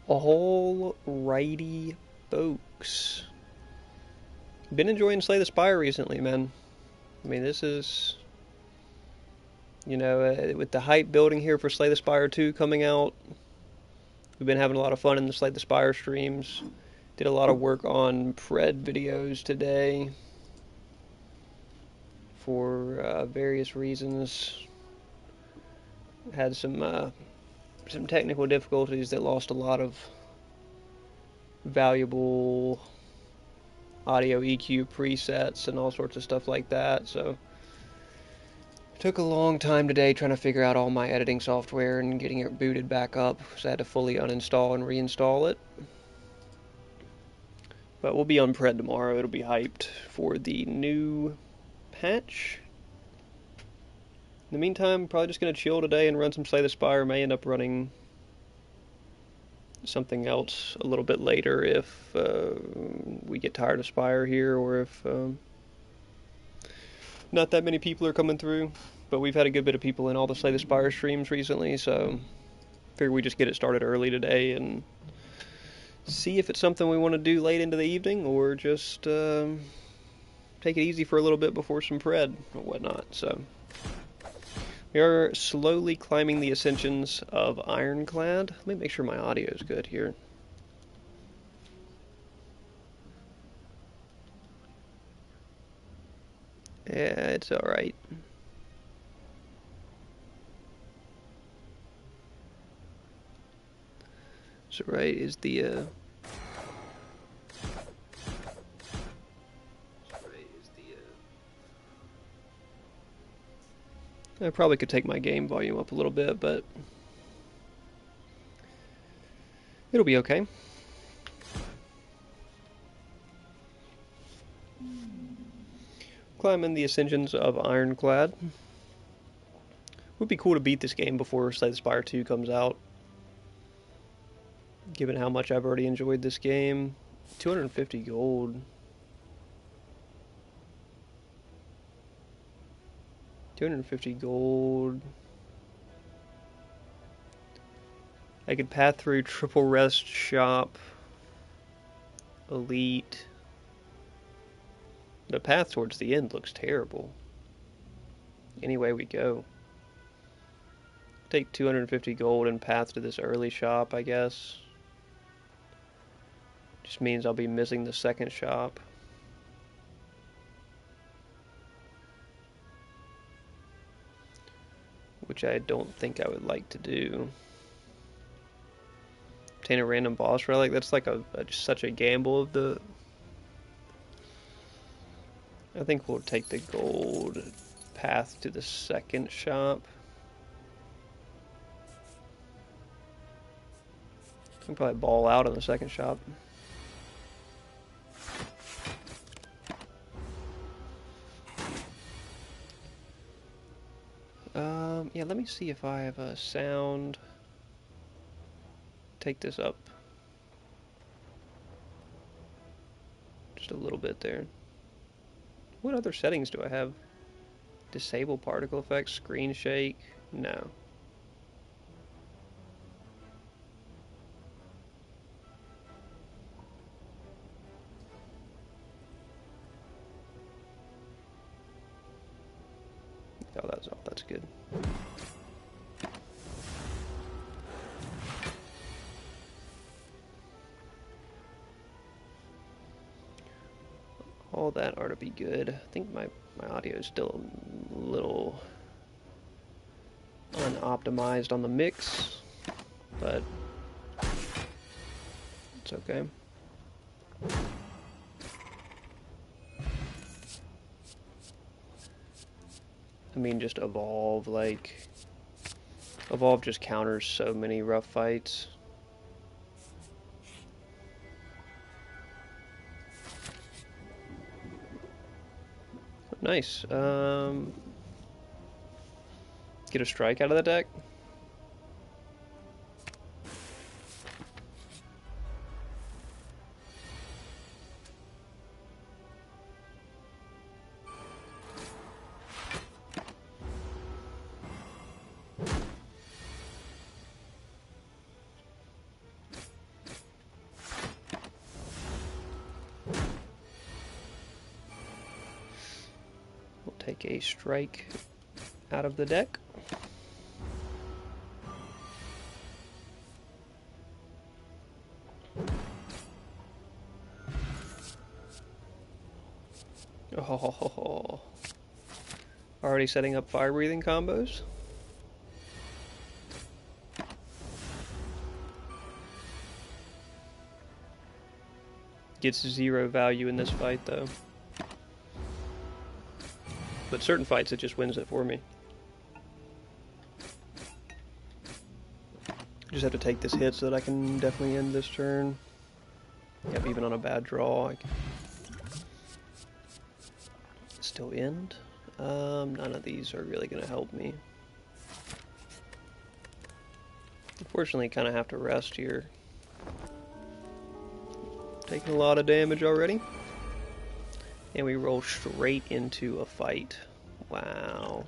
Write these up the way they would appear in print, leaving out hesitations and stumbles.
Alrighty, folks. Been enjoying Slay the Spire recently, man. I mean, this is, with the hype building here for Slay the Spire 2 coming out, we've been having a lot of fun in the Slay the Spire streams. Did a lot of work on Pred videos today for various reasons. Had some technical difficulties that lost a lot of valuable audio EQ presets and all sorts of stuff like that, so it took a long time today trying to figure out all my editing software and getting it booted back up, so I had to fully uninstall and reinstall it. But we'll be on Pred tomorrow. It'll be hyped for the new patch. In the meantime, probably just going to chill today and run some Slay the Spire. May end up running something else a little bit later if we get tired of Spire here, or if not that many people are coming through. But we've had a good bit of people in all the Slay the Spire streams recently, so figure we just get it started early today and see if it's something we want to do late into the evening, or just take it easy for a little bit before some Pred or whatnot. So we are slowly climbing the ascensions of Ironclad. Let me make sure my audio is good here. Yeah, it's alright. So right is the I probably could take my game volume up a little bit, but it'll be okay. Climbing the ascensions of Ironclad. Would be cool to beat this game before Slay the Spire 2 comes out, given how much I've already enjoyed this game. 250 gold. 250 gold. I could path through Triple Rest Shop, Elite. The path towards the end looks terrible. Anyway we go. Take 250 gold and path to this early shop, I guess. Just means I'll be missing the second shop. Which I don't think I would like to do. Obtain a random boss relic, that's like such a gamble of the... I think we'll take the gold path to the second shop. I'll probably ball out on the second shop. Yeah, let me see if I have a sound. Take this up just a little bit there. What other settings do I have? Disable particle effects, screen shake? No. Oh, that's off. That's good. All that ought to be good. I think my audio is still a little unoptimized on the mix, but it's okay. I mean, just Evolve, like... Evolve just counters so many rough fights. Nice. Get a strike out of the deck. Take a strike out of the deck. Oh, already setting up fire breathing combos. Gets 0 value in this fight though. But certain fights it just wins it for me. Just have to take this hit so that I can definitely end this turn. Yep, even on a bad draw, I can still end. None of these are really going to help me. Unfortunately, kind of have to rest here. Taking a lot of damage already. And we roll straight into a fight. Wow.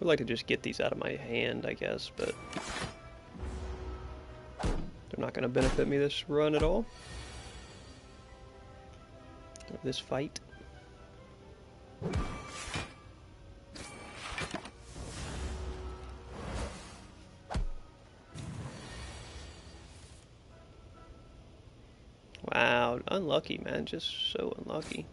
I'd like to just get these out of my hand, I guess, but they're not going to benefit me this run at all. Or this fight. Wow, unlucky, man. Just so unlucky.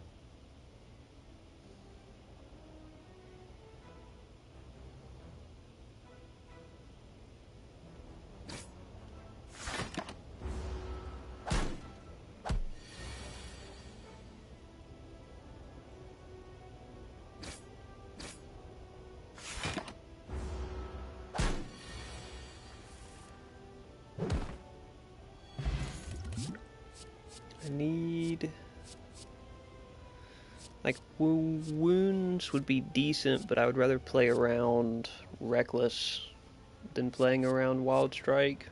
I need... like, wounds would be decent, but I would rather play around Reckless than playing around Wild Strike.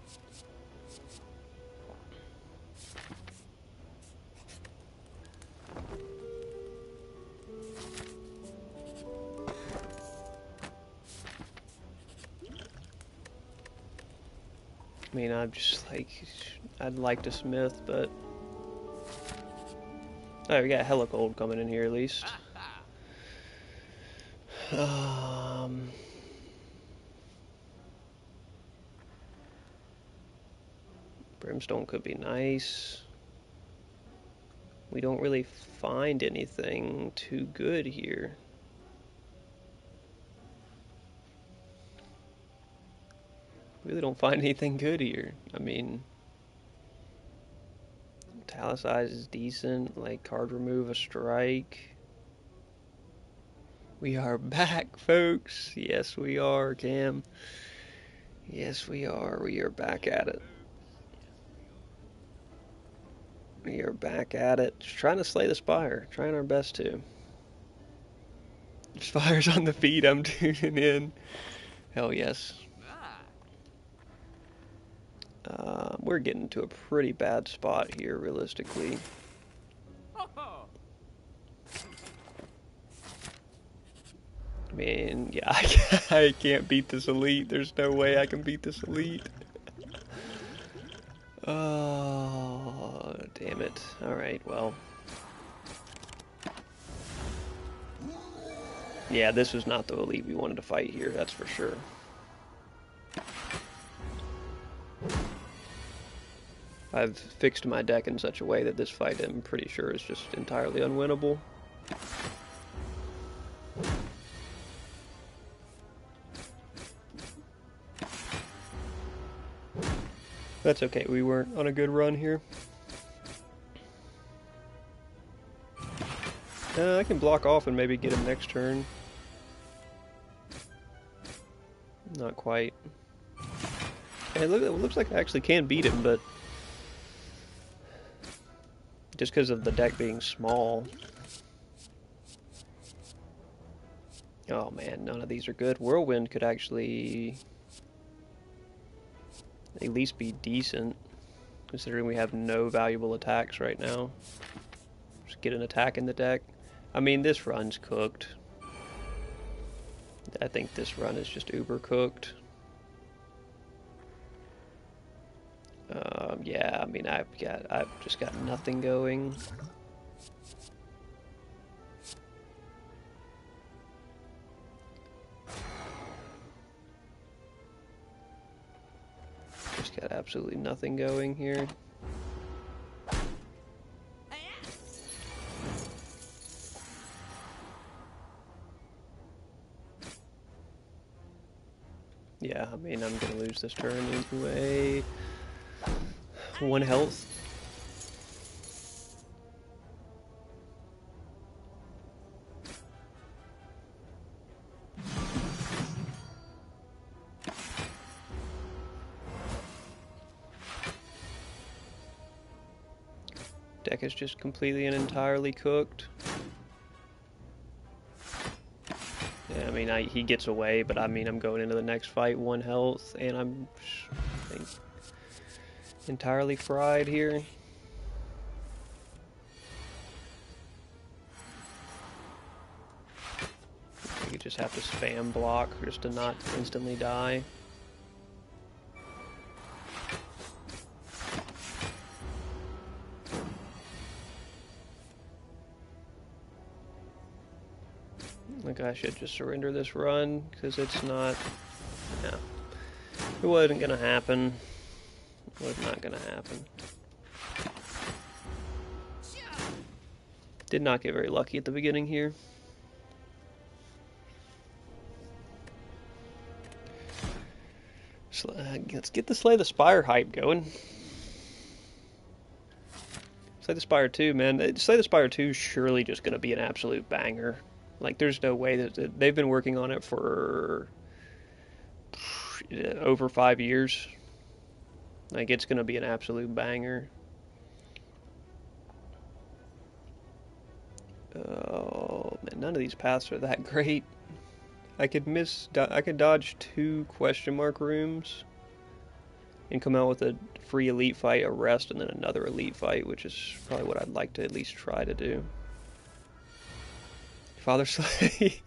I mean, I'm just like... I'd like to Smith, but... Oh, we got hella gold coming in here at least. Brimstone could be nice. We don't really find anything too good here. Really don't find anything good here. I mean... Talicize is decent, like card remove a strike. We are back, folks. Yes, we are, Cam. Yes, we are. We are back at it. We are back at it. Just trying to slay the Spire. Trying our best to. Spire's on the feed. I'm tuning in. Hell yes. We're getting to a pretty bad spot here, realistically. I mean, yeah, I can't beat this elite. There's no way I can beat this elite. Oh, damn it. Alright, well. Yeah, this was not the elite we wanted to fight here, that's for sure. I've fixed my deck in such a way that this fight, I'm pretty sure, is just entirely unwinnable. That's okay, we weren't on a good run here. I can block off and maybe get him next turn. Not quite. It looks like I actually can beat him, but just because of the deck being small. Oh man, none of these are good. Whirlwind could actually at least be decent, considering we have no valuable attacks right now. Just get an attack in the deck. I mean, this run's cooked. I think this run is just uber cooked. Yeah, I mean, I've just got nothing going. Just got absolutely nothing going here. Yeah, I mean, I'm gonna lose this turn anyway. 1 health. Deck is just completely and entirely cooked. Yeah, I mean, he gets away, but I mean, I'm going into the next fight 1 health, and I'm, I think, entirely fried here. You just have to spam block just to not instantly die. Like, I should just surrender this run, because it's not, yeah, it wasn't going to happen. It was not going to happen. Did not get very lucky at the beginning here. So, let's get the Slay the Spire hype going. Slay the Spire 2, man. Slay the Spire 2 is surely just going to be an absolute banger. Like, there's no way that they've been working on it for over 5 years. Like, it's going to be an absolute banger. Oh, man, none of these paths are that great. I could dodge 2 question mark rooms and come out with a free elite fight, a rest, and then another elite fight, which is probably what I'd like to at least try to do. Father Slay.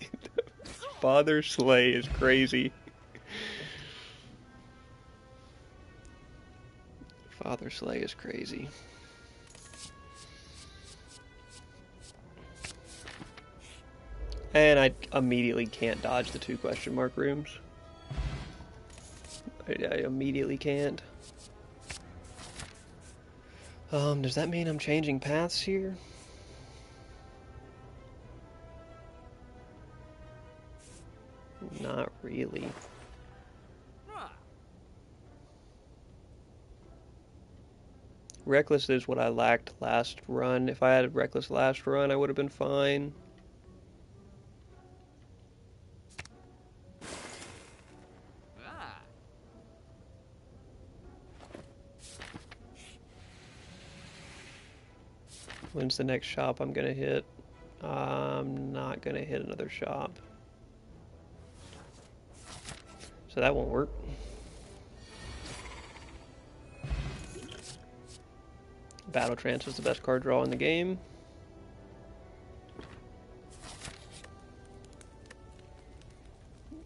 Father Slay is crazy. Father Slay is crazy. And I immediately can't dodge the 2 question mark rooms. I immediately can't. Does that mean I'm changing paths here? Not really. Reckless is what I lacked last run. If I had Reckless last run, I would have been fine. When's the next shop I'm gonna hit? I'm not gonna hit another shop. So that won't work. Battle Trance is the best card draw in the game.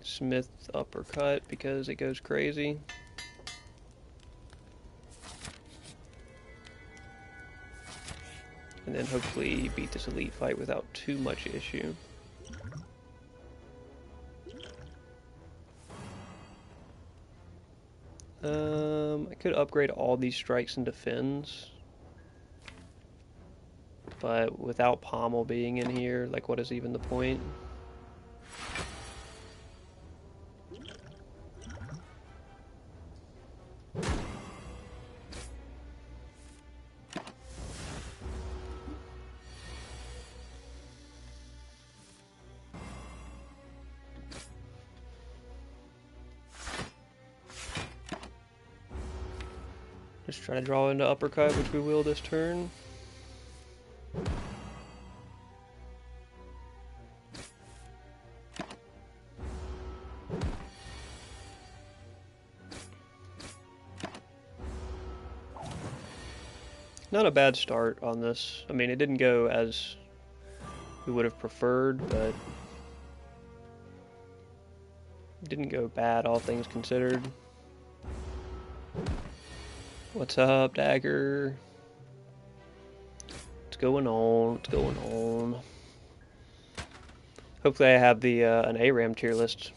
Smith Uppercut because it goes crazy. And then hopefully beat this elite fight without too much issue. I could upgrade all these strikes and defends. But without Pommel being in here, like, what is even the point? Just try to draw into Uppercut, which we will this turn. Not a bad start on this. I mean, it didn't go as we would have preferred, but it didn't go bad, all things considered. What's up, Dagger? What's going on? What's going on? Hopefully I have the an ARAM tier list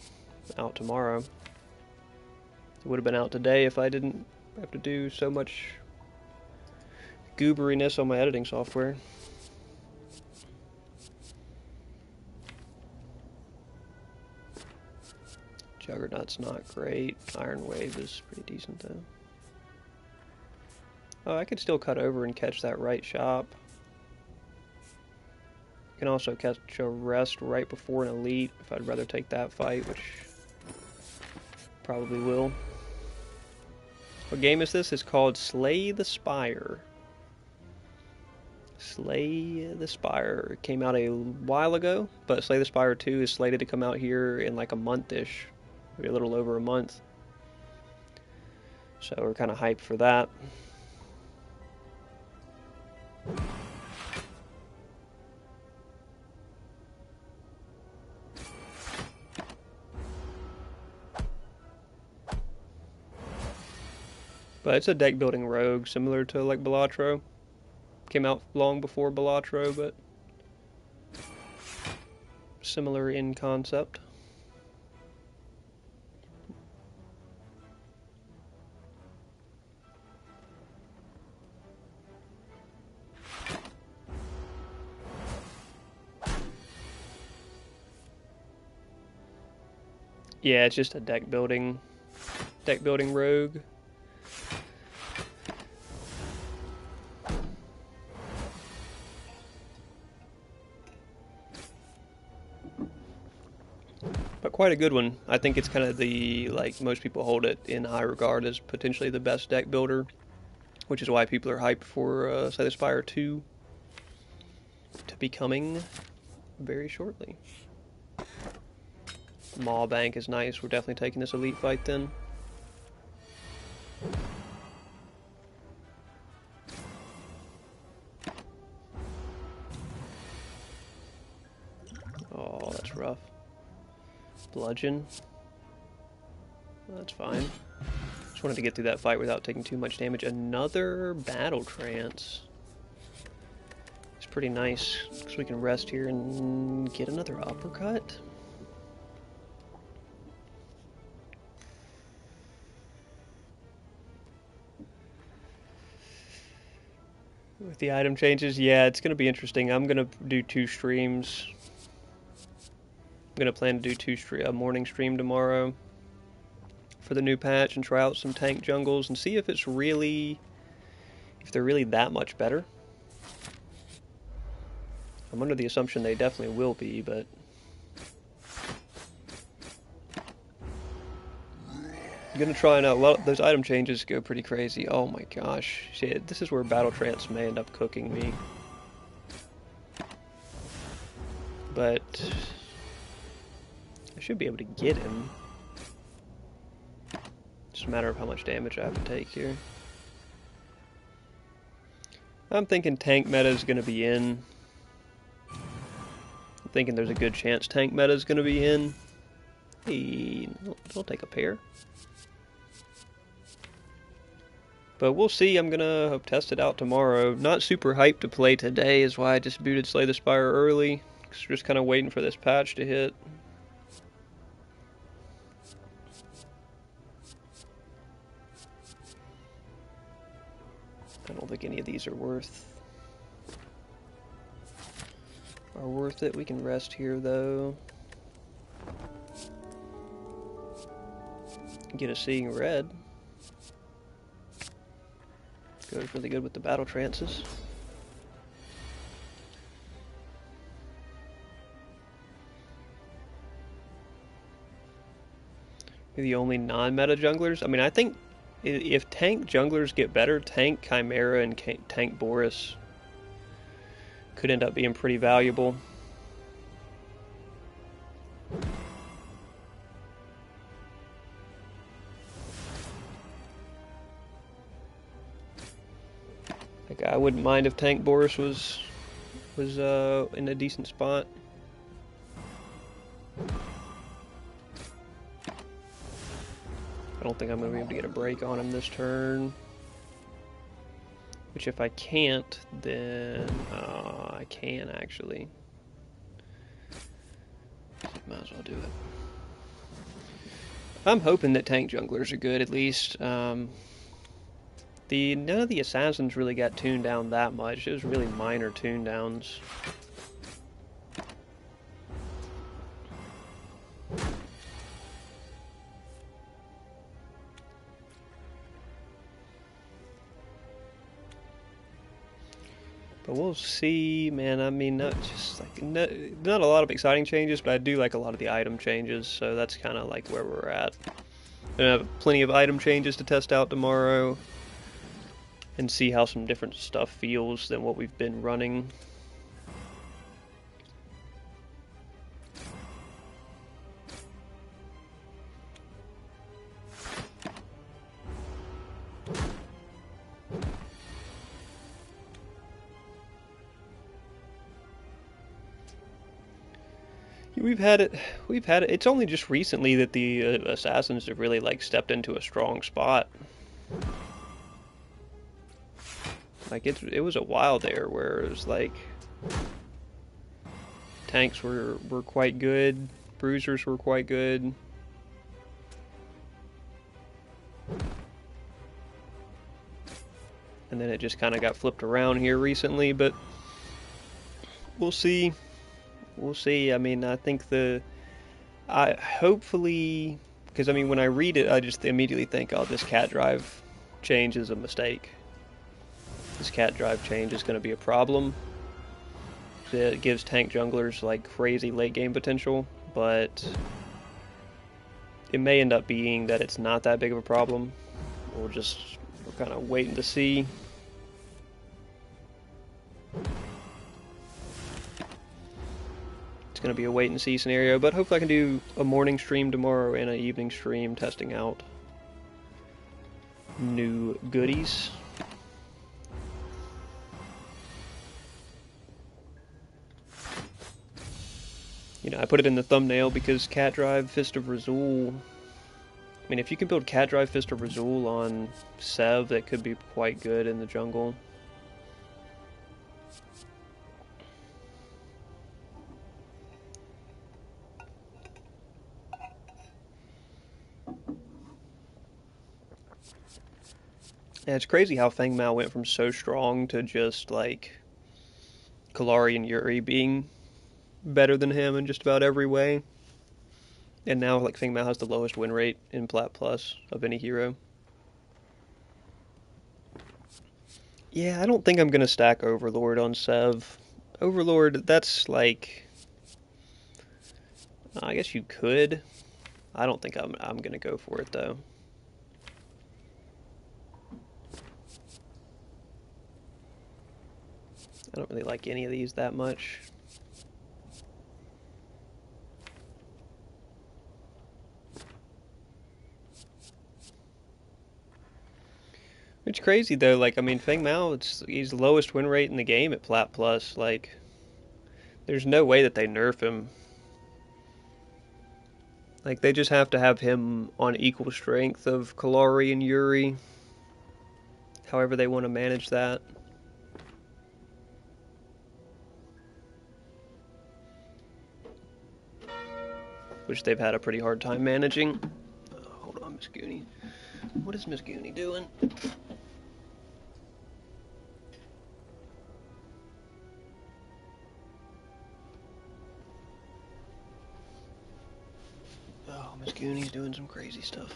out tomorrow. It would have been out today if I didn't I have to do so much gooberiness on my editing software. Juggernaut's not great. Iron Wave is pretty decent though. Oh, I could still cut over and catch that right shop. I can also catch a rest right before an elite if I'd rather take that fight, which probably will. What game is this? It's called Slay the Spire. Slay the Spire. It came out a while ago, but Slay the Spire 2 is slated to come out here in like a month-ish. Maybe a little over a month. So we're kind of hyped for that. But it's a deck building rogue, similar to like Balatro. Came out long before Balatro, but similar in concept. Yeah, it's just a deck building rogue. But quite a good one. I think it's kind of the, like, most people hold it in high regard as potentially the best deck builder, which is why people are hyped for Slay the Spire 2 to be coming very shortly. Maw Bank is nice. We're definitely taking this elite fight then. Oh, that's rough. Bludgeon. That's fine. Just wanted to get through that fight without taking too much damage. Another Battle Trance. It's pretty nice, because we can rest here and get another uppercut. With the item changes, yeah, it's going to be interesting. I'm going to do 2 streams. I'm going to plan to do a morning stream tomorrow for the new patch and try out some tank jungles and see if they're really that much better. I'm under the assumption they definitely will be, but I'm going to try and out. Those item changes go pretty crazy. Oh my gosh. Shit, this is where Battle Trance may end up cooking me. But I should be able to get him. Just a matter of how much damage I have to take here. I'm thinking tank meta is going to be in. I'm thinking there's a good chance tank meta is going to be in. Hey, I'll take a pair. But we'll see. I'm going to test it out tomorrow. Not super hyped to play today is why I just booted Slay the Spire early. Just kind of waiting for this patch to hit. I don't think any of these are worth it. We can rest here though. Get a Seeing Red. Goes really good with the battle trances. The only non-meta junglers. I mean, I think if tank junglers get better, tank Chimera and tank Boris could end up being pretty valuable. Like, I wouldn't mind if tank Boris was in a decent spot. I don't think I'm going to be able to get a break on him this turn. Which if I can't, then I can actually. Might as well do it. I'm hoping that tank junglers are good at least. None of the assassins really got tuned down that much. It was really minor tune downs. But we'll see, man. I mean, not a lot of exciting changes, but I do like a lot of the item changes, so that's kind of like where we're at. I have plenty of item changes to test out tomorrow and see how some different stuff feels than what we've been running. We've had it. It's only just recently that the assassins have really like stepped into a strong spot. Like it was a while there where it was like tanks were quite good, bruisers were quite good. And then it just kind of got flipped around here recently, but we'll see. We'll see. I mean, I think hopefully, because I mean, when I read it, I just immediately think, oh, this cat drive change is a mistake. This cat drive change is going to be a problem. It gives tank junglers like crazy late game potential, but it may end up being that it's not that big of a problem. We're kind of waiting to see. Going to be a wait and see scenario, but hopefully I can do a morning stream tomorrow and an evening stream testing out new goodies. You know, I put it in the thumbnail because Cat Drive Fist of Razul, I mean, if you can build Cat Drive Fist of Razul on Sev, that could be quite good in the jungle. Yeah, it's crazy how Feng Mao went from so strong to just like Kalari and Yuri being better than him in just about every way. And now like Feng Mao has the lowest win rate in Plat Plus of any hero. Yeah, I don't think I'm gonna stack Overlord on Sev. Overlord, that's like, I guess you could. I don't think I'm gonna go for it though. I don't really like any of these that much. It's crazy though, like, I mean, Feng Mao, he's the lowest win rate in the game at Plat Plus. Like, there's no way that they nerf him. Like, they just have to have him on equal strength of Kalari and Yuri. However they want to manage that. Which they've had a pretty hard time managing. Oh, hold on, Miss Goonie. What is Miss Goonie doing? Oh, Miss Goonie's doing some crazy stuff.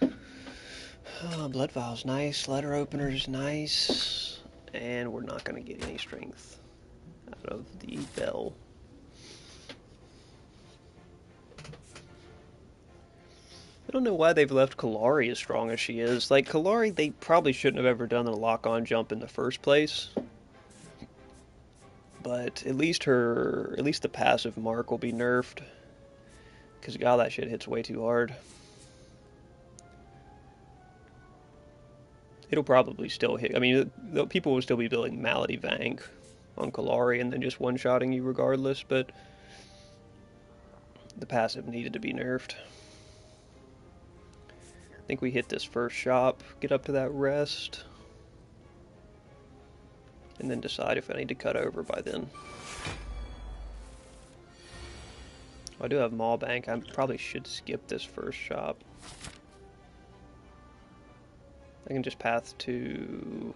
Oh, Blood Vial's nice, Letter Opener's nice, and we're not going to get any strength out of the bell. I don't know why they've left Kalari as strong as she is. Like, Kalari, they probably shouldn't have ever done a lock-on jump in the first place. But at least the passive mark will be nerfed. Because, God, that shit hits way too hard. It'll probably still hit. I mean, people will still be building Malady Vank on Kalari and then just one-shotting you regardless, but the passive needed to be nerfed. I think we hit this first shop, get up to that rest, and then decide if I need to cut over by then. I do have Maul Bank. I probably should skip this first shop. I can just path to...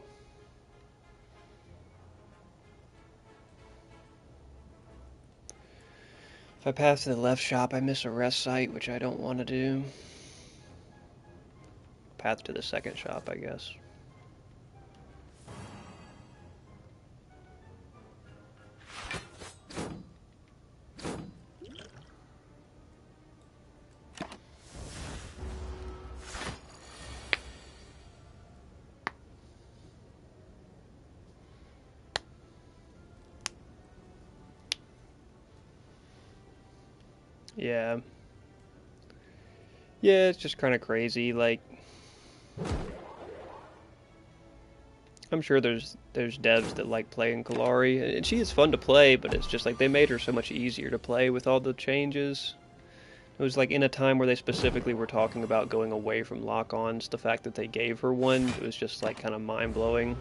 If I path to the left shop, I miss a rest site, which I don't want to do. Path to the second shop, I guess. Yeah. Yeah, it's just kind of crazy. Like, I'm sure there's devs that like playing Kalari, and she is fun to play, but it's just like they made her so much easier to play with all the changes. It was like in a time where they specifically were talking about going away from lock-ons. The fact that they gave her one, it was just like kind of mind-blowing.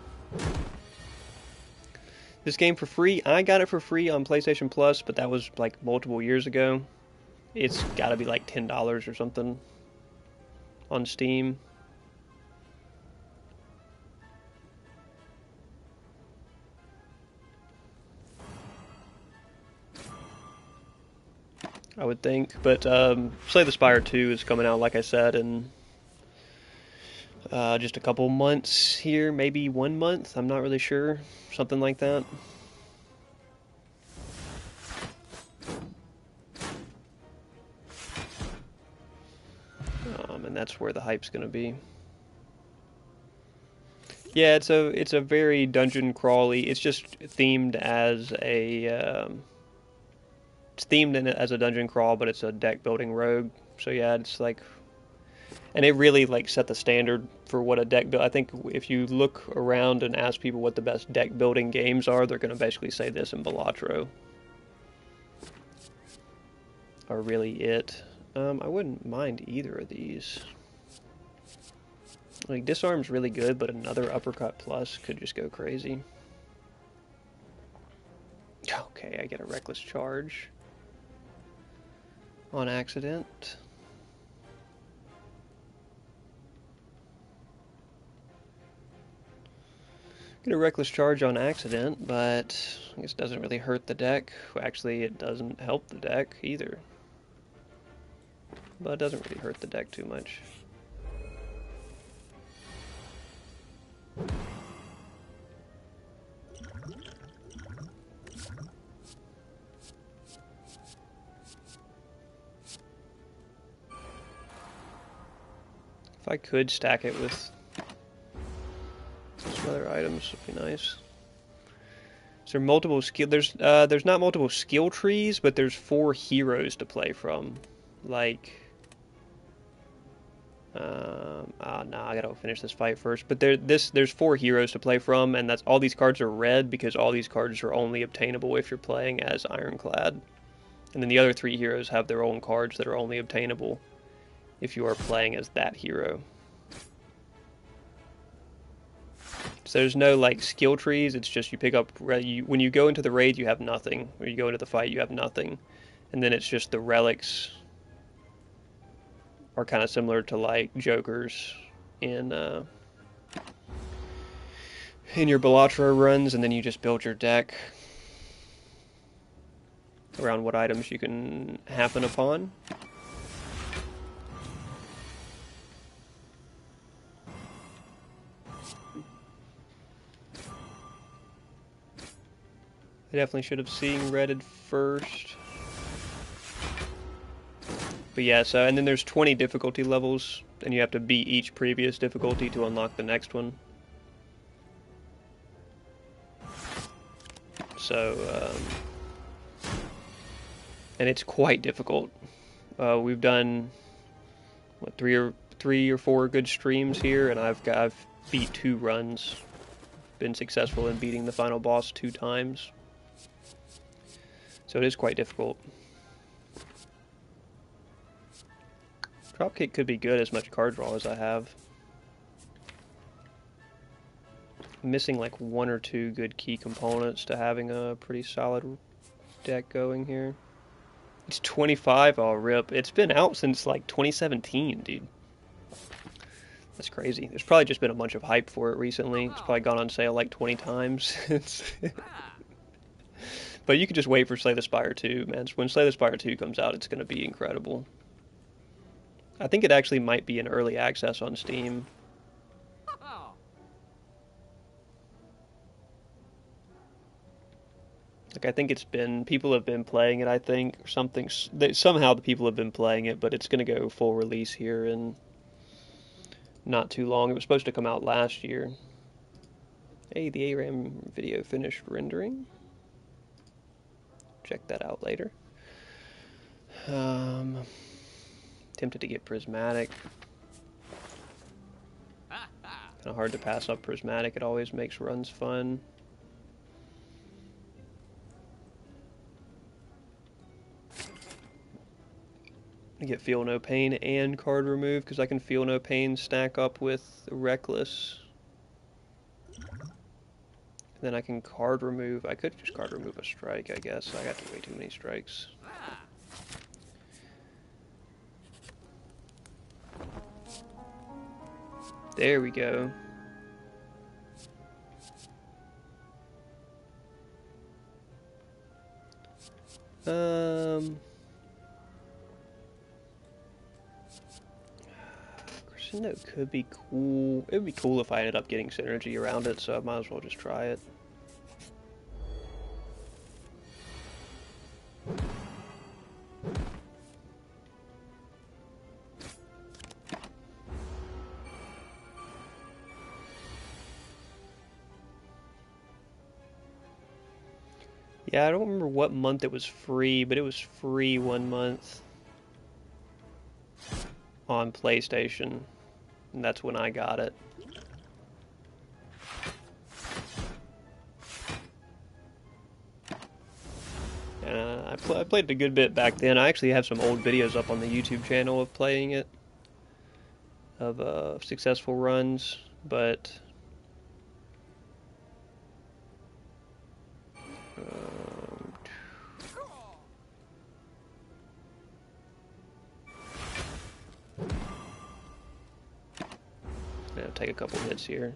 This game for free, I got it for free on PlayStation Plus, but that was like multiple years ago. It's got to be like $10 or something on Steam. I would think, but Slay the Spire 2 is coming out, like I said, in just a couple months here, maybe 1 month, I'm not really sure, something like that. And that's where the hype's going to be. Yeah, it's a very dungeon crawly. It's just themed as a it's themed in it as a dungeon crawl, but it's a deck building rogue. So yeah, it's like, and it really like set the standard for what a deck build. I think if you look around and ask people what the best deck building games are, they're going to basically say this and Balatro are really it. I wouldn't mind either of these. Like, Disarm's really good, but another Uppercut Plus could just go crazy. Okay, I get a Reckless Charge on accident. Get a Reckless Charge on accident, but I guess it doesn't really hurt the deck. Actually, it doesn't help the deck either. But it doesn't really hurt the deck too much. If I could stack it with some other items, would be nice. Is there multiple skill? There's not multiple skill trees, but there's 4 heroes to play from. Like, no, I gotta finish this fight first. But there's 4 heroes to play from, and that's all these cards are red because all these cards are only obtainable if you're playing as Ironclad. And then the other 3 heroes have their own cards that are only obtainable if you are playing as that hero. So there's no like skill trees. It's just you pick up when you go into the raid you have nothing, or you go into the fight you have nothing, and then it's just the relics are kind of similar to like jokers in your Balatro runs, and then you just build your deck around what items you can happen upon. I definitely should have seen Reddit first. But yeah, so, and then there's 20 difficulty levels, and you have to beat each previous difficulty to unlock the next one. So, and it's quite difficult. We've done, what, three or four good streams here, and I've beat 2 runs. Been successful in beating the final boss 2 times. So it is quite difficult. Dropkick could be good as much card draw as I have. I'm missing like 1 or 2 good key components to having a pretty solid deck going here. It's 25. Oh, rip. It's been out since like 2017, dude. That's crazy. There's probably just been a bunch of hype for it recently. It's probably gone on sale like 20 times. But you could just wait for Slay the Spire 2, man. When Slay the Spire 2 comes out, it's going to be incredible. I think it actually might be in early access on Steam. Like, I think people have been playing it, I think, or something. Somehow the people have been playing it, but it's going to go full release here in not too long. It was supposed to come out last year. Hey, the ARAM video finished rendering. Check that out later. Tempted to get Prismatic. Kind of hard to pass up Prismatic. It always makes runs fun. I get Feel No Pain and Card Remove because I can Feel No Pain stack up with Reckless. Then I can Card Remove. I could just Card Remove a strike, I guess. I got way too many strikes. There we go. Crescendo could be cool. It would be cool if I ended up getting synergy around it, so I might as well just try it. Yeah, I don't remember what month it was free, but it was free 1 month on PlayStation, and that's when I got it. I played it a good bit back then. I actually have some old videos up on the YouTube channel of playing it, of successful runs, but take a couple hits here.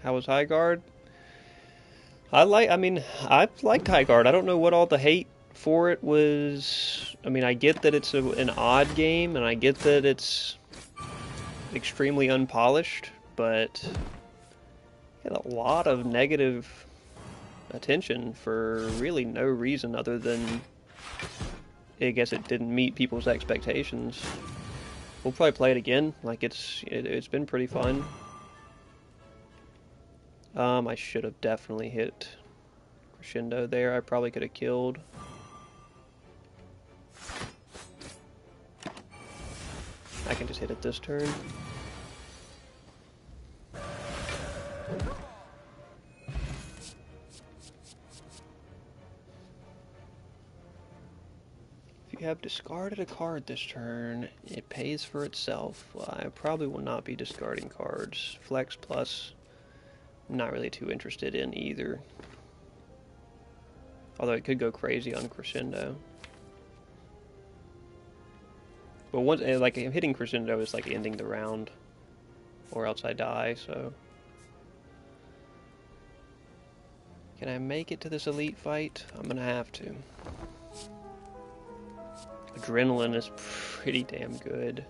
How was High Guard? I liked High Guard. I don't know what all the hate for it was. I mean, I get that it's an odd game, and I get that it's extremely unpolished, but I had a lot of negative attention for really no reason other than I guess it didn't meet people's expectations. We'll probably play it again. Like it's been pretty fun. I should have definitely hit Crescendo there. I probably could have killed. I can just hit it this turn. If you have discarded a card this turn, it pays for itself. Well, I probably will not be discarding cards. Flex Plus, I'm not really too interested in either. Although it could go crazy on Crescendo. But once, like, hitting Crescendo is like ending the round, or else I die, so. Can I make it to this elite fight? I'm gonna have to. Adrenaline is pretty damn good.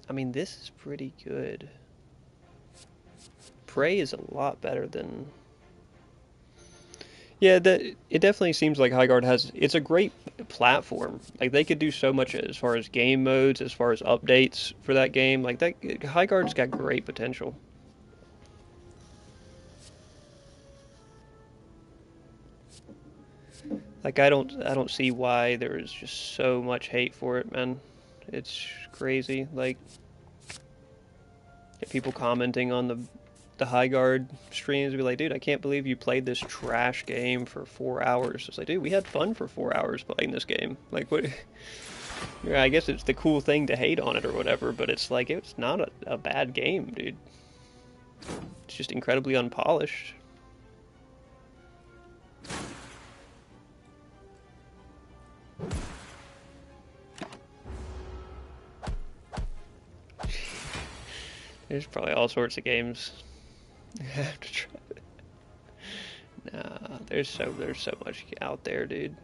I mean, this is pretty good. Prey is a lot better than... Yeah, it definitely seems like High Guard has... It's a great platform. Like, they could do so much as far as game modes, as far as updates for that game. Like, High Guard's got great potential. Like, I don't see why there is just so much hate for it, man. It's crazy. Like, people commenting on the high guard streams and be like, dude, I can't believe you played this trash game for 4 hours. It's like, dude, we had fun for 4 hours playing this game. Like, what? Yeah, I guess it's the cool thing to hate on it or whatever, but it's like, it's not a bad game, dude. It's just incredibly unpolished. There's probably all sorts of games I have to try. Nah, there's so much out there, dude.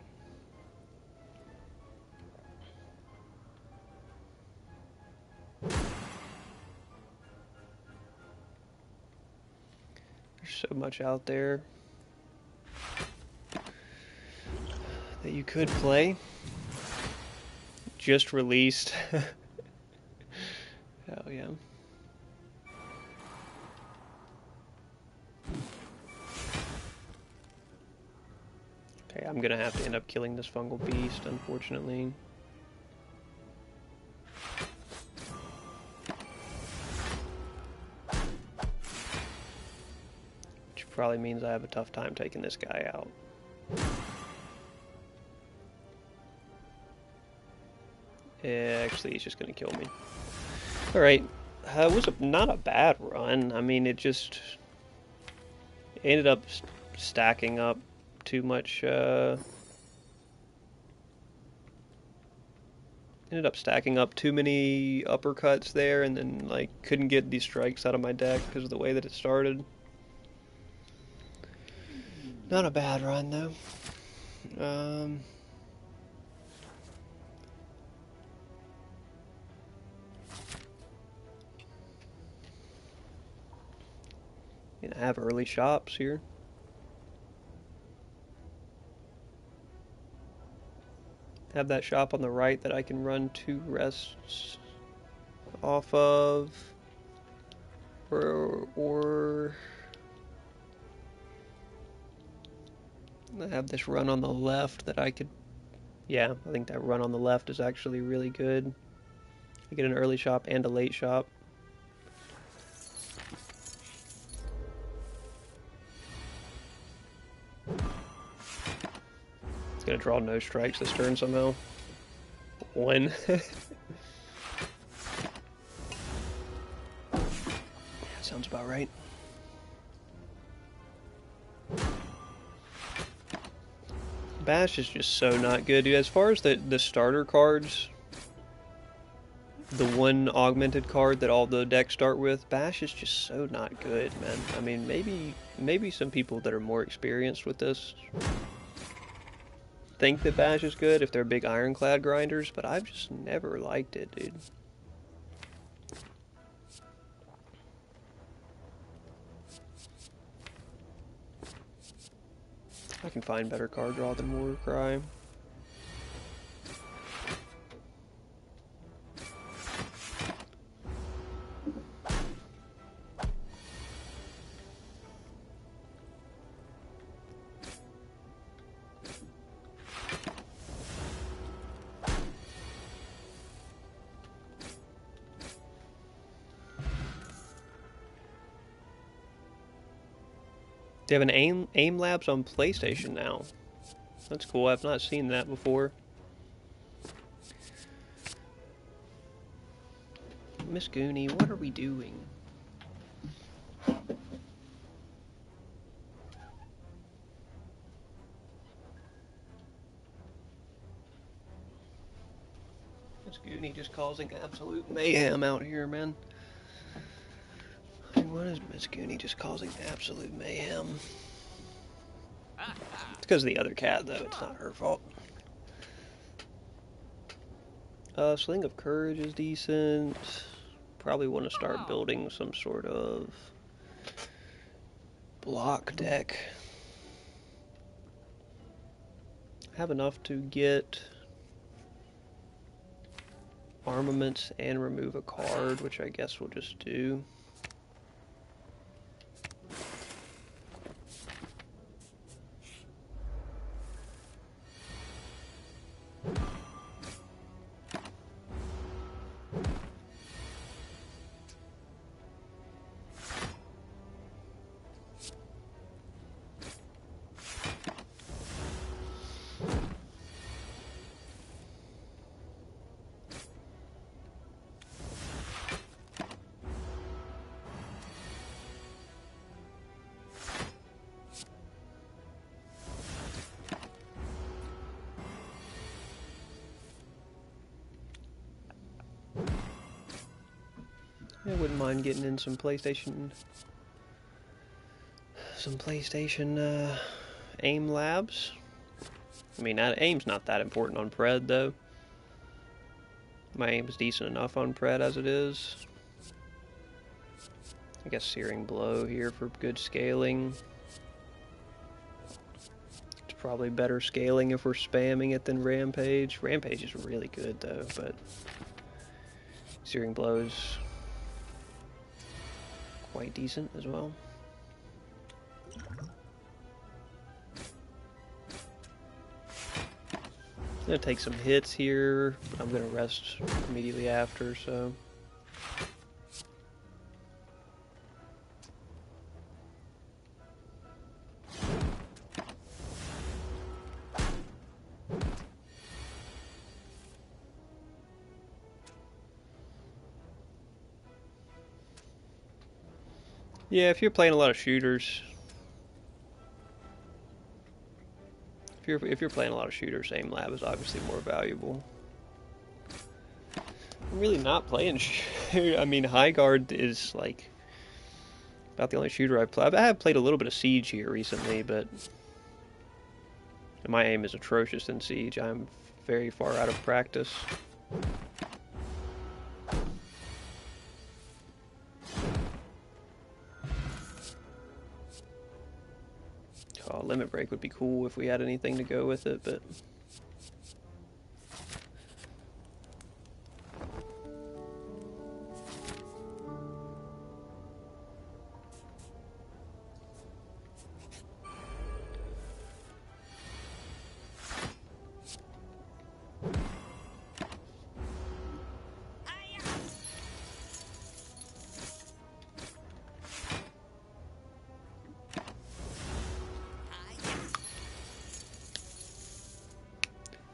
There's so much out there that you could play. Just released. Hell yeah. Okay, I'm gonna have to end up killing this fungal beast, unfortunately. Which probably means I have a tough time taking this guy out. Yeah, actually, he's just gonna kill me. Alright, it was not a bad run. I mean, it just ended up stacking up too much, ended up stacking up too many uppercuts there, and then, like, couldn't get these strikes out of my deck because of the way that it started. Not a bad run, though. I have early shops here. Have that shop on the right that I can run 2 rests off of. Or I have this run on the left that I could... Yeah, I think that run on the left is actually really good. I get an early shop and a late shop. It's gonna draw no strikes this turn somehow. 1. Sounds about right. Bash is just so not good, dude. As far as the starter cards, the one augmented card that all the decks start with, Bash is just so not good, man. I mean, maybe some people that are more experienced with this think that Bash is good if they're big Ironclad grinders, but I've just never liked it, dude. I can find better card draw than Warcry. They have an aim labs on PlayStation now. That's cool. I've not seen that before. Miss Goonie, what are we doing? Miss Goonie just causing absolute mayhem out here, man. What is Miss Goonie just causing absolute mayhem? It's because of the other cat, though. It's not her fault. Sling of Courage is decent. Probably want to start building some sort of block deck. Have enough to get armaments and remove a card, which I guess we'll just do. mind getting in some PlayStation aim labs. I mean, aim's not that important on Pred though. My aim is decent enough on Pred as it is. I guess Searing Blow here for good scaling. It's probably better scaling if we're spamming it than Rampage. Rampage is really good though, but Searing Blow is quite decent as well. I'm gonna take some hits here, but I'm gonna rest immediately after, so. Yeah, if you're playing a lot of shooters, if you're playing a lot of shooters, aim lab is obviously more valuable. I'm really not playing I mean, High Guard is like about the only shooter I play. I have played a little bit of Siege here recently, but my aim is atrocious in Siege. I'm very far out of practice. Oh, Limit Break would be cool if we had anything to go with it, but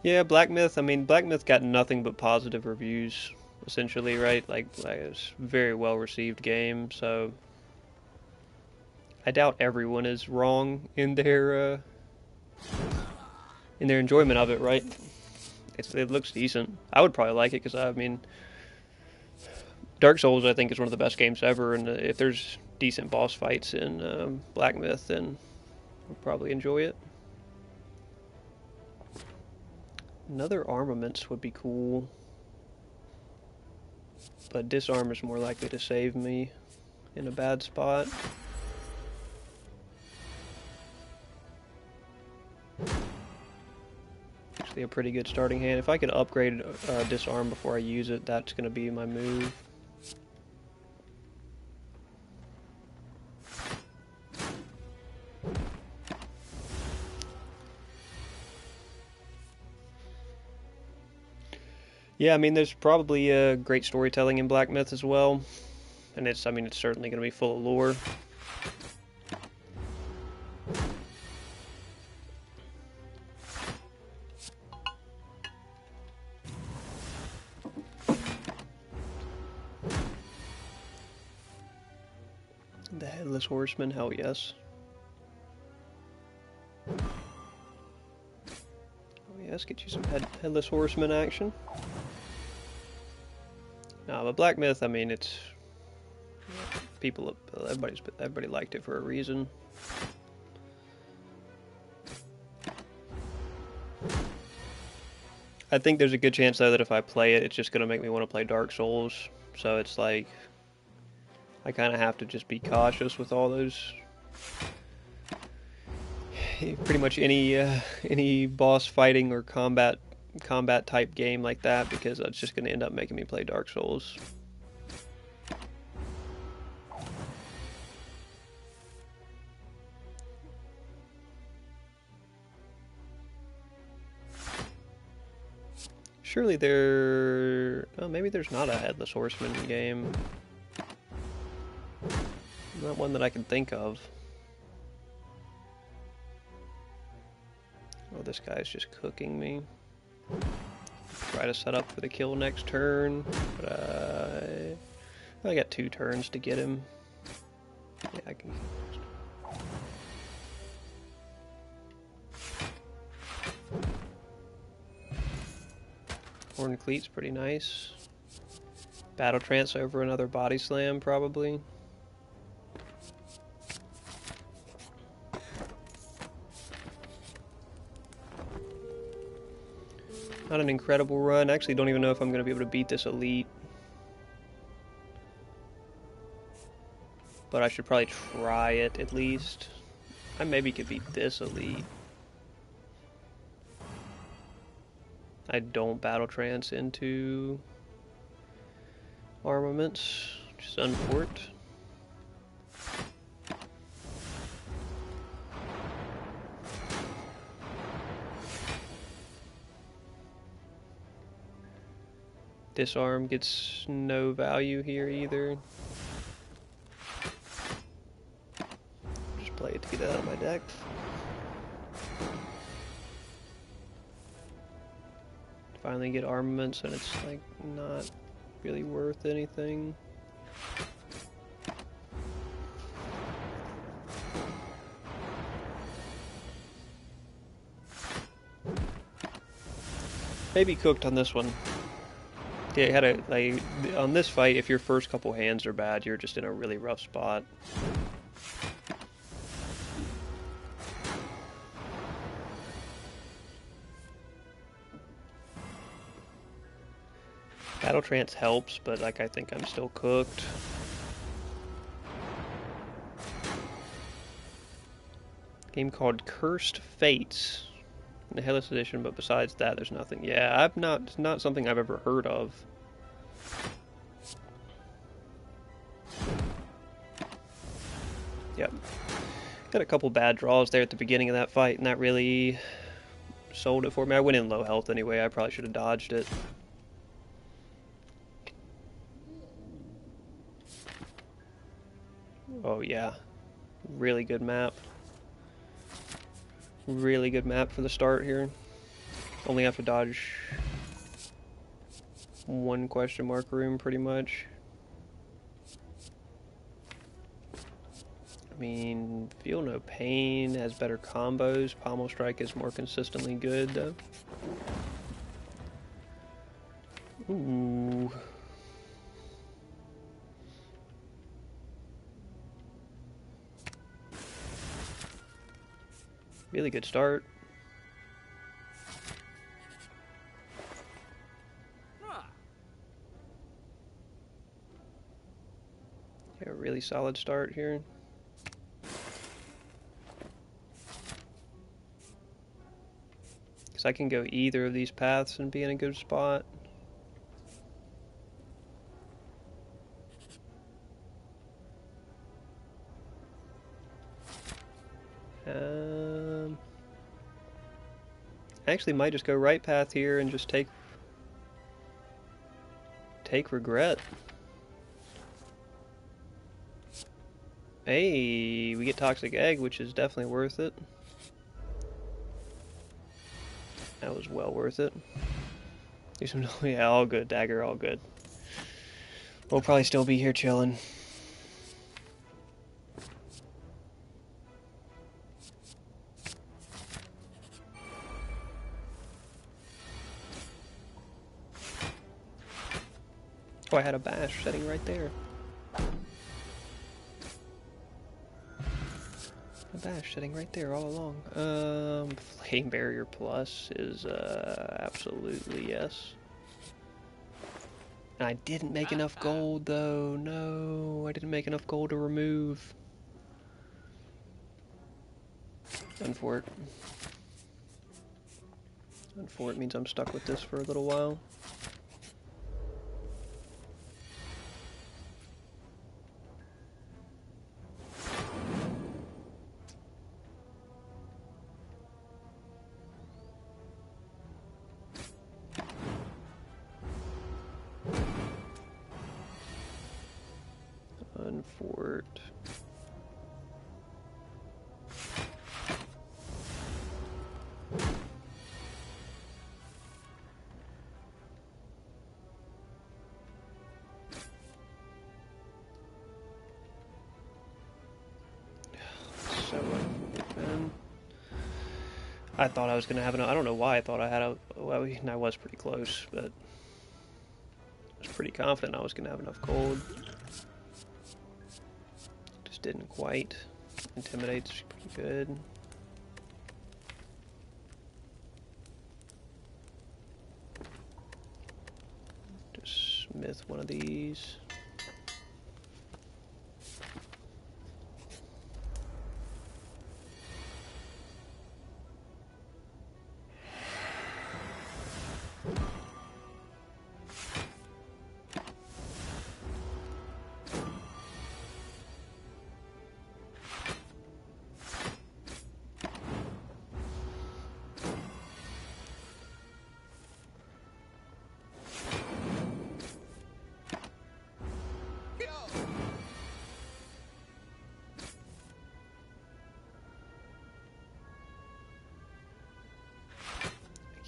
yeah, Black Myth, I mean, Black Myth got nothing but positive reviews, essentially, right? Like it's a very well-received game, so I doubt everyone is wrong in their enjoyment of it, right? It looks decent. I would probably like it, because, I mean, Dark Souls, I think, is one of the best games ever, and if there's decent boss fights in Black Myth, then I'll probably enjoy it. Another armaments would be cool, but disarm is more likely to save me in a bad spot. Actually a pretty good starting hand. If I could upgrade disarm before I use it, that's going to be my move. Yeah, I mean, there's probably great storytelling in Black Myth as well, and it's certainly going to be full of lore. The Headless Horseman, hell yes. Oh yes, get you some Headless Horseman action. No, but Black Myth, I mean, it's everybody liked it for a reason. I think there's a good chance though that if I play it, it's just gonna make me want to play Dark Souls. So it's like I kind of have to just be cautious with all those. Pretty much any boss fighting or combat type game like that, because it's just going to end up making me play Dark Souls. Surely maybe there's not a Headless Horseman game. Not one that I can think of. Oh, this guy's just cooking me. Try to set up for the kill next turn, but I got 2 turns to get him. Yeah, I can. Horn Cleat's pretty nice. Battle trance over another body slam, probably. Not an incredible run. I actually don't even know if I'm going to be able to beat this elite. But I should probably try it at least. I maybe could beat this elite. I don't battle trance into armaments, just unfort. Disarm gets no value here either. Just play it to get it out of my deck. Finally get armaments and it's like not really worth anything. Maybe cooked on this one. Yeah, had a like on this fight. If your first couple hands are bad, you're just in a really rough spot. Battle trance helps, but like I think I'm still cooked. Game called Cursed Fates in the Hellas edition, but besides that, there's nothing. Yeah, it's not something I've ever heard of. Yep. Got a couple bad draws there at the beginning of that fight, and that really sold it for me. I went in low health anyway. I probably should have dodged it. Oh yeah, really good map. Really good map for the start here. Only have to dodge one question mark room pretty much. I mean, Feel No Pain has better combos. Pommel Strike is more consistently good though. Ooh. Really good start. Yeah, really solid start here. Because I can go either of these paths and be in a good spot. I actually might just go right path here and just take regret. Hey, we get Toxic Egg, which is definitely worth it. That was well worth it. Do some, yeah, all good, Dagger, all good. We'll probably still be here chilling. Oh, I had a bash setting right there. A bash setting right there all along. Flame Barrier Plus is absolutely yes. And I didn't make enough gold though. No, I didn't make enough gold to remove. Unfort. Unfort means I'm stuck with this for a little while. Unfort. So unfort, man. I thought I was gonna have an. I don't know why I thought I had a. Well, I was pretty close, but Pretty confident I was going to have enough gold. Just didn't quite. Intimidate's pretty good. Just smith one of these.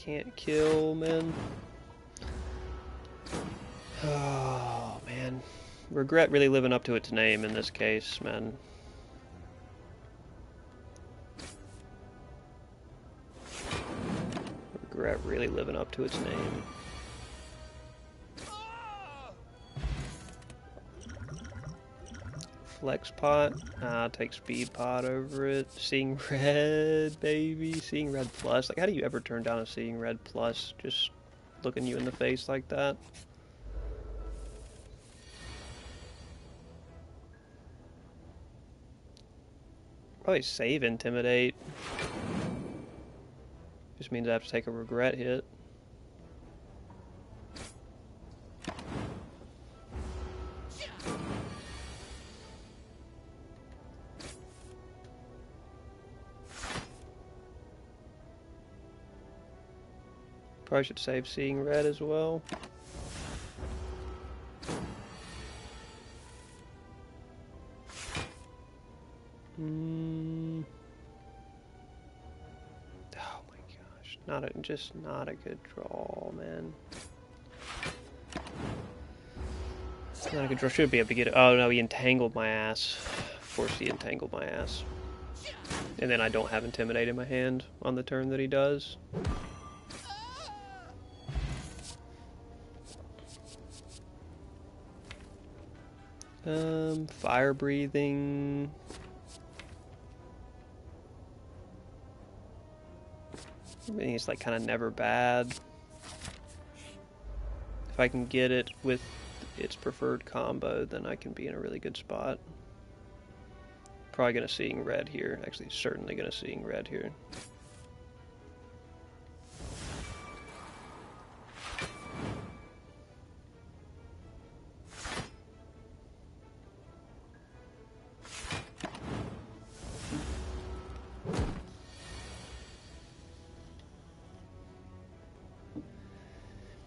Can't kill, man. Oh, man. Regret really living up to its name in this case, man. Regret really living up to its name. Flex pot. I'll take speed pot over it. Seeing red, baby. Seeing red plus. Like, how do you ever turn down a seeing red plus? Just looking you in the face like that. Probably save intimidate. Just means I have to take a regret hit. Probably should save seeing red as well. Oh my gosh, just not a good draw, man. Not a good draw. Should be able to get it. Oh no, he entangled my ass. Of course, he entangled my ass. And then I don't have Intimidate in my hand on the turn that he does. Fire breathing. I mean, it's like kind of never bad. If I can get it with its preferred combo, then I can be in a really good spot. Probably gonna Seeing Red here. Actually, certainly gonna Seeing Red here.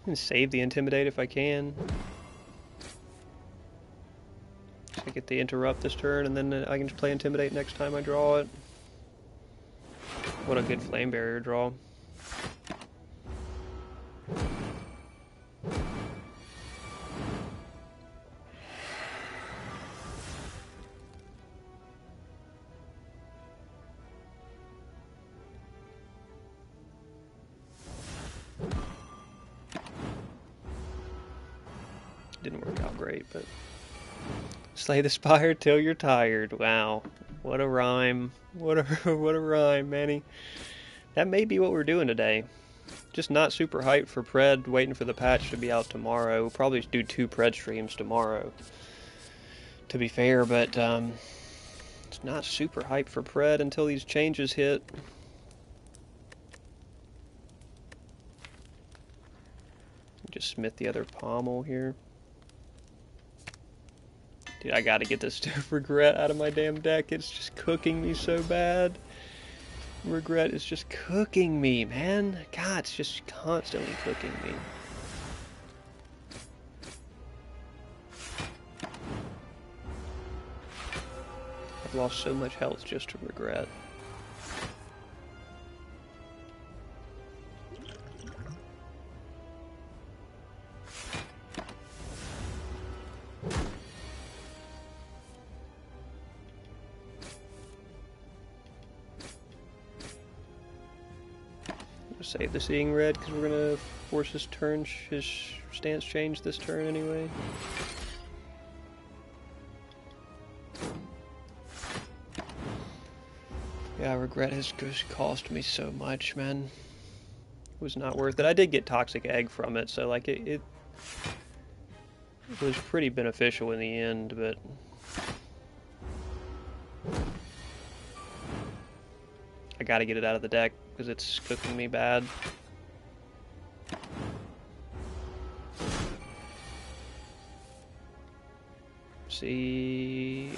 And save the Intimidate if I can. So I get to interrupt this turn, and then I can just play Intimidate next time I draw it. What a good Flame Barrier draw. Didn't work out great, but slay the Spire till you're tired. Wow, what a rhyme! What a what a rhyme, Manny. That may be what we're doing today. Just not super hyped for Pred. Waiting for the patch to be out tomorrow. We'll probably do 2 Pred streams tomorrow, to be fair, but it's not super hyped for Pred until these changes hit. Just smith the other pommel here. Dude, I gotta get this Regret out of my damn deck. It's just cooking me so bad. Regret is just cooking me, man. God, it's just constantly cooking me. I've lost so much health just to Regret. Save the Seeing Red because we're gonna force his turn, his stance change this turn anyway. Yeah, I regret his cost me so much, man. It was not worth it. I did get Toxic Egg from it, so like it was pretty beneficial in the end, but I gotta get it out of the deck because it's cooking me bad. See,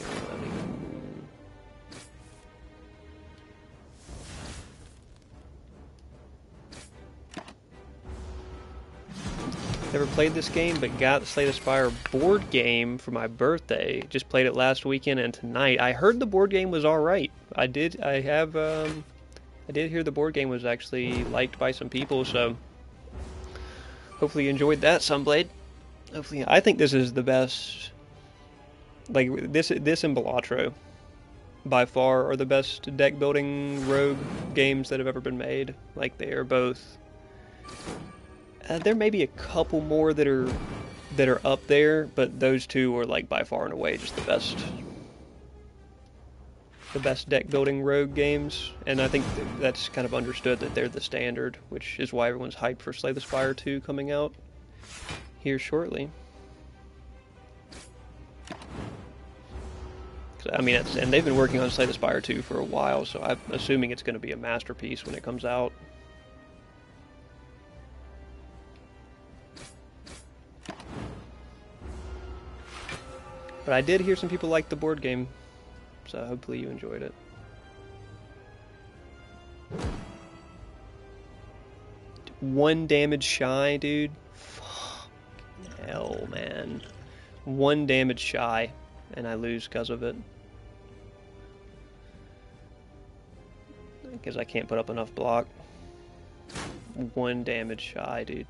never played this game, but got the Slay the Spire board game for my birthday. Just played it last weekend and tonight. I heard the board game was all right. I did hear the board game was actually liked by some people, so hopefully you enjoyed that, Sunblade. Hopefully, I think this is the best. Like this and Balatro, by far, are the best deck building rogue games that have ever been made. Like they are both. There may be a couple more that are up there, but those two are like by far and away just the best deck building rogue games. And I think that's kind of understood that they're the standard, which is why everyone's hyped for Slay the Spire 2 coming out here shortly. I mean, and they've been working on Slay the Spire 2 for a while, so I'm assuming it's going to be a masterpiece when it comes out. But I did hear some people like the board game, so hopefully you enjoyed it. One damage shy, dude. Fuck hell, man. One damage shy, and I lose because of it. Because I can't put up enough block. One damage shy, dude.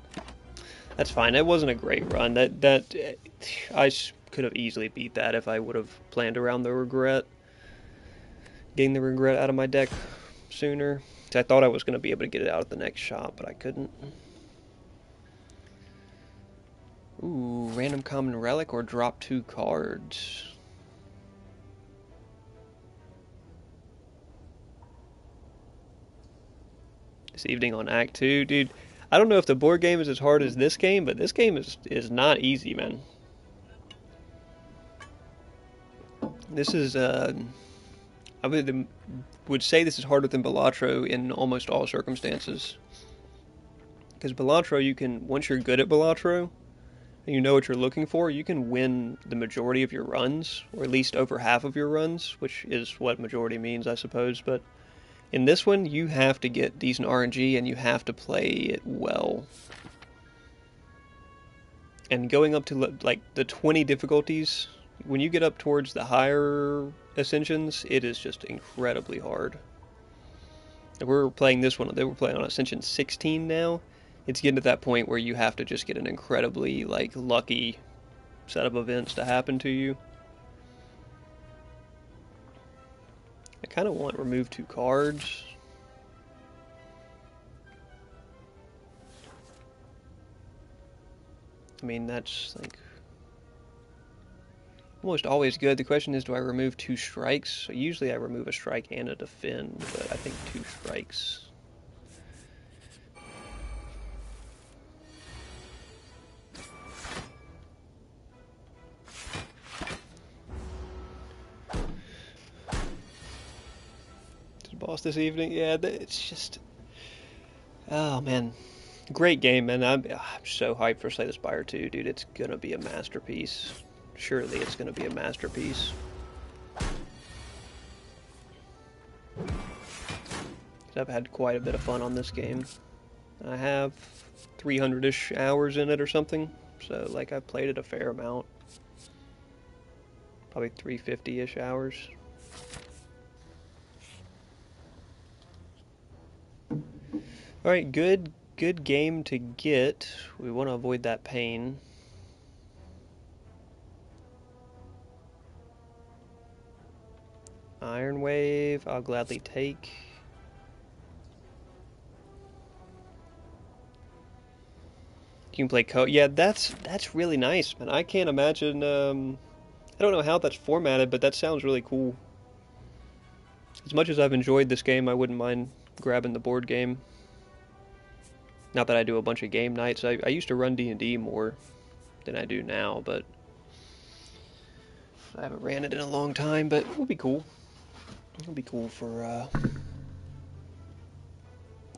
That's fine. That wasn't a great run. I could have easily beat that if I would have planned around the regret. Getting the regret out of my deck sooner. I thought I was going to be able to get it out at the next shot, but I couldn't. Ooh, random common relic or drop 2 cards. This evening on Act 2, dude. I don't know if the board game is as hard as this game, but this game is not easy, man. This is, I would say this is harder than Balatro in almost all circumstances. Because Balatro, you can, once you're good at Balatro, and you know what you're looking for, you can win the majority of your runs, or at least over half of your runs, which is what majority means, I suppose, but in this one, you have to get decent RNG, and you have to play it well. And going up to, like, the 20 difficulties, when you get up towards the higher Ascensions, it is just incredibly hard. If we're playing this one, they were playing on Ascension 16 now. It's getting to that point where you have to just get an incredibly, like, lucky set of events to happen to you. I kind of want remove 2 cards. I mean, that's, like, almost always good. The question is, do I remove 2 strikes? So usually I remove a strike and a defend, but I think 2 strikes. Boss this evening, yeah, it's just, oh man, great game, man. I'm so hyped for Slay the Spire 2, dude. It's gonna be a masterpiece. Surely it's gonna be a masterpiece. I've had quite a bit of fun on this game. I have 300-ish hours in it or something, so like I've played it a fair amount. Probably 350-ish hours. Alright, good game to get. We want to avoid that pain. Iron Wave, I'll gladly take. You can play Yeah, that's really nice, man. I can't imagine. I don't know how that's formatted, but that sounds really cool. As much as I've enjoyed this game, I wouldn't mind grabbing the board game. Not that I do a bunch of game nights. I used to run D&D more than I do now, but I haven't ran it in a long time. But it would be cool. It would be cool for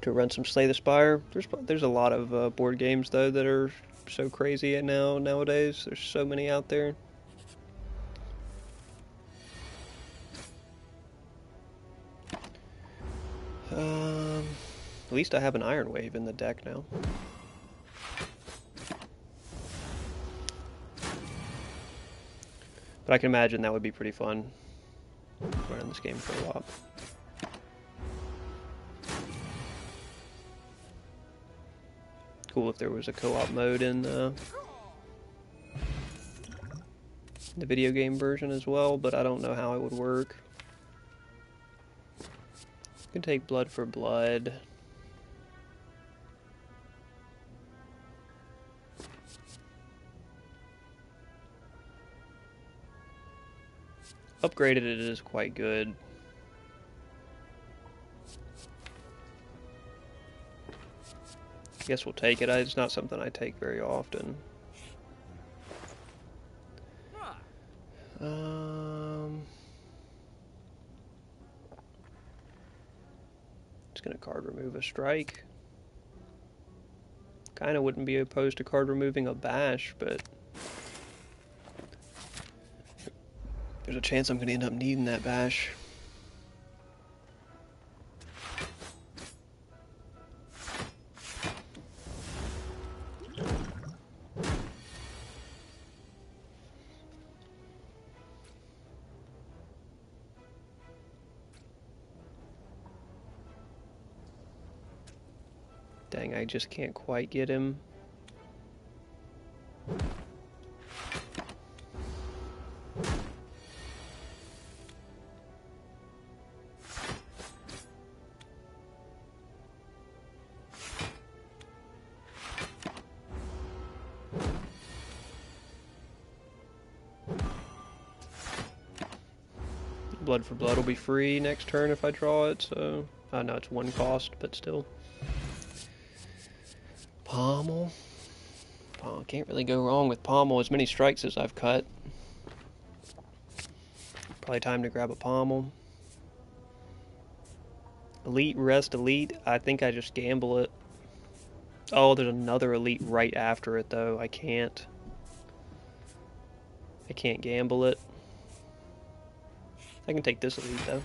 to run some Slay the Spire. There's a lot of board games though that are so crazy nowadays. There's so many out there. At least I have an Iron Wave in the deck now. But I can imagine that would be pretty fun, running this game co-op. Cool if there was a co-op mode in the video game version as well, but I don't know how it would work. You can take blood for blood. Upgraded it is quite good. I guess we'll take it. It's not something I take very often. Just gonna card remove a strike. Kinda wouldn't be opposed to card removing a bash, but there's a chance I'm gonna end up needing that bash. Dang, I just can't quite get him. Blood for blood will be free next turn if I draw it, so... I know it's one cost, but still. Pommel. Oh, can't really go wrong with Pommel. As many strikes as I've cut. Probably time to grab a Pommel. Elite, rest, elite. I think I just gamble it. Oh, there's another elite right after it, though. I can't gamble it. I can take this elite, though.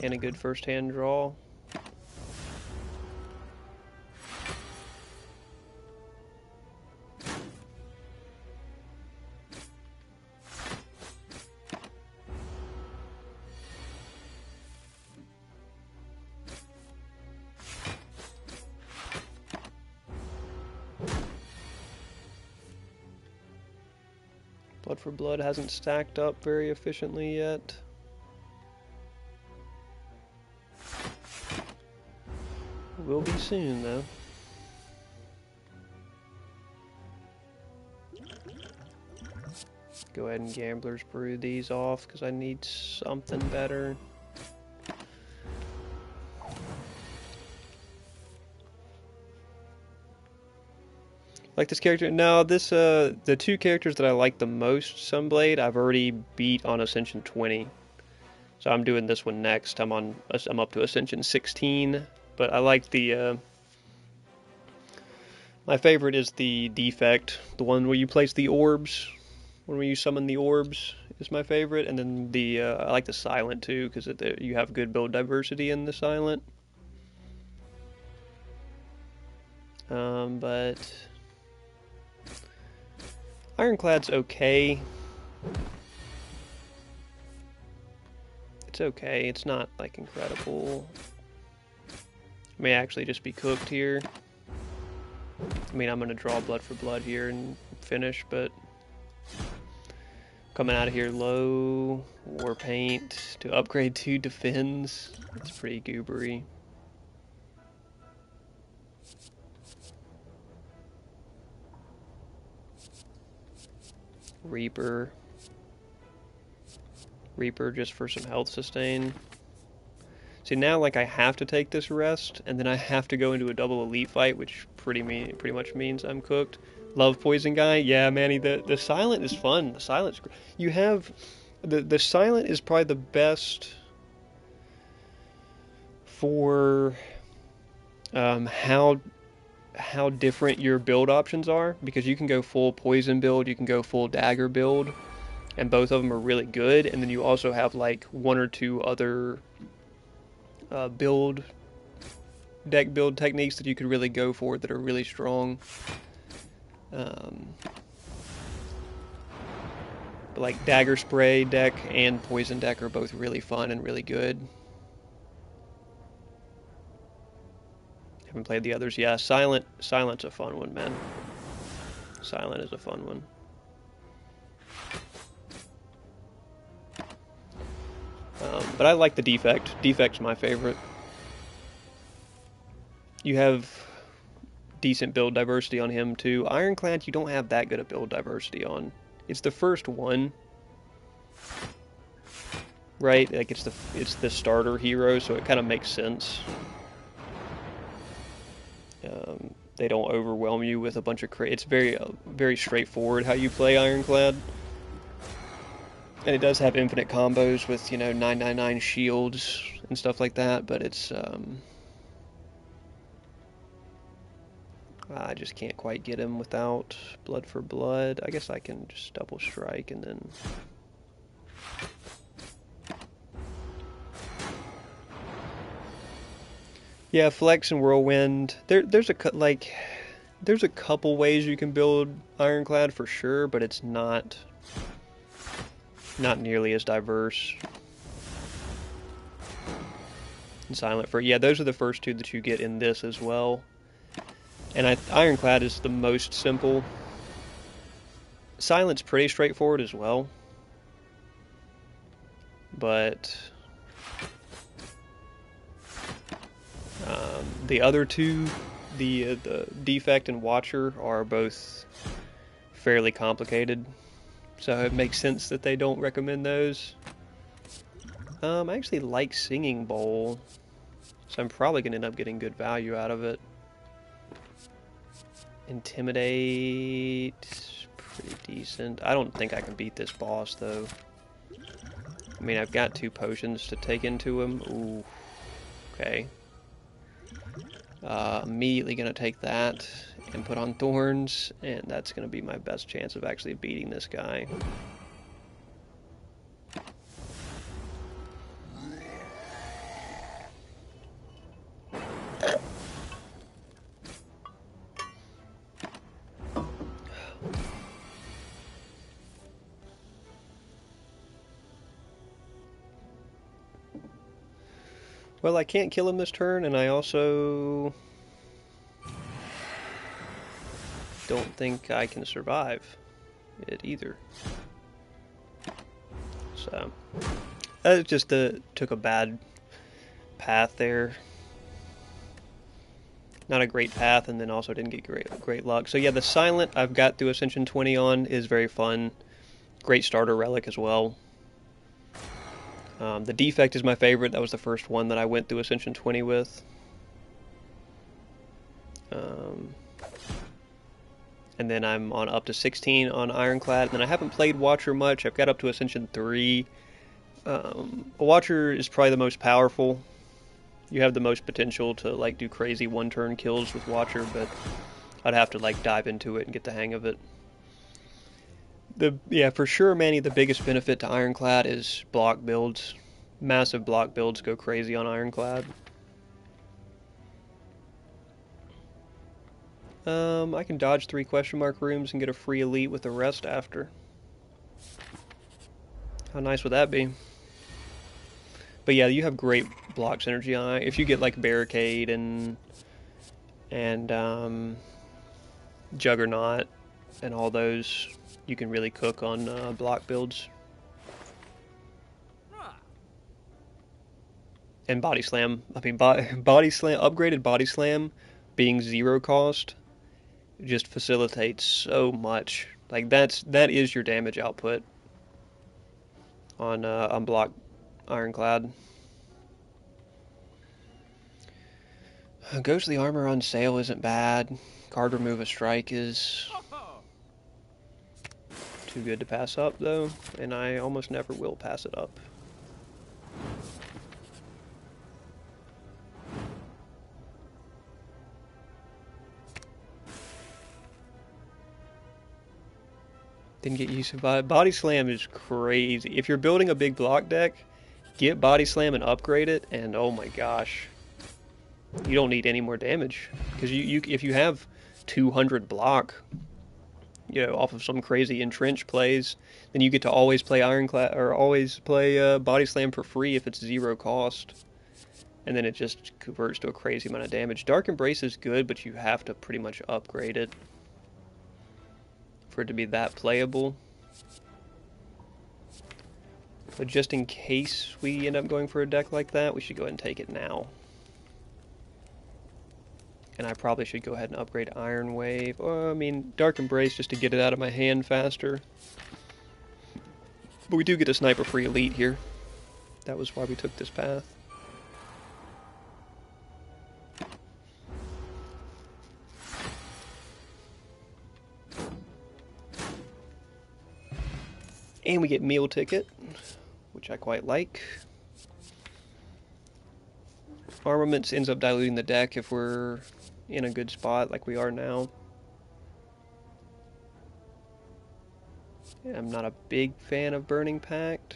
And a good first-hand draw. Blood for blood hasn't stacked up very efficiently yet. Will be soon, though. Go ahead and Gambler's Brew these off because I need something better. Like this character? No, the two characters that I like the most, Sunblade, I've already beat on Ascension 20. So I'm doing this one next. I'm up to Ascension 16. But I like the, my favorite is the defect, the one where you place the orbs, when you summon the orbs is my favorite, and then the, I like the silent too, because you have good build diversity in the silent. But Ironclad's okay. It's okay, it's not like incredible. May actually just be cooked here. I mean, I'm gonna draw blood for blood here and finish, but coming out of here low, war paint to upgrade 2 defends. It's pretty goobery. Reaper. Reaper just for some health sustain. See, now, like, I have to take this rest, and then I have to go into a double elite fight, which pretty much means I'm cooked. Love Poison Guy. Yeah, Manny, the Silent is fun. The Silent's great. You have... The Silent is probably the best for how different your build options are, because you can go full poison build, you can go full dagger build, and both of them are really good. And then you also have like one or two other deck build techniques that you could really go for that are really strong. But like Dagger Spray deck and Poison deck are both really fun and really good. Haven't played the others. Yeah, Silent's a fun one, man. Silent is a fun one. But I like the Defect. Defect's my favorite. You have decent build diversity on him too. Ironclad, you don't have that good a build diversity on. It's the first one, right? Like it's the starter hero, so it kind of makes sense. They don't overwhelm you with a bunch of It's very straightforward how you play Ironclad. And it does have infinite combos with, 999 shields and stuff like that, but it's, I just can't quite get him without Blood for Blood. I guess I can just double strike and then... Yeah, Flex and Whirlwind. There's a couple ways you can build Ironclad for sure, but it's not nearly as diverse. And Silent for those are the first two that you get in this as well. And Ironclad is the most simple. Silent's pretty straightforward as well, but the other two, the Defect and Watcher, are both fairly complicated, so it makes sense that they don't recommend those. I actually like Singing Bowl, so I'm probably going to end up getting good value out of it. Intimidate, pretty decent. I don't think I can beat this boss, though. I mean, I've got 2 potions to take into him. Ooh, okay. Immediately gonna take that and put on Thorns, and that's gonna be my best chance of actually beating this guy. Well, I can't kill him this turn, and I also don't think I can survive it either. So, that just took a bad path there. Not a great path, and then also didn't get great luck. So yeah, the Silent I've got through Ascension 20 on is very fun. Great starter relic as well. The Defect is my favorite. That was the first one that I went through Ascension 20 with. And then I'm on up to 16 on Ironclad. And then I haven't played Watcher much. I've got up to Ascension 3. Watcher is probably the most powerful. You have the most potential to like do crazy one-turn kills with Watcher, but I'd have to like dive into it and get the hang of it. For sure, Manny, the biggest benefit to Ironclad is block builds. Massive block builds go crazy on Ironclad. I can dodge 3 question mark rooms and get a free elite with the rest after. How nice would that be? But yeah, you have great block synergy on it. If you get like Barricade and Juggernaut and all those, you can really cook on block builds. And Body Slam. I mean, Body Slam, upgraded Body Slam being 0 cost just facilitates so much. Like that is your damage output on unblocked Ironclad. Ghostly Armor on sale isn't bad. Card Remove a Strike is too good to pass up, though, and I almost never will pass it up. Didn't get used to Body Slam is crazy. If you're building a big block deck, get Body Slam and upgrade it, and oh my gosh, you don't need any more damage. Because if you have 200 block, off of some crazy entrench plays, then you get to always play Ironclad or always play Body Slam for free if it's 0 cost, and then it just converts to a crazy amount of damage. Dark Embrace is good, but you have to pretty much upgrade it for it to be that playable. But just in case we end up going for a deck like that, we should go ahead and take it now. And I probably should go ahead and upgrade Iron Wave. I mean, Dark Embrace just to get it out of my hand faster. But we do get a Sniper free Elite here. That was why we took this path. And we get Meal Ticket, which I quite like. Armaments ends up diluting the deck if we're in a good spot like we are now. Yeah, I'm not a big fan of Burning Pact.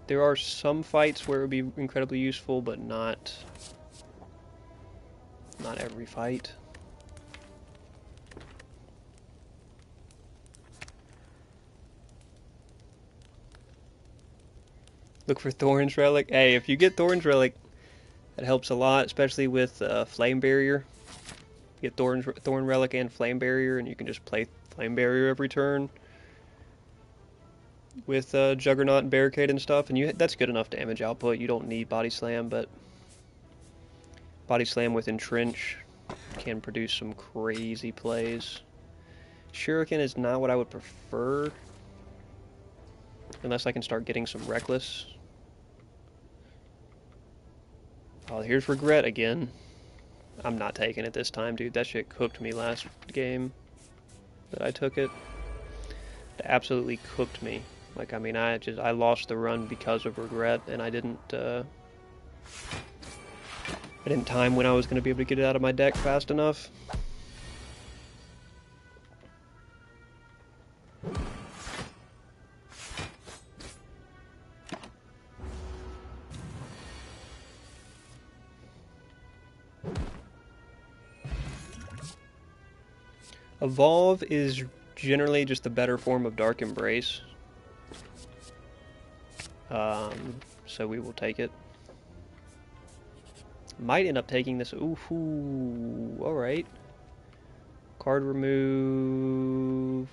There are some fights where it would be incredibly useful, but not every fight. Look for Thorn's Relic. Hey, if you get Thorn's Relic, that helps a lot, especially with Flame Barrier. You get Thorn Relic and Flame Barrier, and you can just play Flame Barrier every turn with Juggernaut and Barricade and stuff, and that's good enough damage output. You don't need Body Slam, but Body Slam with Entrench can produce some crazy plays. Shuriken is not what I would prefer, unless I can start getting some Reckless. Oh, here's Regret again. I'm not taking it this time, dude. That shit cooked me last game that I took it. It absolutely cooked me. Like, I mean, I lost the run because of Regret, and I didn't time when I was going to be able to get it out of my deck fast enough. Evolve is generally just the better form of Dark Embrace. So we will take it. Might end up taking this. Ooh, alright. Card remove.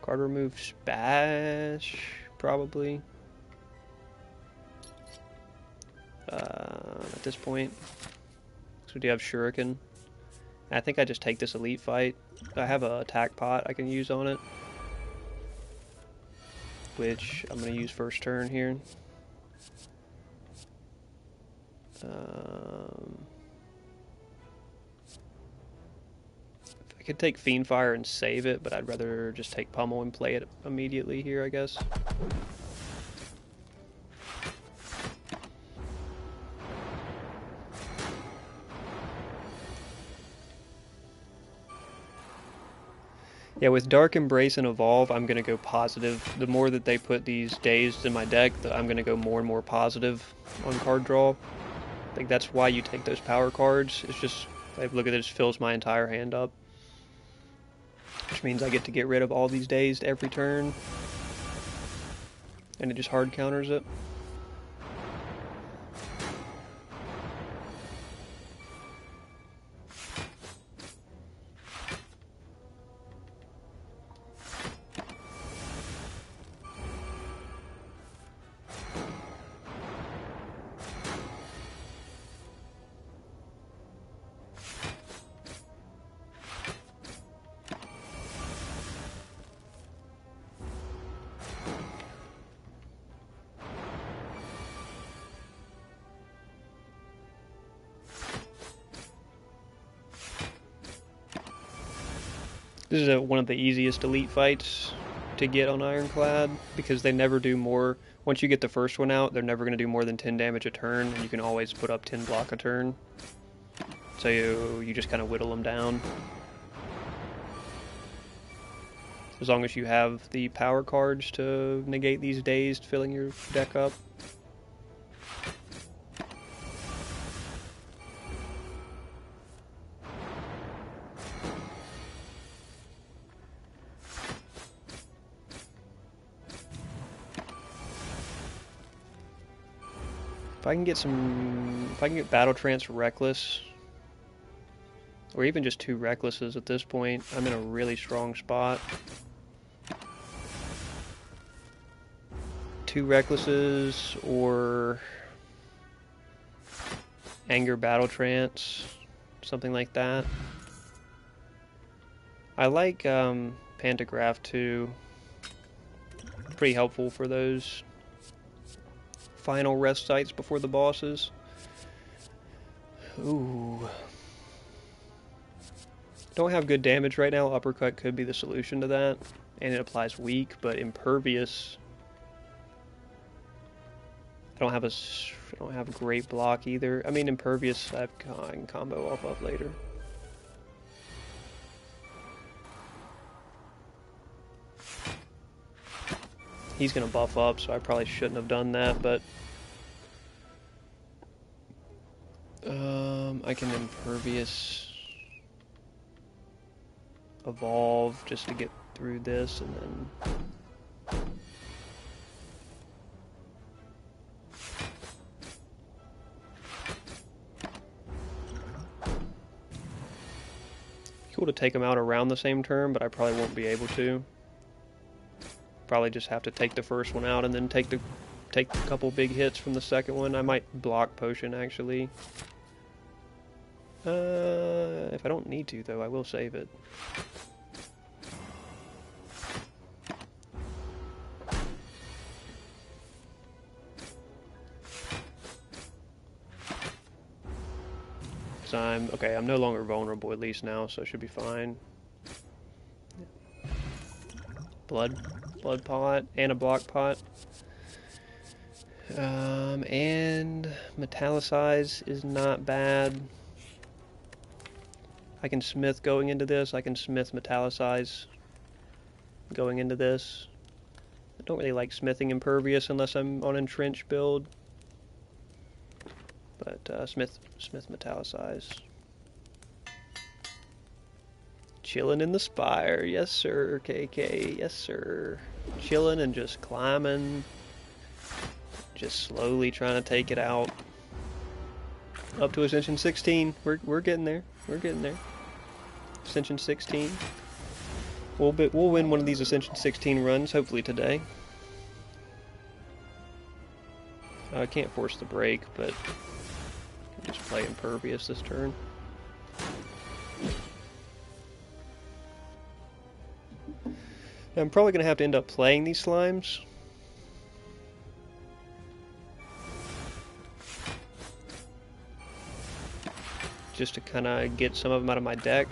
Card remove Spash, probably. At this point. So we do have Shuriken. I think I just take this Elite fight. I have an attack pot I can use on it, which I'm going to use first turn here. If I could take Fiendfire and save it, but I'd rather just take Pummel and play it immediately here, I guess. Yeah, with Dark Embrace and Evolve, I'm going to go positive. The more that they put these Dazed in my deck, I'm going to go more and more positive on card draw. I think that's why you take those power cards. It's just, like, look at this, fills my entire hand up. Which means I get to get rid of all these Dazed every turn. And it just hard counters it. This is one of the easiest elite fights to get on Ironclad because they never do more. Once you get the first one out, they're never going to do more than 10 damage a turn, and you can always put up 10 block a turn. So you just kind of whittle them down. As long as you have the power cards to negate these dazed, filling your deck up. If I can get Battle Trance Reckless, or even just 2 Recklesses at this point, I'm in a really strong spot. 2 Recklesses or Anger Battle Trance, something like that. I like Pantograph too. Pretty helpful for those final rest sites before the bosses. Ooh. Don't have good damage right now. Uppercut could be the solution to that. And it applies weak, but Impervious. I don't have a great block either. I mean, Impervious I can combo off of later. He's gonna buff up, so I probably shouldn't have done that, but I can Impervious evolve just to get through this, and then cool to take him out around the same turn, but I probably won't be able to. Probably just have to take the first one out and then take a couple big hits from the second one. I might block Potion actually. If I don't need to though, I will save it. I'm no longer vulnerable at least now, so it should be fine. Blood pot and a block pot. And Metallicize is not bad. I can Smith going into this. I can Smith Metallicize going into this. I don't really like smithing Impervious unless I'm on Entrench build. But Smith Metallicize. Chilling in the Spire, yes sir, KK, yes sir. Chilling and just climbing, just slowly trying to take it out. Up to Ascension 16, we're getting there, Ascension 16. We'll win one of these Ascension 16 runs, hopefully today. I can't force the break, but I can just play Impervious this turn. I'm probably going to have to end up playing these slimes. Just to kind of get some of them out of my deck.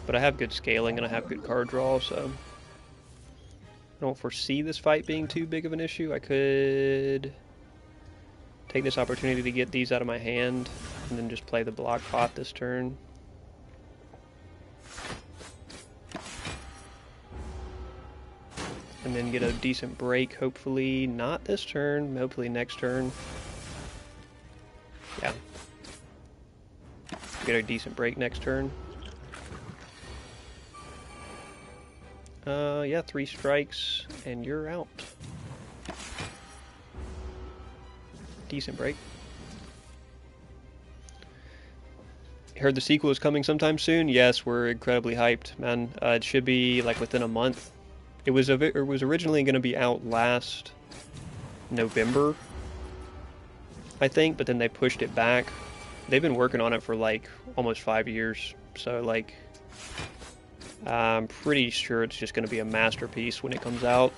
But I have good scaling and I have good card draw, so I don't foresee this fight being too big of an issue. I could take this opportunity to get these out of my hand and then just play the block pot this turn. And then get a decent break, hopefully not this turn, hopefully next turn. Yeah. Get a decent break next turn. Yeah, 3 strikes and you're out. Decent break. Heard the sequel is coming sometime soon. Yes, we're incredibly hyped, man. It should be like within a month. It was originally going to be out last November, I think, but then they pushed it back. They've been working on it for like almost 5 years, so like I'm pretty sure it's just going to be a masterpiece when it comes out.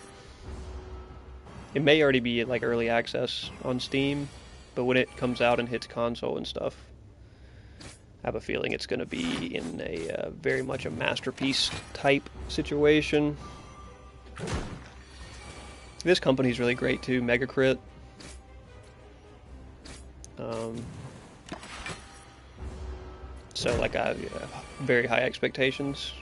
It may already be like early access on Steam, but when it comes out and hits console and stuff, I have a feeling it's going to be in a very much a masterpiece type situation. This company's really great too, Megacrit. So like I have very high expectations.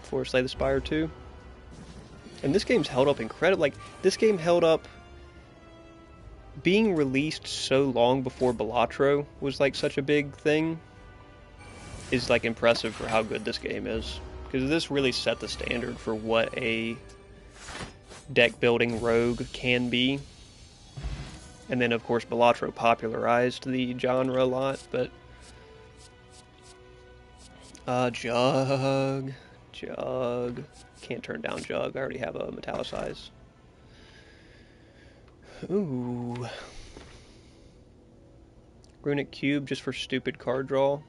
For Slay the Spire 2. And this game's held up incredible. Like, this game held up being released so long before Balatro was like such a big thing is like impressive for how good this game is. Because this really set the standard for what a deck building rogue can be. And then of course Balatro popularized the genre a lot, but Jug. Can't turn down Jug. I already have a Metallicize. Ooh. Runic Cube just for stupid card draw.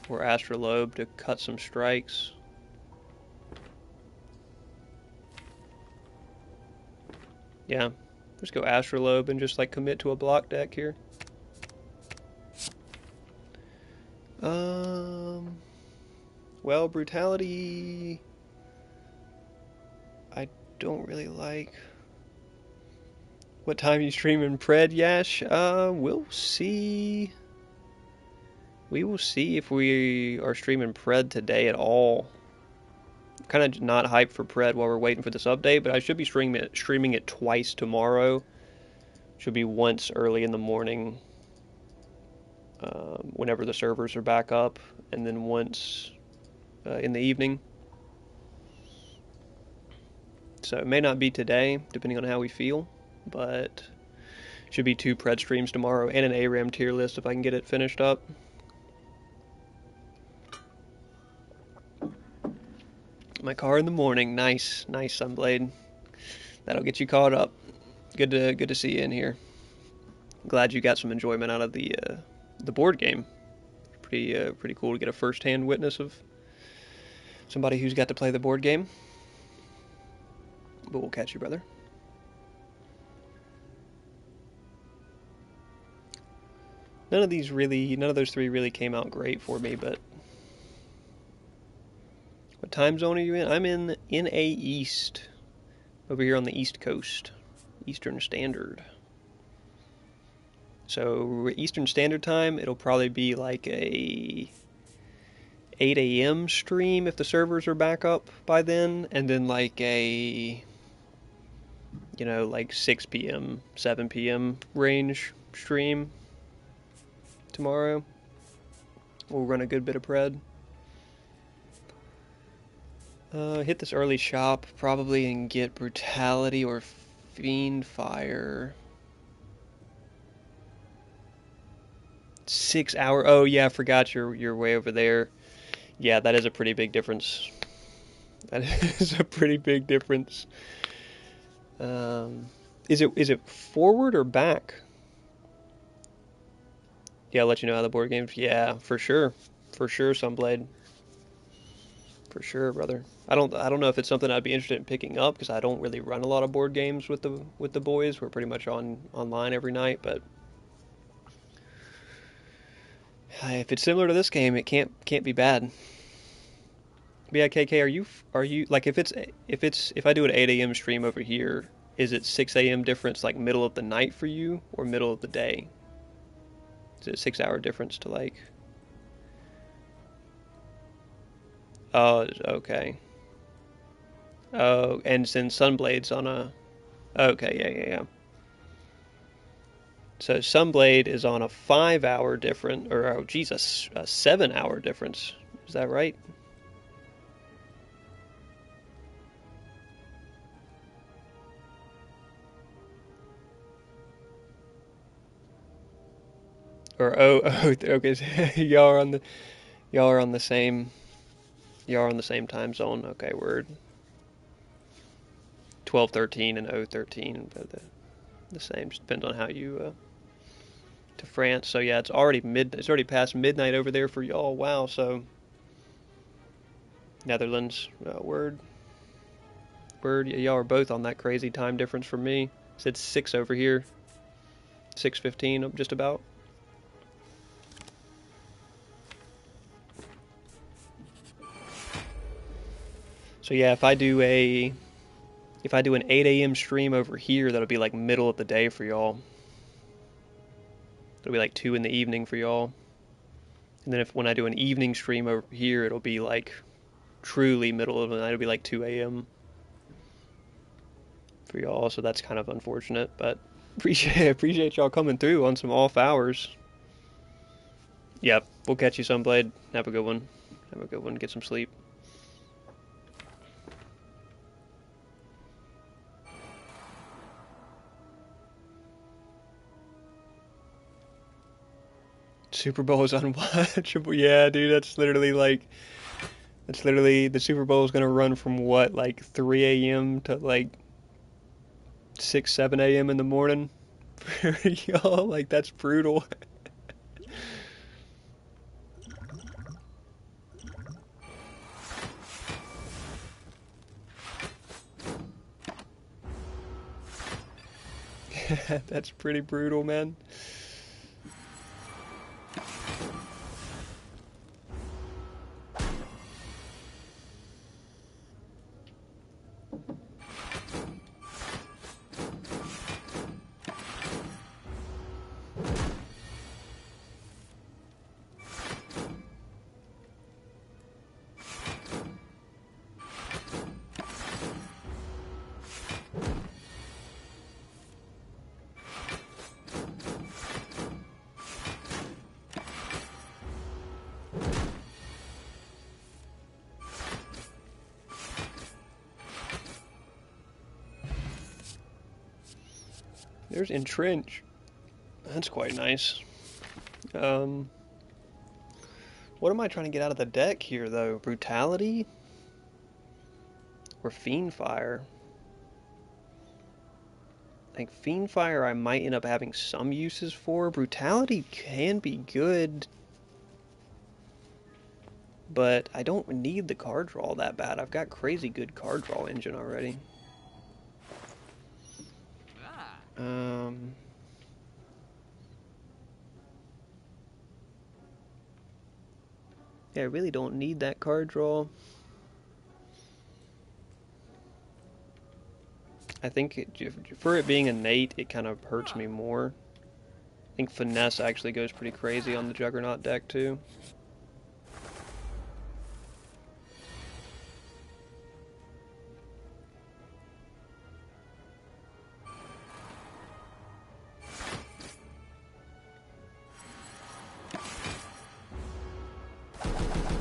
Or Astrolabe to cut some strikes. Yeah. Just go Astrolabe and just like commit to a block deck here. Well, Brutality I don't really like. What time you streaming Pred, Yash? We'll see. We will see if we are streaming Pred today at all. Kind of not hyped for Pred while we're waiting for this update, but I should be streaming it twice tomorrow. Should be once early in the morning, whenever the servers are back up, and then once in the evening. So it may not be today, depending on how we feel, but should be 2 Pred streams tomorrow and an ARAM tier list if I can get it finished up. My car in the morning, nice Sunblade. That'll get you caught up. Good to see you in here. Glad you got some enjoyment out of the board game. Pretty cool to get a first-hand witness of somebody who's got to play the board game. But we'll catch you, brother. None of those 3 really came out great for me, but what time zone are you in? I'm in NA East, over here on the East Coast, Eastern Standard. So Eastern Standard Time, it'll probably be like a 8 a.m. stream if the servers are back up by then, and then like a, like 6 p.m., 7 p.m. range stream tomorrow. We'll run a good bit of Pred. Hit this early shop probably and get Brutality or Fiend Fire. 6 hour. Oh yeah, I forgot you're way over there. Yeah, that is a pretty big difference. That is a pretty big difference. Is it forward or back? Yeah, I'll let you know how the board games. Yeah, for sure, Sunblade. For sure, brother. I don't know if it's something I'd be interested in picking up because I don't really run a lot of board games with the boys. We're pretty much online every night, but if it's similar to this game, it can't be bad. But yeah, KK, are you like if I do an 8 a.m. stream over here, is it 6 a.m. difference like middle of the night for you or middle of the day? Is it a 6 hour difference to like? Oh, okay. Oh, and since Sunblade's on a... Okay, yeah. So Sunblade is on a 5 hour difference, or oh Jesus, a 7 hour difference. Is that right? Or okay, y'all are on the same time zone. Okay, word. 12:13 and 0:13, but the same. Just depends on how you to France. So yeah, it's already past midnight over there for y'all. Wow. So Netherlands. Word. Word. Y'all are both on that crazy time difference from me. It said 6 over here. 6:15, just about. So yeah, if I do an 8 a.m. stream over here, that'll be like middle of the day for y'all. It'll be like 2 in the evening for y'all. And then when I do an evening stream over here, it'll be like truly middle of the night. It'll be like 2 a.m. for y'all. So that's kind of unfortunate, but appreciate y'all coming through on some off hours. Yep, we'll catch you, Sunblade. Have a good one. Have a good one. Get some sleep. Super Bowl is unwatchable. Yeah, dude, that's literally the Super Bowl is gonna run from what, like 3 a.m. to like 6, 7 a.m. in the morning for y'all. Like, that's brutal. That's pretty brutal, man. There's Entrench. That's quite nice. What am I trying to get out of the deck here, though? Brutality? Or Fiendfire? I think Fiendfire I might end up having some uses for. Brutality can be good, but I don't need the card draw that bad. I've got crazy good card draw engine already. Yeah, I really don't need that card draw. I think for it being innate, it kind of hurts me more. I think Finesse actually goes pretty crazy on the Juggernaut deck, too.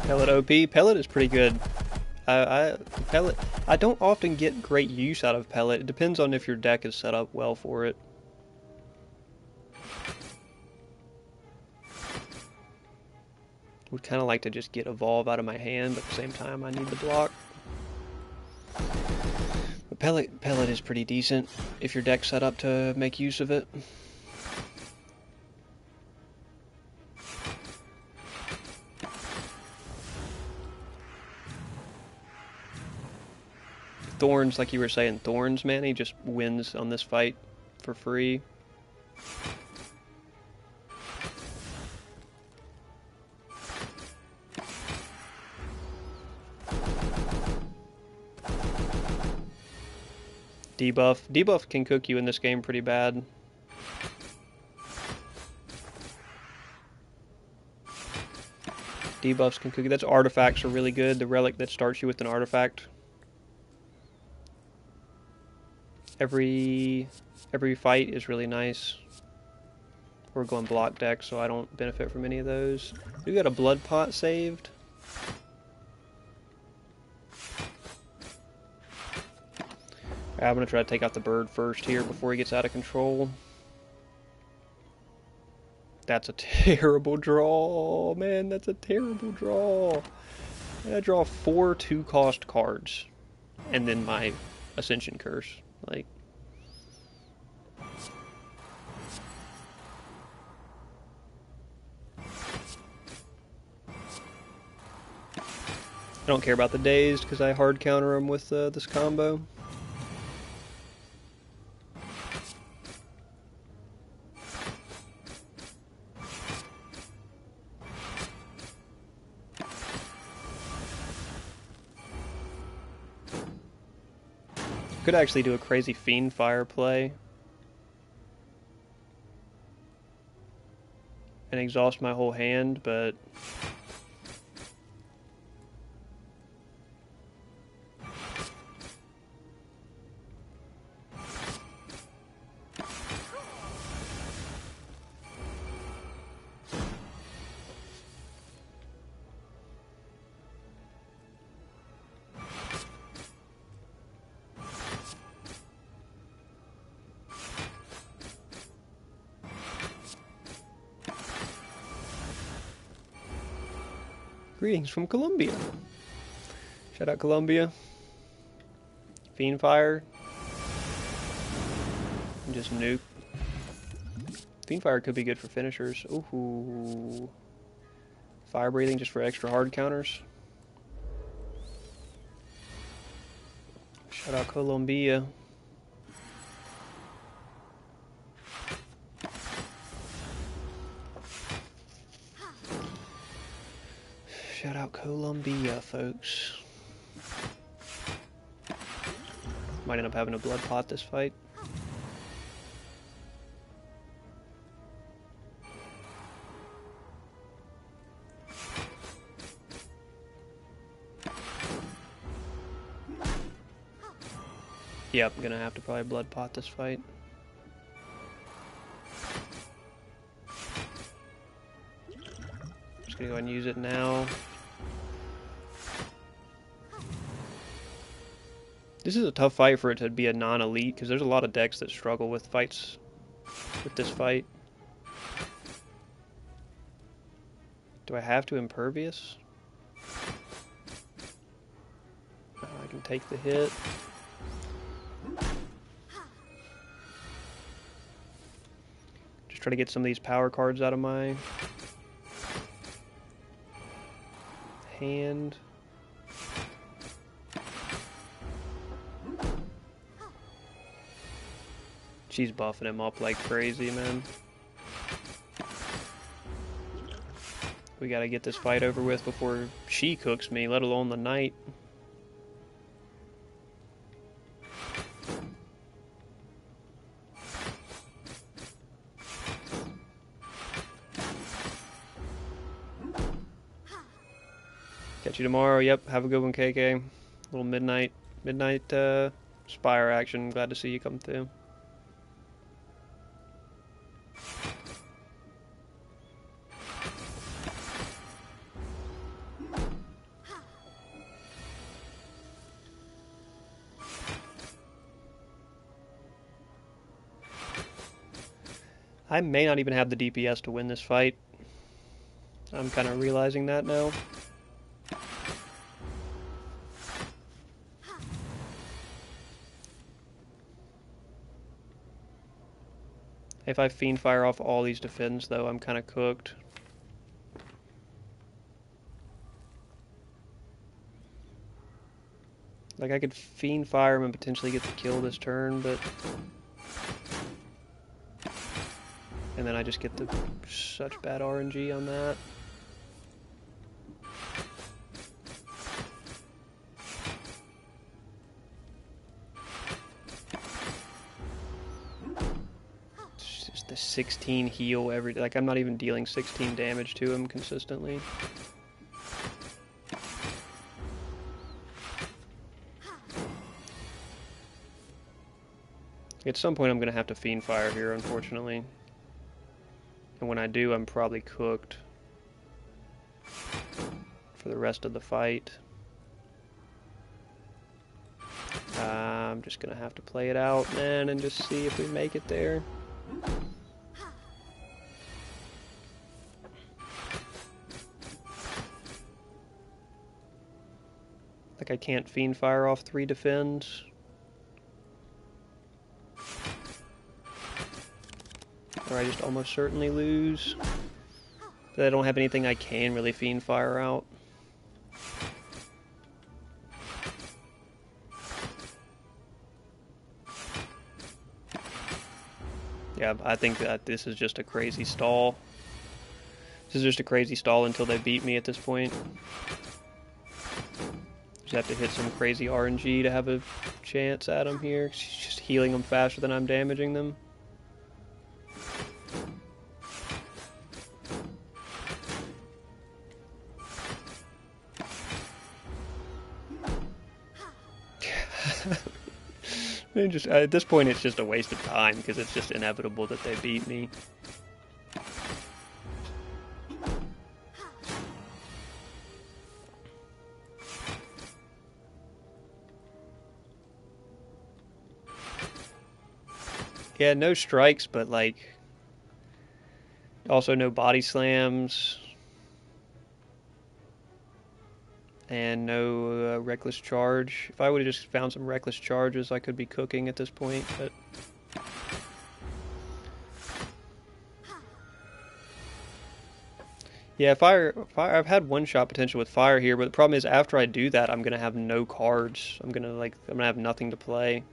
Pellet OP. Pellet is pretty good. Pellet. I don't often get great use out of Pellet. It depends on if your deck is set up well for it. Would kind of like to just get Evolve out of my hand, but at the same time I need the block. But Pellet is pretty decent if your deck's set up to make use of it. Thorns, like you were saying, Thorns, man, he just wins on this fight for free. Debuff can cook you in this game pretty bad. Debuffs can cook you. That's artifacts are really good. The relic that starts you with an artifact. Every fight is really nice. We're going block deck, so I don't benefit from any of those. We got a blood pot saved. I'm gonna try to take out the bird first here before he gets out of control. That's a terrible draw, man. That's a terrible draw. I draw 4 2-cost cards, and then my Ascension Curse. Like, don't care about the dazed because I hard counter them with this combo. Could actually do a crazy Fiend Fire play and exhaust my whole hand, but greetings from Colombia. Shout out Colombia. Fiend Fire. Just nuke. Fiend Fire could be good for finishers. Ooh. Fire breathing just for extra hard counters. Shout out Colombia. Shout out Colombia, folks. Might end up having a blood pot this fight. Yep, I'm gonna have to probably blood pot this fight. Just gonna go ahead and use it now. This is a tough fight for it to be a non-elite, because there's a lot of decks that struggle with fights with this fight. Do I have to Impervious? I can take the hit. Just try to get some of these power cards out of my hand. She's buffing him up like crazy, man. We gotta get this fight over with before she cooks me, let alone the knight. Catch you tomorrow. Yep, have a good one, KK. Little midnight Spire action. Glad to see you come through. I may not even have the DPS to win this fight. I'm kind of realizing that now. If I Fiend Fire off all these defends, though, I'm kind of cooked. Like, I could Fiend Fire him and potentially get the kill this turn, but... And then I just get the such bad RNG on that. It's just the 16 heal every... Like, I'm not even dealing 16 damage to him consistently. At some point I'm going to have to Fiend Fire here, unfortunately. And when I do, I'm probably cooked for the rest of the fight. I'm just going to have to play it out, man, and just see if we make it there. Like, I can't Fiend Fire off 3 defends. Or I just almost certainly lose. But I don't have anything I can really Fiend Fire out. Yeah, I think that this is just a crazy stall. This is just a crazy stall until they beat me at this point. Just have to hit some crazy RNG to have a chance at them here. She's just healing them faster than I'm damaging them. Just at this point, it's just a waste of time because it's just inevitable that they beat me. Yeah, no strikes, but like also no body slams and no reckless charge. If I would have just found some reckless charges, I could be cooking at this point, but yeah, fire. I've had one shot potential with fire here, but the problem is after I do that, I'm gonna have no cards. I'm gonna have nothing to play.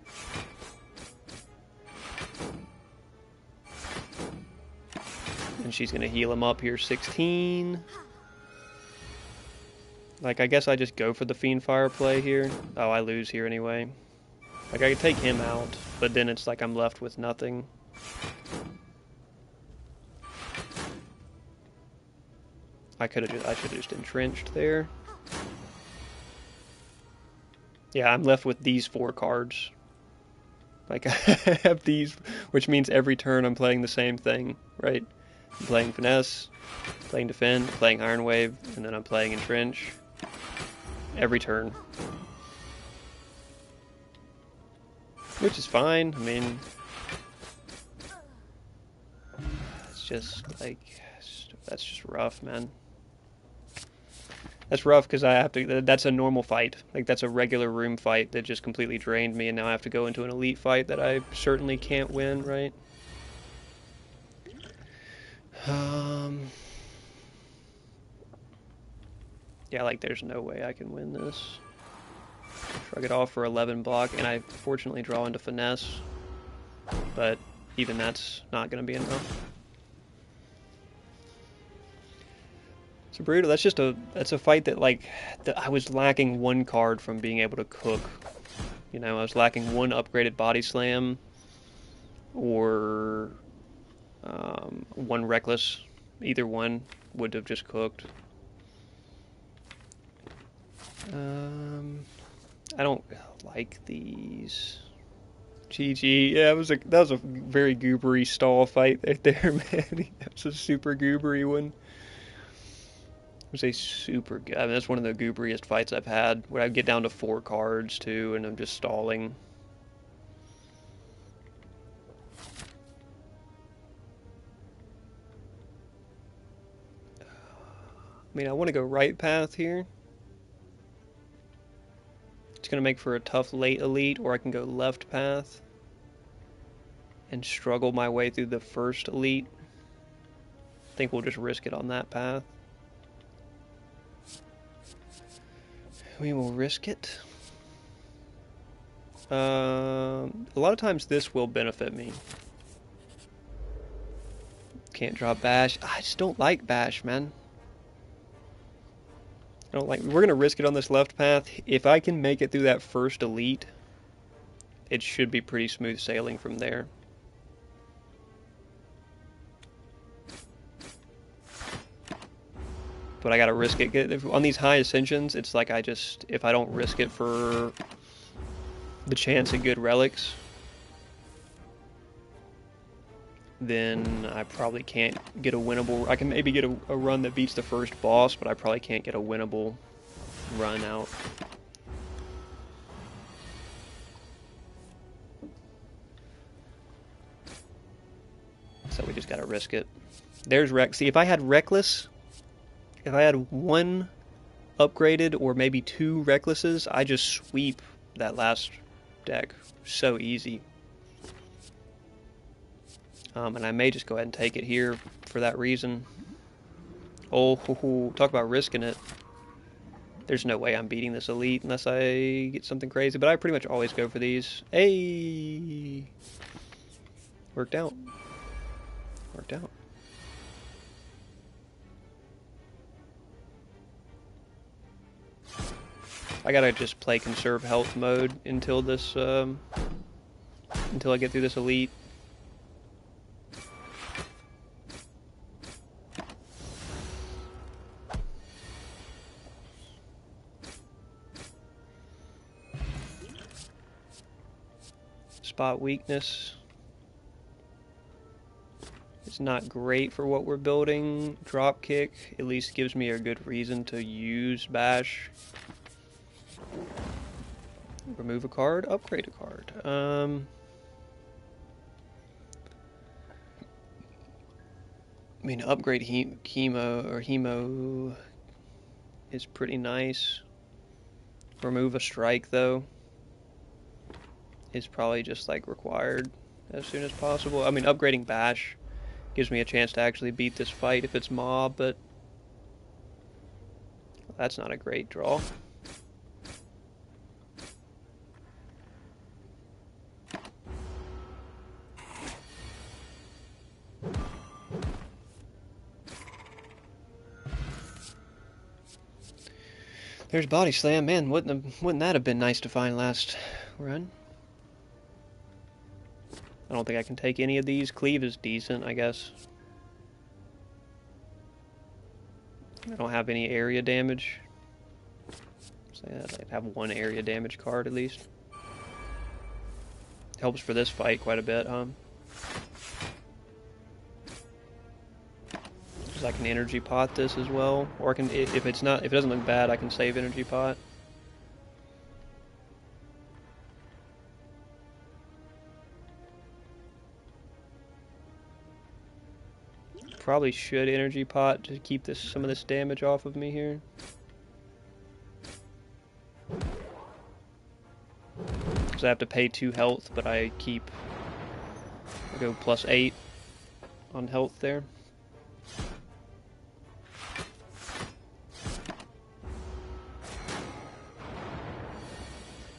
And she's gonna heal him up here, 16. Like, I guess I just go for the Fiend Fire play here. Oh, I lose here anyway. Like, I could take him out, but then it's like I'm left with nothing. I should have just entrenched there. Yeah, I'm left with these 4 cards. Like, I have these, which means every turn I'm playing the same thing, right? I'm playing Finesse, playing Defend, playing Iron Wave, and then I'm playing Entrench. Every turn. Which is fine, I mean... It's just, like... That's just rough, man. That's rough because I have to... That's a normal fight. Like, that's a regular room fight that just completely drained me, and now I have to go into an elite fight that I certainly can't win, right? Yeah, like, there's no way I can win this. Shrug it off for 11 block, and I fortunately draw into Finesse. But even that's not going to be enough. So brutal. That's a fight that, like, I was lacking 1 card from being able to cook. You know, I was lacking 1 upgraded body slam or 1 reckless. Either one would have just cooked. I don't like these. GG. Yeah, that was a very goobery stall fight right there, man. That was a super goobery one. It was a super good. I mean, that's one of the gooberiest fights I've had, where I get down to 4 cards too, and I'm just stalling. I mean, I want to go right path here. It's going to make for a tough late elite, or I can go left path and struggle my way through the first elite. I think we'll just risk it on that path. We will risk it. A lot of times this will benefit me. Can't draw Bash. I just don't like Bash, man. I don't like. We're gonna risk it on this left path. If I can make it through that first elite, it should be pretty smooth sailing from there. But I gotta risk it. On these high ascensions, it's like if I don't risk it for the chance of good relics, then I probably can't get a winnable... I can maybe get a run that beats the first boss, but I probably can't get a winnable run out. So we just gotta risk it. There's See, if I had Reckless... If I had 1 upgraded or maybe 2 Recklesses, I just sweep that last deck. So easy. And I may just go ahead and take it here for that reason. Oh, talk about risking it. There's no way I'm beating this elite unless I get something crazy, but I pretty much always go for these. Hey! Worked out. Worked out. I gotta just play conserve health mode until this, until I get through this elite. Spot weakness. It's not great for what we're building. Drop kick at least gives me a good reason to use bash. Remove a card, upgrade a card. I mean, upgrade hemo is pretty nice. Remove a strike though is probably just like required as soon as possible. I mean, upgrading bash gives me a chance to actually beat this fight if it's mob, but that's not a great draw. There's body slam, man. Wouldn't that have been nice to find last run? I don't think I can take any of these. Cleave is decent, I guess. I don't have any area damage. So I'd have one area damage card at least. Helps for this fight quite a bit, huh? Because I can energy pot this as well, or I can, if it doesn't look bad, I can save energy pot. Probably should energy pot to keep some of this damage off of me here. Because I have to pay 2 health, but I go +8 on health there.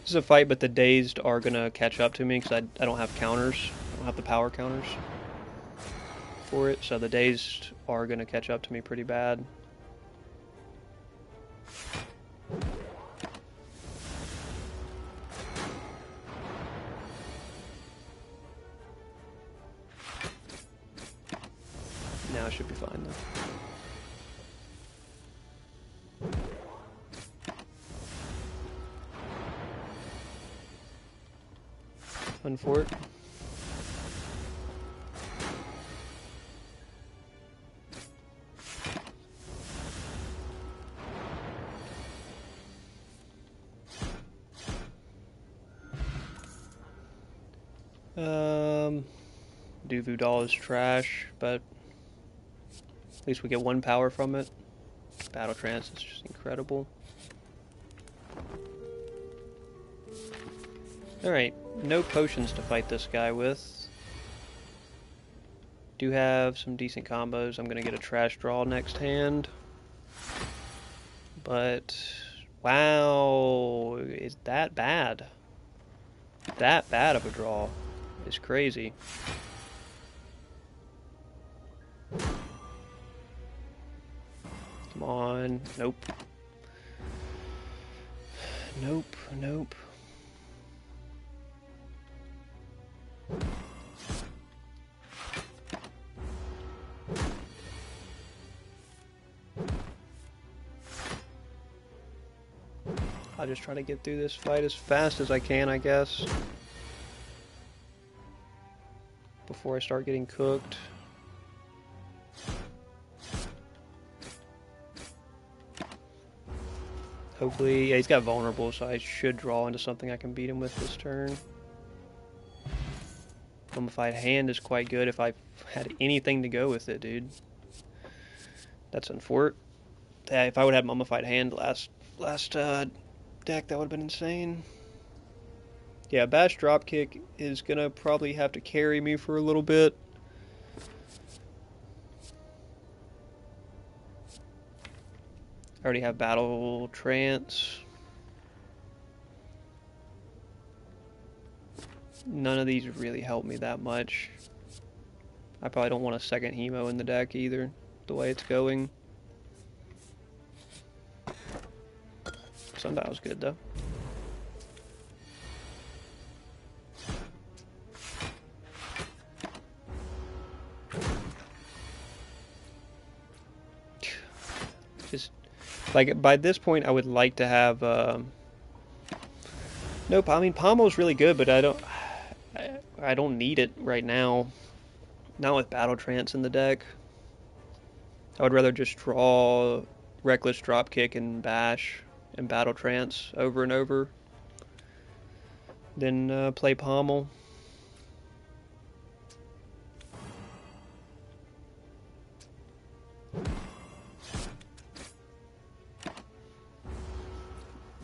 This is a fight, but the dazed are gonna catch up to me because I don't have counters. I don't have the power counters for it, so the dazed are gonna catch up to me pretty bad. Now I should be fine though. Unfort. Duvu Doll is trash, but at least we get 1 power from it. Battle Trance is just incredible. Alright, no potions to fight this guy with. Do have some decent combos. I'm gonna get a trash draw next hand. But wow, is that bad? That bad of a draw is crazy. Come on. Nope. Nope, nope. I'll just try to get through this fight as fast as I can, I guess, before I start getting cooked. Hopefully, yeah, he's got vulnerable, so I should draw into something I can beat him with this turn. Mummified Hand is quite good if I had anything to go with it, dude. That's unfort. Yeah, if I would have Mummified Hand last deck, that would have been insane. Yeah, Bash Dropkick is gonna probably have to carry me for a little bit. I already have Battle Trance. None of these really help me that much. I probably don't want a second Hemo in the deck either, the way it's going. Sundial's good though. Just like by this point, I would like to have. Nope. I mean, Pommel's really good, but I don't need it right now. Not with Battle Trance in the deck. I would rather just draw Reckless Dropkick and Bash and Battle Trance over and over than play Pommel.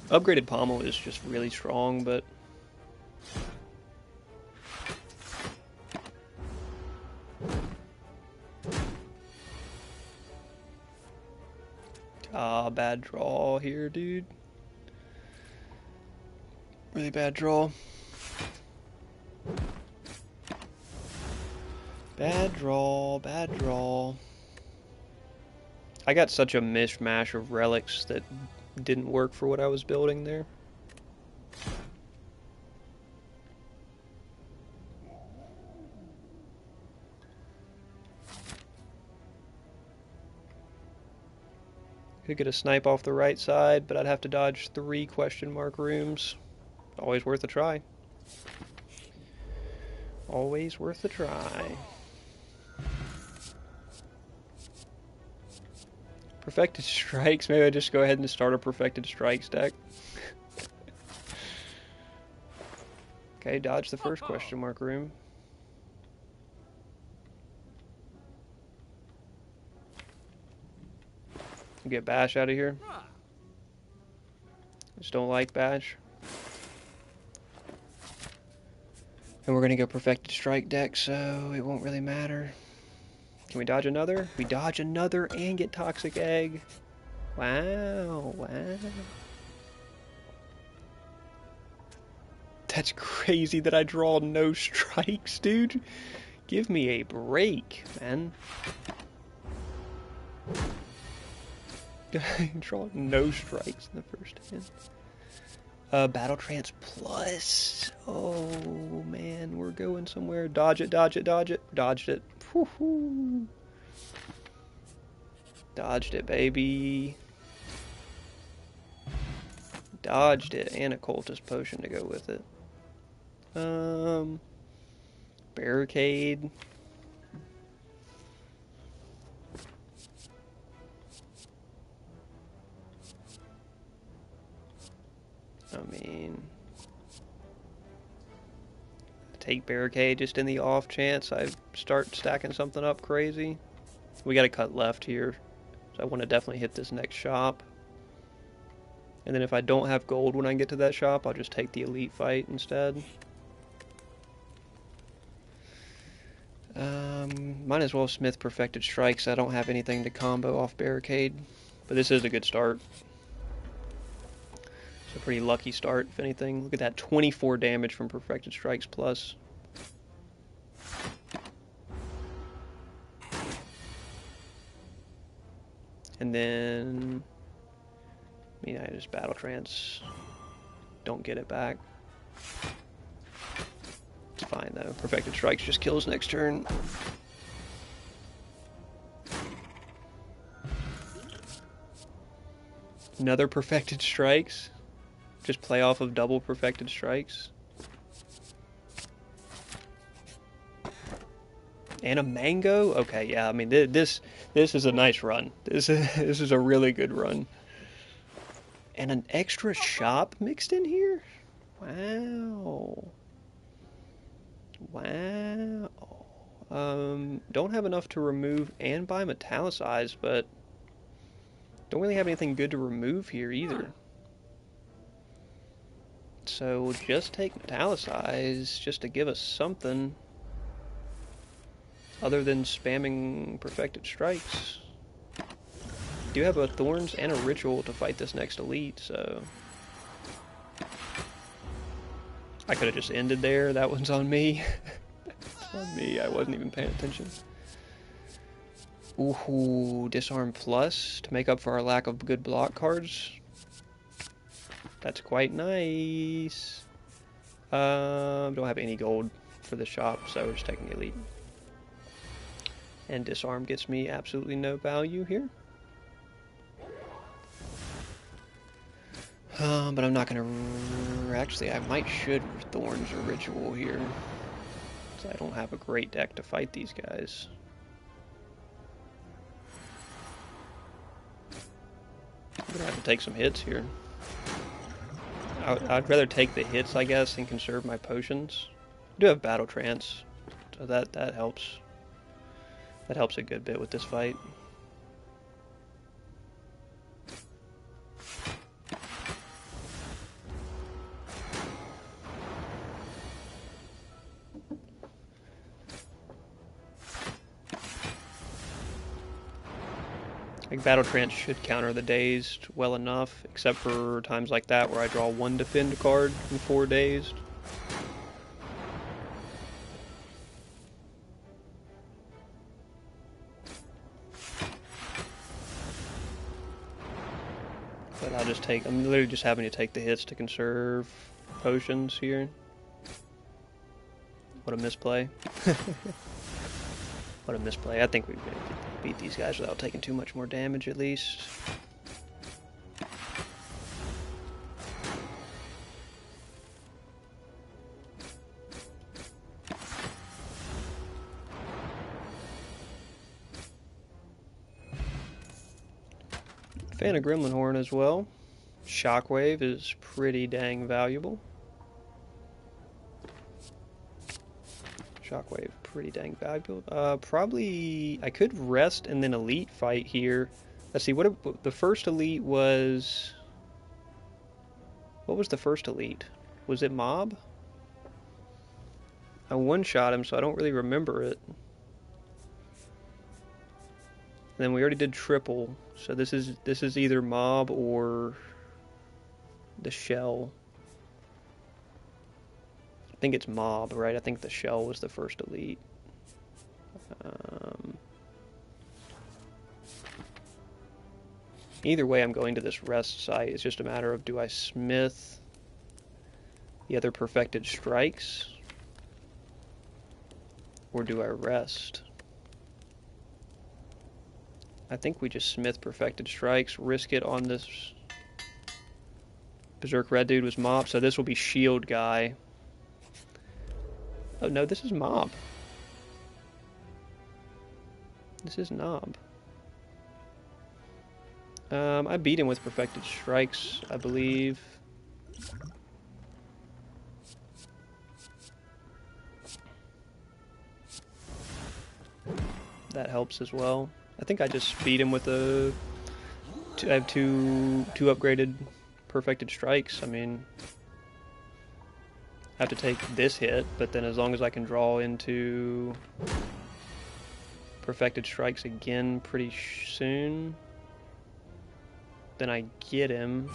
Upgraded Pommel is just really strong, but bad draw here, dude. Really bad draw. Bad draw, bad draw. I got such a mishmash of relics that didn't work for what I was building there. Could get a snipe off the right side, but I'd have to dodge 3 question mark rooms. Always worth a try. Always worth a try. Perfected Strikes. Maybe I just go ahead and start a Perfected Strikes deck. Okay, dodge the first question mark room. Get Bash out of here. Just don't like Bash. And we're gonna go Perfected Strike deck, so it won't really matter. Can we dodge another? We dodge another and get Toxic Egg. Wow, wow. That's crazy that I draw no strikes, dude. Give me a break, man. Draw no strikes in the first hand. Battle Trance Plus. Oh, man, we're going somewhere. Dodge it, dodge it, dodge it. Dodged it. Woohoo. Dodged it, baby. Dodged it. And a Cultist Potion to go with it. Barricade. I mean, take Barricade just in the off chance I start stacking something up crazy. We gotta cut left here, so I want to definitely hit this next shop. And then if I don't have gold when I get to that shop, I'll just take the elite fight instead. Might as well Smith Perfected Strikes. I don't have anything to combo off Barricade, but this is a good start. A pretty lucky start, if anything. Look at that, 24 damage from Perfected Strikes Plus. And then, I mean, I just Battle Trance. Don't get it back. It's fine though. Perfected Strikes just kills next turn. Another Perfected Strikes. Just play off of double Perfected Strikes. And a mango? Okay, yeah, I mean, this is a nice run. This is a really good run. And an extra shop mixed in here? Wow. Wow. Don't have enough to remove and buy Metallicize, but don't really have anything good to remove here either. So we'll just take Metallicize just to give us something other than spamming Perfected Strikes. Do have a Thorns and a Ritual to fight this next elite, so I could have just ended there. That one's on me. On me, I wasn't even paying attention. Ooh, disarm plus to make up for our lack of good block cards. That's quite nice. Don't have any gold for the shop, so we're just taking elite. And disarm gets me absolutely no value here. But I'm not gonna. Actually, I should Thorns or Ritual here. So I don't have a great deck to fight these guys. I'm gonna have to take some hits here. I'd rather take the hits, I guess, and conserve my potions. I do have Battle Trance, so that helps. That helps a good bit with this fight. Like Battle Trance should counter the dazed well enough, except for times like that where I draw one defend card in 4 dazed. But I'll just take, I'm literally just having to take the hits to conserve potions here. What a misplay. What a misplay. I think we beat these guys without taking too much more damage at least. Fan of Gremlin Horn as well. Shockwave is pretty dang valuable. Shockwave, pretty dang valuable. Probably I could rest and then elite fight here. Let's see, what the first elite was. What was the first elite? Was it Mob? I one-shot him, so I don't really remember it. And then we already did triple, so this is either Mob or the Shell. I think it's Mob, right? I think the Shell was the first elite. Either way, I'm going to this rest site. It's just a matter of, do I smith the other perfected strikes, or do I rest? I think we just smith perfected strikes, risk it on this. Berserk Red Dude was Mob, so this will be Shield Guy. Oh no, this is Mob. This is Nob. I beat him with Perfected Strikes, I believe. That helps as well. I think I just beat him with a. I have two upgraded Perfected Strikes. I mean, I have to take this hit, but then as long as I can draw into Perfected Strikes again pretty soon, then I get him.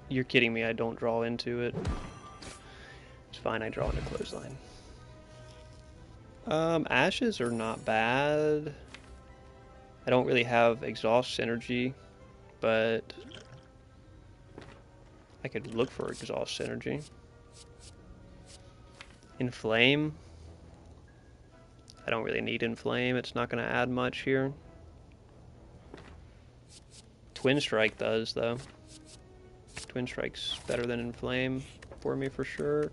You're kidding me, I don't draw into it. It's fine, I draw into Clothesline. Ashes are not bad. I don't really have Exhaust Synergy, but I could look for Exhaust Synergy. Inflame. I don't really need Inflame, it's not going to add much here. Twin Strike does, though. Twin Strike's better than Inflame for me for sure.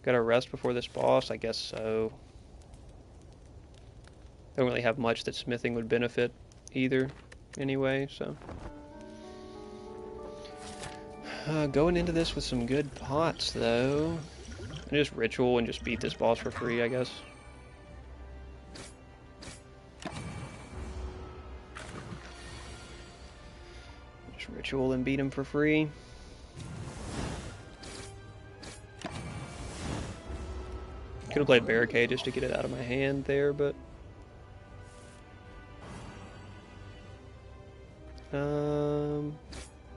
Gotta rest before this boss? I guess so. Don't really have much that smithing would benefit either, anyway, so. Going into this with some good pots, though. And just ritual and just beat this boss for free, I guess. Just ritual and beat him for free. Could have played Barricade just to get it out of my hand there, but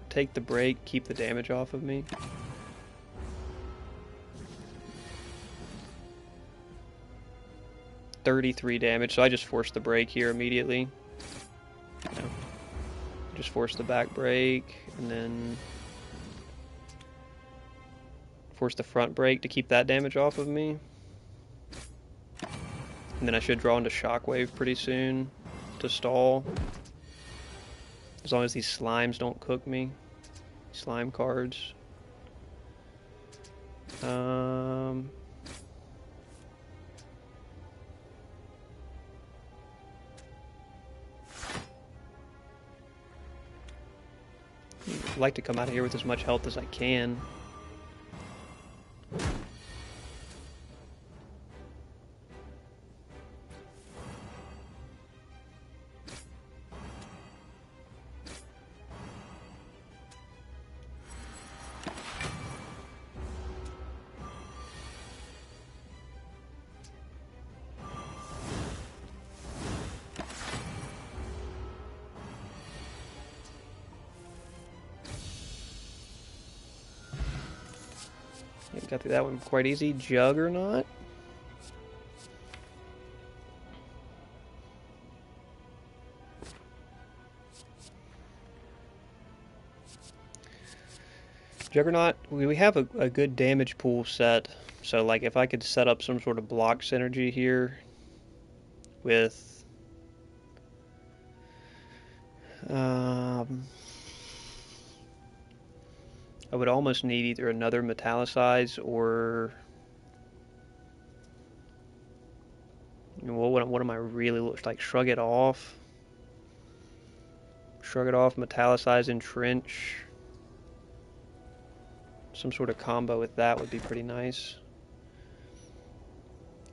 take the break, keep the damage off of me. 33 damage, so I just forced the break here immediately. No. Just force the back break, and then force the front break to keep that damage off of me. And then I should draw into Shockwave pretty soon to stall. As long as these slimes don't cook me. Slime cards. I'd like to come out of here with as much health as I can. Got through that one quite easy. Juggernaut. Juggernaut, we have a good damage pool set, so like if I could set up some sort of block synergy here with I would almost need either another Metallicize or what am I really like? Shrug it off, Metallicize, Entrench. Some sort of combo with that would be pretty nice.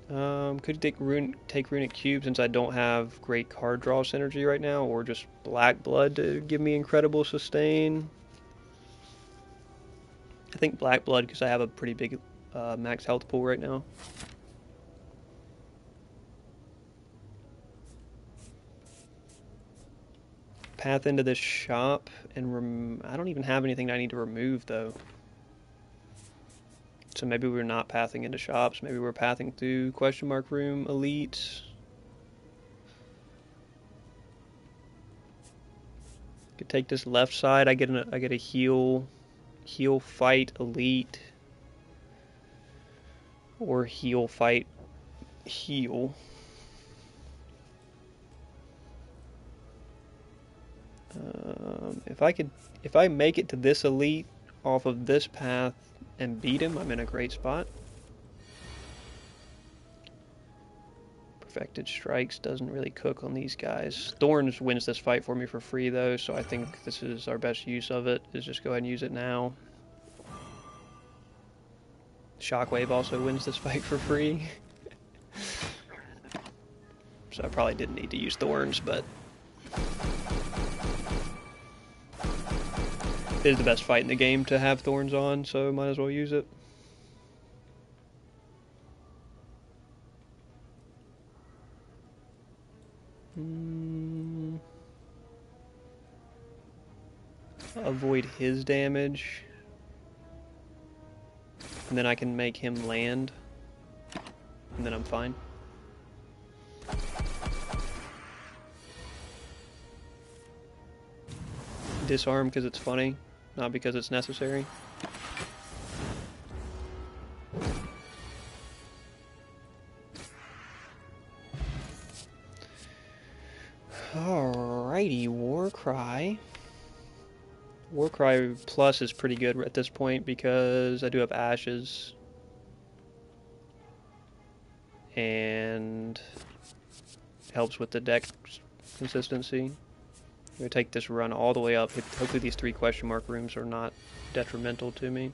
Could take Runic Cube since I don't have great card draw synergy right now, or just Black Blood to give me incredible sustain. I think Black Blood because I have a pretty big max health pool right now. Path into this shop, and I don't even have anything I need to remove though. So maybe we're not pathing into shops. Maybe we're pathing through question mark room elites. Could take this left side. I get a heal fight elite, or heal fight heal. If I make it to this elite off of this path and beat him, I'm in a great spot. Perfected Strikes doesn't really cook on these guys. Thorns wins this fight for me for free though, so I think this is our best use of it, is just go ahead and use it now. Shockwave also wins this fight for free. So I probably didn't need to use Thorns, but it is the best fight in the game to have Thorns on, so might as well use it. Avoid his damage. And then I can make him land. And then I'm fine. Disarm because it's funny, not because it's necessary. Alrighty, Warcry. Warcry Plus is pretty good at this point because I do have Ashes. And helps with the deck consistency. I'm going to take this run all the way up. Hopefully these 3 question mark rooms are not detrimental to me.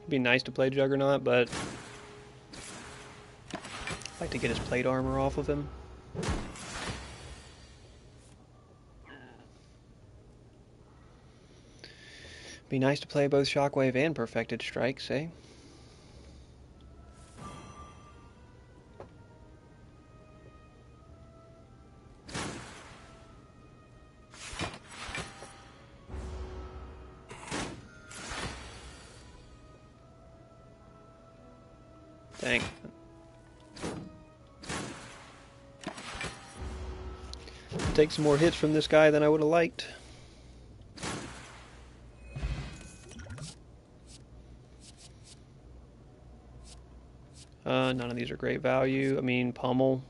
It'd be nice to play Juggernaut, but I'd like to get his plate armor off of him. Be nice to play both Shockwave and Perfected Strikes, eh? Dang. Take some more hits from this guy than I would have liked. None of these are great value. I mean, Pummel.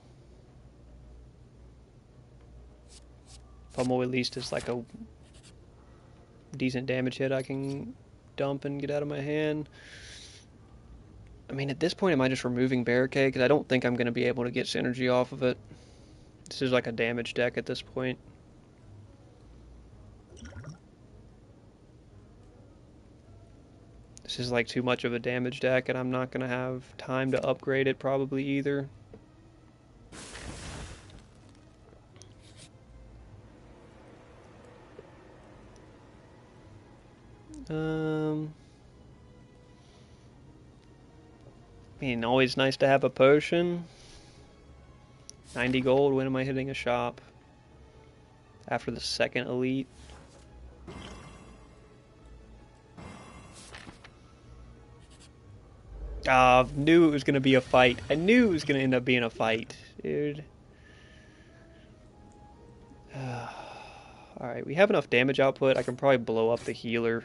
Pummel at least is like a decent damage hit I can dump and get out of my hand. I mean, at this point, am I just removing Barricade? Because I don't think I'm going to be able to get synergy off of it. This is like a damage deck at this point. This is like too much of a damage deck, and I'm not going to have time to upgrade it probably either. I mean, always nice to have a potion. 90 gold, when am I hitting a shop? After the second elite. Ah, knew it was going to be a fight. I knew it was going to end up being a fight, dude. Alright, we have enough damage output. I can probably blow up the healer.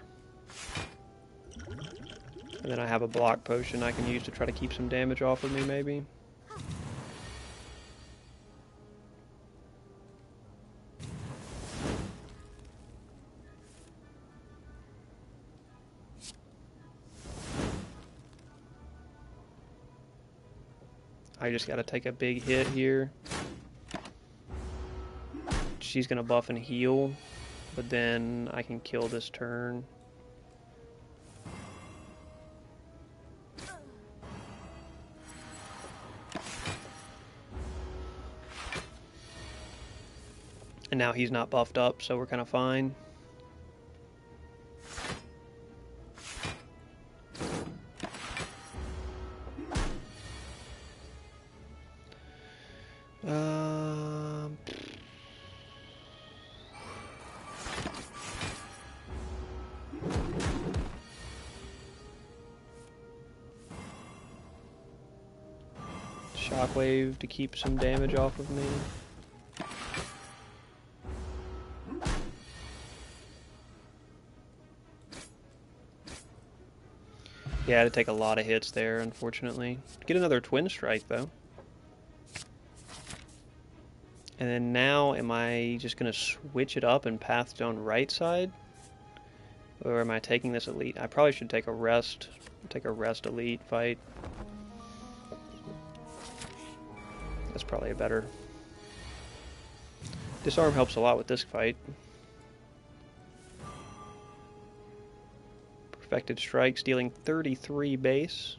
And then I have a block potion I can use to try to keep some damage off of me, maybe. I just gotta take a big hit here. She's gonna buff and heal, but then I can kill this turn. And now he's not buffed up, so we're kind of fine. Shockwave to keep some damage off of me. Yeah, I had to take a lot of hits there, unfortunately. Get another Twin Strike, though. And then now, am I just going to switch it up and Pathstone right side? Or am I taking this elite? I probably should take a rest elite fight. That's probably a better... Disarm helps a lot with this fight. Perfected Strikes, dealing 33 base.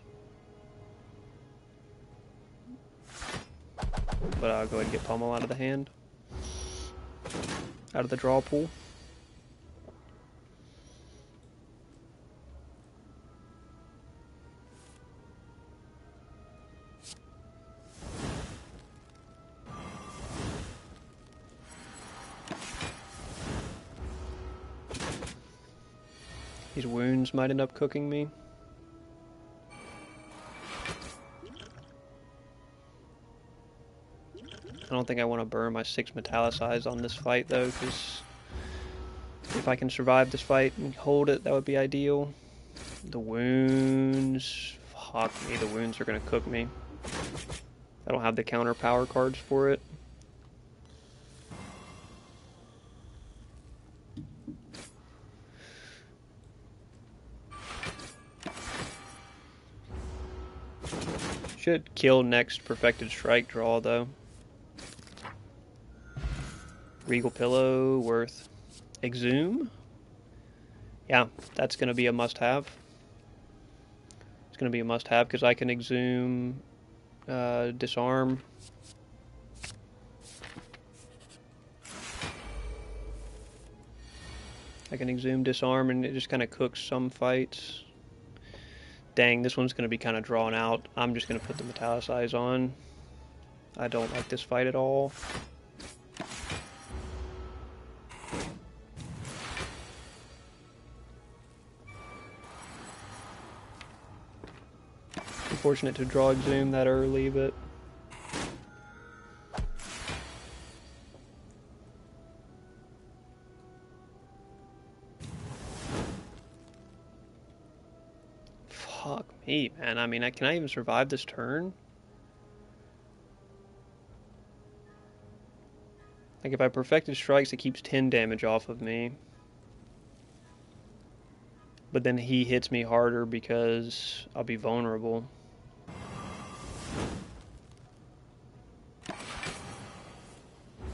But I'll go ahead and get Pummel out of the hand. Out of the draw pool. These wounds might end up cooking me. I don't think I want to burn my 6 Metallicized on this fight, though, because if I can survive this fight and hold it, that would be ideal. The wounds... Fuck me, the wounds are going to cook me. I don't have the counter power cards for it. Should kill next Perfected Strike draw, though. Regal Pillow, worth. Exhume? Yeah, that's going to be a must-have. It's going to be a must-have because I can Exhume, Disarm. I I can exhume, disarm, and it just kind of cooks some fights. Dang, this one's going to be kind of drawn out. I'm just going to put the Metallicize on. I don't like this fight at all. Unfortunate to draw exhume that early, but fuck me, man. I mean, can I even survive this turn? Like, if I perfected strikes, it keeps 10 damage off of me. But then he hits me harder because I'll be vulnerable.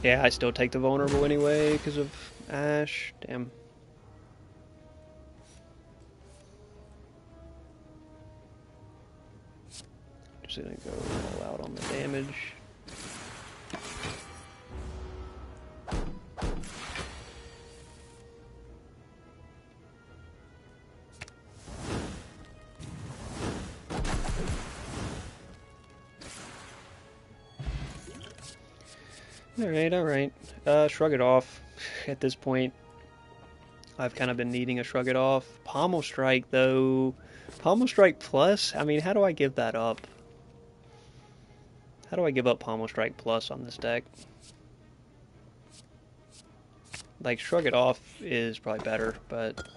Yeah, I still take the vulnerable anyway because of Ash. Damn. Just gonna go all out on the damage. Alright. Shrug it off. At this point, I've kind of been needing a shrug it off. Pommel Strike, though. Pommel Strike Plus? I mean, how do I give that up? How do I give up Pommel Strike Plus on this deck? Like, Shrug It Off is probably better, but...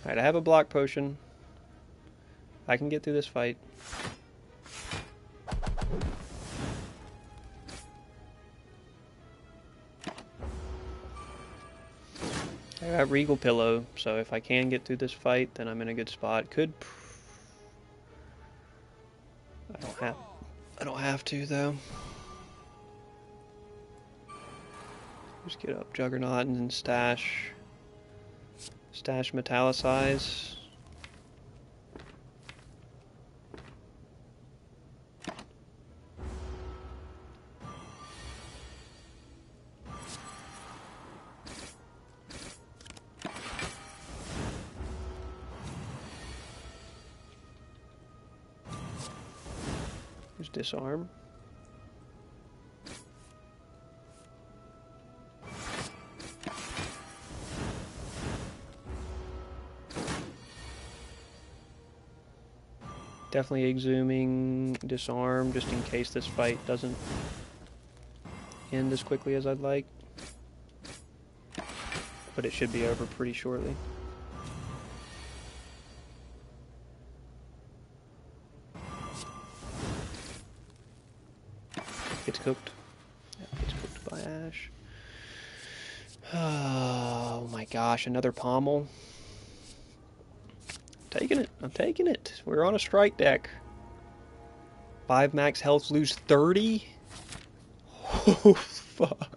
Alright, I have a block potion. I can get through this fight. I got Regal Pillow, so if I can get through this fight, then I'm in a good spot. I don't have to, though. Just get up Juggernaut and then stash Metallicize. Just disarm. Definitely exhuming, disarm, just in case this fight doesn't end as quickly as I'd like. But it should be over pretty shortly. Gets cooked. Yeah, gets cooked by Ash. Oh my gosh, another pommel. I'm taking it. We're on a strike deck. 5 max health, lose 30? Oh, fuck.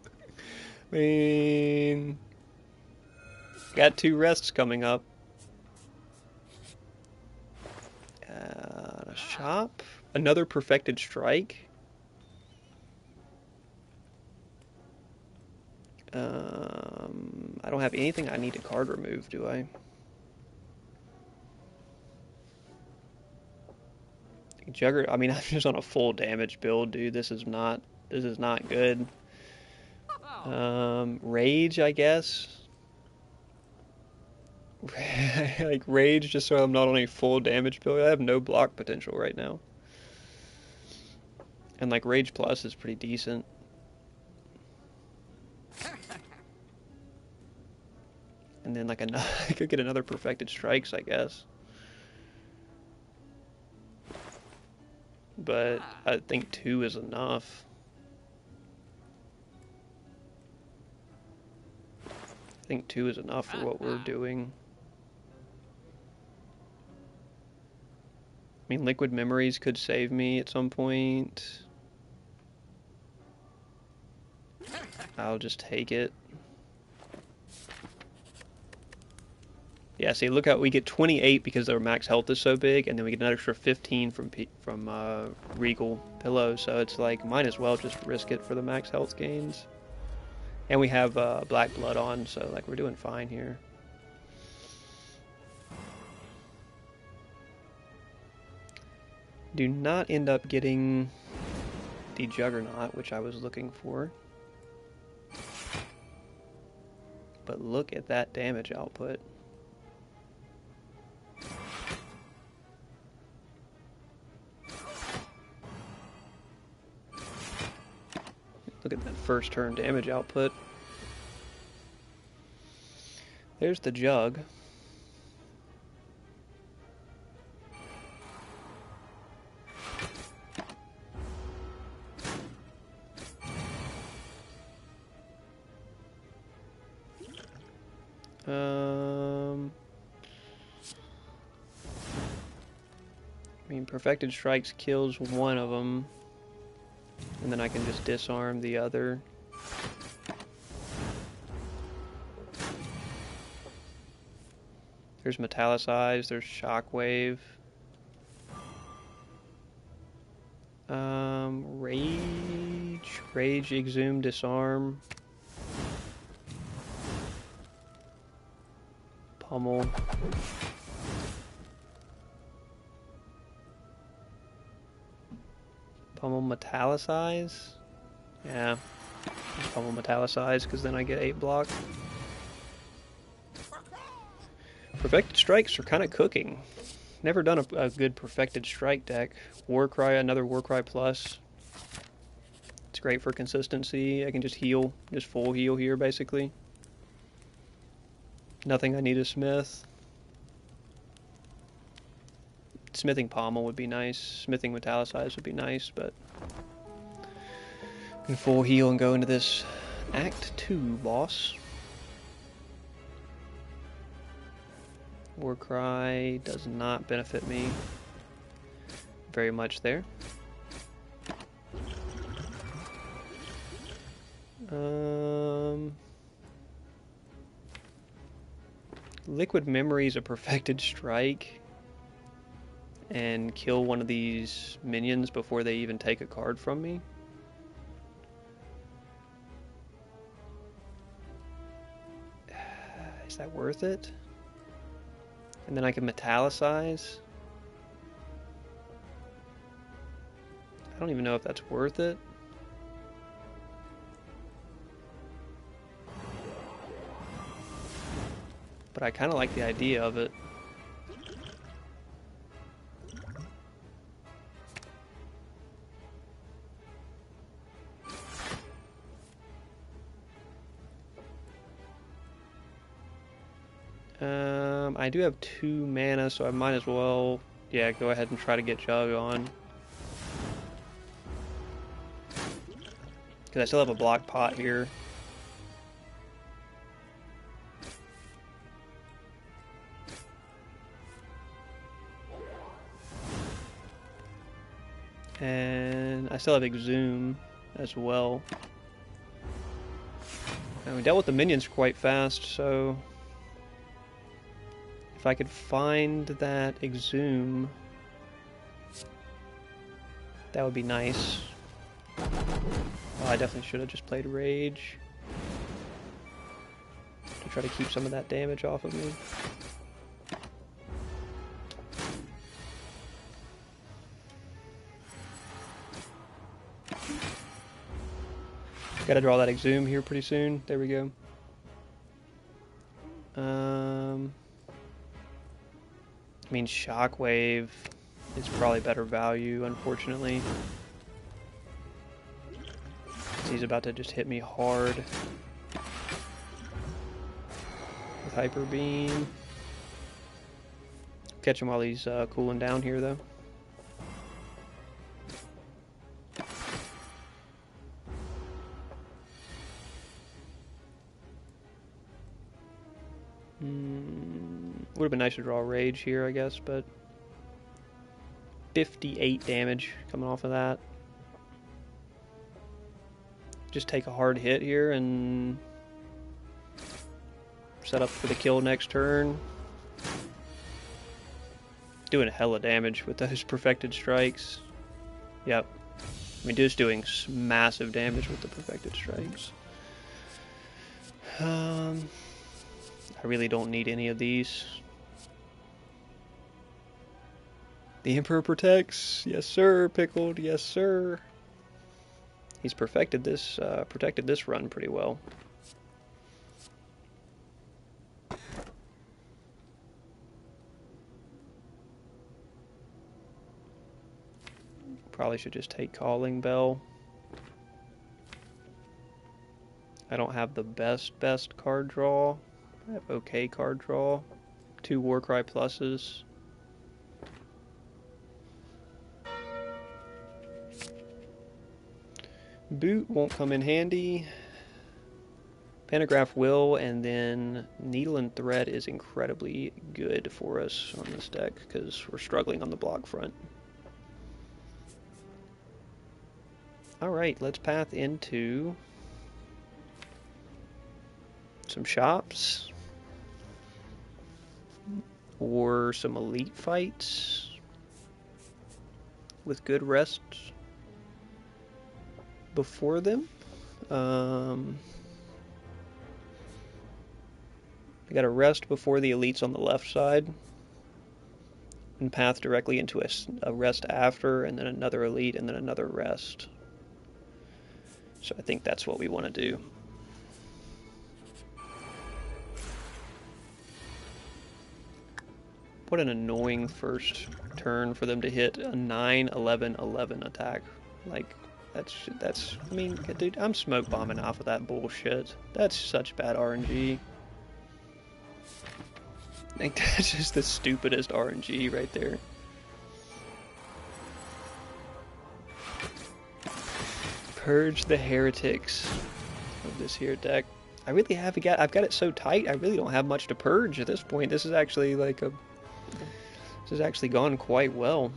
I mean... Got 2 rests coming up. A shop? Another perfected strike? I don't have anything I need to card remove, do I? I mean, I'm just on a full damage build, dude. This is not good. Rage, I guess. Like, rage just so I'm not on a full damage build. I have no block potential right now. And, like, Rage Plus is pretty decent. And then, like, I could get another Perfected Strikes, I guess. But I think 2 is enough. I think 2 is enough for what we're doing. I mean, Liquid Memories could save me at some point. I'll just take it. Yeah, see, look out, we get 28 because their max health is so big, and then we get an extra 15 from Regal Pillow, so it's like, might as well just risk it for the max health gains. And we have Black Blood on, so like we're doing fine here. Do not end up getting the Juggernaut, which I was looking for. But look at that damage output. Look at that first turn damage output. There's the Jug. I mean, Perfected Strikes kills one of them, and then I can just disarm the other. There's Metallicize, there's Shockwave. Rage, Exhume, Disarm. Pummel. Pummel Metallicize? Yeah. Just Pummel Metallicize, because then I get 8 block. Perfected Strikes are kind of cooking. Never done a good Perfected Strike deck. Warcry, another Warcry Plus. It's great for consistency. I can just heal, just full heal here, basically. Nothing I need to smith. Smithing Pommel would be nice. Smithing Metallicize would be nice, but I can full heal and go into this Act 2 boss. Warcry does not benefit me very much there. Liquid Memory is a Perfected Strike and kill one of these minions before they even take a card from me. Is that worth it? And then I can Metallicize. I don't even know if that's worth it. But I kind of like the idea of it. I do have 2 mana, so I might as well, yeah, go ahead and try to get Jug on. Because I still have a block pot here. And I still have Exhume as well. And we dealt with the minions quite fast, so if I could find that Exhume, that would be nice. Oh, I definitely should have just played Rage to try to keep some of that damage off of me. Gotta draw that Exhume here pretty soon. There we go. I mean, Shockwave is probably better value, unfortunately. He's about to just hit me hard with Hyper Beam. Catch him while he's cooling down here, though. Would have been nice to draw Rage here, I guess, but 58 damage coming off of that. Just take a hard hit here and set up for the kill next turn. Doing a hella damage with those Perfected Strikes. Yep. I mean, just doing massive damage with the Perfected Strikes. I really don't need any of these. The Emperor protects. Yes, sir. Pickled. Yes, sir. He's protected this run pretty well. Probably should just take Calling Bell. I don't have the best card draw. I have okay card draw. 2 Warcry pluses. Boot won't come in handy. Pantograph will, and then Needle and Thread is incredibly good for us on this deck because we're struggling on the block front. Alright, let's path into some shops or some elite fights with good rest before them. I got a rest before the elites on the left side and path directly into a rest after, and then another elite, and then another rest. So I think that's what we want to do. What an annoying first turn for them to hit a 9-11-11 attack. Like, that's I mean, dude, I'm smoke bombing off of that bullshit. That's such bad RNG. Like, that's just the stupidest RNG right there. Purge the heretics of this here deck. I really I've got it so tight, I really don't have much to purge at this point. This is actually like this has actually gone quite well.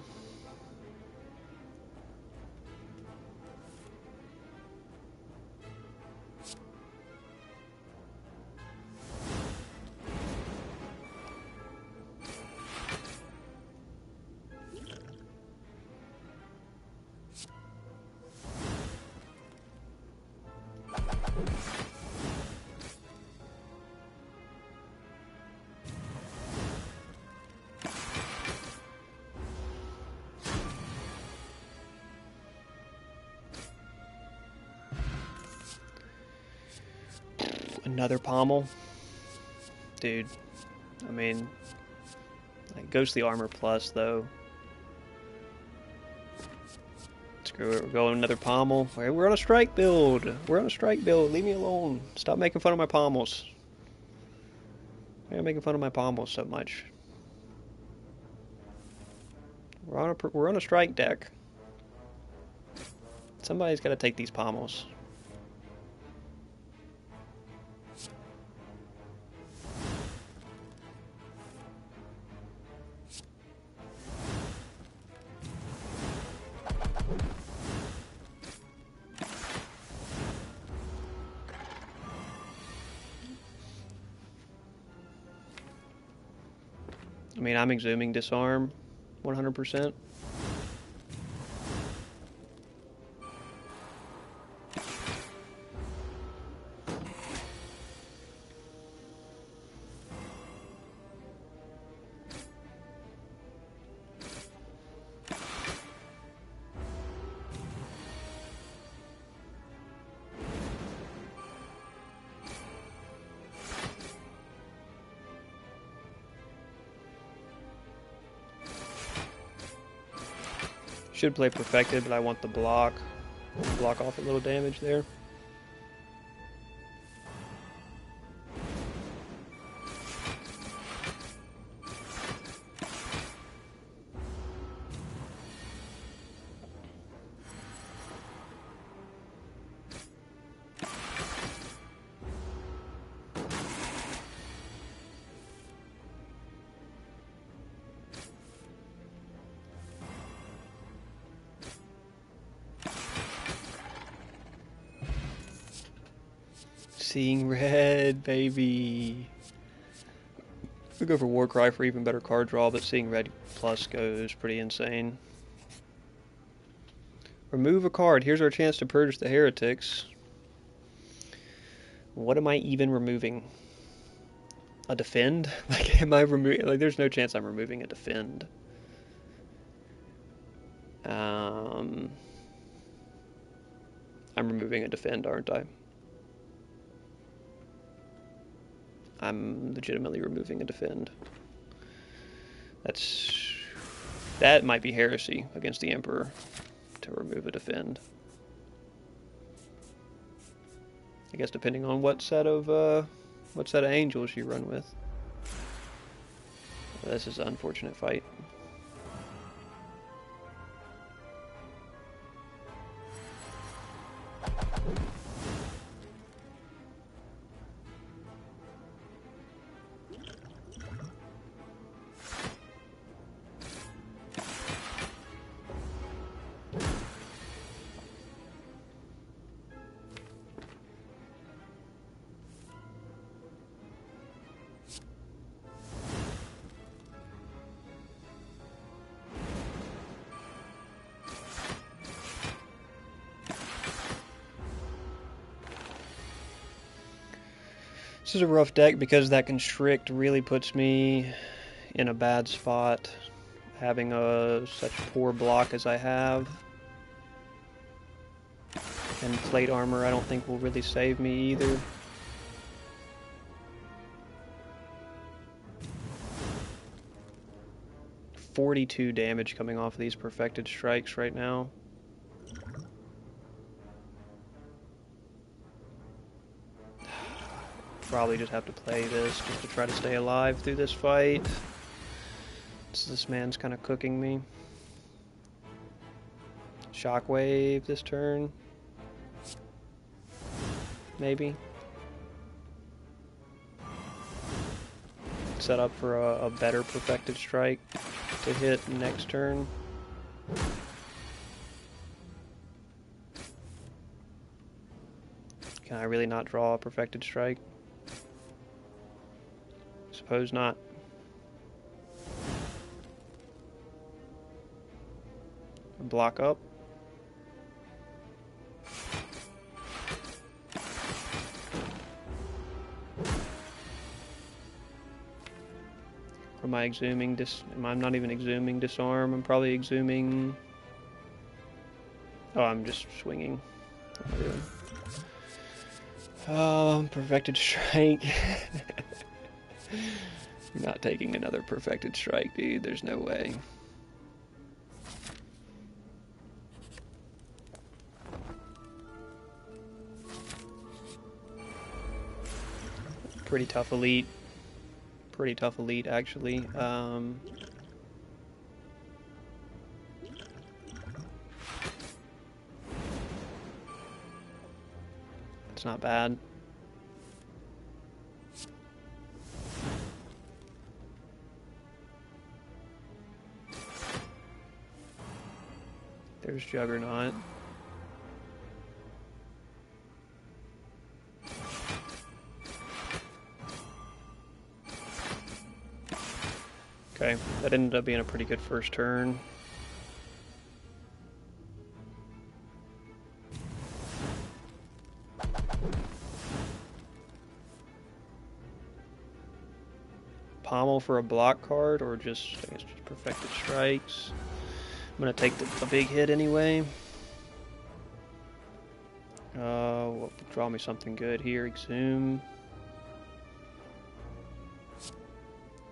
Another pommel. Dude, I mean, like, Ghostly Armor Plus, though. Screw it, we're going another pommel. We're on a strike build. We're on a strike build. Leave me alone. Stop making fun of my pommels. Why are you making fun of my pommels so much? We're on a strike deck. Somebody's got to take these pommels. I mean, I'm exhuming disarm 100%. Should play Perfected, but I want the block. Block off a little damage there. Seeing red, baby. We go for Warcry for even better card draw, but seeing red plus goes pretty insane. Remove a card. Here's our chance to purge the heretics. What am I even removing? A defend? Like, am I removing? Like, there's no chance I'm removing a defend. I'm removing a defend, aren't I? I'm legitimately removing a defend. That might be heresy against the Emperor to remove a defend. I guess depending on what set of angels you run with. This is an unfortunate fight. This is a rough deck because that constrict really puts me in a bad spot, having such poor block as I have. And plate armor I don't think will really save me either. $42 damage coming off of these perfected strikes right now. Probably just have to play this just to try to stay alive through this fight. So this man's kind of cooking me. Shockwave this turn. Maybe. Set up for a better perfected strike to hit next turn. Can I really not draw a perfected strike? Suppose not. Block up. Or am I exhuming I'm not even exhuming disarm. I'm probably exhuming. Oh, I'm just swinging. What am I doing? Oh, perfected strike. I'm not taking another perfected strike, dude. There's no way. Pretty tough elite. Pretty tough elite, actually. It's not bad. There's Juggernaut. Okay, that ended up being a pretty good first turn. Pommel for a block card, or just, I guess, just perfected strikes. I'm gonna take a big hit anyway. Well, draw me something good here. Exhume.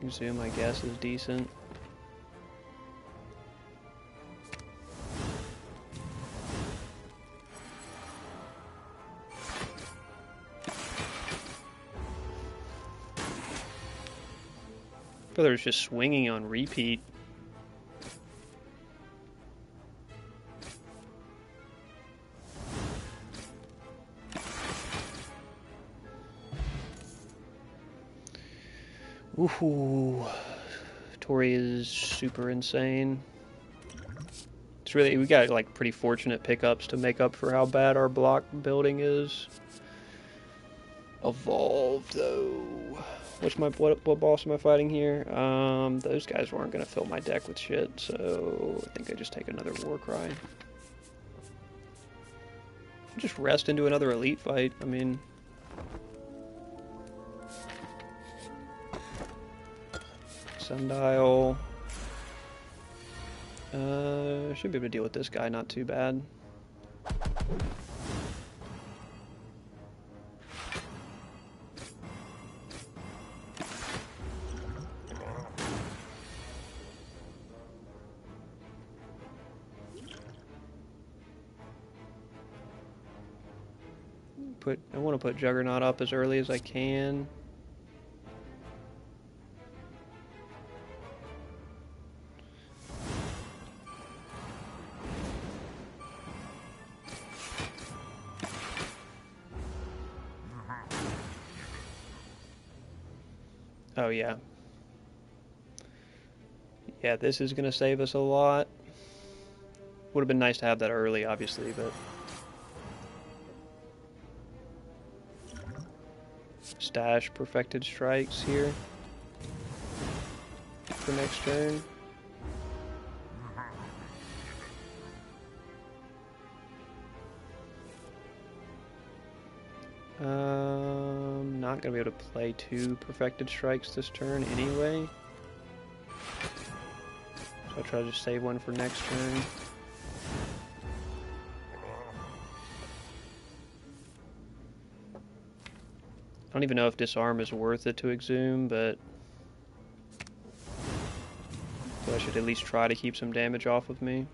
Exhume, I guess, is decent. Brother's just swinging on repeat. Ooh, Tori is super insane. It's really, we got like pretty fortunate pickups to make up for how bad our block building is. Evolve though. What boss am I fighting here? Those guys weren't gonna fill my deck with shit, so I think I just take another Warcry. Just rest into another elite fight. I mean, Sundial. Should be able to deal with this guy, not too bad. I want to put Juggernaut up as early as I can. Oh yeah. Yeah, this is going to save us a lot. Would have been nice to have that early, obviously, but... Stash Perfected Strikes here for next turn. Not going to be able to play 2 Perfected Strikes this turn anyway. So I'll try to just save one for next turn. I don't even know if Disarm is worth it to Exhume, but so I should at least try to keep some damage off of me.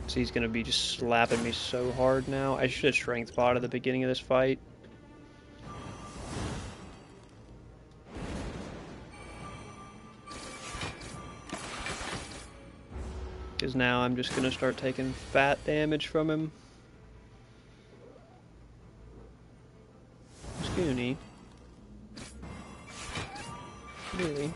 So he's going to be just slapping me so hard now. I should have Strength Bot at the beginning of this fight. Because now I'm just going to start taking fat damage from him. Scoony. Really?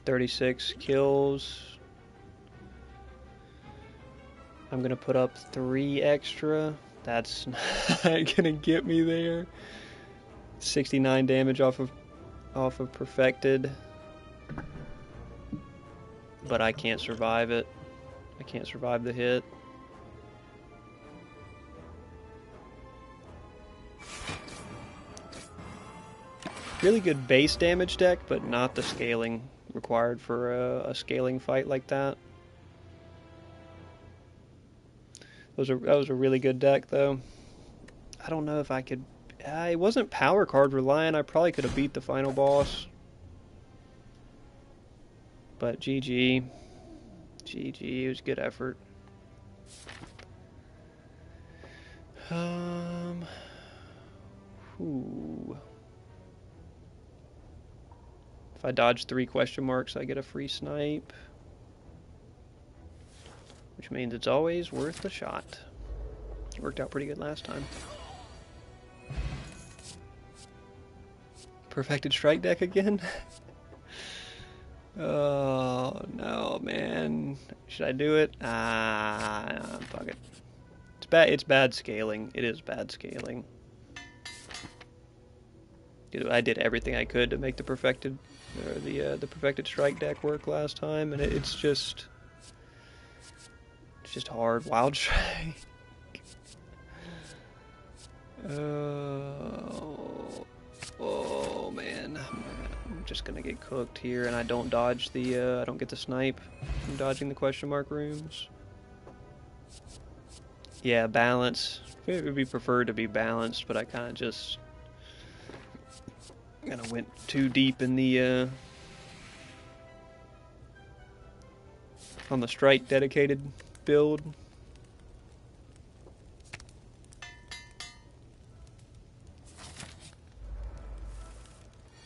"36 kills. I'm gonna put up 3 extra. That's not gonna get me there. 69 damage off of Perfected. But I can't survive it. I can't survive the hit. Really good base damage deck, but not the scaling required for a scaling fight like that. That was a really good deck, though. I don't know if I could... it wasn't power card reliant. I probably could have beat the final boss. But GG. GG, it was a good effort. Ooh. If I dodge 3 question marks, I get a free snipe. Which means it's always worth a shot. Worked out pretty good last time. Perfected Strike deck again? Oh, no, man. Should I do it? Fuck it. It's bad scaling. It is bad scaling. I did everything I could to make the Perfected Strike deck work last time, and it's just hard. Wild Strike. Oh man, I'm just gonna get cooked here, and I don't dodge the. I don't get the snipe from dodging the question mark rooms. Yeah, balance. It would be preferred to be balanced, but I kind of just went too deep in the on the strike dedicated build.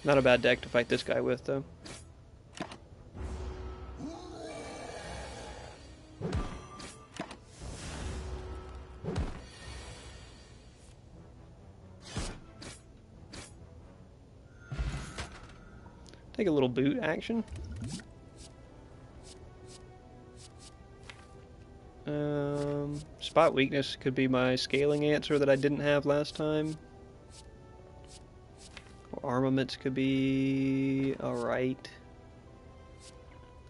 Not a bad deck to fight this guy with, though. Take a little boot action. Spot weakness could be my scaling answer that I didn't have last time. Armaments could be alright.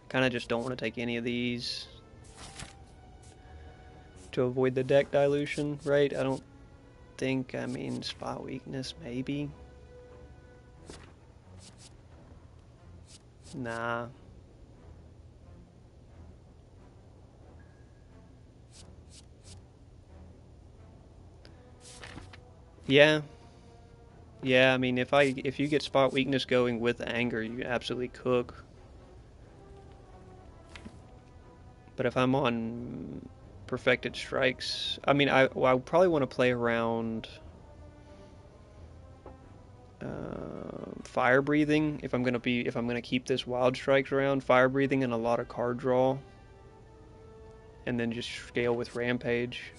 Kinda just don't want to take any of these to avoid the deck dilution, right? I don't think, I mean, spot weakness, maybe? Nah. Yeah. Yeah, I mean, if you get spot weakness going with anger, you absolutely cook. But if I'm on perfected strikes, I mean, I probably want to play around fire breathing if I'm gonna keep this wild strikes around. Fire breathing and a lot of card draw, and then just scale with rampage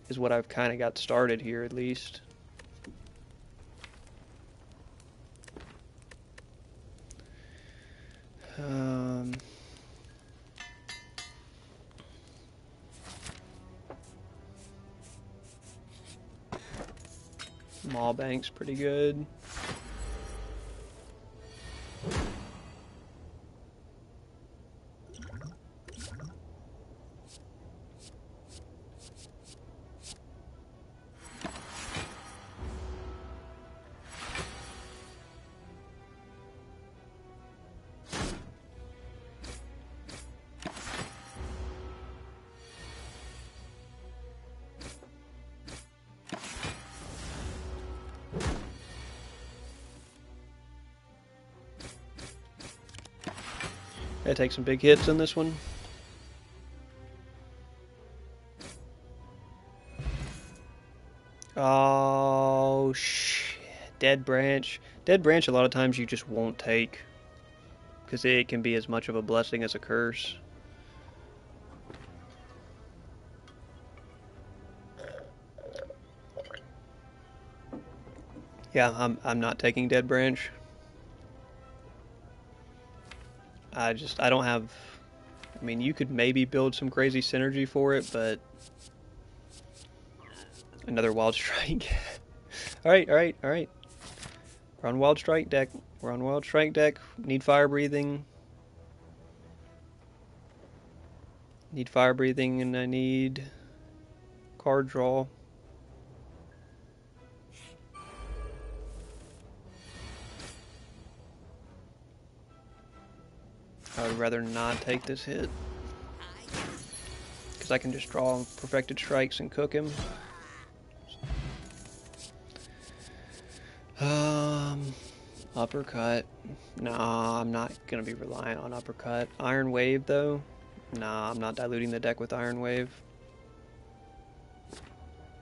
is what I've kind of got started here, at least. Maw Bank's pretty good. I take some big hits in this one. Oh, shit. Dead Branch. Dead Branch, a lot of times you just won't take, because it can be as much of a blessing as a curse. Yeah, I'm not taking Dead Branch. I don't have... I mean, you could maybe build some crazy synergy for it, but... Another Wild Strike. Alright. We're on Wild Strike deck. Need Fire Breathing. Need Fire Breathing, and I need... Card Draw. I would rather not take this hit, because I can just draw Perfected Strikes and cook him. Uppercut. Nah, I'm not going to be reliant on Uppercut. Iron Wave, though. Nah, I'm not diluting the deck with Iron Wave.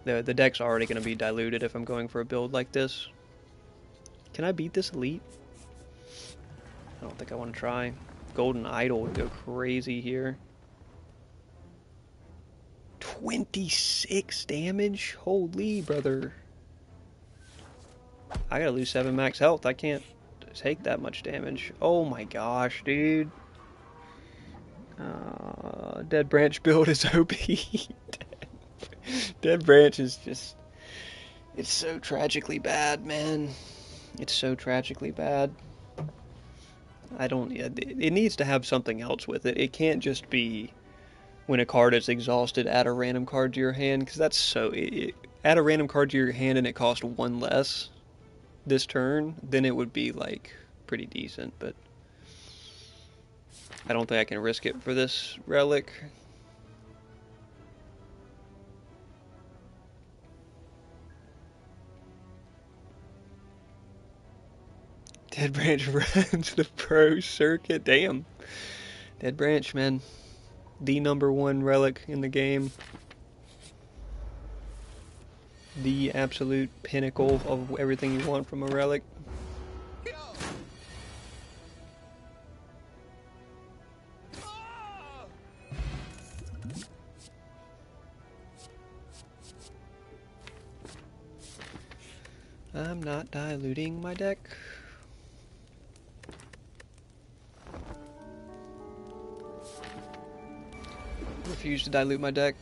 The deck's already going to be diluted if I'm going for a build like this. Can I beat this Elite? I don't think I want to try. Golden Idol would go crazy here. 26 damage? Holy brother. I gotta lose 7 max health. I can't take that much damage. Oh my gosh, dude. Dead Branch build is OP. Dead Branch is just... It's so tragically bad, man. It's so tragically bad. It needs to have something else with it. It can't just be when a card is exhausted, add a random card to your hand, because that's so... add a random card to your hand and it costs 1 less this turn, then it would be, like, pretty decent, but I don't think I can risk it for this relic. Dead Branch runs the pro circuit. Damn. Dead Branch, man. The #1 relic in the game. The absolute pinnacle of everything you want from a relic. I'm not diluting my deck. Refuse to dilute my deck.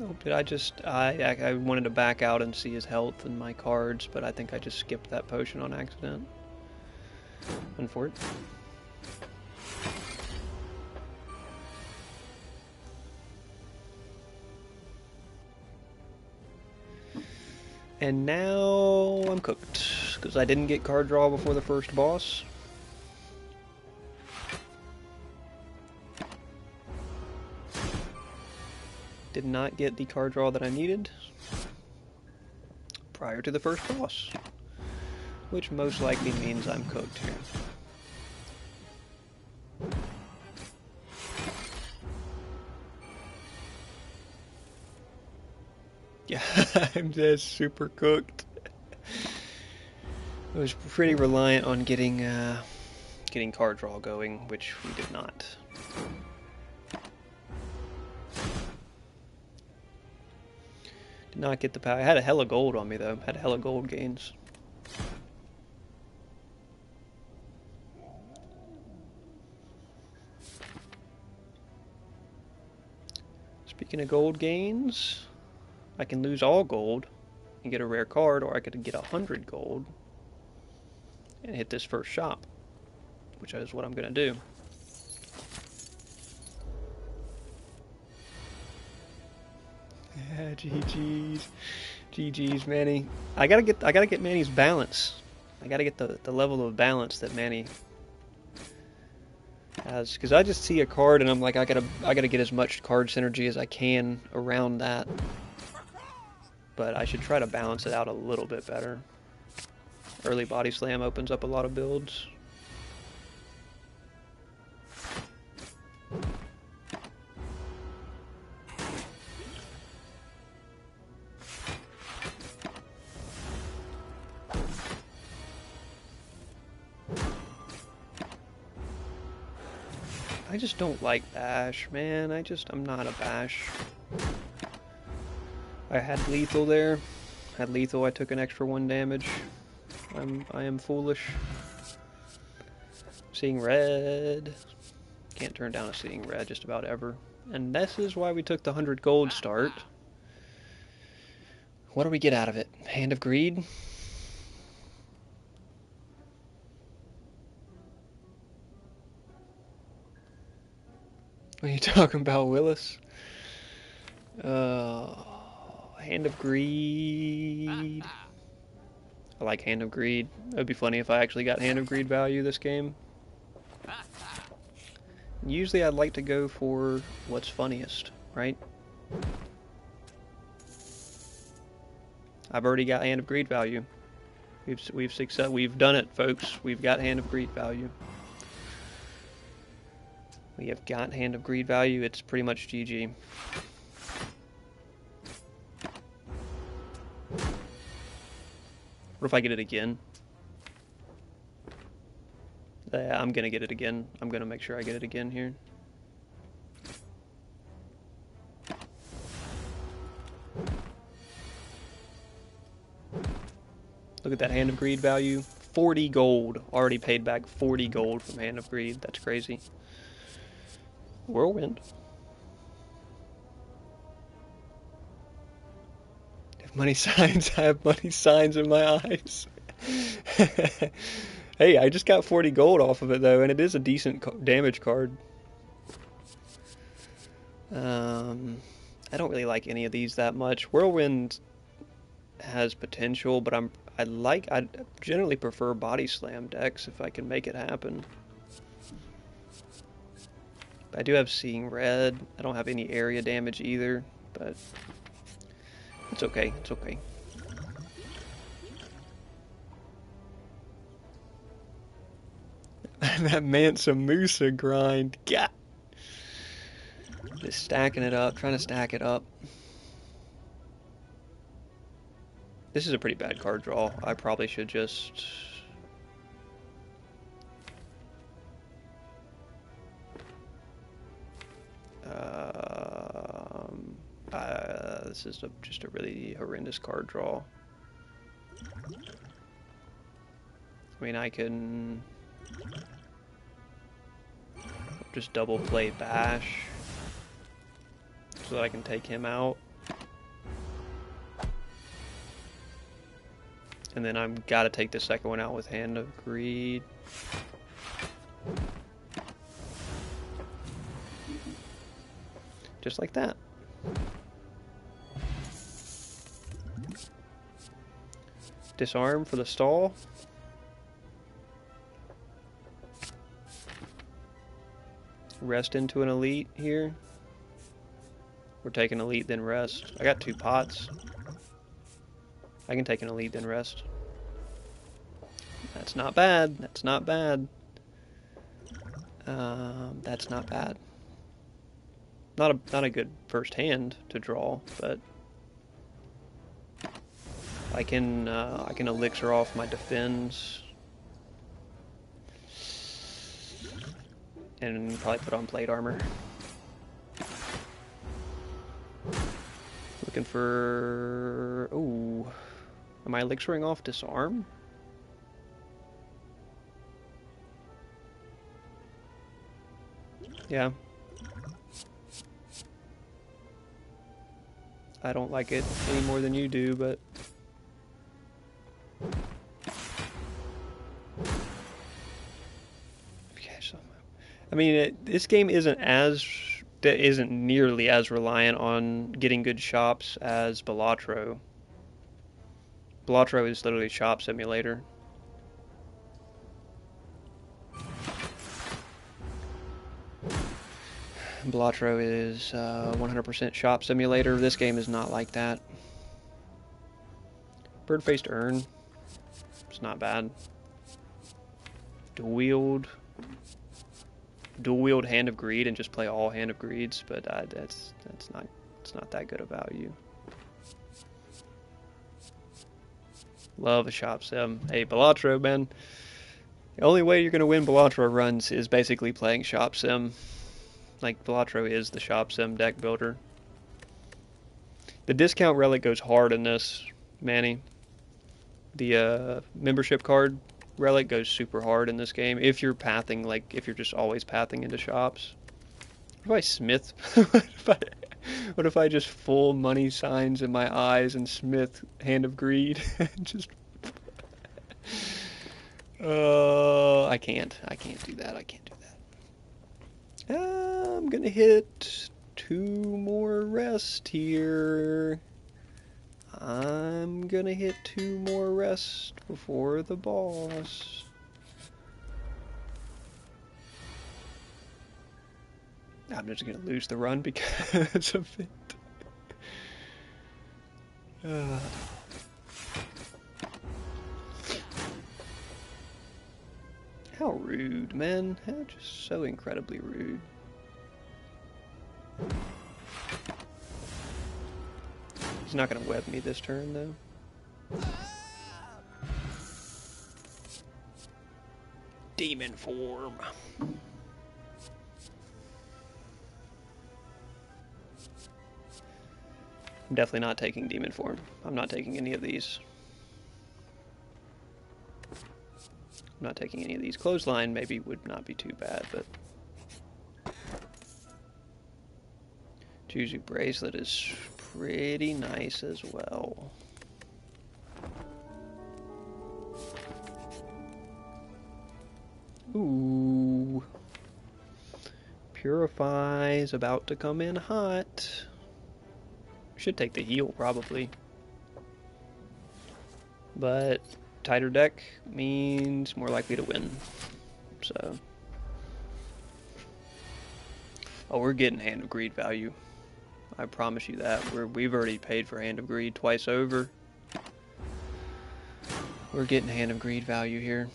Oh, did I just... I wanted to back out and see his health and my cards, but I think I just skipped that potion on accident. Unfortunate. And now I'm cooked, because I didn't get card draw before the first boss. Did not get the card draw that I needed prior to the first boss, which most likely means I'm cooked here. Yeah, I'm just super cooked. I was pretty reliant on getting card draw going, which we did not. Did not get the power. I had a hella gold on me though. Had hella gold gains. Speaking of gold gains, I can lose all gold and get a rare card, or I could get 100 gold and hit this first shop, which is what I'm gonna do. Yeah, GG's, Manny. I gotta get Manny's balance. I gotta get the level of balance that Manny has, because I just see a card and I'm like, I gotta get as much card synergy as I can around that. But I should try to balance it out a little bit better. Early body slam opens up a lot of builds. I just don't like bash, man. I'm not a bash. I had lethal there. Had lethal, I took an extra 1 damage. I am foolish. Seeing red. Can't turn down a seeing red just about ever. And this is why we took the 100 gold start. What do we get out of it? Hand of Greed? What are you talking about, Willis? Hand of Greed. I like Hand of Greed. It would be funny if I actually got Hand of Greed value this game. Usually I'd like to go for what's funniest, right? I've already got Hand of Greed value. We've done it, folks. We've got Hand of Greed value. We have got Hand of Greed value. It's pretty much GG. What if I get it again? Yeah, I'm gonna get it again. I'm gonna make sure I get it again here. Look at that Hand of Greed value. 40 gold. Already paid back 40 gold from Hand of Greed. That's crazy. Whirlwind. Have money signs. I have money signs in my eyes. Hey, I just got 40 gold off of it though, and it is a decent damage card. I don't really like any of these that much. Whirlwind has potential, but I generally prefer body slam decks if I can make it happen. I do have Seeing Red. I don't have any area damage either, but it's okay. It's okay. That Mansa Musa grind. God. Just stacking it up, trying to stack it up. This is a pretty bad card draw. I probably should just... this is just a really horrendous card draw. I mean, I can just double play Bash so that I can take him out. And then I've got to take the second one out with Hand of Greed. Just like that. Disarm for the stall. Rest into an elite here. We're taking elite, then rest. I got 2 pots. I can take an elite, then rest. That's not bad. That's not bad. That's not bad. Not a good first hand to draw, but I can elixir off my defends and probably put on plate armor. Looking for... Ooh. Am I elixiring off disarm? Yeah. I don't like it any more than you do, but... I mean, this game isn't nearly as reliant on getting good shops as Balatro. Balatro is literally shop simulator. Balatro is 100% shop simulator. This game is not like that. Bird-faced urn. It's not bad. Dual wield Hand of Greed and just play all Hand of Greeds, but it's not that good a value. Love a shop sim. Hey, Balatro, man. The only way you're gonna win Balatro runs is basically playing shop sim. Like, Balatro is the shop sim deck builder. The discount relic goes hard in this, Manny. The membership card relic goes super hard in this game if you're pathing, like if you're just always pathing into shops. What if I smith? What if I just full money signs in my eyes and smith Hand of Greed? Just I can't do that. I can't do that. I'm gonna hit 2 more rest here. I'm gonna hit 2 more rest before the boss. I'm just gonna lose the run because of it. How rude, man. How just so incredibly rude. He's not going to web me this turn, though. Demon form. I'm definitely not taking demon form. I'm not taking any of these. I'm not taking any of these. Clothesline maybe would not be too bad, but... Juzu Bracelet is pretty nice as well. Ooh. Purify is about to come in hot. Should take the heal, probably. But tighter deck means more likely to win. So... Oh, we're getting Hand of Greed value. I promise you that. We've already paid for Hand of Greed twice over. We're getting Hand of Greed value here.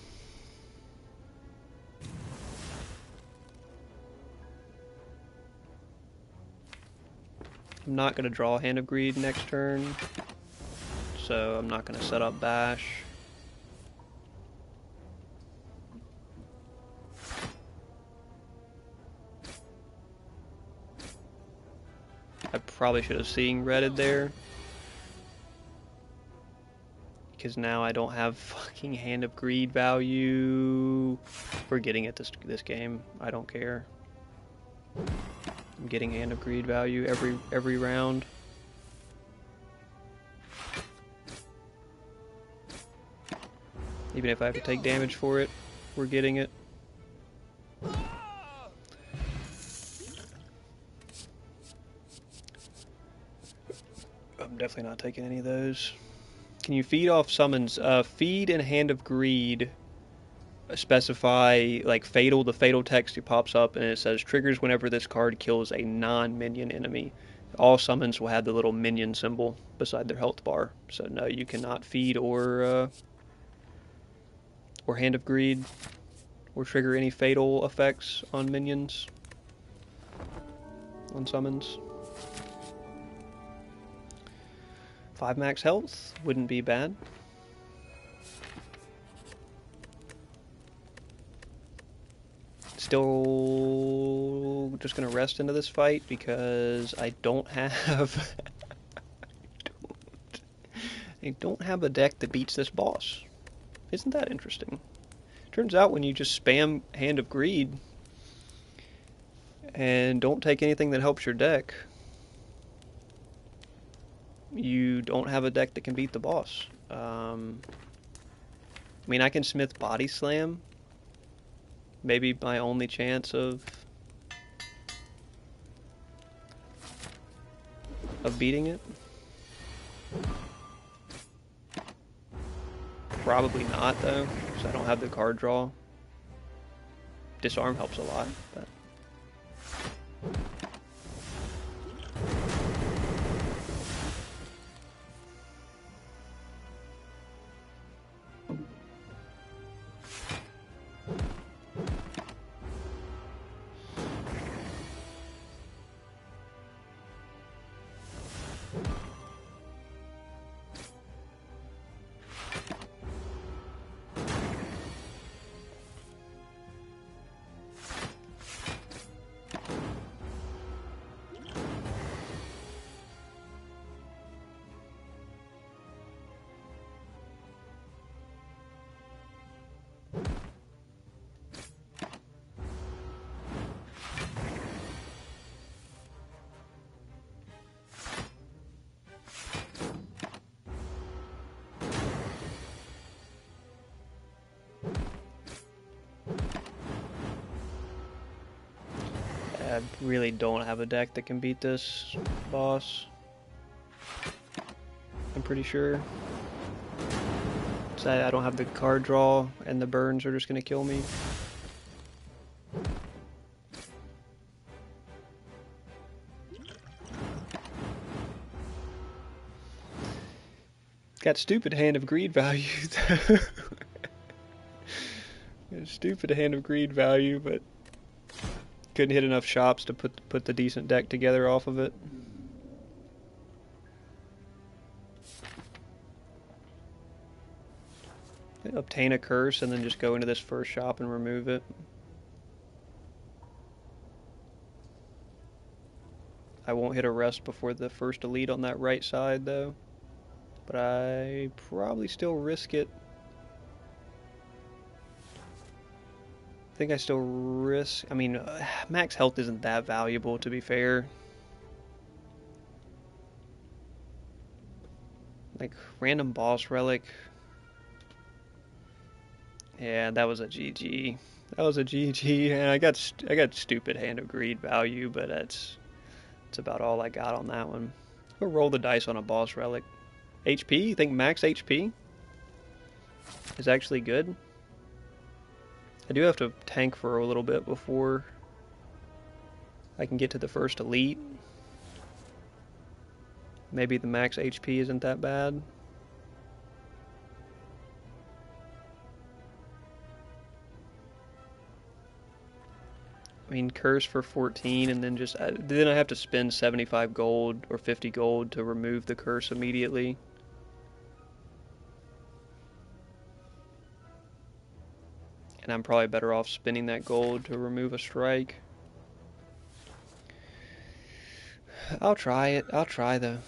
I'm not going to draw Hand of Greed next turn, so I'm not going to set up Bash. I probably should have seen Redded there, because now I don't have fucking Hand of Greed value. We're getting it this game. I don't care. I'm getting Hand of Greed value every round. Even if I have to take damage for it, we're getting it. I'm definitely not taking any of those. Can you feed off summons? Feed and Hand of Greed specify like fatal. The fatal text pops up and it says triggers whenever this card kills a non-minion enemy. All summons will have the little minion symbol beside their health bar. So no, you cannot feed or Hand of Greed or trigger any fatal effects on minions on summons. 5 max health wouldn't be bad. Still just gonna rest into this fight because I don't have I don't have a deck that beats this boss. Isn't that interesting? Turns out when you just spam Hand of Greed and don't take anything that helps your deck, you don't have a deck that can beat the boss. I mean, I can Smith Body Slam. Maybe my only chance of beating it. Probably not, though, because I don't have the card draw. Disarm helps a lot, but... I really don't have a deck that can beat this boss. I'm pretty sure. So I don't have the card draw, and the burns are just going to kill me. Got stupid Hand of Greed value, though. Stupid Hand of Greed value, but couldn't hit enough shops to put the decent deck together off of it. Obtain a curse and then just go into this first shop and remove it. I won't hit a rest before the first elite on that right side, though. But I probably still risk it. I think I still risk... I mean, max health isn't that valuable, to be fair. Like, random boss relic... Yeah, that was a GG. That was a GG, and I got stupid Hand of Greed value, but that's about all I got on that one. We'll roll the dice on a boss relic. HP? You think max HP is actually good? I do have to tank for a little bit before I can get to the first elite. Maybe the max HP isn't that bad. I mean, curse for 14, and then then I have to spend 75 gold or 50 gold to remove the curse immediately. And I'm probably better off spending that gold to remove a strike. I'll try it. I'll try it.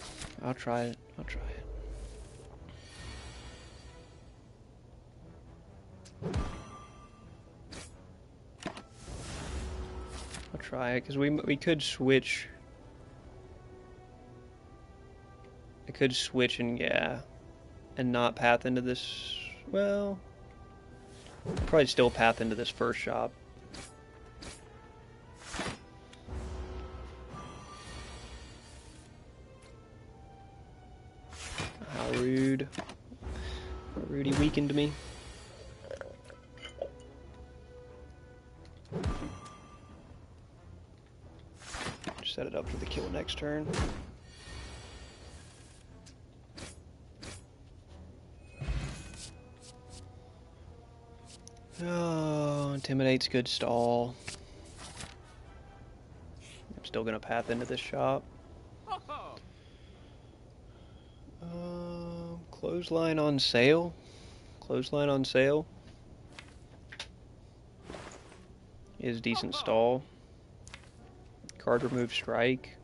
I'll try it. I'll try it, because we could switch. I could switch and, yeah, and not path into this. Well, Probably still path into this first shop. How rude. Rudy weakened me. Set it up for the kill next turn. Oh, Intimidate's good stall. I'm still gonna path into this shop. Clothesline on sale. Clothesline on sale is decent stall. Card remove strike.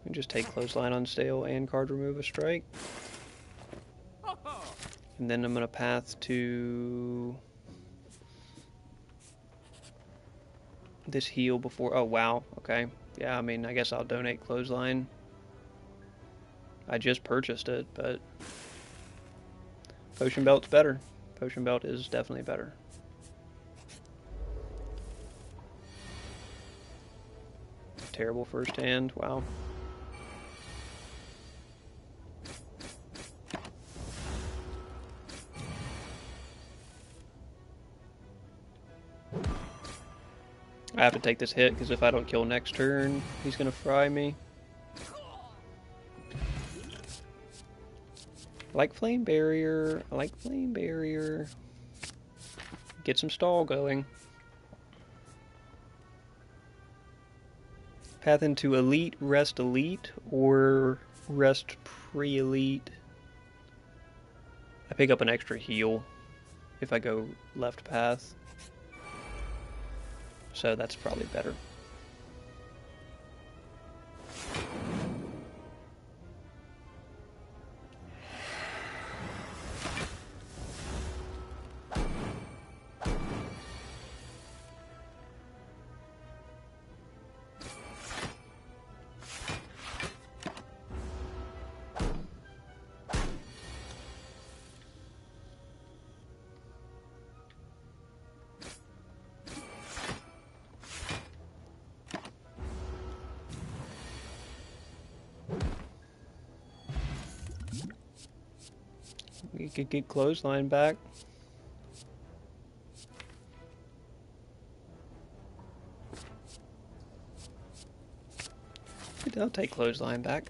And just take clothesline on sale and card remove a strike. And then I'm gonna path to this heal before. Oh wow, okay. Yeah, I mean, I guess I'll donate clothesline. I just purchased it, but Potion Belt's better. Potion Belt is definitely better. Terrible first hand, wow. I have to take this hit because if I don't kill next turn, he's gonna fry me. I like Flame Barrier. I like Flame Barrier. Get some stall going. Path into Elite, Rest Elite, or Rest Pre-Elite. I pick up an extra heal if I go left path. So that's probably better. We could get clothesline back. I'll take clothesline back.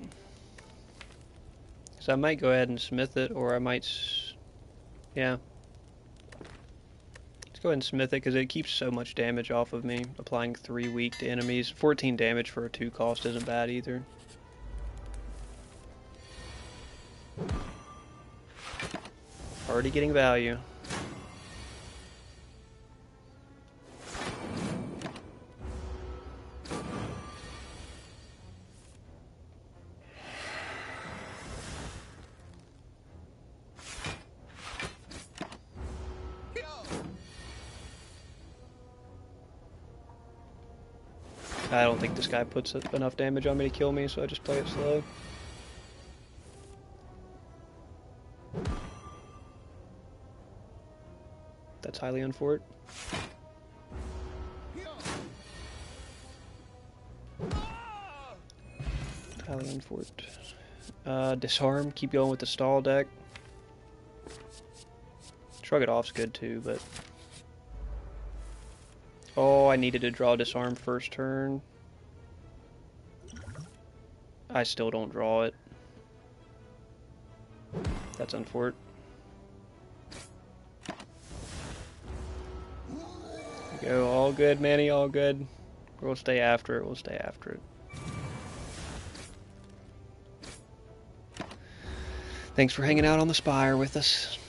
So I might go ahead and smith it, or I might, yeah. Let's go ahead and smith it because it keeps so much damage off of me. Applying 3 weak to enemies. 14 damage for a 2 cost isn't bad either. Already getting value. I don't think this guy puts enough damage on me to kill me, so I just play it slow. That's highly unfortunate. Highly unfortunate. Disarm, keep going with the stall deck. Shrug it off's good too, but... Oh, I needed to draw disarm first turn. I still don't draw it. That's unfortunate. Go, all good, Manny, all good. We'll stay after it, we'll stay after it. Thanks for hanging out on the Spire with us.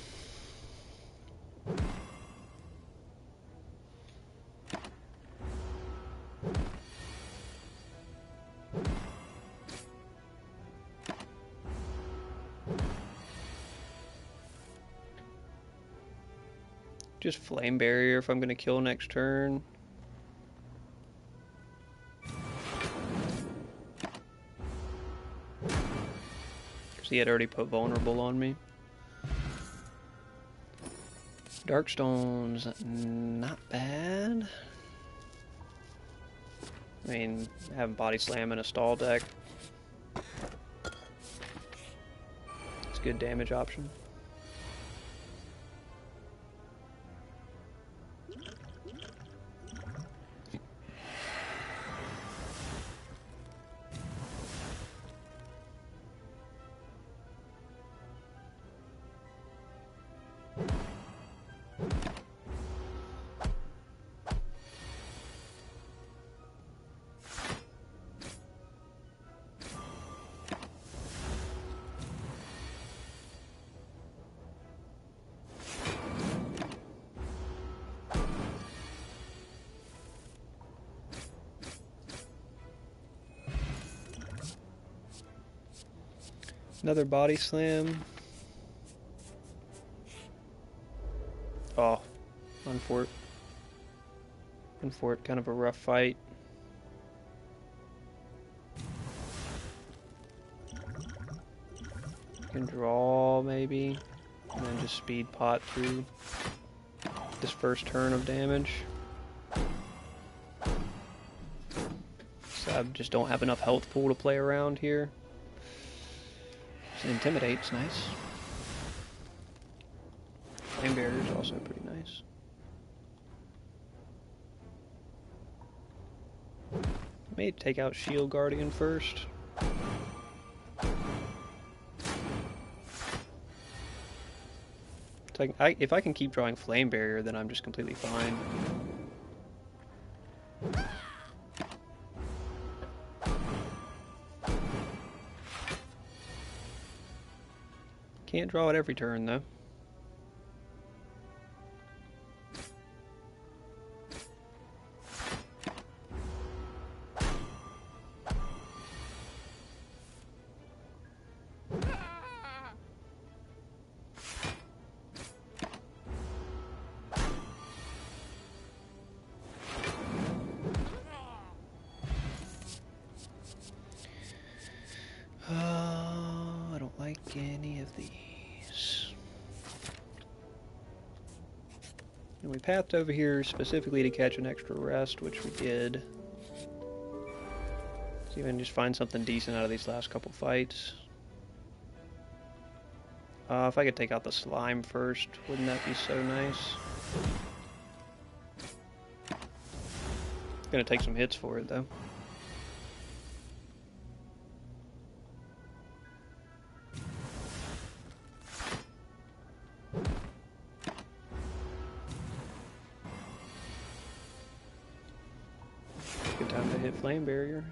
Just Flame Barrier if I'm going to kill next turn. Because he had already put Vulnerable on me. Darkstone's not bad. I mean, having Body Slam in a stall deck, it's a good damage option. Another Body Slam. Oh, Unfort. Unfort, kind of a rough fight. Can draw, maybe, and then just speed pot through this first turn of damage. So I just don't have enough health pool to play around here. So Intimidate's nice. Flame Barrier's also pretty nice. May take out Shield Guardian first. So if I can keep drawing Flame Barrier, then I'm just completely fine. Can't draw it every turn, though. I don't like any of these. And we pathed over here specifically to catch an extra rest, which we did. See if I can just find something decent out of these last couple fights. If I could take out the slime first, wouldn't that be so nice? Gonna take some hits for it, though. Good time to hit Flame Barrier.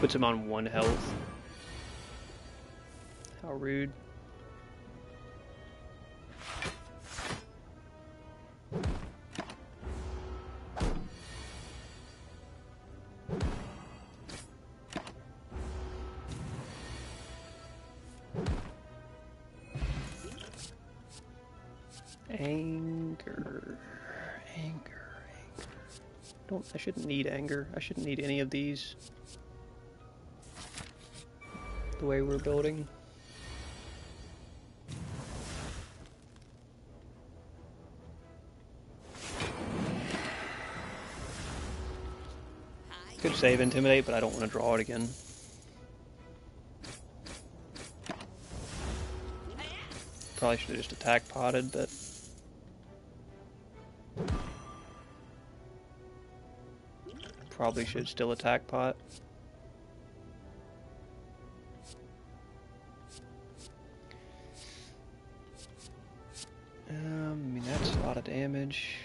Puts him on 1 health. How rude. Anger. I shouldn't need anger. I shouldn't need any of these. The way we're building. Could save Intimidate, but I don't want to draw it again. Probably should have just attack potted, but probably should still attack pot. I mean, that's a lot of damage.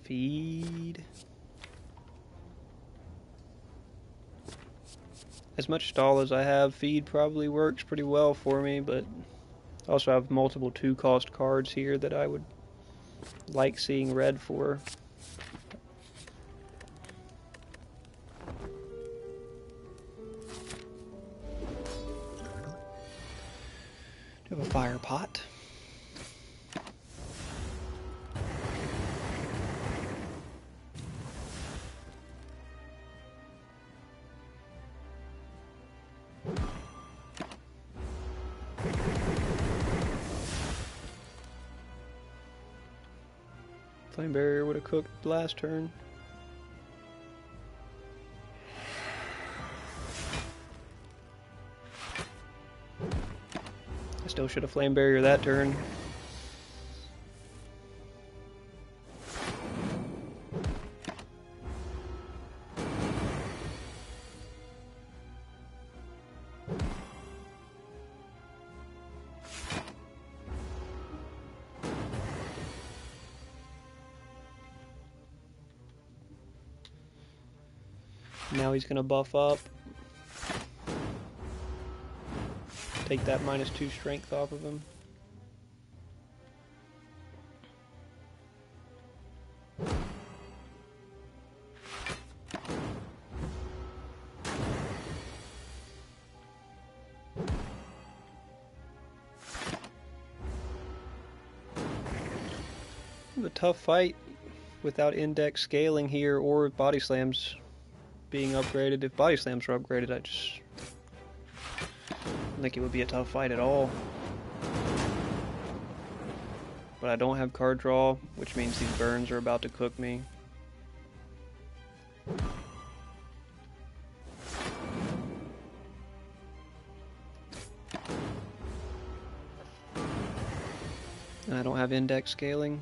Feed. As much stall as I have, feed probably works pretty well for me, but I also have multiple 2-cost cards here that I would like seeing red for. Do have a fire pot. Flame Barrier would have cooked last turn. I still should have Flame Barrier that turn. Now he's going to buff up. Take that -2 strength off of him. A tough fight without index scaling here or body slams being upgraded. If body slams were upgraded, I just don't think it would be a tough fight at all. But I don't have card draw, which means these burns are about to cook me. And I don't have index scaling.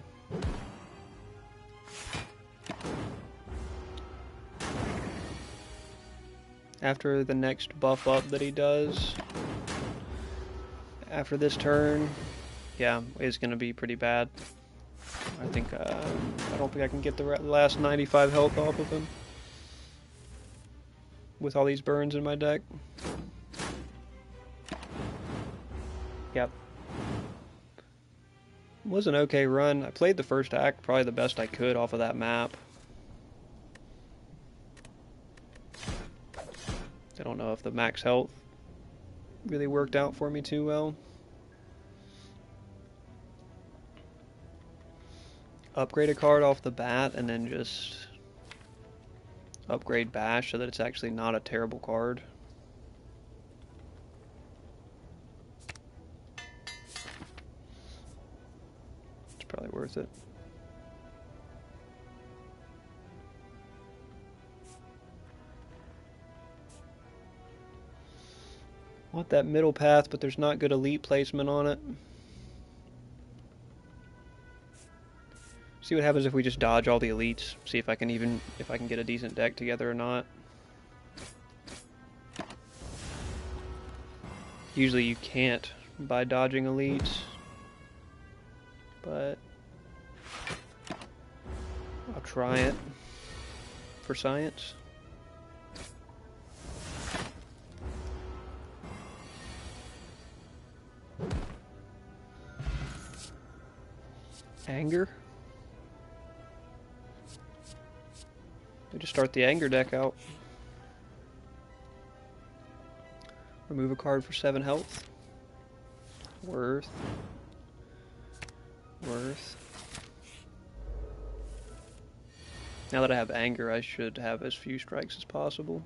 After the next buff up that he does, after this turn, yeah, it's going to be pretty bad. I don't think I can get the last 95 health off of him with all these burns in my deck. Yep. It was an okay run. I played the first act probably the best I could off of that map. I don't know if the max health really worked out for me too well. Upgrade a card off the bat and then just upgrade Bash so that it's actually not a terrible card. It's probably worth it. Want that middle path, but there's not good elite placement on it. See what happens if we just dodge all the elites. See if I can get a decent deck together or not. Usually you can't by dodging elites, but I'll try it for science. Anger. We just start the anger deck out. Remove a card for 7 health. Worth. Now that I have anger, I should have as few strikes as possible.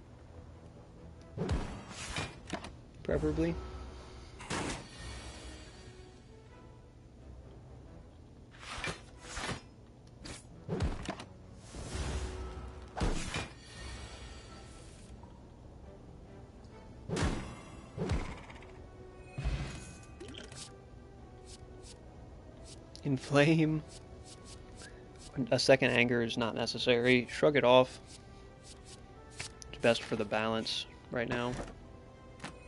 Preferably. Inflame. A second anger is not necessary. Shrug it off. It's best for the balance right now.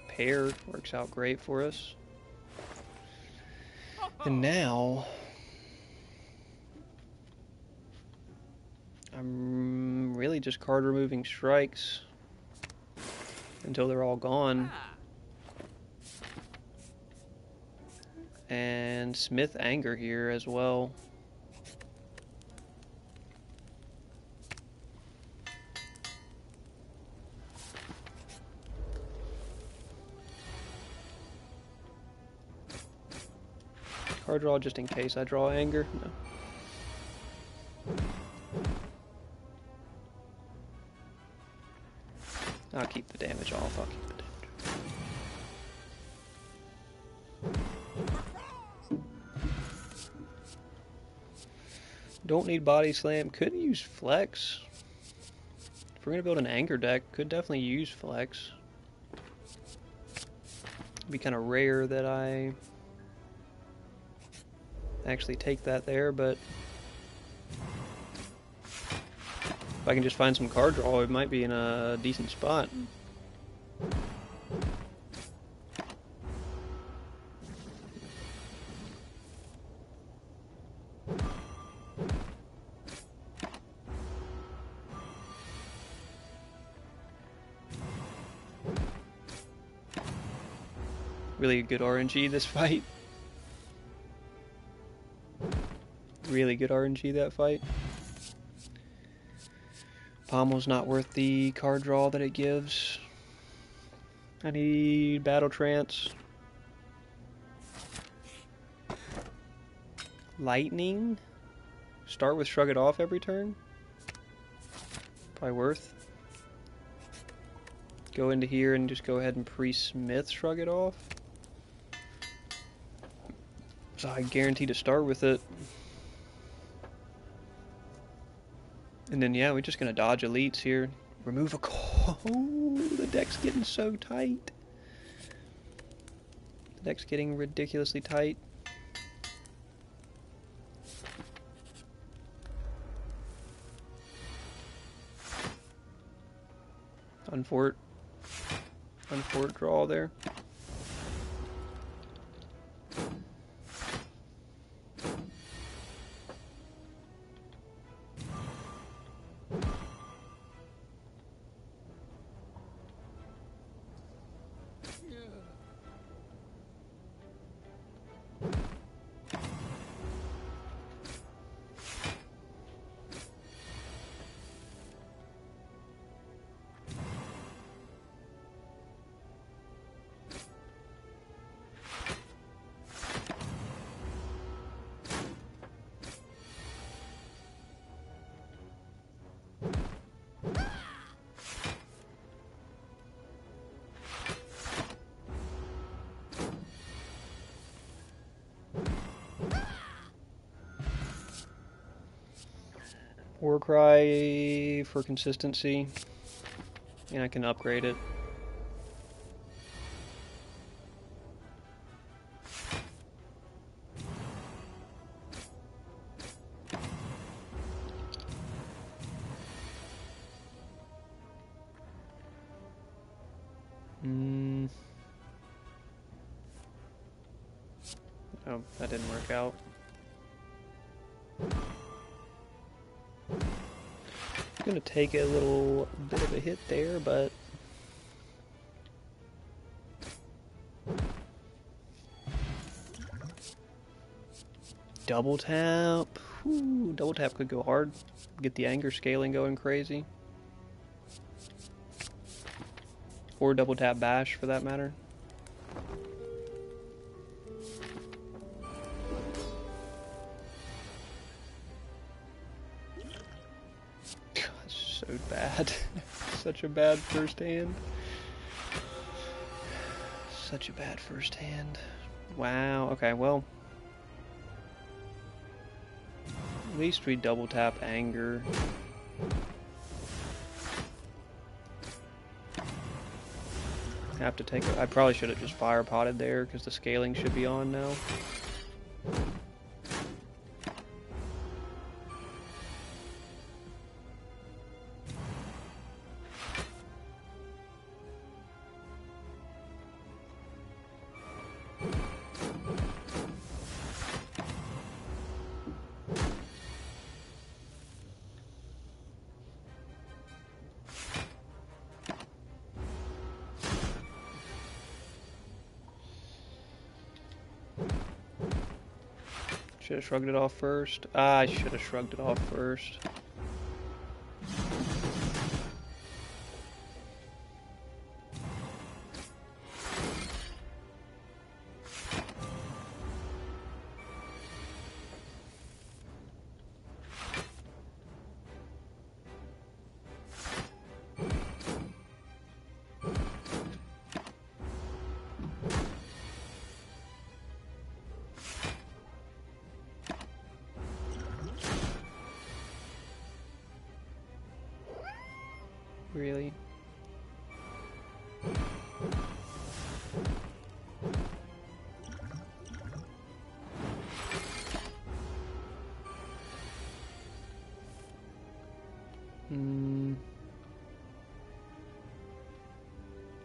Pair works out great for us. And now I'm really just card removing strikes until they're all gone. And Smith Anger here as well. Card draw just in case I draw Anger. No. I'll keep the damage off. I'll keep the damage. Don't need body slam. Could use flex. If we're gonna build an anger deck, could definitely use flex. It'd be kind of rare that I actually take that there, but if I can just find some card draw, it might be in a decent spot. Really good RNG this fight. Really good RNG that fight. Pommel's not worth the card draw that it gives. I need Battle Trance. Lightning. Start with Shrug It Off every turn. Probably worth. Go into here and just go ahead and pre-smith Shrug It Off. So I guarantee to start with it. And then yeah, we're just gonna dodge elites here. Remove a call. Oh, the deck's getting so tight. The deck's getting ridiculously tight. Unfort draw there. Warcry for consistency, and I can upgrade it. Oh, that didn't work out. Gonna take a little bit of a hit there, but double tap. Whew, double tap could go hard. Get the anger scaling going crazy. Or double tap bash for that matter. So bad. Such a bad first hand. Such a bad first hand. Wow. Okay, well. At least we double tap anger. Have to take it. I probably should have just fire potted there because the scaling should be on now. Should have shrugged it off first. I should have shrugged it off first. Really?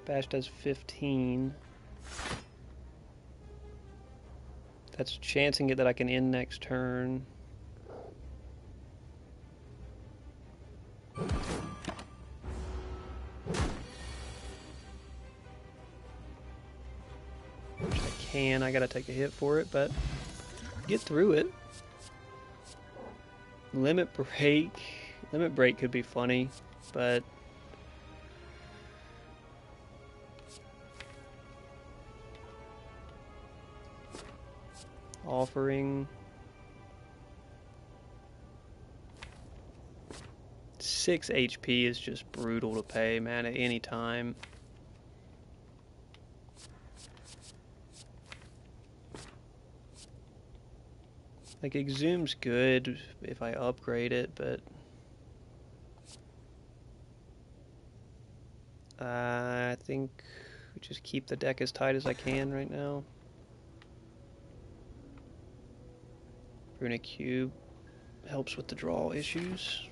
Bash does 15. That's chancing it that I can end next turn. I gotta take a hit for it, but get through it. Limit break could be funny, but offering 6 HP is just brutal to pay, man, at any time. Like, Exhum's good if I upgrade it, but I think we just keep the deck as tight as I can right now. Runic Cube helps with the draw issues.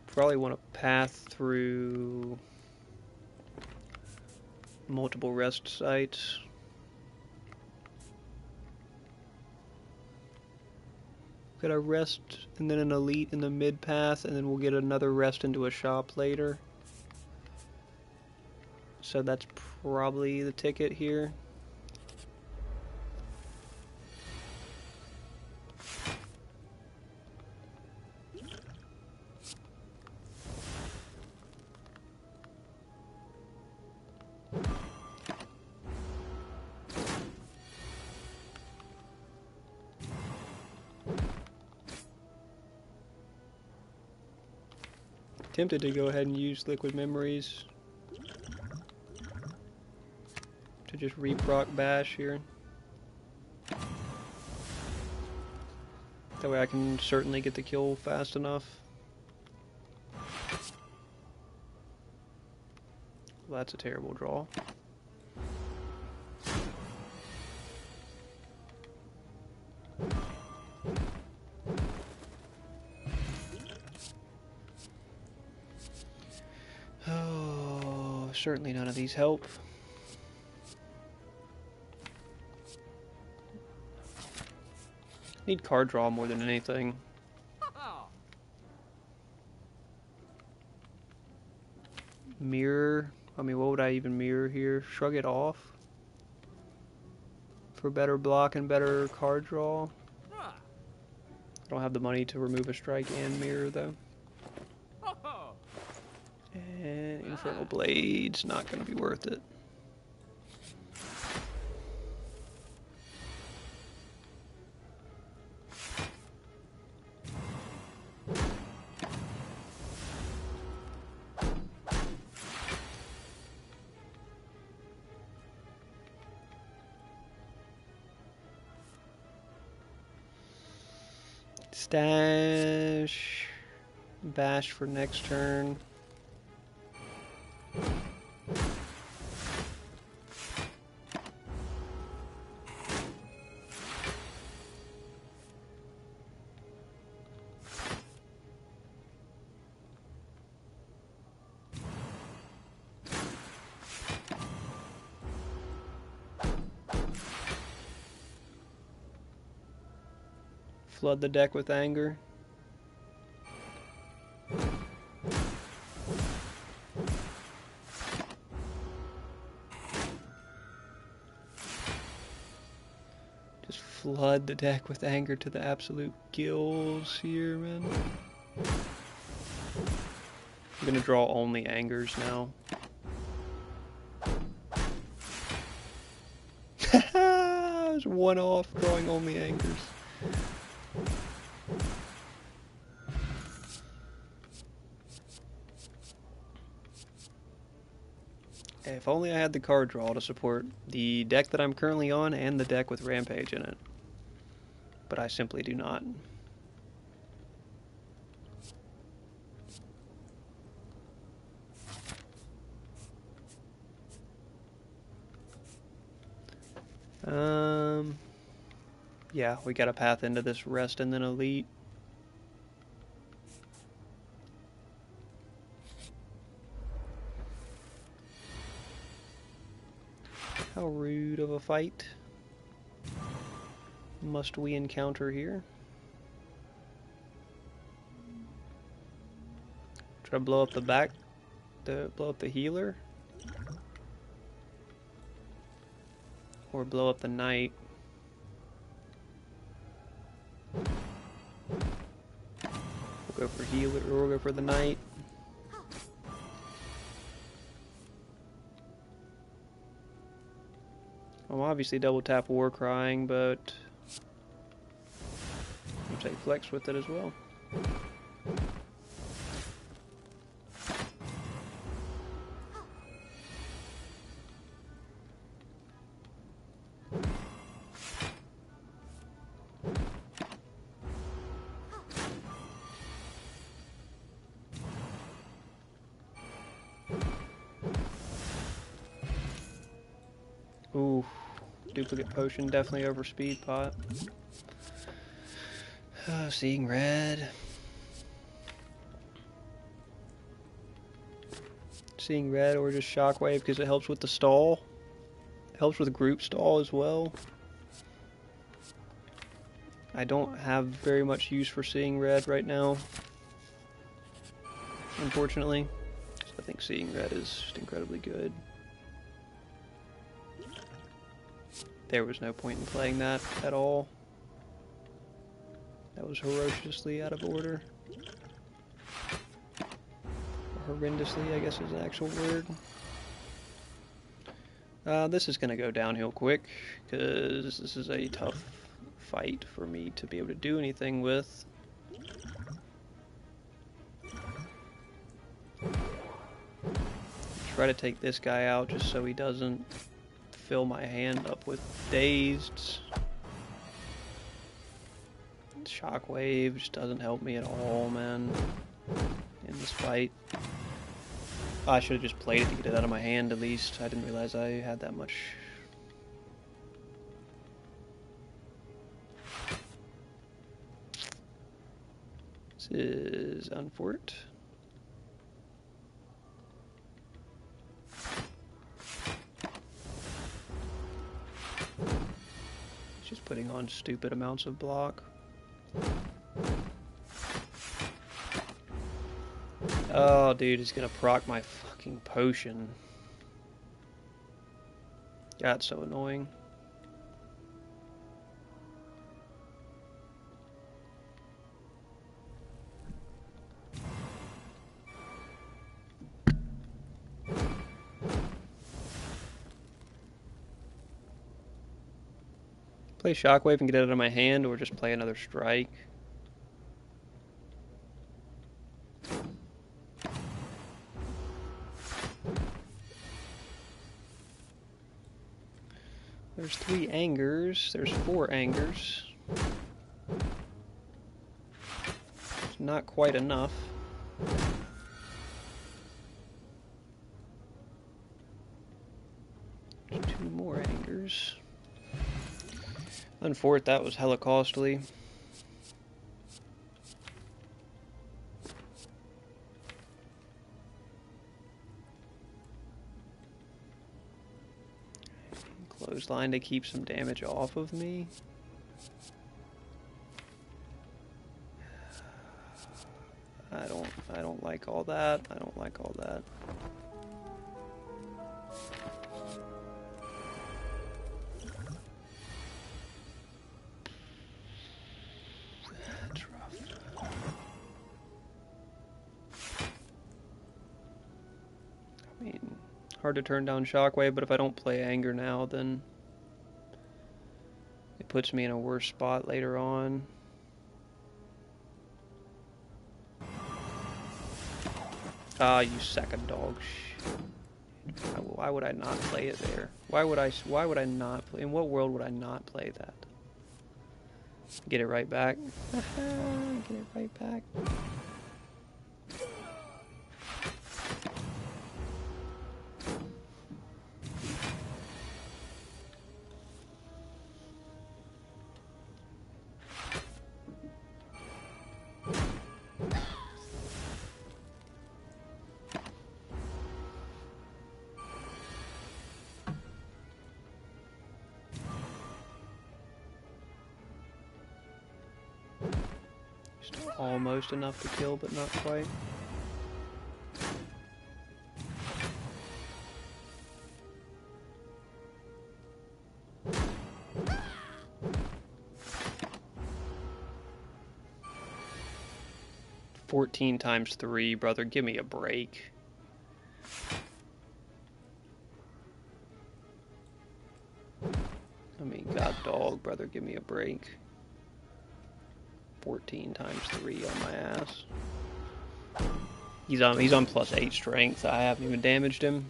Probably want to path through multiple rest sites. Get a rest and then an elite in the mid path, and then we'll get another rest into a shop later. So that's probably the ticket here. Tempted to go ahead and use Liquid Memories to just reproc Bash here. That way I can certainly get the kill fast enough. Well, that's a terrible draw. Oh, certainly none of these help. Need card draw more than anything. Mirror. I mean, what would I even mirror here? Shrug it off for better block and better card draw. I don't have the money to remove a strike and mirror though. And Infernal Blade's not going to be worth it. Stash, Bash for next turn. Flood the deck with anger. Just flood the deck with anger to the absolute gills here, man. I'm gonna draw only angers now. I was one off drawing only angers. If only I had the card draw to support the deck that I'm currently on and the deck with Rampage in it. But I simply do not. Yeah, we got a path into this Rest and then Elite. How rude of a fight must we encounter here? Try to blow up the back, blow up the healer, or blow up the knight. We'll go for healer, or we'll go for the knight. I'm obviously double tap War Crying, but I'll take Flex with it as well. Ooh, duplicate potion definitely over speed pot. Seeing red. Seeing red or just shockwave because it helps with the stall. It helps with group stall as well. I don't have very much use for seeing red right now, unfortunately. So I think seeing red is just incredibly good. There was no point in playing that at all. That was ferociously out of order. Or horrendously, I guess is the actual word. This is going to go downhill quick, because this is a tough fight for me to be able to do anything with. Try to take this guy out just so he doesn't fill my hand up with dazed. Shockwave just doesn't help me at all, man, in this fight. I should have just played it to get it out of my hand at least. I didn't realize I had that much. This is Unfort. Just putting on stupid amounts of block. Oh, dude, he's gonna proc my fucking potion. That's so annoying. Play Shockwave and get it out of my hand, or just play another strike. There's 3 angers. There's 4 angers. It's not quite enough. There's 2 more angers. Unfortunately, that was hella costly. Clothesline to keep some damage off of me. I don't like all that. I don't like all that. That's rough. I mean, hard to turn down Shockwave, but if I don't play Anger now, then it puts me in a worse spot later on. Ah, you sack of dog shit. Why would I not play it there? Why would I not play? In what world would I not play that? Get it right back. Get it right back. Almost enough to kill, but not quite. $14 times 3, brother. Give me a break. I mean, god dog, brother. Give me a break. 14 times 3 on my ass. He's on +8 strength. I haven't even damaged him.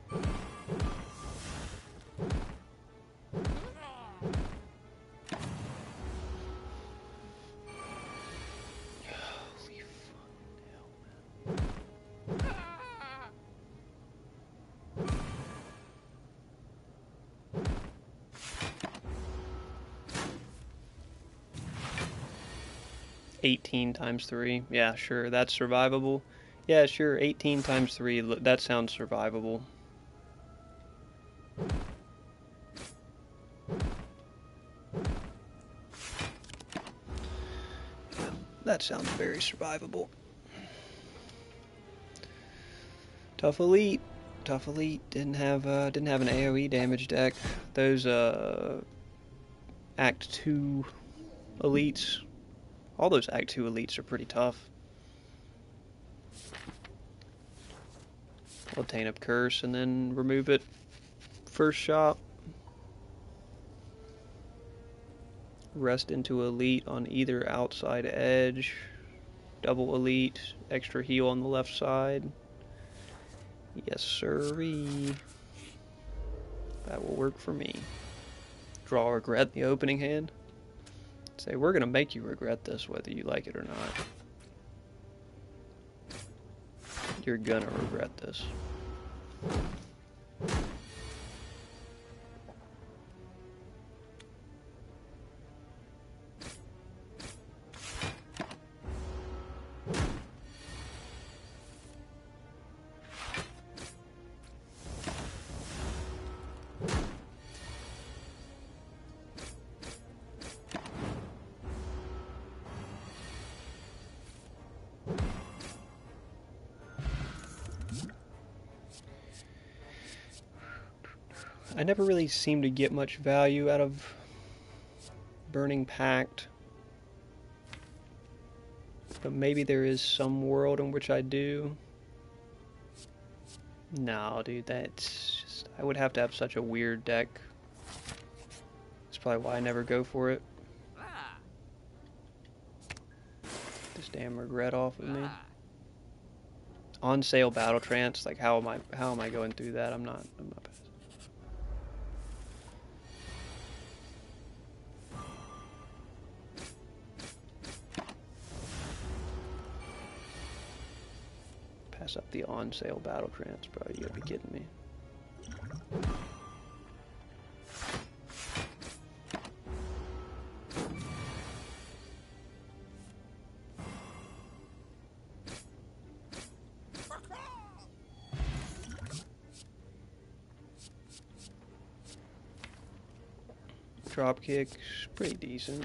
Holy fucking hell, man. $18 times 3. Yeah, sure, that's survivable. Yeah, sure, 18 times 3. That sounds survivable. That sounds very survivable. Tough Elite. Tough Elite didn't have an AoE damage deck. Those Act 2 elites. All those Act 2 elites are pretty tough. I'll obtain up Curse and then remove it first shot. Rest into Elite on either outside edge. Double Elite, extra heal on the left side. Yes, sirree. That will work for me. Draw Regret in the opening hand. Say, we're going to make you regret this whether you like it or not. You're gonna regret this. I never really seem to get much value out of Burning Pact. But maybe there is some world in which I do. No, dude, that's just... I would have to have such a weird deck. That's probably why I never go for it. This damn regret off of me. On sale Battle Trance, like how am I going through that? I'm not pass up the on sale Battle Trance, bro. You gotta be kidding me. Dropkick's pretty decent.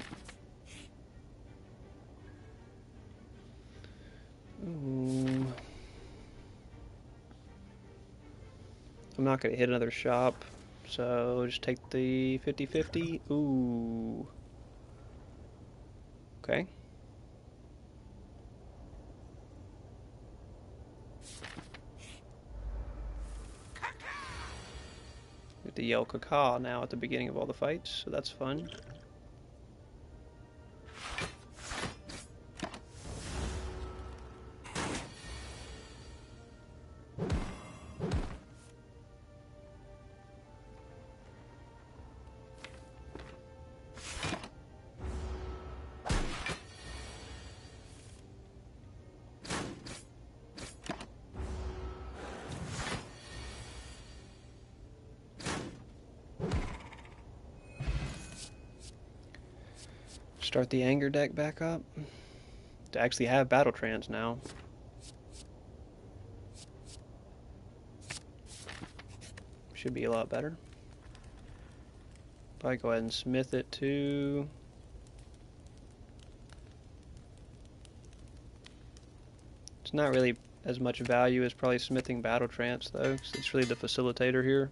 Ooh. I'm not going to hit another shop, so just take the 50-50. Ooh. Okay. Get to yell caca now at the beginning of all the fights, so that's fun. Start the anger deck back up. To actually have battle trance now. Should be a lot better. Probably go ahead and smith it too. It's not really as much value as probably smithing battle trance though, 'cause it's really the facilitator here.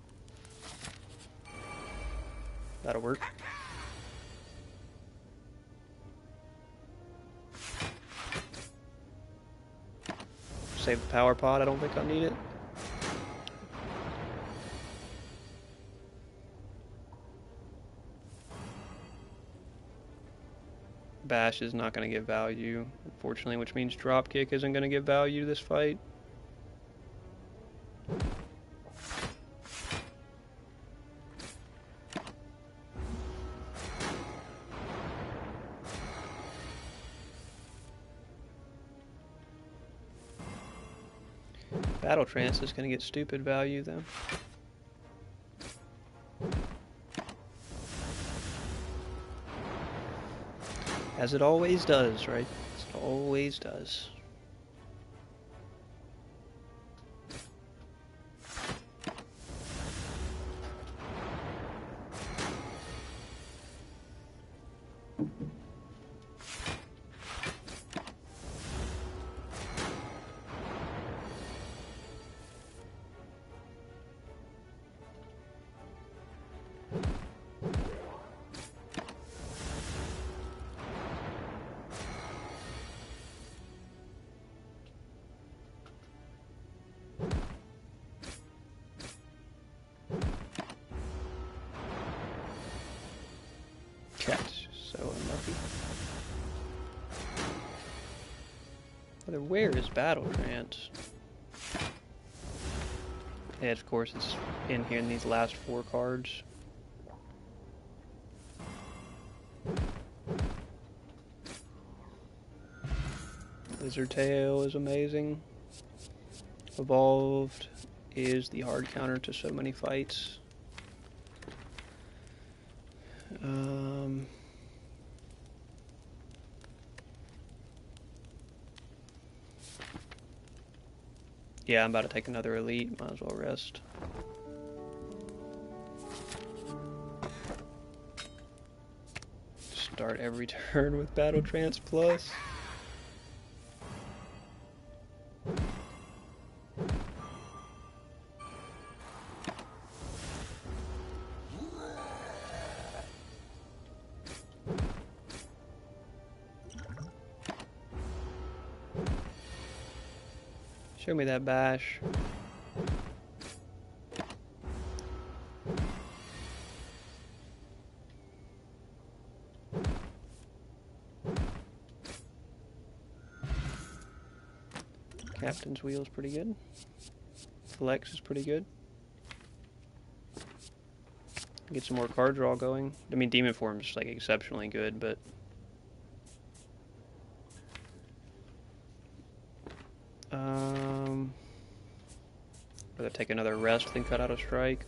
That'll work. Save the power pod, I don't think I'll need it. Bash is not going to give value, unfortunately, which means dropkick isn't going to give value to this fight. Battle trance is going to get stupid value though. As it always does, right? As it always does. Catch, so unlucky. Where is battle trance? Yeah, of course it's in here in these last 4 cards. Lizard Tail is amazing. Evolved is the hard counter to so many fights. Yeah, I'm about to take another elite. Might as well rest. Start every turn with Battle Trance Plus. Show me that bash. Captain's Wheel is pretty good. Flex is pretty good. Get some more card draw going. I mean, Demon Form's like exceptionally good, but rather take another rest than cut out a strike.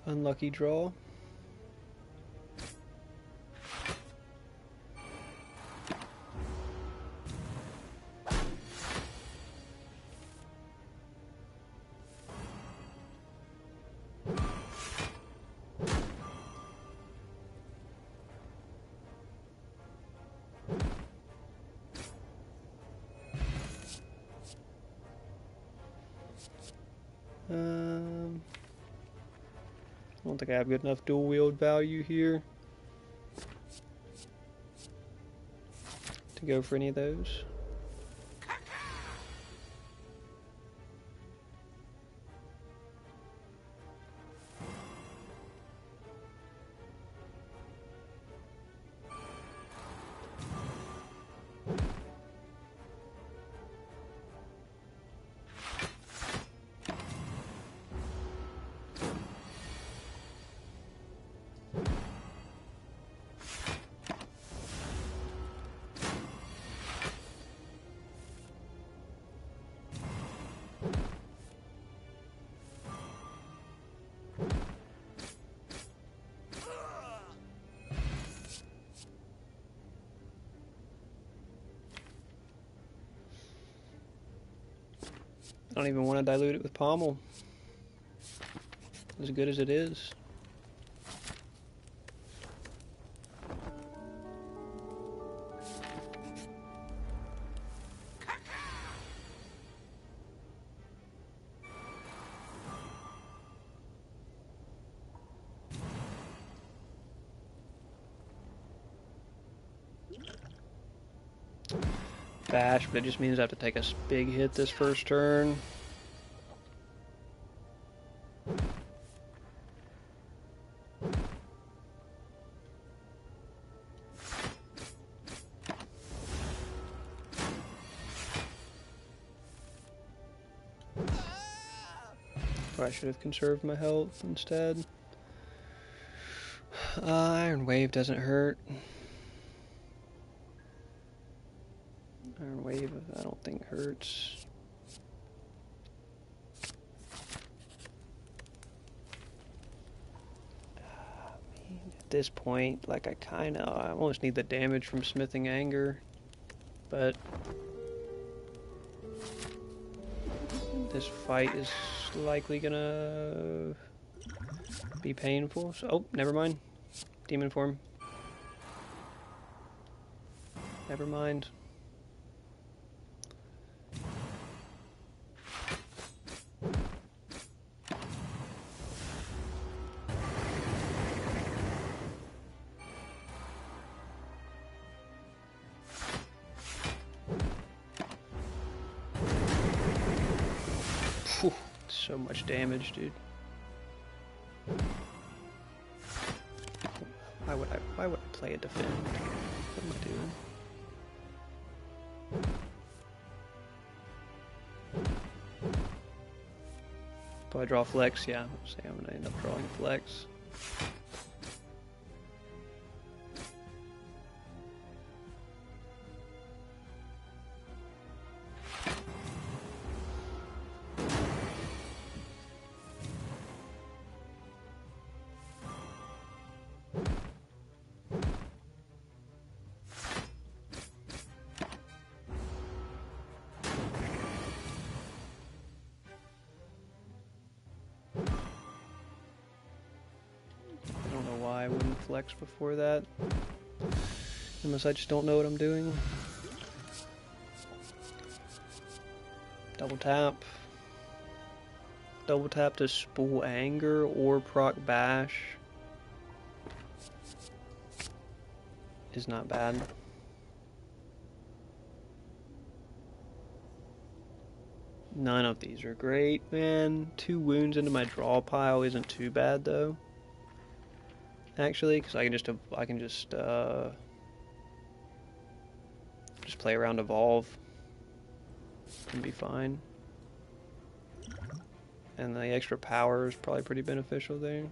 Unlucky draw. I don't think I have good enough dual wield value here to go for any of those. I don't even want to dilute it with pommel. As good as it is. Bash, but it just means I have to take a big hit this first turn. Or I should have conserved my health instead. Iron Wave doesn't hurt. Iron Wave, I don't think hurts. At this point, like I almost need the damage from Smithing Anger, but this fight is likely gonna be painful. So, oh, never mind. Demon form. Never mind. Whew, so much damage, dude. Why would I play a defend? What am I doing? Do I draw flex? Yeah, say I'm gonna end up drawing flex. I wouldn't flex before that, unless I just don't know what I'm doing. Double tap to spool Anger or proc Bash is not bad. None of these are great, man. 2 wounds into my draw pile isn't too bad though. Actually, because I can just play around Evolve and be fine. And the extra power is probably pretty beneficial there.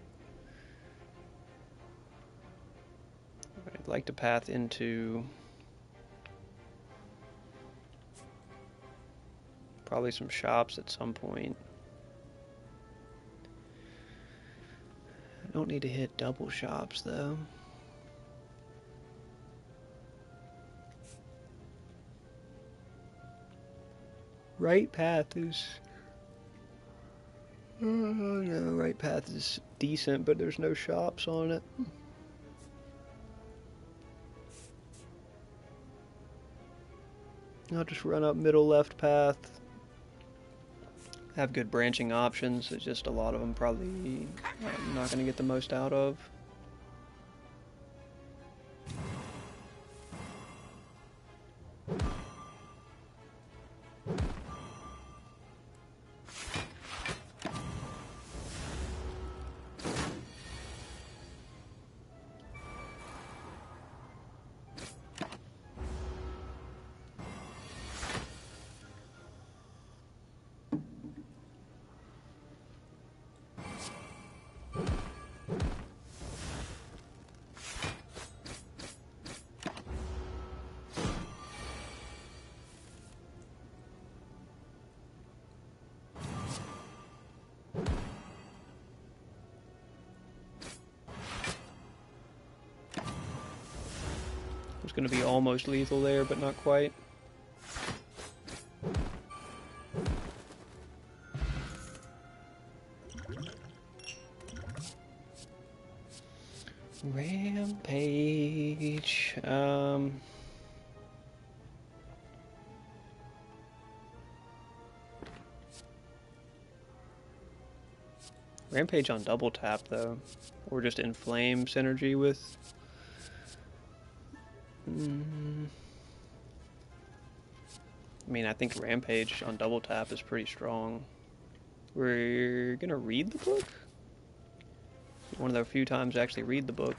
I'd like to path into probably some shops at some point. I don't need to hit double shops though. Right path is... Oh no, right path is decent, but there's no shops on it. I'll just run up middle left path. Have good branching options, it's just a lot of them probably I'm not going to get the most out of. It's going to be almost lethal there, but not quite. Rampage. Rampage on double tap though, or just inflame synergy with. I mean, I think Rampage on double tap is pretty strong. We're gonna read the book? One of the few times I actually read the book.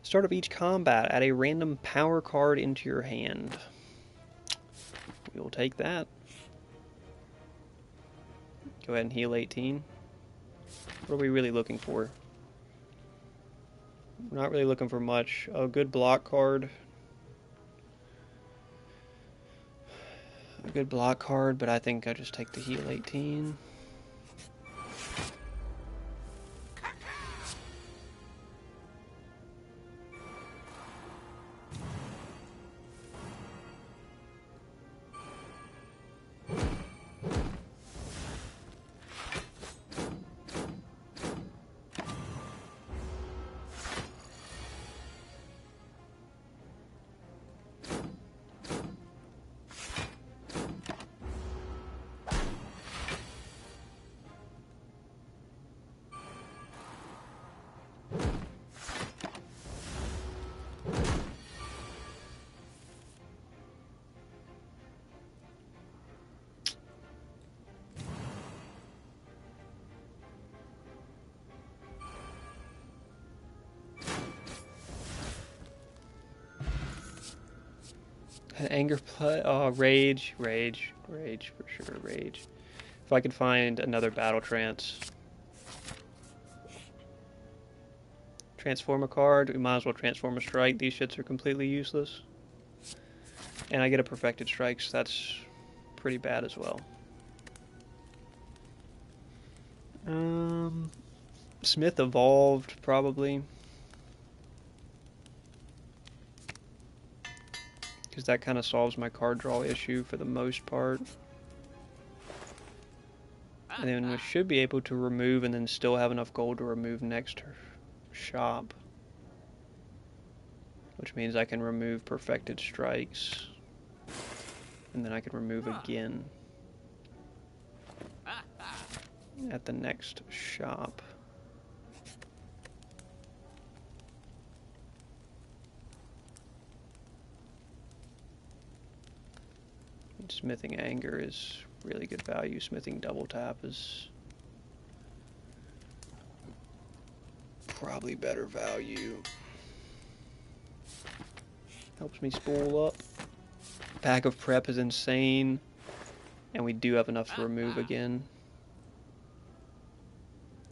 Start of each combat, add a random power card into your hand. We will take that. Go ahead and heal 18. What are we really looking for? We're not really looking for much. A good block card. A good block card, but I think I just take the heal 18. Anger play. Oh, rage for sure, rage. If I could find another battle trance. Transform a card, we might as well transform a strike. These shits are completely useless. And I get a perfected strike, so that's pretty bad as well. Smith evolved, probably. Because that kind of solves my card draw issue for the most part. And then we should be able to remove and then still have enough gold to remove next shop. Which means I can remove perfected strikes. And then I can remove again at the next shop. Smithing Anger is really good value. Smithing Double Tap is probably better value. Helps me spool up. Pack of Prep is insane. And we do have enough to remove again.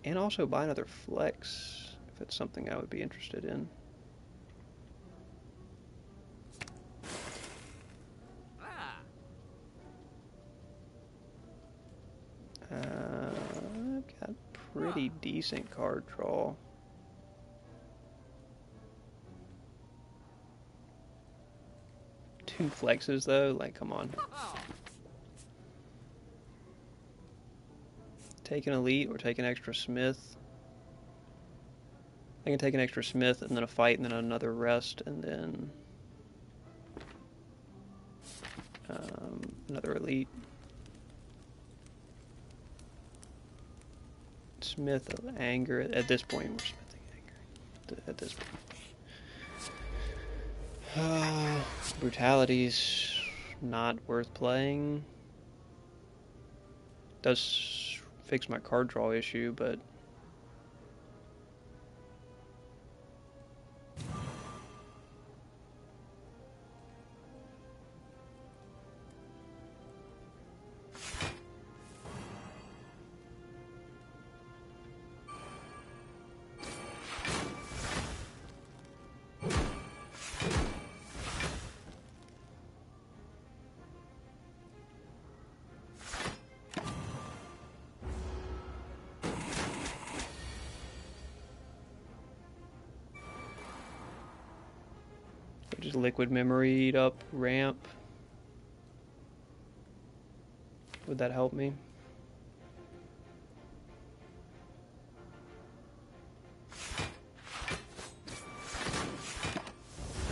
And also buy another Flex, if it's something I would be interested in. I've got pretty decent card draw. Two Flexes though, like come on. Take an Elite or take an extra Smith. I can take an extra Smith and then a fight and then another rest and then another Elite. Smith of Anger. At this point, we're smithing Anger. At this point. Brutality's not worth playing. Does fix my card draw issue, but just liquid memory up ramp. Would that help me?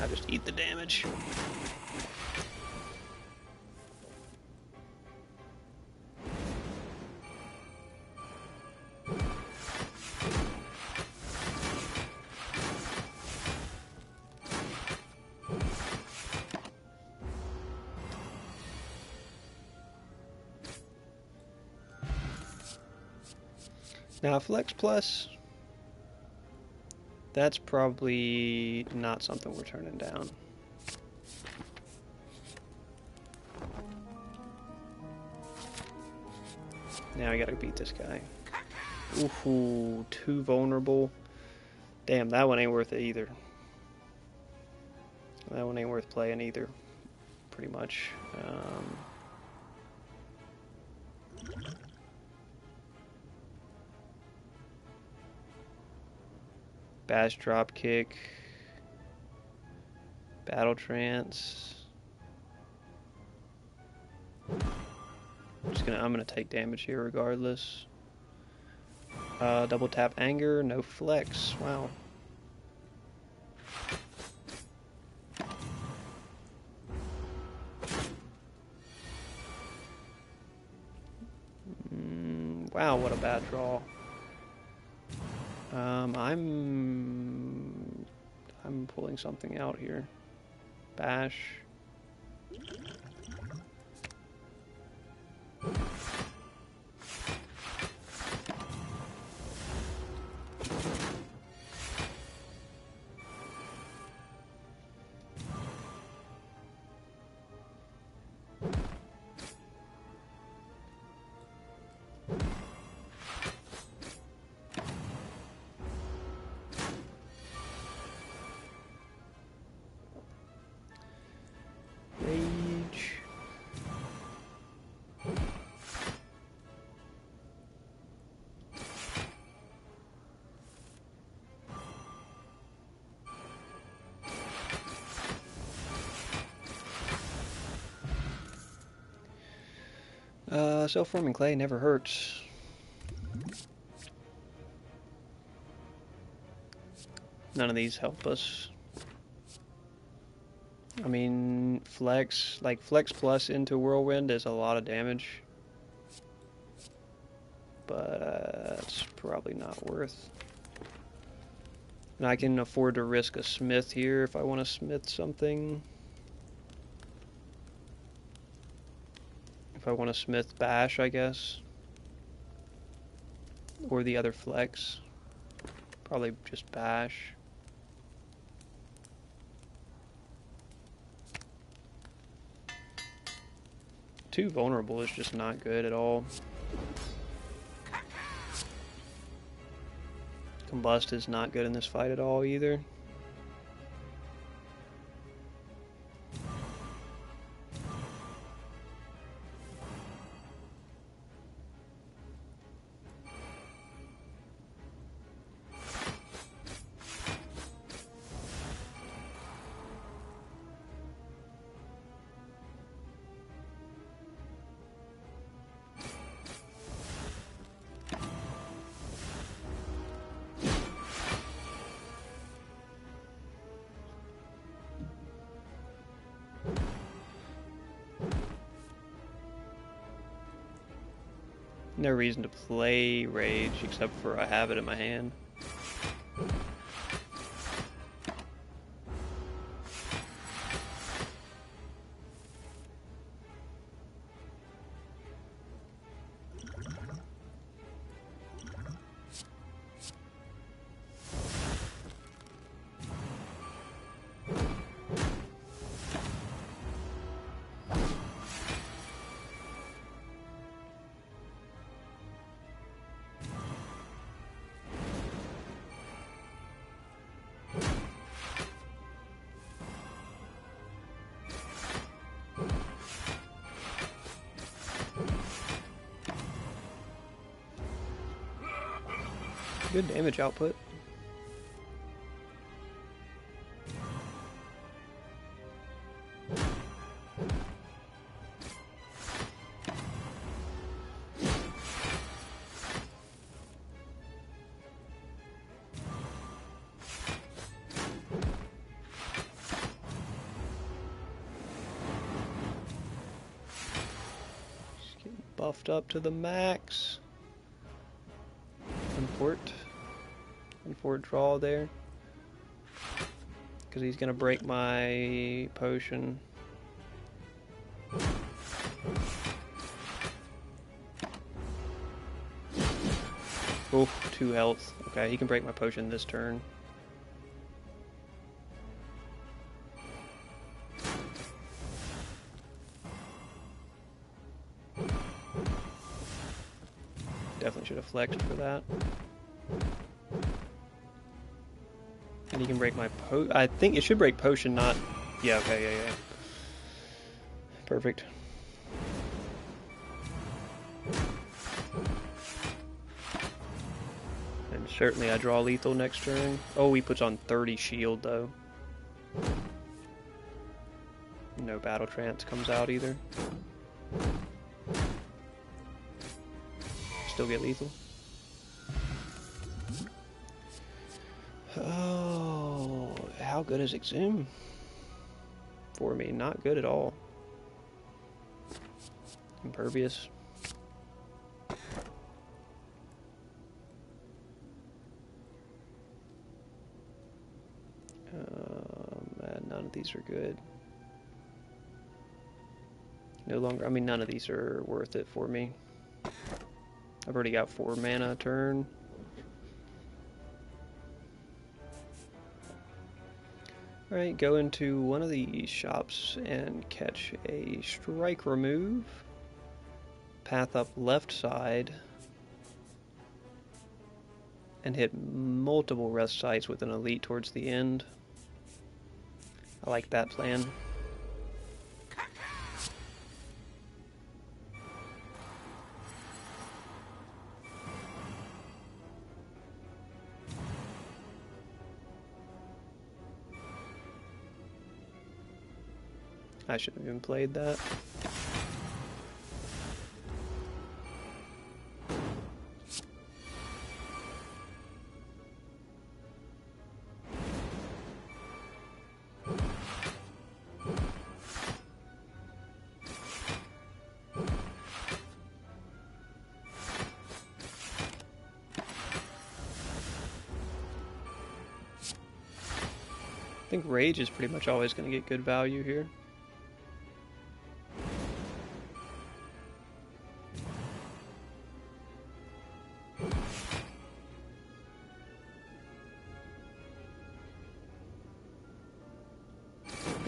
Now just eat the damage. Now, Flex Plus, that's probably not something we're turning down. Now I gotta beat this guy. Ooh, too vulnerable. Damn, that one ain't worth it either. That one ain't worth playing either, pretty much. Bash drop kick, battle trance. I'm gonna take damage here regardless. Double tap anger, no flex. Wow. Wow, what a bad draw. I'm pulling something out here. Bash. Self-forming clay never hurts. None of these help us. I mean, Flex Plus into Whirlwind is a lot of damage. But it's probably not worth. And I can afford to risk a Smith here if I want to Smith something. If I want to Smith Bash, I guess. Or the other Flex. Probably just Bash. Too vulnerable is just not good at all. Combust is not good in this fight at all either. No reason to play Rage except for I have it in my hand. Good damage output. buffed up to the max. Import draw there. Because he's going to break my potion. Oh, 2 health. Okay, he can break my potion this turn. Definitely should have flexed for that. And he can break my I think it should break potion, not... Yeah, okay, yeah. Perfect. And certainly I draw lethal next turn. Oh, he puts on 30 shield, though. No battle trance comes out either. Still get lethal. Oh, how good is Exhume? For me, not good at all. Impervious. None of these are good. No longer, I mean, none of these are worth it for me. I've already got 4 mana a turn. Alright, go into one of these shops and catch a strike remove. Path up left side. And hit multiple rest sites with an elite towards the end. I like that plan. I shouldn't have even played that. I think Rage is pretty much always going to get good value here.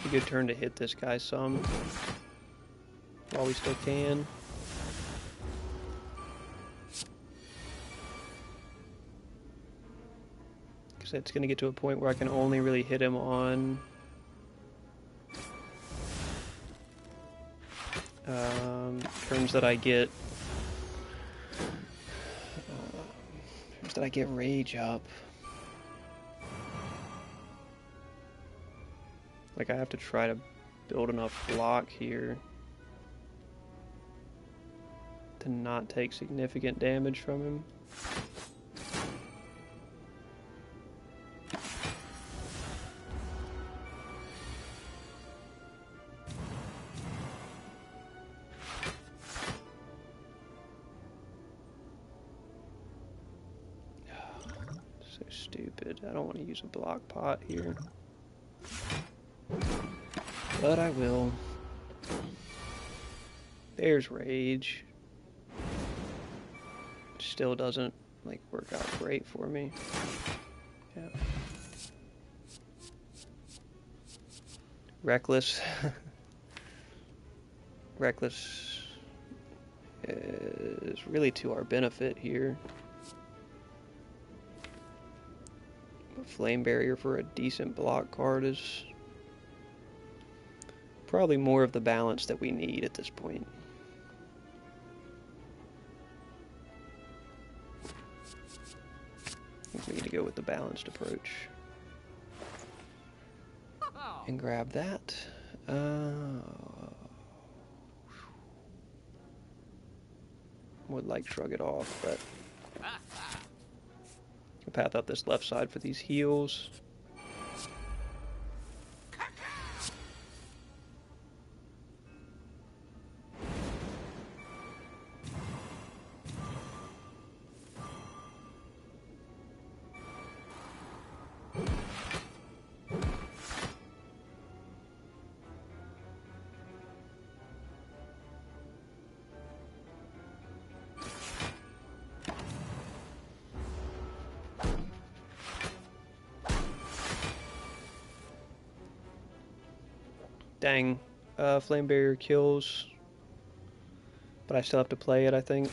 A good turn to hit this guy some while we still can. Because it's going to get to a point where I can only really hit him on turns that I get rage up. Like, I have to try to build enough block here to not take significant damage from him. So stupid. I don't want to use a block pot here. But I will. There's Rage. Still doesn't, like, work out great for me. Yeah. Reckless. Reckless is really to our benefit here. But Flame Barrier for a decent block card is probably more of the balance that we need at this point. I think we need to go with the balanced approach. And grab that. Would like shrug it off, but I'll path up this left side for these heals. Dang. Flame Barrier kills. But I still have to play it, I think.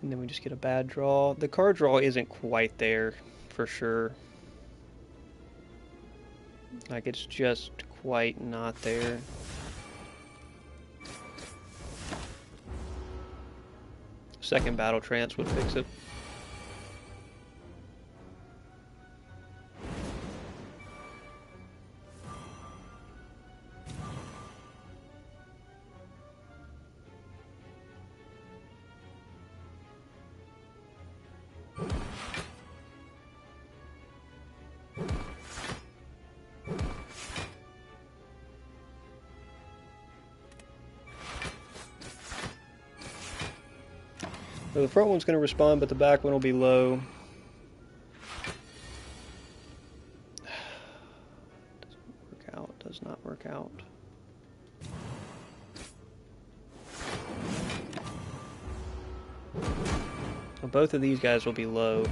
And then we just get a bad draw. The card draw isn't quite there, for sure. Like, it's just quite not there. Second Battle Trance would fix it. So the front one's going to respond, but the back one will be low. Doesn't work out. Does not work out. Well, both of these guys will be low.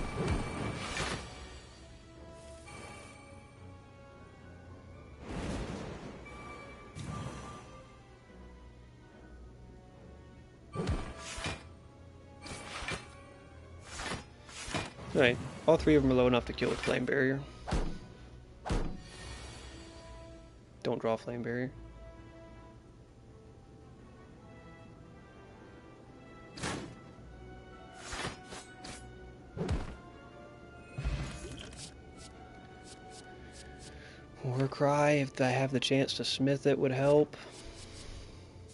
Alright, all three of them are low enough to kill with Flame Barrier. Don't draw Flame Barrier. Warcry, if I have the chance to smith it, would help.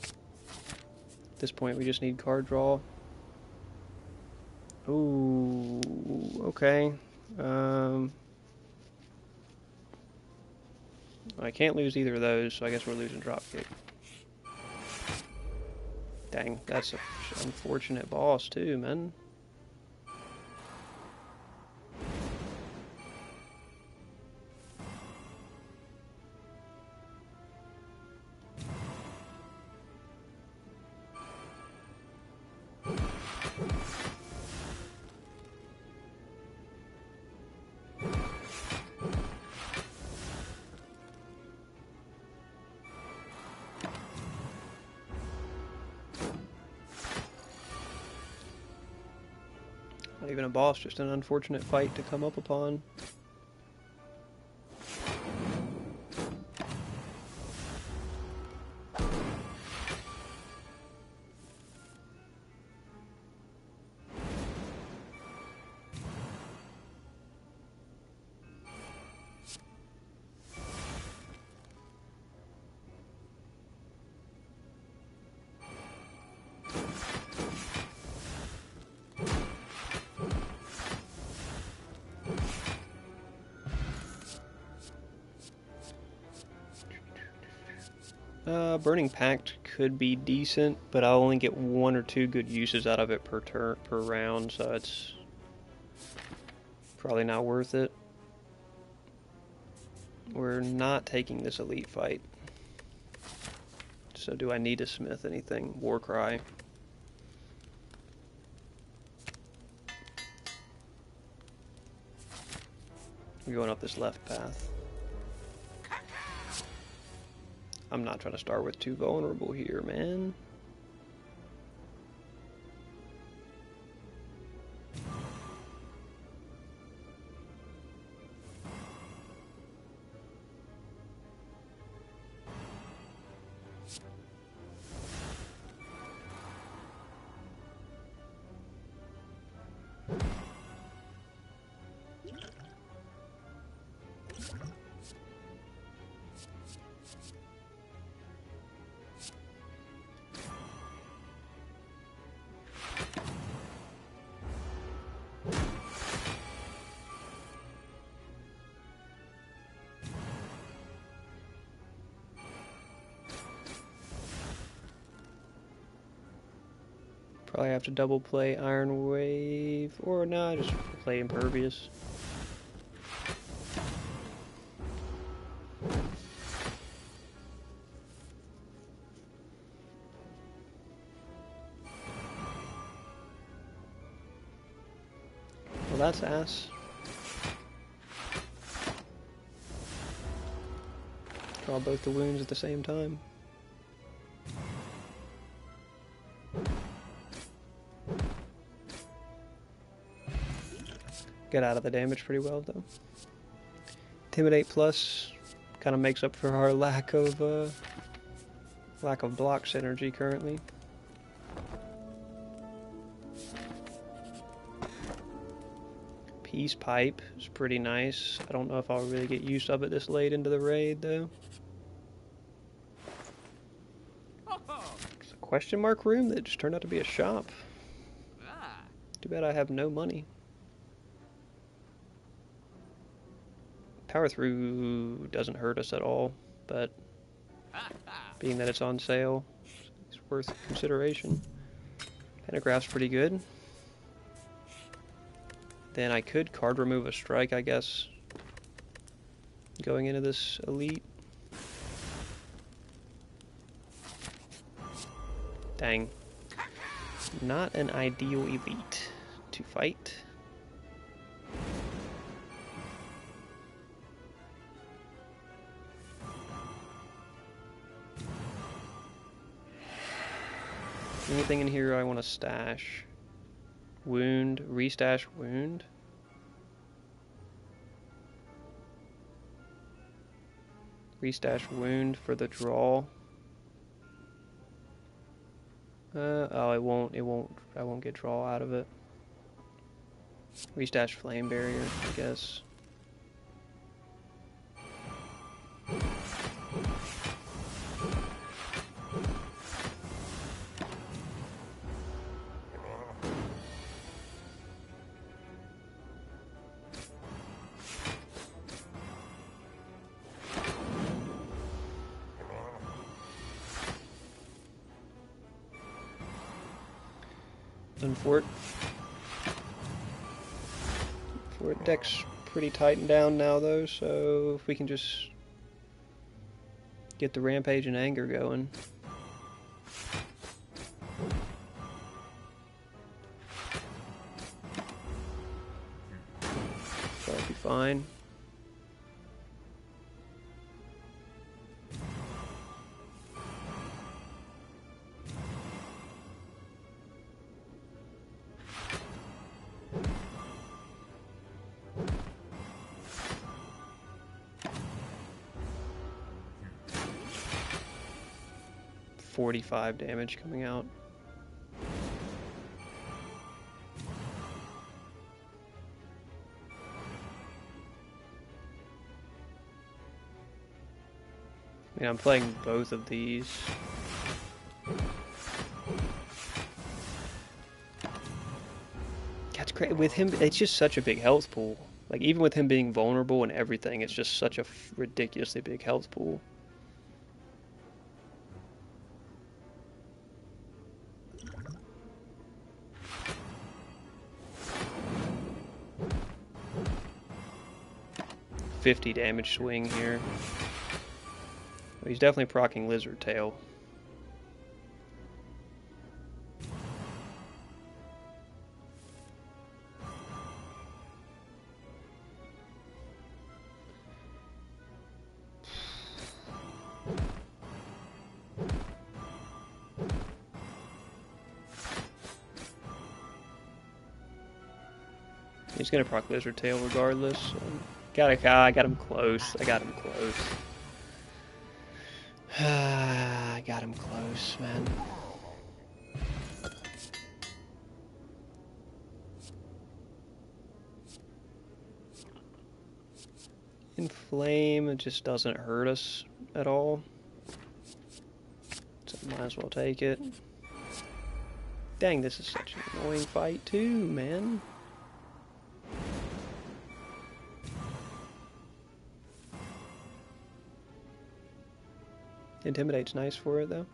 At this point, we just need card draw. Ooh, okay. I can't lose either of those, so I guess we're losing Dropkick. Dang, that's an unfortunate boss too, man. Not even a boss, just an unfortunate fight to come up upon. Burning Pact could be decent, but I'll only get 1 or 2 good uses out of it per turn, per round, so it's probably not worth it. We're not taking this elite fight. So do I need to smith anything? Warcry. We're going up this left path. I'm not trying to start with 2 vulnerable here, man. Probably have to double play Iron Wave, or no, just play Impervious. that's ass. Draw both the wounds at the same time. Get out of the damage pretty well though. Intimidate plus kind of makes up for our lack of block synergy currently. Peace Pipe is pretty nice. I don't know if I'll really get use of it this late into the raid though. It's a question mark room that just turned out to be a shop. Too bad I have no money. Power through doesn't hurt us at all, but being that it's on sale, it's worth consideration. Pentagraph's pretty good. Then I could card remove a strike, I guess, going into this elite. Dang. Not an ideal elite to fight. Anything in here I want to stash? Wound, restash wound. Restash wound for the draw. Oh, I won't get draw out of it. Restash flame barrier, I guess. Fort deck's pretty tightened down now though, so if we can just get the Rampage and Anger going. That'll be fine. .45 damage coming out. I mean, I'm playing both of these. That's great. With him, it's just such a big health pool. Like, even with him being vulnerable and everything, it's just such a ridiculously big health pool. .50 damage swing here. Well, he's definitely proccing Lizard Tail. He's gonna proc Lizard Tail regardless. So. I got him close. I got him close. I got him close, man. Inflame, it just doesn't hurt us at all. So might as well take it. Dang, this is such an annoying fight too, man. Intimidate's nice for it, though.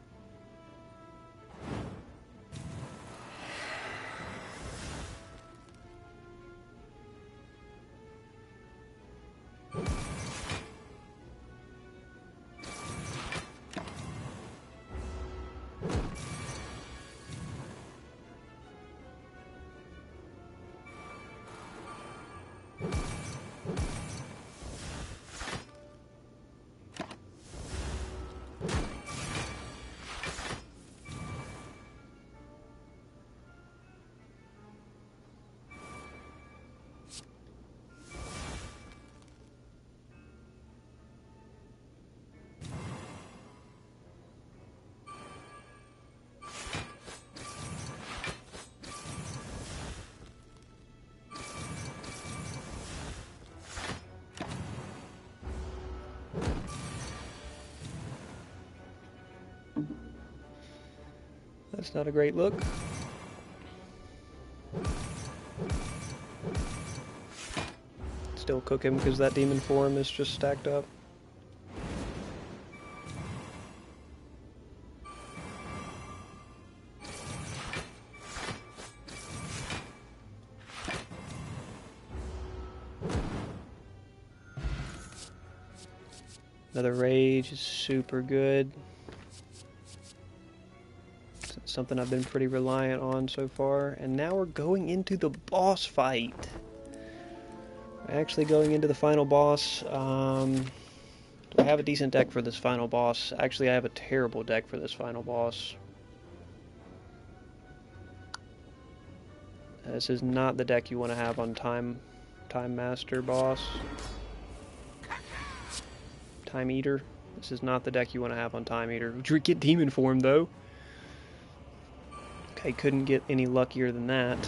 That's not a great look. Still cook him because that demon form is just stacked up. Another rage is super good. It's something I've been pretty reliant on so far. And now we're going into the boss fight. We're actually going into the final boss. Do I have a decent deck for this final boss? Actually, I have a terrible deck for this final boss. This is not the deck you want to have on Time Master boss. Time Eater. This is not the deck you want to have on Time Eater. Get Demon Form, though. Okay, couldn't get any luckier than that.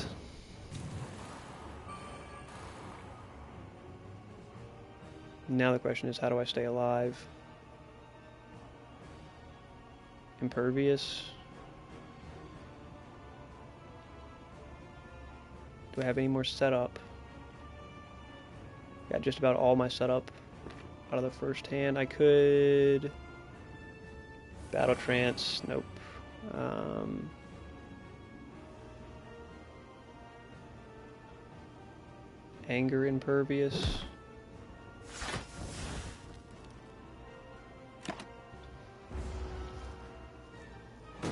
Now the question is, how do I stay alive? Impervious. Do I have any more setup? Got just about all my setup out of the first hand. I could Battle Trance. Nope. Anger Impervious.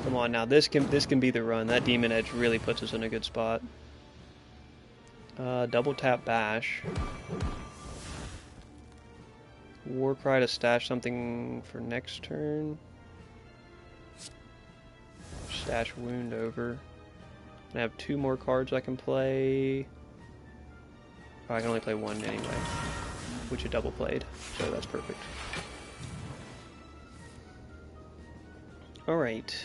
Come on now, this can be the run. That Demon Edge really puts us in a good spot. Double tap Bash. Warcry to stash something for next turn. Stash Wound over. I have 2 more cards I can play. Oh, I can only play 1 anyway, which it double played, so that's perfect. Alright.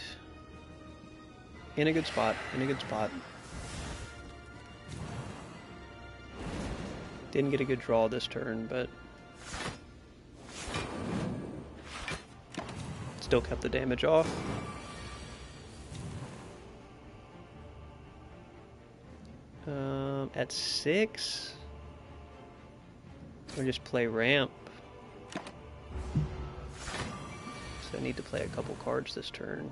In a good spot, in a good spot. Didn't get a good draw this turn, but still kept the damage off. At 6, or just play ramp. So I need to play a couple cards this turn.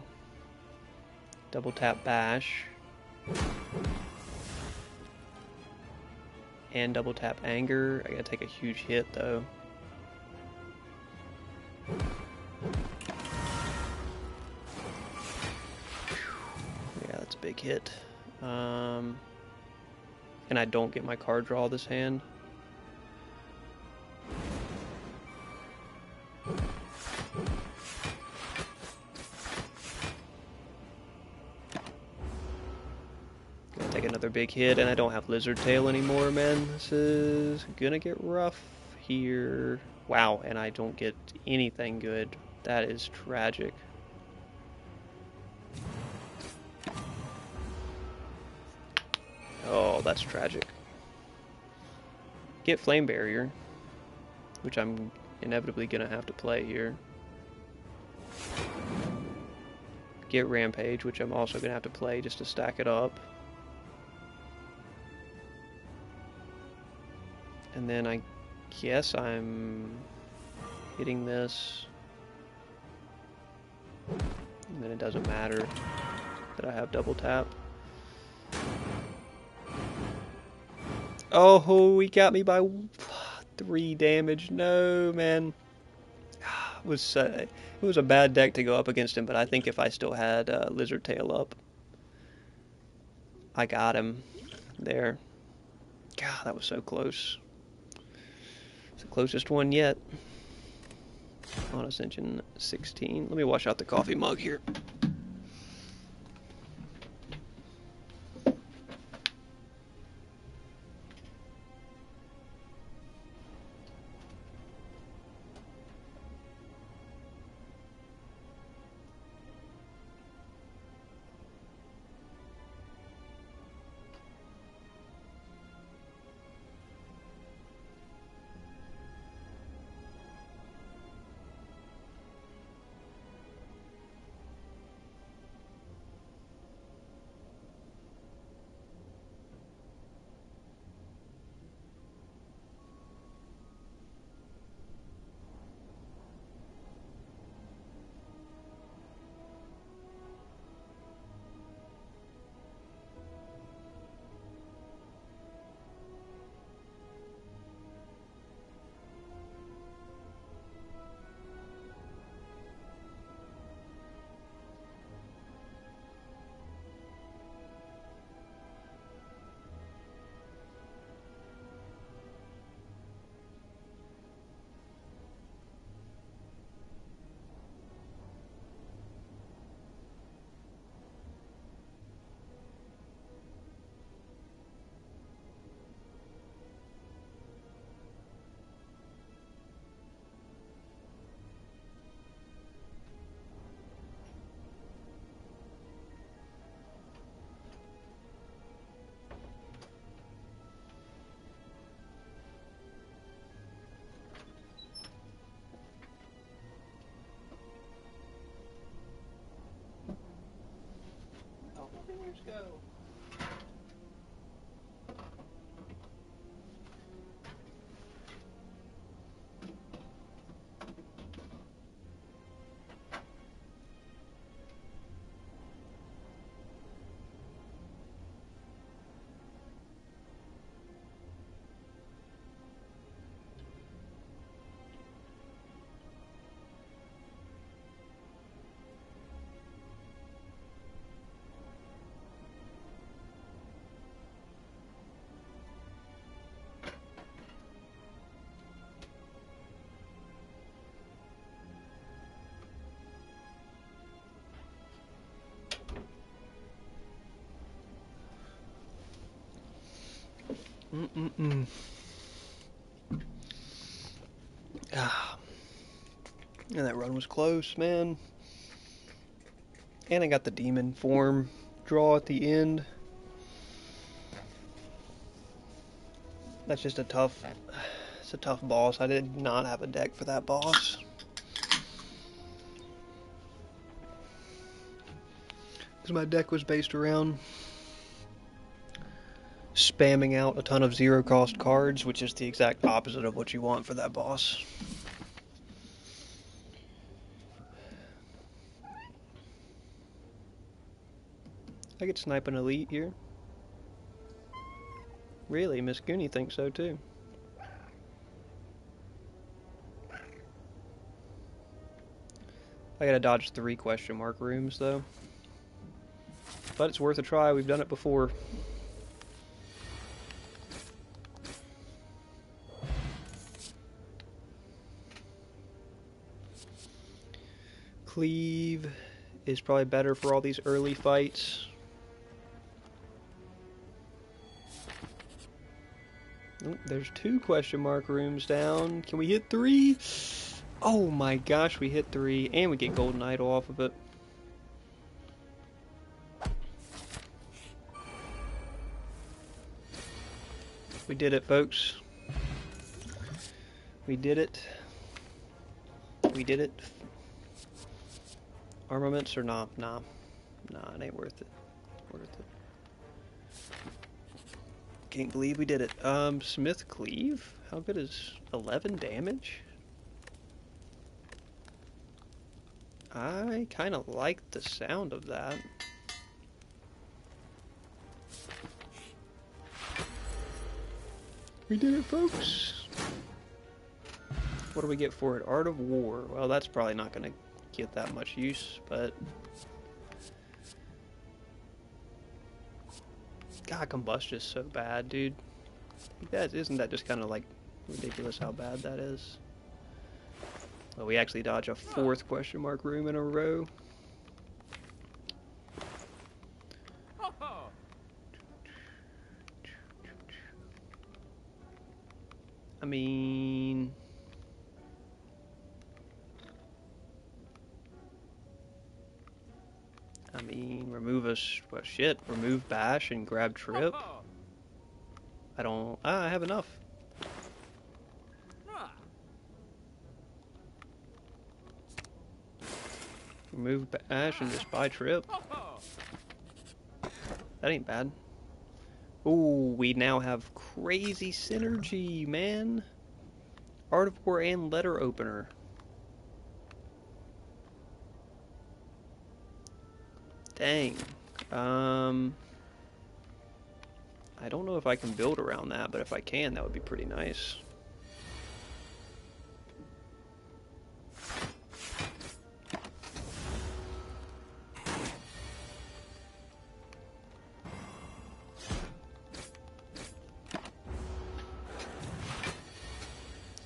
Double tap Bash. And double tap Anger. I gotta take a huge hit though. Yeah, that's a big hit. And I don't get my card draw this hand. Gonna take another big hit, and I don't have Lizard Tail anymore, man. This is gonna get rough here. Wow, and I don't get anything good. That is tragic. Oh, that's tragic. Get Flame Barrier, which I'm inevitably gonna have to play here. Get Rampage, which I'm also gonna have to play just to stack it up. And then I guess I'm hitting this. And then it doesn't matter that I have double tap. Oh, he got me by 3 damage. No, man. It was a bad deck to go up against him, but I think if I still had Lizard Tail up, I got him there. God, that was so close. It's the closest one yet. On Ascension 16. Let me wash out the coffee mug here. Ah, and that run was close, man. And I got the demon form draw at the end. That's just it's a tough boss. I did not have a deck for that boss. Because my deck was based around spamming out a ton of zero cost cards, which is the exact opposite of what you want for that boss. I could snipe an elite here. Really, Miss Goonie thinks so too. I gotta dodge 3 question mark rooms though. But it's worth a try, we've done it before. Cleave is probably better for all these early fights. Oh, there's 2 question mark rooms down. Can we hit 3? Oh my gosh, we hit 3, and we get golden idol off of it. We did it, folks. We did it. We did it. Armaments or nah? Nah, it ain't worth it. Can't believe we did it. Smith Cleave? How good is 11 damage? I kind of like the sound of that. We did it, folks. What do we get for it? Art of War. Well, that's probably not going to get that much use, but... God, Combust is so bad, dude. Isn't that just kind of like ridiculous how bad that is? Well, we actually dodge a 4th question mark room in a row. I mean... remove remove Bash and grab Trip? I have enough. Remove Bash and just buy Trip. That ain't bad. Ooh, we now have crazy synergy, man. Art of War and Letter Opener. Dang. I don't know if I can build around that, but if I can, that would be pretty nice.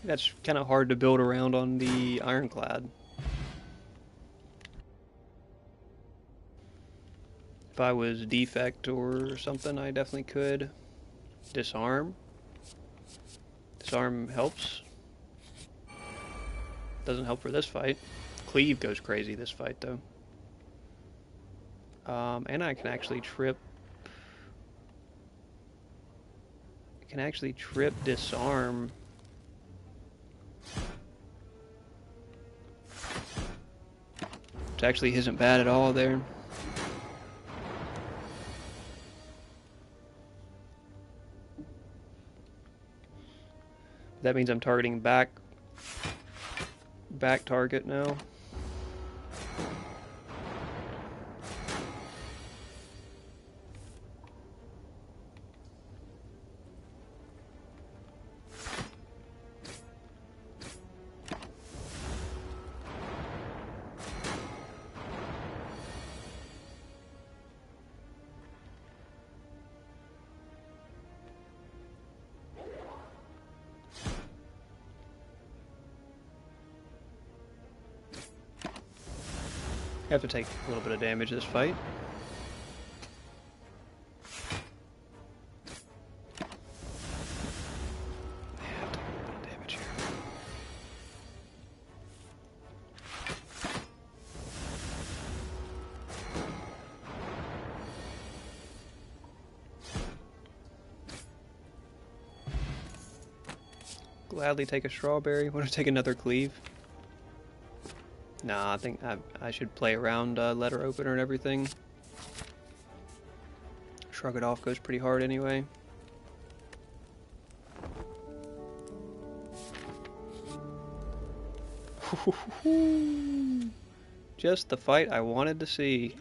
That's kind of hard to build around on the Ironclad. If I was Defect or something, I definitely could. Disarm. Disarm helps. Doesn't help for this fight. Cleave goes crazy this fight, though. And I can actually trip... I can actually trip Disarm... which actually isn't bad at all there. That means I'm targeting back target now. I have to take a little bit of damage this fight. gladly take a strawberry. Want to take another cleave? Nah, I think I should play around letter opener and everything. Shrug it off goes pretty hard anyway. Just the fight I wanted to see.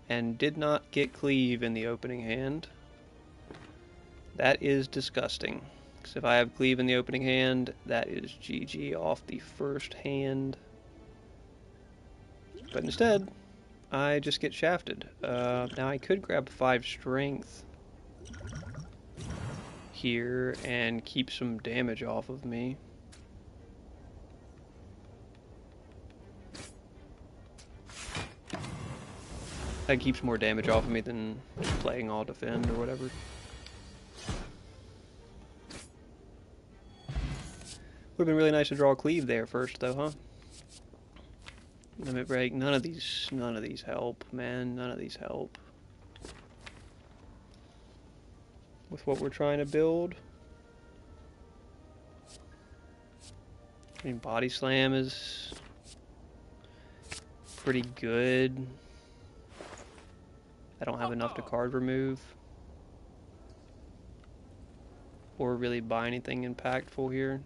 And did not get cleave in the opening hand. That is disgusting. Because if I have cleave in the opening hand, that is GG off the first hand. But instead, I just get shafted. Now I could grab 5 strength here and keep some damage off of me. That keeps more damage off of me than just playing all defend or whatever. Would have been really nice to draw a cleave there first, though, huh? Limit break. None of these help, man. None of these help with what we're trying to build. I mean, body slam is pretty good. I don't have enough to card remove or really buy anything impactful here.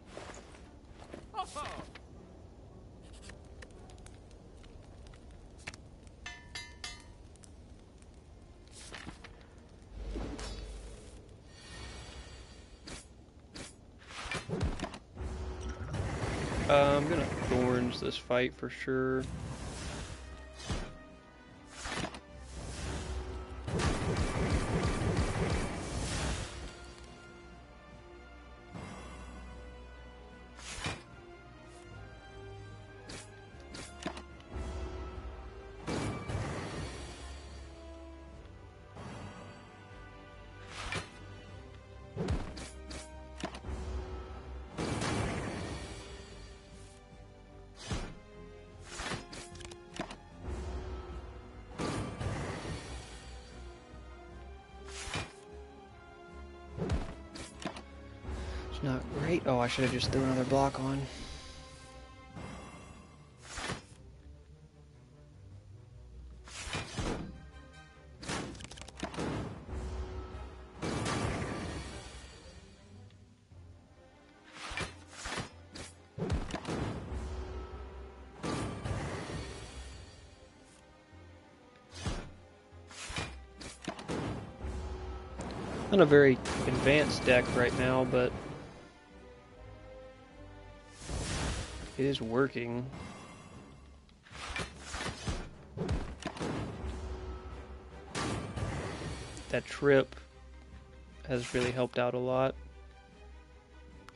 I'm gonna thorns this fight for sure. Not great. Oh, I should have just threw another block on. Not a very advanced deck right now, but it is working. That trip has really helped out a lot.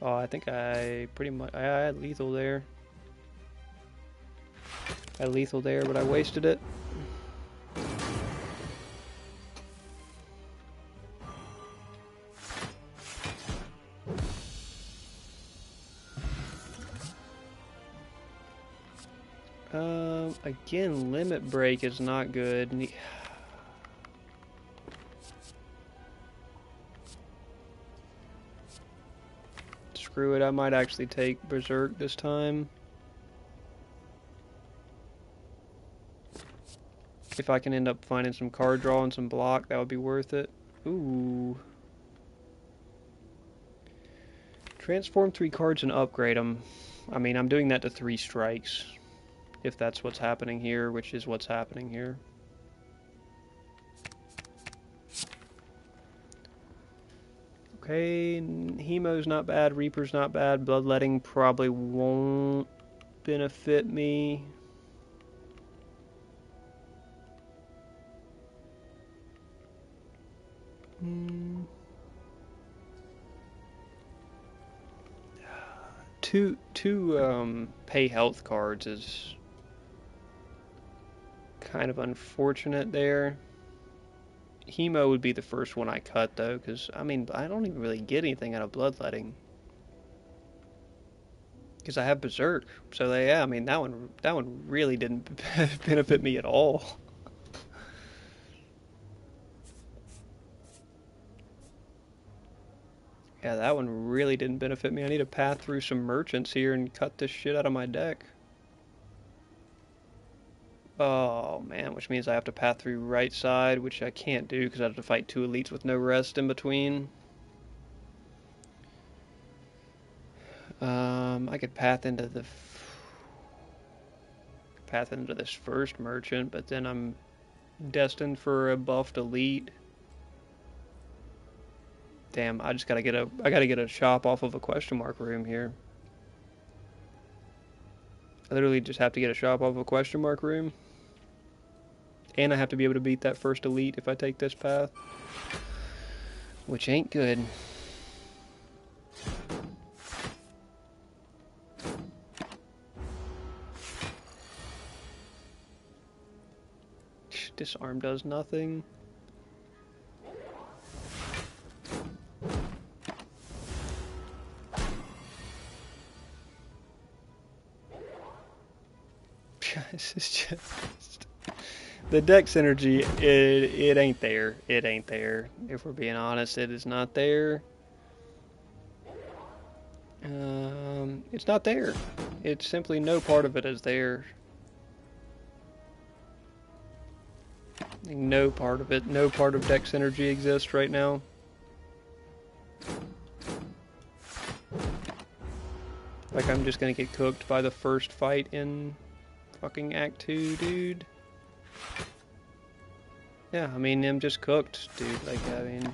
Oh, I think I pretty much I had lethal there. I had lethal there, but I wasted it. Again, limit break is not good. Screw it, I might actually take Berserk this time. If I can end up finding some card draw and some block, that would be worth it. Ooh. Transform 3 cards and upgrade them. I mean, I'm doing that to 3 strikes. If that's what's happening here, which is what's happening here. Okay, Hemo's not bad, Reaper's not bad, Bloodletting probably won't benefit me. Two pay health cards is kind of unfortunate there. Hemo would be the first one I cut though, because I mean I don't even really get anything out of Bloodletting. Because I have Berserk, so yeah, I mean that one really didn't benefit me at all. Yeah, that one really didn't benefit me. I need to path through some merchants here and cut this shit out of my deck. Oh man, which means I have to path through right side, which I can't do because I have to fight two elites with no rest in between. I could path into this first merchant, but then I'm destined for a buffed elite. Damn, I gotta get a shop off of a question mark room here. I literally just have to get a shop off of a question mark room. And I have to be able to beat that first elite if I take this path. Which ain't good. Disarm does nothing. This is just... The deck synergy, it ain't there. It ain't there. If we're being honest, it is not there. It's not there. It's simply no part of it is there. No part of it, no part of deck synergy exists right now. Like I'm just gonna get cooked by the first fight in fucking Act 2, dude. Yeah, I mean, I'm just cooked, dude. Like, I mean,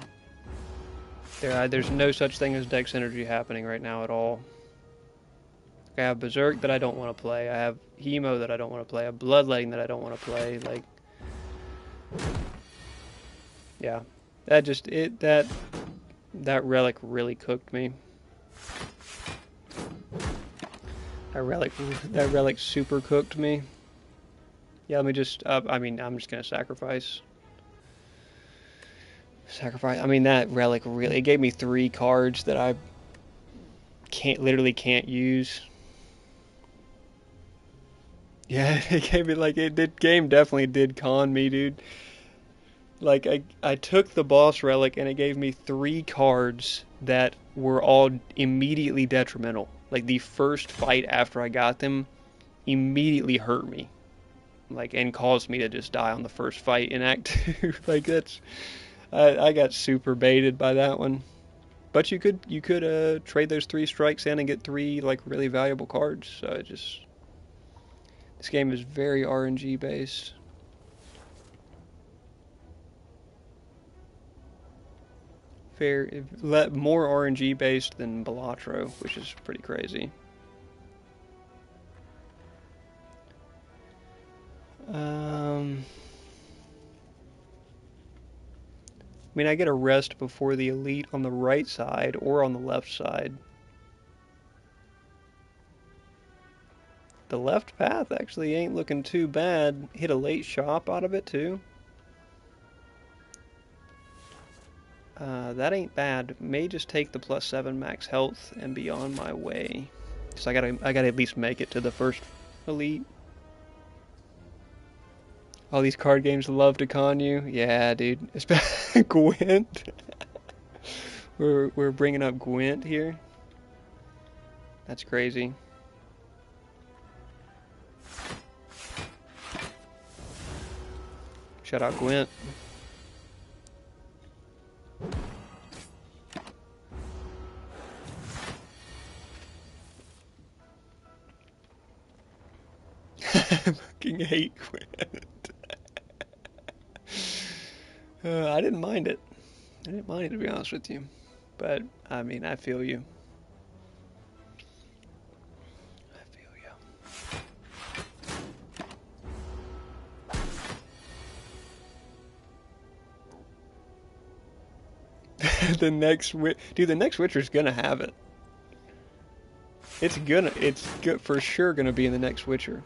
there's no such thing as deck synergy happening right now at all. I have Berserk that I don't want to play. I have Hemo that I don't want to play. I have Bloodletting that I don't want to play. Like, yeah, that relic really cooked me. That relic super cooked me. Yeah, let me just. I mean, I'm just gonna sacrifice. I mean, that relic really, it gave me 3 cards that I literally can't use. Yeah, it gave me, like, game definitely did con me, dude. Like, I took the boss relic and it gave me 3 cards that were all immediately detrimental. Like, the first fight after I got them immediately hurt me. Like, and caused me to just die on the first fight in Act 2. Like, that's... I got super baited by that one. But you could trade those 3 strikes in and get 3 like really valuable cards. So this game is very RNG based. More RNG based than Balatro, which is pretty crazy. I mean, I get a rest before the elite on the right side or on the left side. The left path actually ain't looking too bad. Hit a late shop out of it too. That ain't bad. May just take the +7 max health and be on my way. So I gotta at least make it to the first elite. All these card games love to con you. Yeah, dude. It's Gwent. We're bringing up Gwent here. That's crazy. Shout out Gwent. I fucking hate Gwent. I didn't mind it. I didn't mind it, to be honest with you. But, I mean, I feel you. The next Witcher's gonna have it. It's for sure gonna be in the next Witcher.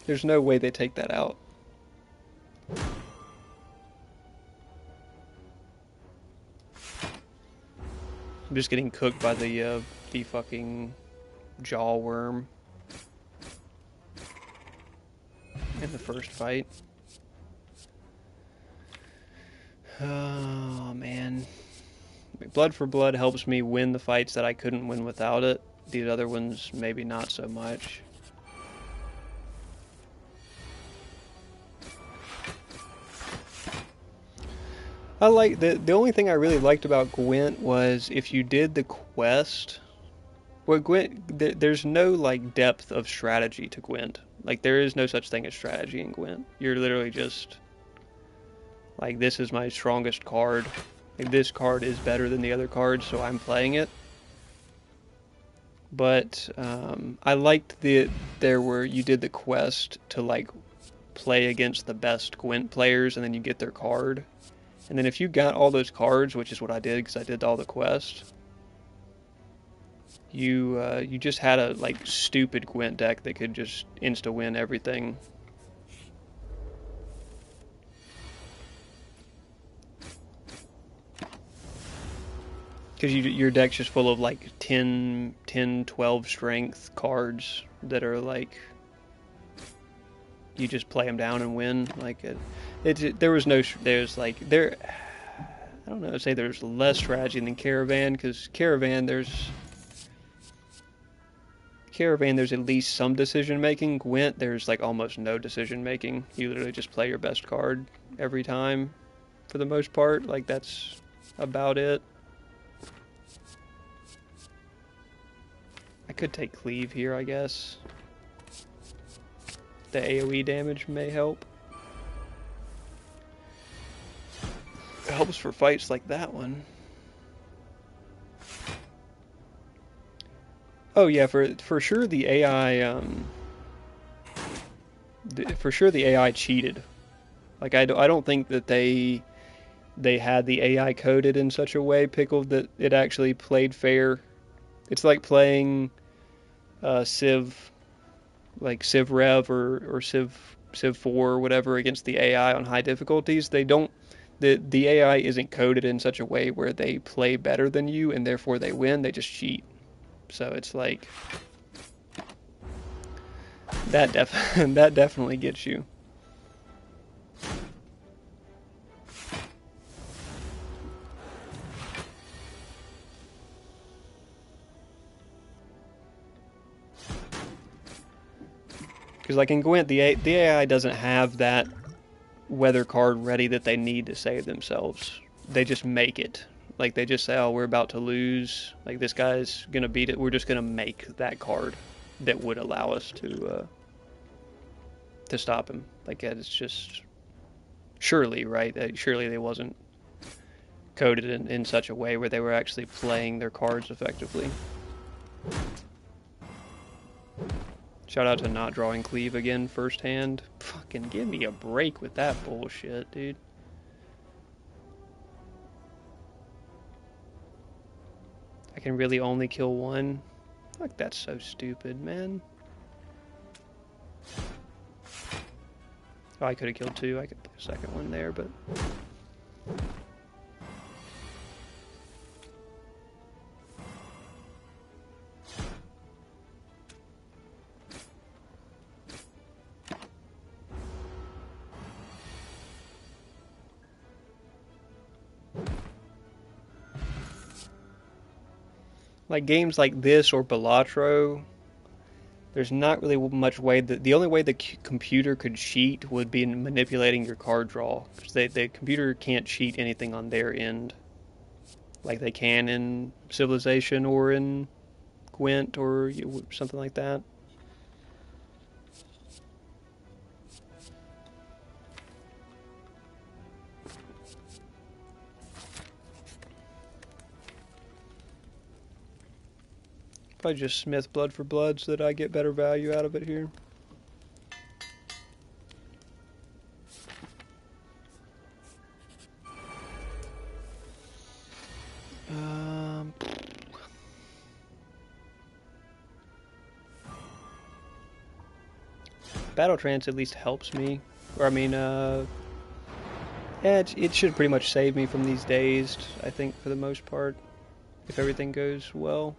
There's no way they take that out. I'm just getting cooked by the fucking jaw worm in the first fight. Oh man, Blood for Blood helps me win the fights that I couldn't win without it. These other ones, maybe not so much. I like the only thing I really liked about Gwent was if you did the quest. Well, Gwent, there's no like depth of strategy to Gwent. Like there is no such thing as strategy in Gwent. You're literally just like, this is my strongest card. Like, this card is better than the other cards, so I'm playing it. But I liked you did the quest to like play against the best Gwent players, and then you get their card. And then if you got all those cards, which is what I did because I did all the quests, you just had a like stupid Gwent deck that could just insta win everything. Because your deck's just full of like 10, 12 strength cards that are like, you just play them down and win. Like there's I don't know, I'd say there's less strategy than Caravan, because Caravan there's at least some decision making. Gwent, there's like almost no decision making. You literally just play your best card every time for the most part. Like that's about it. I could take Cleave here, I guess. The AoE damage may help. It helps for fights like that one. Oh yeah, for sure the AI cheated. Like I don't think that they had the AI coded in such a way, Pickled, that it actually played fair. It's like playing Civ, like Civ Rev or Civ 4 or whatever against the AI on high difficulties. The AI isn't coded in such a way where they play better than you and therefore they win. They just cheat. So it's like that definitely gets you. Because like in Gwent, the AI doesn't have that weather card ready that they need to save themselves. They just make it. Like they just say, oh, we're about to lose. Like this guy's gonna beat it. We're just gonna make that card that would allow us to stop him. Like it's just surely, right? Surely they wasn't coded in such a way where they were actually playing their cards effectively. Shout out to not drawing Cleave again firsthand. Fucking give me a break with that bullshit, dude. I can really only kill one? Fuck, that's so stupid, man. Oh, I could have killed two. I could put a second one there, but... like games like this or Balatro, there's not really much way that the only way the computer could cheat would be in manipulating your card draw, because the computer can't cheat anything on their end like they can in Civilization or in Gwent or something like that. Probably just Smith Blood for Blood so that I get better value out of it here. Battle Trance at least helps me. Or I mean, yeah, it should pretty much save me from these dazed, I think, for the most part, if everything goes well.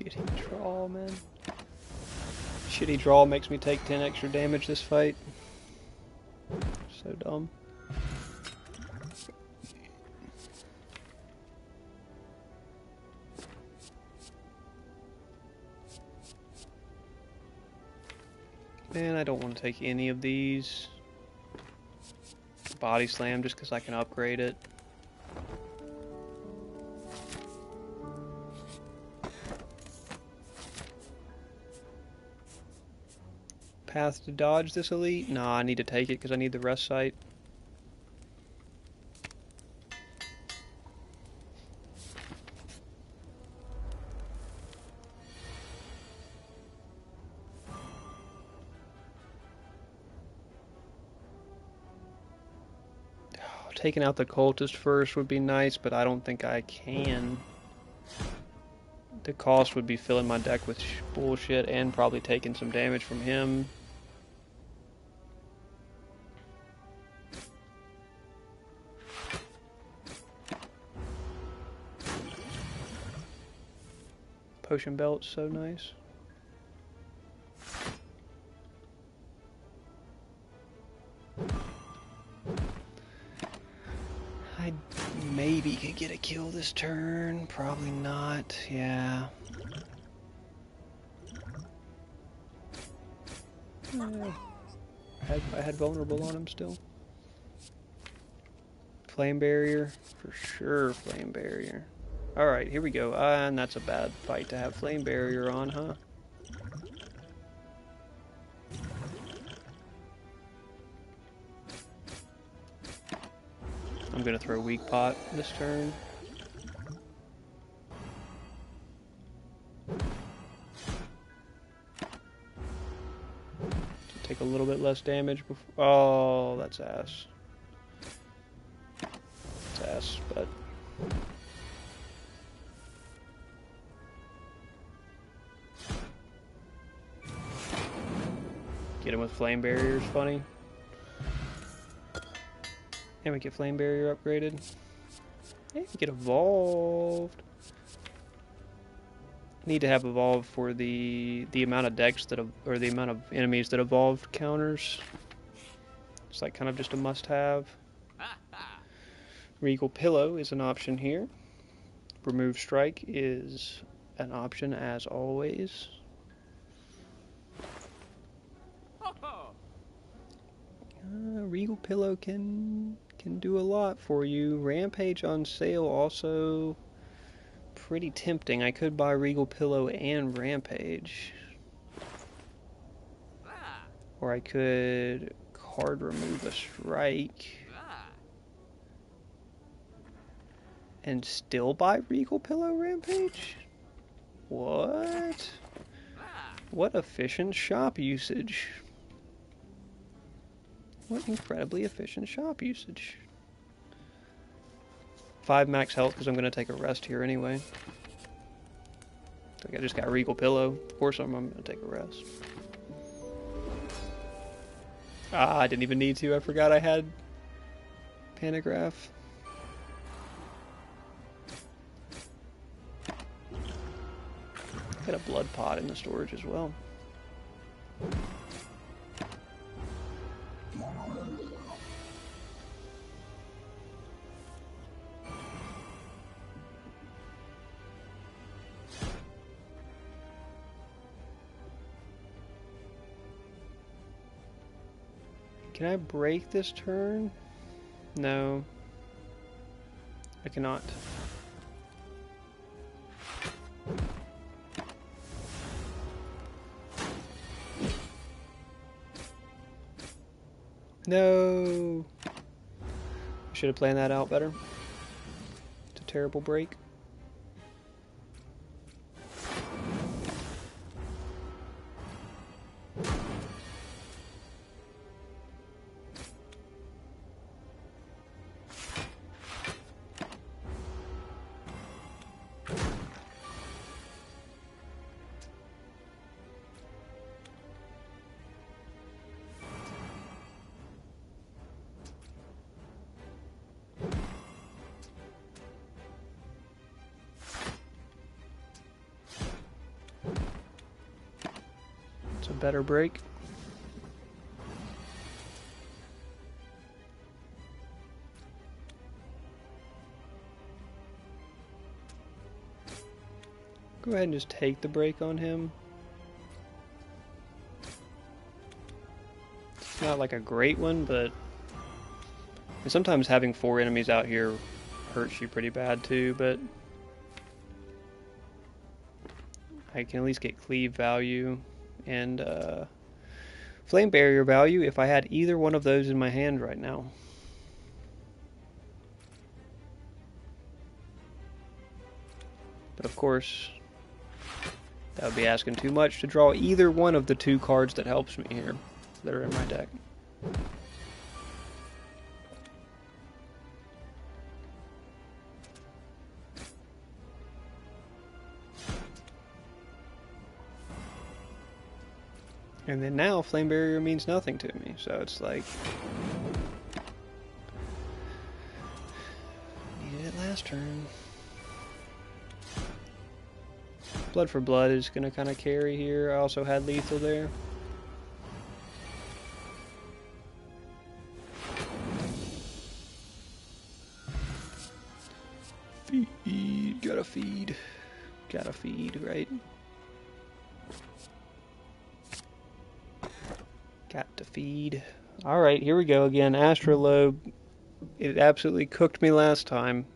Shitty draw, man. Shitty draw makes me take 10 extra damage this fight. So dumb. Man, I don't want to take any of these. Body slam just because I can upgrade it. Path to dodge this elite? Nah, I need to take it because I need the rest site. Taking out the cultist first would be nice, but I don't think I can. The cost would be filling my deck with bullshit and probably taking some damage from him. Potion belt's so nice. I maybe could get a kill this turn. Probably not. Yeah. I had vulnerable on him still. Flame barrier? For sure, flame barrier. Alright, here we go. And that's a bad fight to have flame barrier on, huh? I'm gonna throw weak pot this turn. Take a little bit less damage before. Oh, that's ass. That's ass, but. Get him with flame barrier is funny. And we get flame barrier upgraded. And we get evolved. Need to have evolved for the amount of decks that or the amount of enemies that evolved counters. It's like kind of just a must-have. Regal Pillow is an option here. Remove Strike is an option as always. Regal Pillow can do a lot for you. Rampage on sale also pretty tempting. I could buy Regal Pillow and Rampage. Or I could card remove a strike and still buy Regal Pillow Rampage? What? What efficient shop usage. What incredibly efficient shop usage. 5 max health because I'm going to take a rest here anyway. I just got Regal Pillow. Of course I'm going to take a rest. Ah, I didn't even need to. I forgot I had Pantograph. Got a blood pot in the storage as well. Can I break this turn? No. I cannot. No. I should have planned that out better. It's a terrible break. a better break. Go ahead and just take the break on him. It's not like a great one, but sometimes having 4 enemies out here hurts you pretty bad too, but I can at least get cleave value and flame barrier value if I had either one of those in my hand right now. But of course, that would be asking too much to draw either one of the 2 cards that helps me here that are in my deck. And then now flame barrier means nothing to me, so it's like needed it last turn. Blood for blood is going to kind of carry here. I also had lethal there. Feed, gotta feed, right? Got to feed. Alright, here we go again. Astrolabe. It absolutely cooked me last time.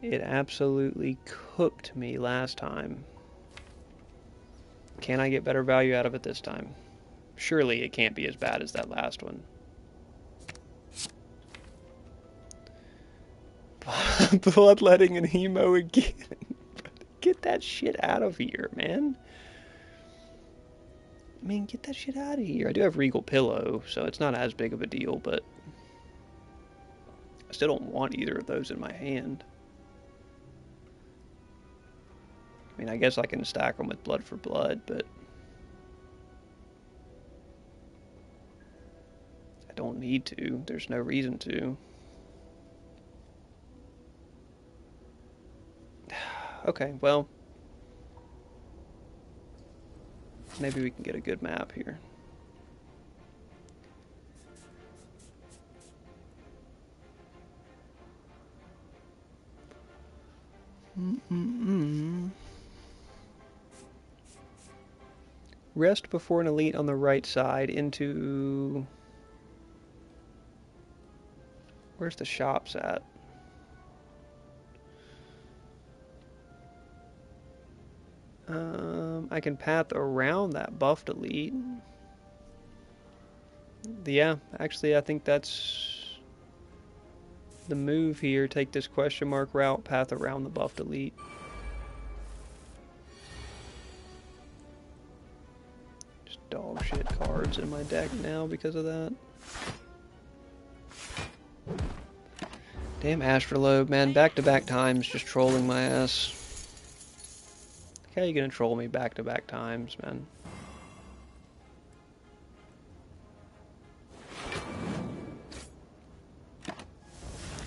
It absolutely cooked me last time. Can I get better value out of it this time? Surely it can't be as bad as that last one. Bloodletting and Hemo again. Get that shit out of here, man. I mean, get that shit out of here. I do have Regal Pillow, so it's not as big of a deal, but I still don't want either of those in my hand. I mean, I guess I can stack them with Blood for Blood, but I don't need to. There's no reason to. Okay, well, maybe we can get a good map here. Rest before an elite on the right side into... Where's the shops at? I can path around that buffed elite. Yeah, actually I think that's the move here. Take this question mark route, path around the buffed elite. Just dog shit cards in my deck now because of that. Damn Astrolabe, man, back-to-back times just trolling my ass. How are you gonna troll me back-to-back times, man?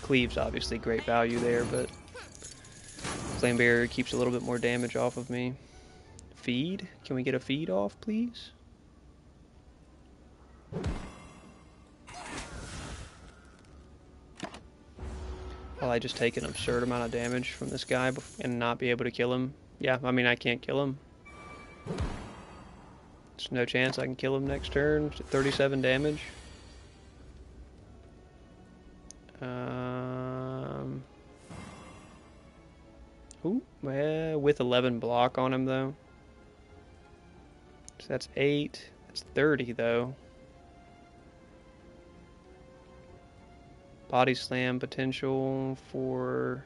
Cleave's obviously great value there, but Flame Barrier keeps a little bit more damage off of me. Feed? Can we get a feed off, please? Will I just take an absurd amount of damage from this guy and not be able to kill him? Yeah, I mean, I can't kill him. There's no chance I can kill him next turn. 37 damage. Ooh, well, with 11 block on him, though. So that's 8. That's 30, though. Body slam potential for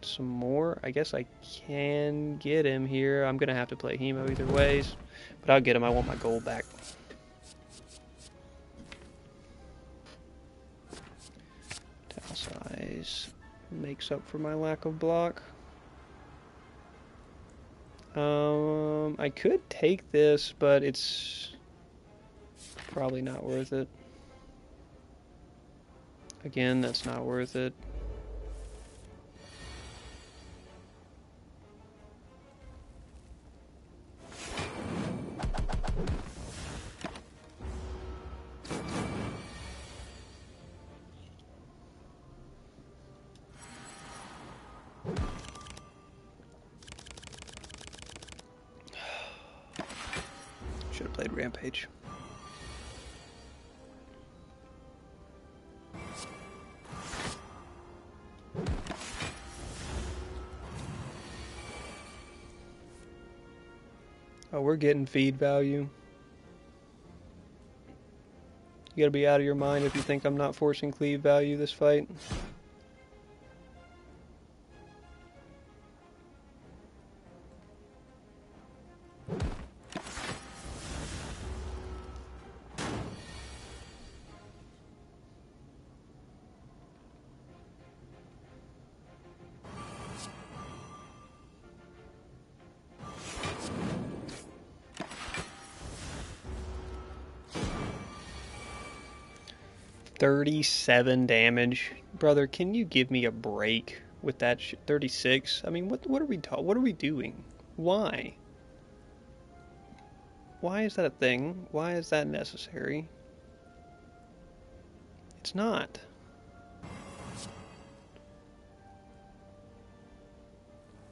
some more. I guess I can get him here. I'm going to have to play Hemo either ways. But I'll get him. I want my gold back. Tau size makes up for my lack of block. I could take this, but it's probably not worth it. Again, that's not worth it. played Rampage. Oh, we're getting feed value. You gotta be out of your mind if you think I'm not forcing cleave value this fight. $37 damage. Brother, can you give me a break with that shit? 36? I mean, what are we doing? Why? Why is that a thing? Why is that necessary? It's not.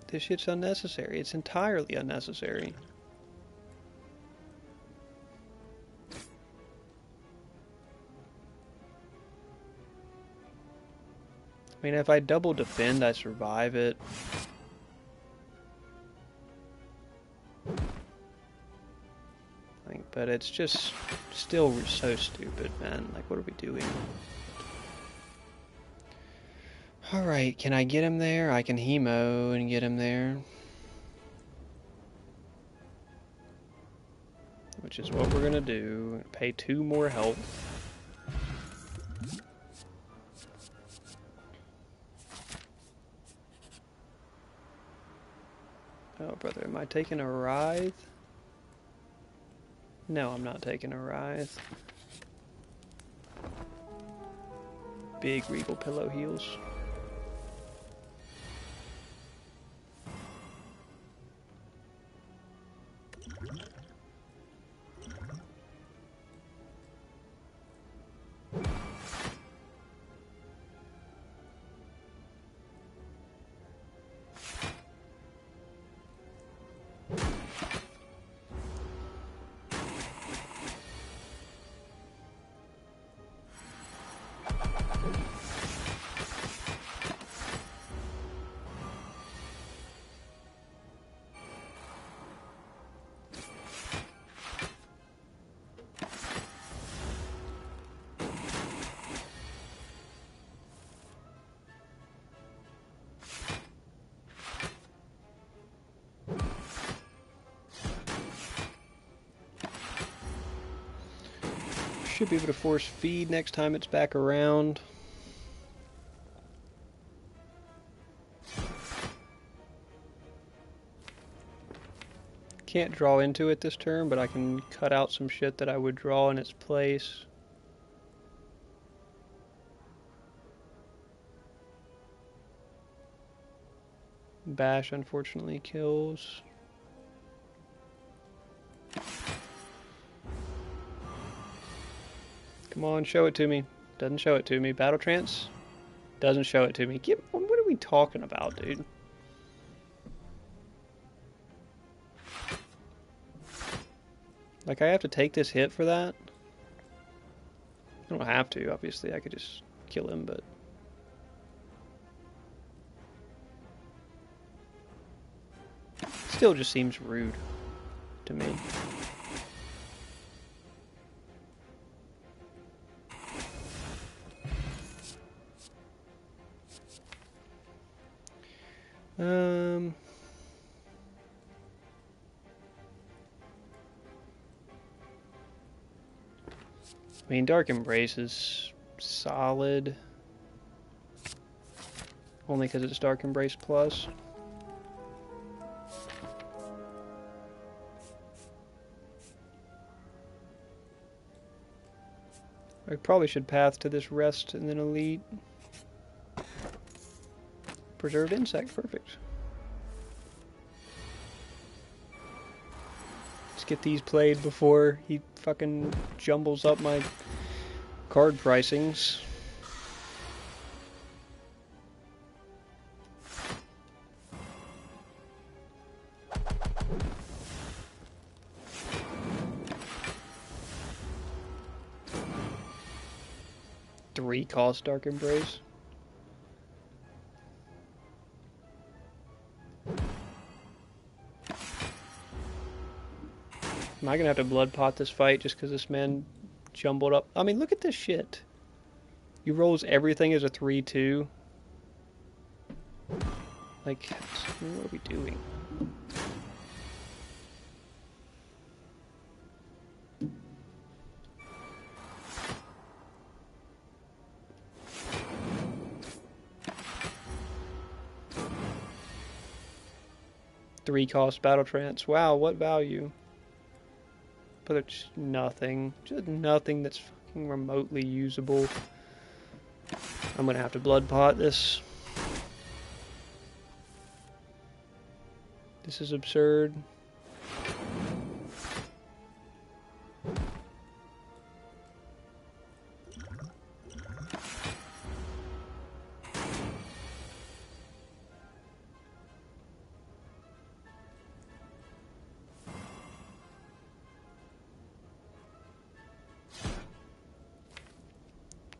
This shit's unnecessary. It's entirely unnecessary. I mean, if I double defend, I survive it. Like, but it's just still so stupid, man. Like, what are we doing? Alright, can I get him there? I can hemo and get him there. Which is what we're gonna do. Pay 2 more health. Oh, brother, am I taking a writhe? No, I'm not taking a writhe. Big regal pillow heals. Should be able to force feed next time it's back around. Can't draw into it this turn, but I can cut out some shit that I would draw in its place. Bash unfortunately kills. Come on, show it to me. Doesn't show it to me. Battle Trance? Doesn't show it to me. What are we talking about, dude? Like, I have to take this hit for that? I don't have to, obviously. I could just kill him, but... Still just seems rude to me. I mean, Dark Embrace is solid. Only because it's Dark Embrace Plus. I probably should path to this Rest and then Elite. Preserved Insect, perfect. Let's get these played before he fucking jumbles up my card pricings. 3 cost Dark Embrace. Am I gonna have to blood pot this fight just because this man jumbled up? I mean, look at this shit. He rolls everything as a 3/2. Like, what are we doing? Three cost battle trance. Wow, what value? But it's nothing. Just nothing that's fucking remotely usable. I'm gonna have to blood pot this. This is absurd.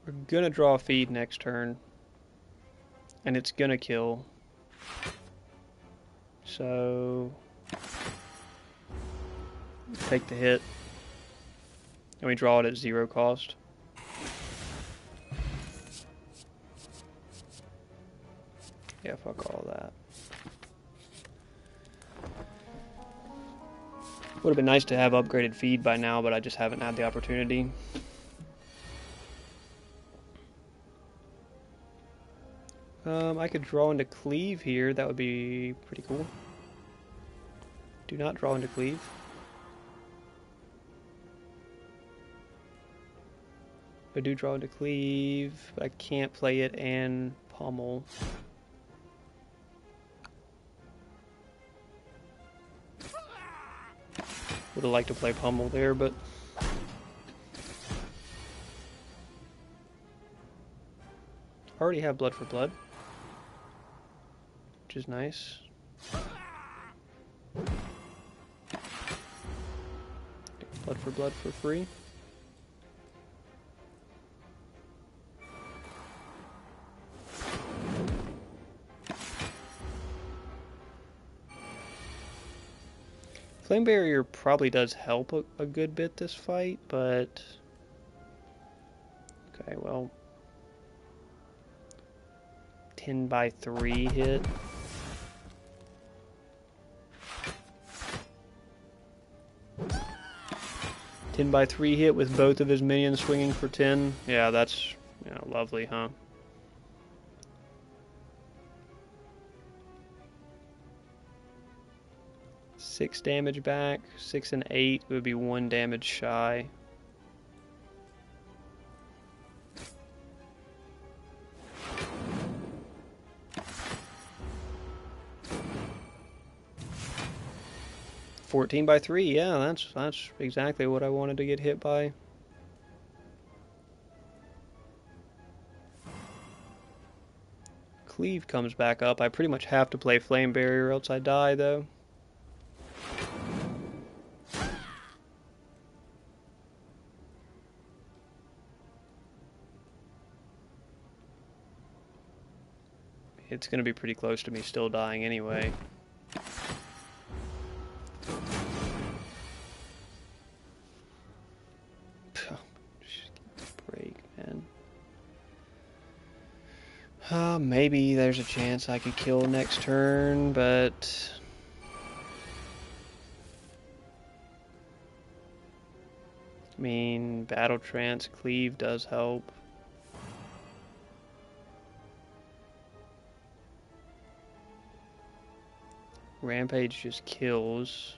We're gonna draw a feed next turn. And it's gonna kill. So take the hit. And we draw it at 0 cost. Yeah, fuck all that. Would have been nice to have upgraded feed by now, but I just haven't had the opportunity. I could draw into cleave here. That would be pretty cool. Do not draw into cleave. I do draw into cleave, but I can't play it and pummel. Would have liked to play pummel there, but I already have blood for blood, which is nice. Blood for blood for free. Flame Barrier probably does help a good bit this fight, but okay, well, 10/3 hit. Ten by 3 hit with both of his minions swinging for 10. Yeah, that's lovely, huh? Six damage back, 6 and 8 would be 1 damage shy. $14 by 3, yeah, that's exactly what I wanted to get hit by. Cleave comes back up. I pretty much have to play Flame Barrier, else I die, though. It's going to be pretty close to me still dying anyway. Break, man. Maybe there's a chance I could kill next turn, but I mean, Battle Trance Cleave does help. Rampage just kills.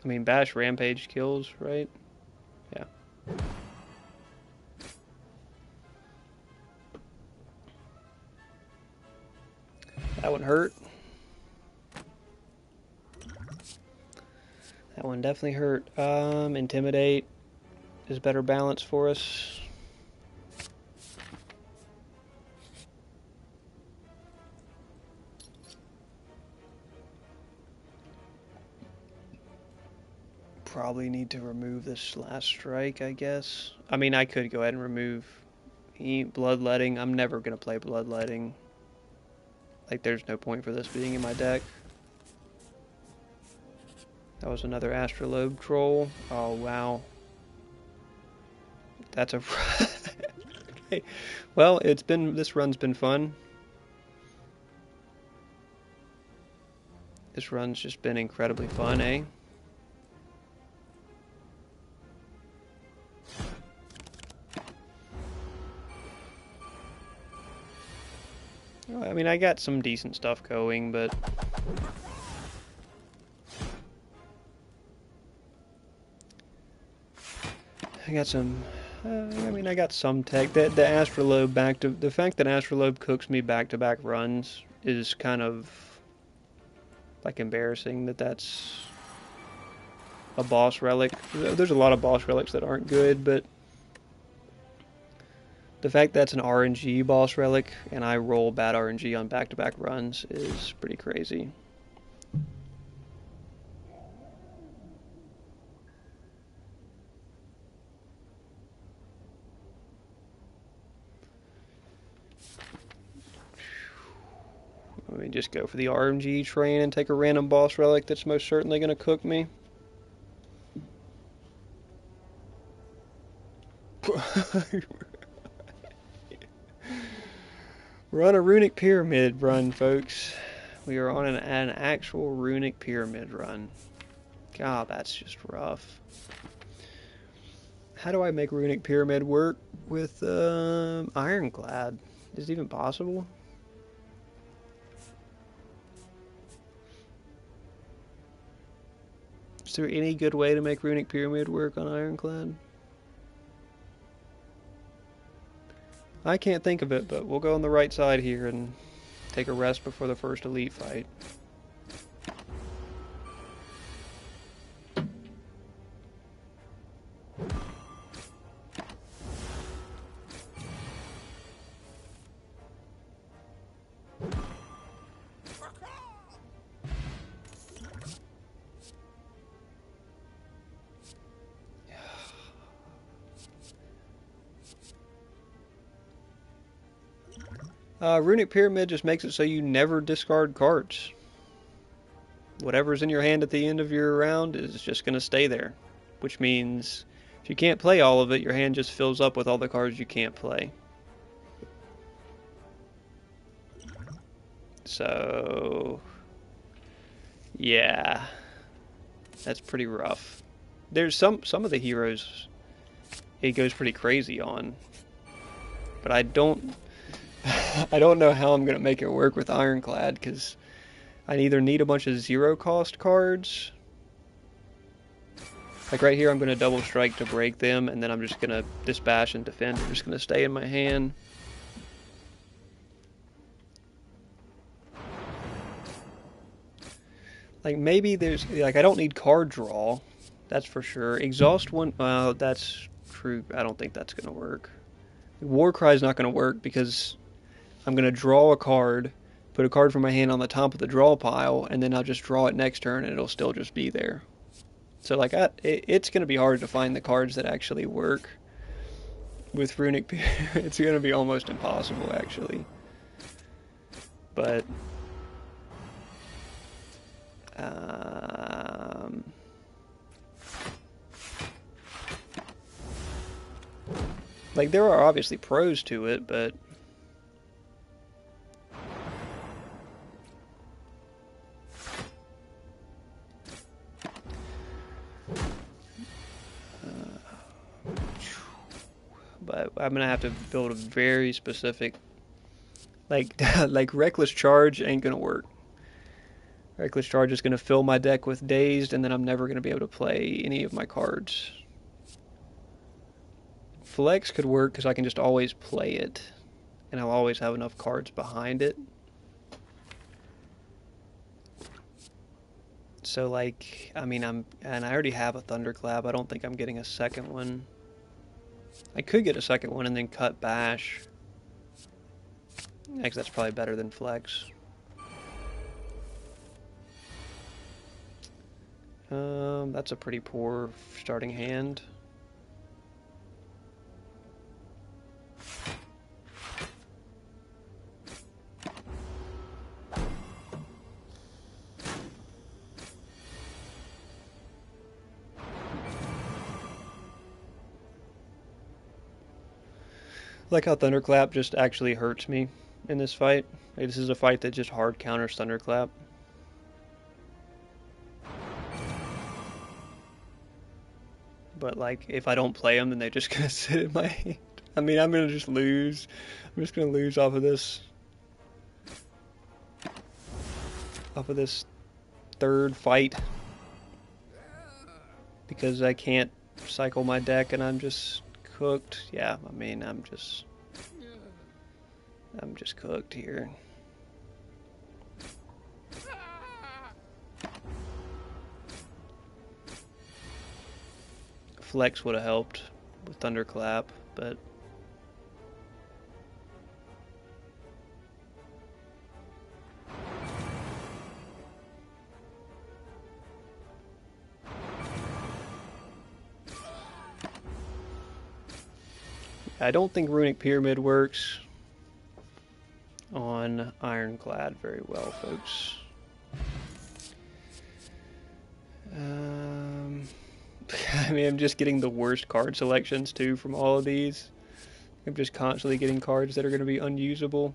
I mean, Bash Rampage kills, right? Yeah. That one hurt. That one definitely hurt. Intimidate is better balance for us. probably need to remove this last strike, I guess. I mean, I could go ahead and remove bloodletting. I'm never going to play bloodletting. Like, there's no point for this being in my deck. That was another Astrolabe troll. Oh, wow. That's a... Okay. Well, this run's been fun. This run's just been incredibly fun, eh? I mean, I got some decent stuff going, but... I got some... I mean, I got some tech. The Astrolabe the fact that Astrolabe cooks me back-to-back runs is kind of... like, embarrassing that's a boss relic. There's a lot of boss relics that aren't good, but... the fact that's an RNG boss relic, and I roll bad RNG on back-to-back runs, is pretty crazy. Let me just go for the RNG train and take a random boss relic that's most certainly going to cook me. We're on a runic pyramid run, folks. We are on an actual runic pyramid run. God, that's just rough. How do I make runic pyramid work with Ironclad? Is it even possible? Is there any good way to make runic pyramid work on Ironclad? I can't think of it, but we'll go on the right side here and take a rest before the first elite fight. Runic Pyramid just makes it so you never discard cards. Whatever's in your hand at the end of your round is just going to stay there. Which means if you can't play all of it, your hand just fills up with all the cards you can't play. So... yeah. That's pretty rough. There's some of the heroes it goes pretty crazy on. But I don't know how I'm going to make it work with Ironclad, because I either need a bunch of zero cost cards. Like right here, I'm going to double strike to break them, and then I'm just going to dispatch and defend. They're just going to stay in my hand. Like maybe there's, like I don't need card draw, that's for sure. Exhaust one, well that's true, I don't think that's going to work. Warcry is not going to work because I'm going to draw a card, put a card from my hand on the top of the draw pile, and then I'll just draw it next turn and it'll still just be there. So like it's going to be hard to find the cards that actually work with Runic. It's going to be almost impossible actually. But like there are obviously pros to it, but I'm gonna have to build a very specific, like like Reckless Charge ain't gonna work. Reckless Charge is gonna fill my deck with Dazed, and then I'm never gonna be able to play any of my cards. Flex could work because I can just always play it, and I'll always have enough cards behind it. So like, I mean, and I already have a Thunderclap. I don't think I'm getting a second one. I could get a second one and then cut Bash. Actually, that's probably better than Flex. I That's a pretty poor starting hand. Like how Thunderclap just actually hurts me in this fight. Like, this is a fight that just hard counters Thunderclap. But like, if I don't play them, then they're just gonna sit in my hand. I mean, I'm gonna just lose. I'm just gonna lose off of this. Off of this third fight. Because I can't cycle my deck and I'm just cooked. Yeah, I mean, I'm just cooked here. Flex would have helped with Thunderclap, but I don't think Runic Pyramid works on Ironclad very well, folks. I mean, I'm just getting the worst card selections too from all of these. I'm just constantly getting cards that are going to be unusable.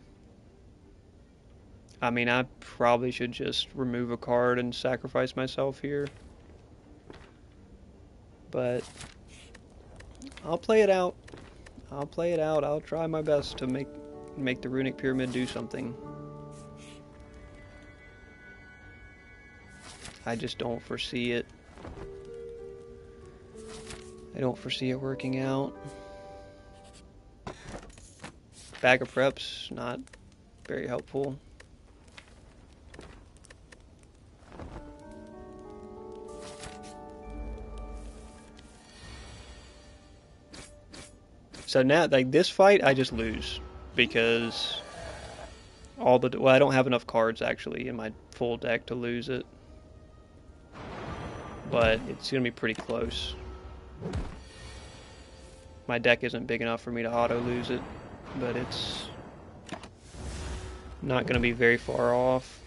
I mean, I probably should just remove a card and sacrifice myself here. But I'll play it out. I'll play it out. I'll try my best to make the Runic Pyramid do something. I just don't foresee it. I don't foresee it working out. Bag of Preps, not very helpful. So now, like this fight, I just lose because well, I don't have enough cards actually in my full deck to lose it, but it's gonna be pretty close. My deck isn't big enough for me to auto lose it, but it's not gonna be very far off.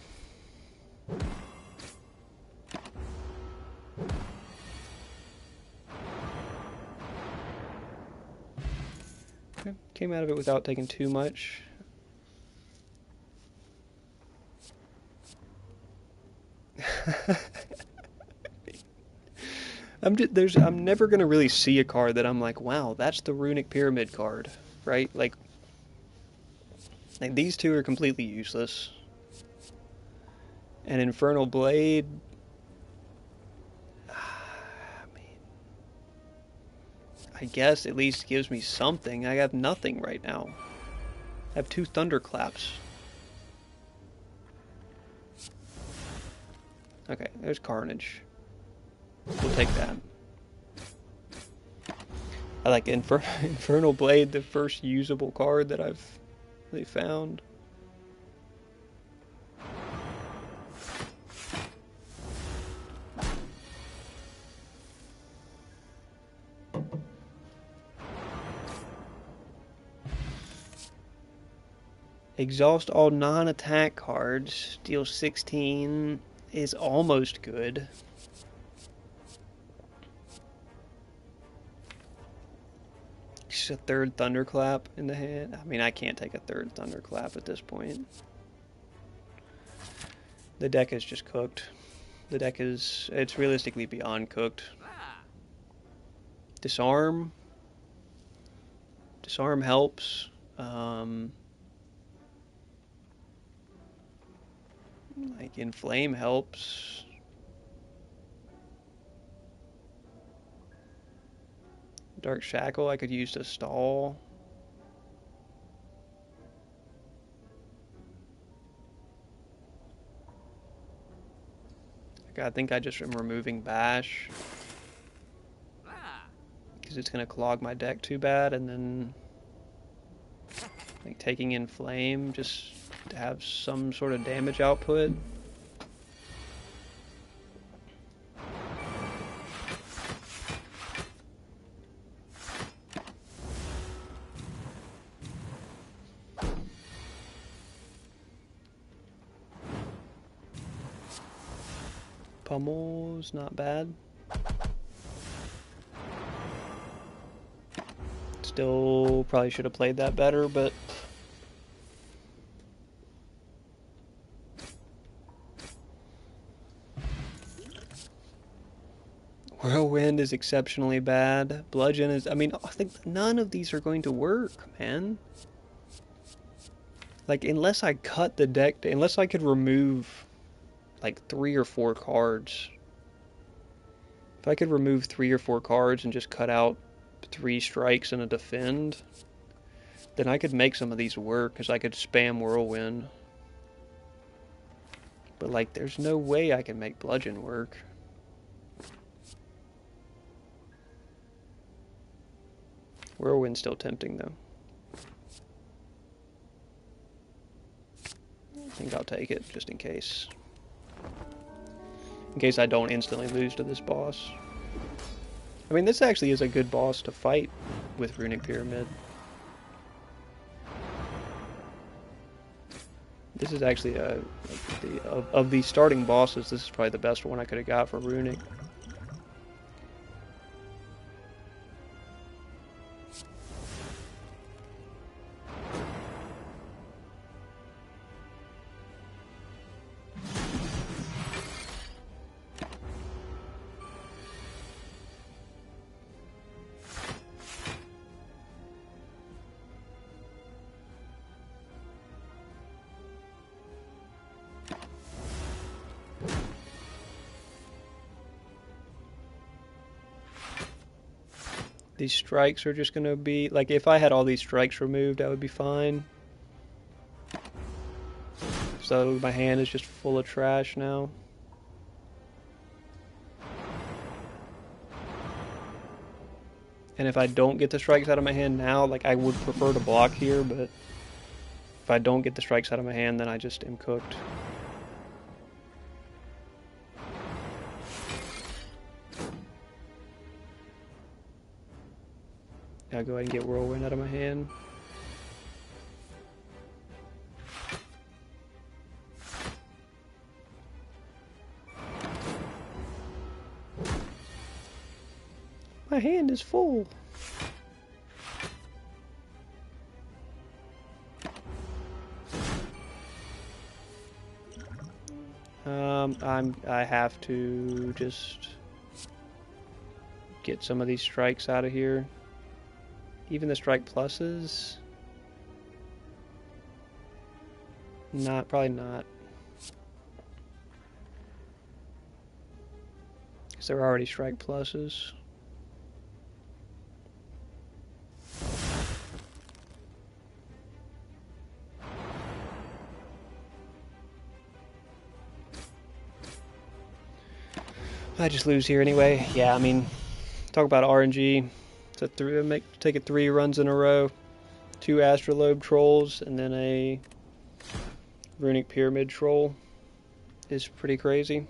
Came out of it without taking too much. I'm never gonna really see a card that I'm like, wow, that's the Runic Pyramid card, right? Like these two are completely useless. And Infernal Blade, I guess at least gives me something. I have nothing right now. I have 2 Thunderclaps. Okay, there's Carnage. We'll take that. I like Infernal Blade, the first usable card that I've really found. Exhaust all non-attack cards. Deal 16 is almost good. Just a 3rd Thunderclap in the hand. I mean, I can't take a 3rd Thunderclap at this point. The deck is just cooked. The deck is, it's realistically beyond cooked. Disarm. Disarm helps. Like Inflame helps. Dark Shackle I could use to stall. I think I just am removing Bash because it's gonna clog my deck too bad, and then like taking Inflame just to have some sort of damage output. Pummel's not bad. Still probably should have played that better, but Whirlwind is exceptionally bad. Bludgeon is... I mean, I think none of these are going to work, man. Like, unless I cut the deck... Unless I could remove, like, 3 or 4 cards. If I could remove 3 or 4 cards and just cut out 3 strikes and a defend, then I could make some of these work, because I could spam Whirlwind. But, like, there's no way I can make Bludgeon work. Whirlwind's still tempting, though. I think I'll take it, just in case. In case I don't instantly lose to this boss. I mean, this actually is a good boss to fight with Runic Pyramid. This is actually, of the starting bosses, this is probably the best one I could have got for Runic. These strikes are just going to be... Like, if I had all these strikes removed, that would be fine. So my hand is just full of trash now. And if I don't get the strikes out of my hand now, like, I would prefer to block here, but if I don't get the strikes out of my hand, then I just am cooked. I'll go ahead and get Whirlwind out of my hand. My hand is full. I have to just get some of these strikes out of here. Even the strike pluses? Not, probably not. Because there are already strike pluses. I just lose here anyway. Yeah, I mean, talk about RNG. Take it 3 runs in a row, 2 Astrolabe trolls, and then a Runic Pyramid troll is pretty crazy.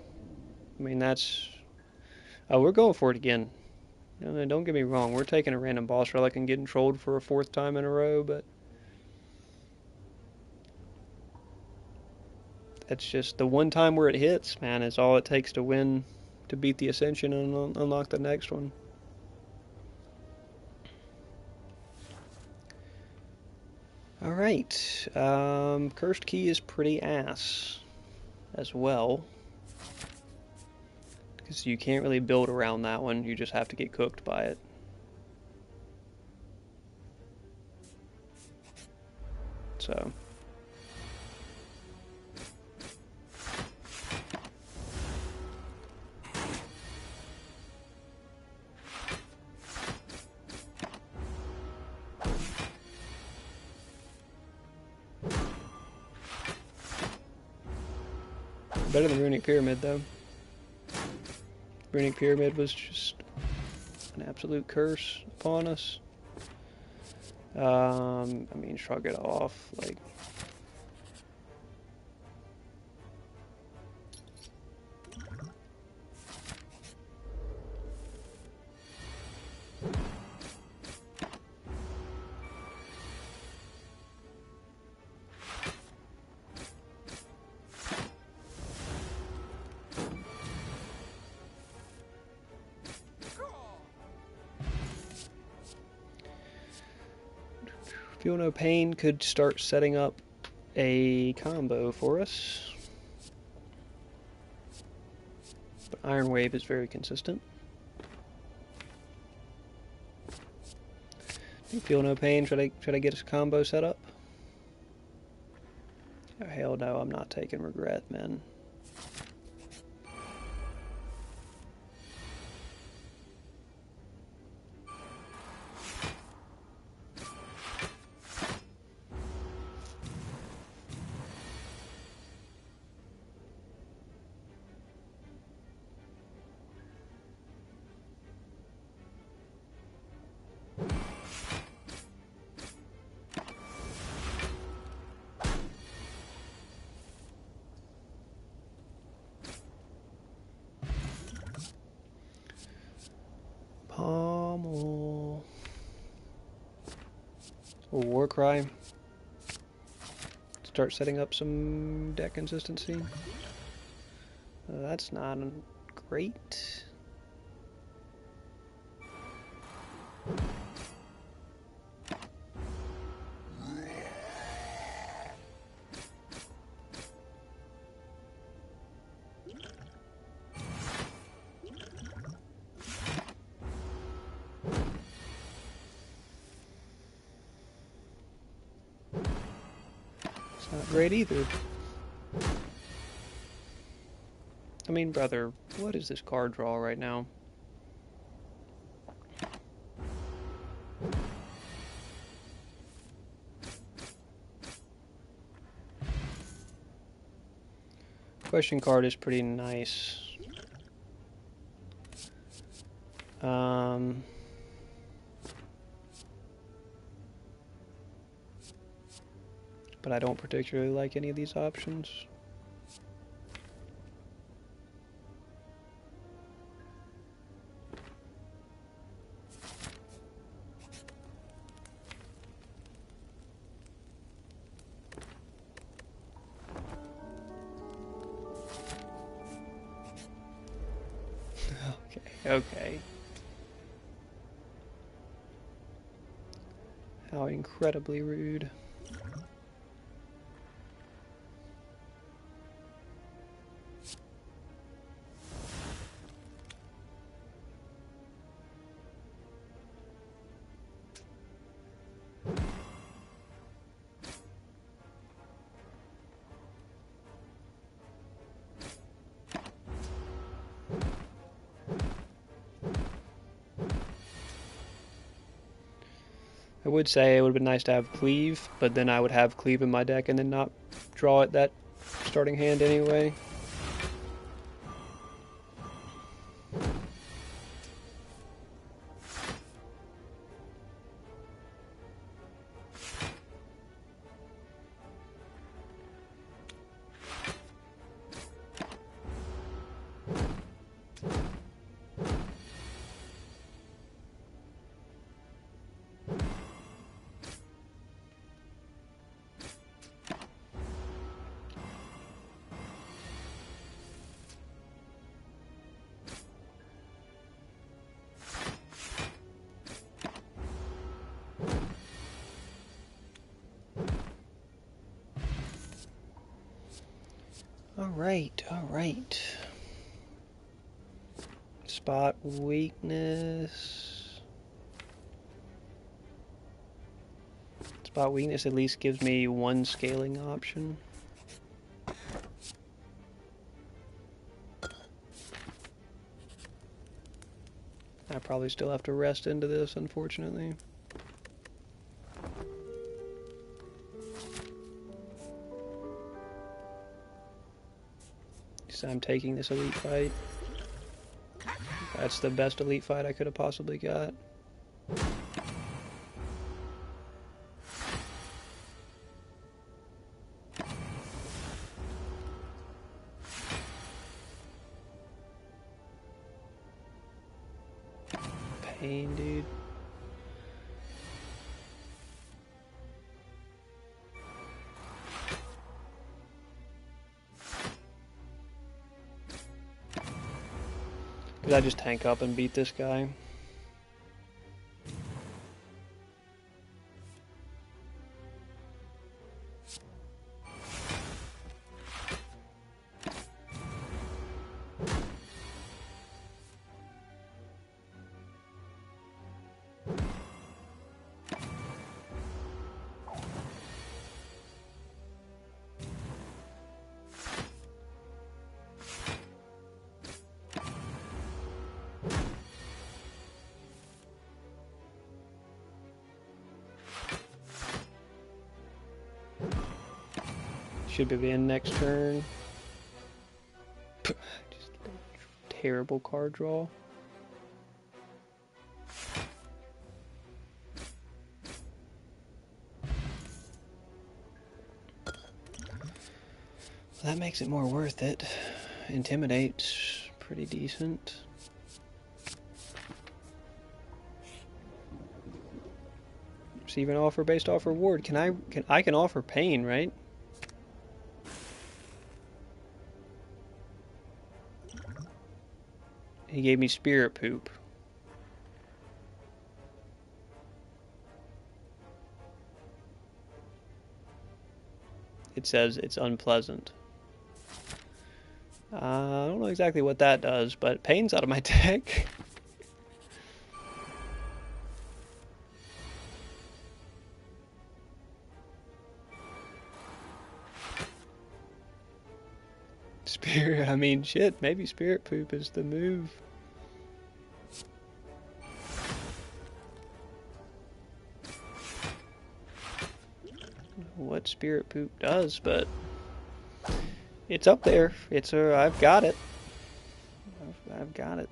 I mean, that's... Oh, we're going for it again. No, don't get me wrong, we're taking a random boss relic and getting trolled for a 4th time in a row, but... That's just the one time where it hits, man, is all it takes to win, to beat the Ascension and unlock the next one. Alright, Cursed Key is pretty ass as well, because you can't really build around that one, you just have to get cooked by it. So... Better than Runic Pyramid, though. Runic Pyramid was just an absolute curse upon us. I mean, shrug it off, like... Feel No Pain could start setting up a combo for us. But Iron Wave is very consistent. Feel No Pain, should I get a combo set up? Oh, hell no, I'm not taking Regret, man. Pommel. Warcry. Start setting up some deck consistency. That's not great. Not great either. I mean, brother, what is this card draw right now? Question card is pretty nice. But I don't particularly like any of these options. Okay. How incredibly rude. I would say it would have been nice to have Cleave, but then I would have Cleave in my deck and then not draw it that starting hand anyway. Alright. Spot weakness. Spot weakness at least gives me one scaling option. I probably still have to rest into this, unfortunately. So I'm taking this elite fight. That's the best elite fight I could have possibly got. Pain, dude. Could I just tank up and beat this guy? Should be in next turn. Just terrible card draw. That makes it more worth it. Intimidate's pretty decent. Receive an offer based off reward. I can offer pain, right? He gave me spirit poop. It says it's unpleasant. I don't know exactly what that does, but pain's out of my deck. Spirit, I mean, shit, maybe spirit poop is the move. What spirit poop does, but it's up there. I've got it. I've got it.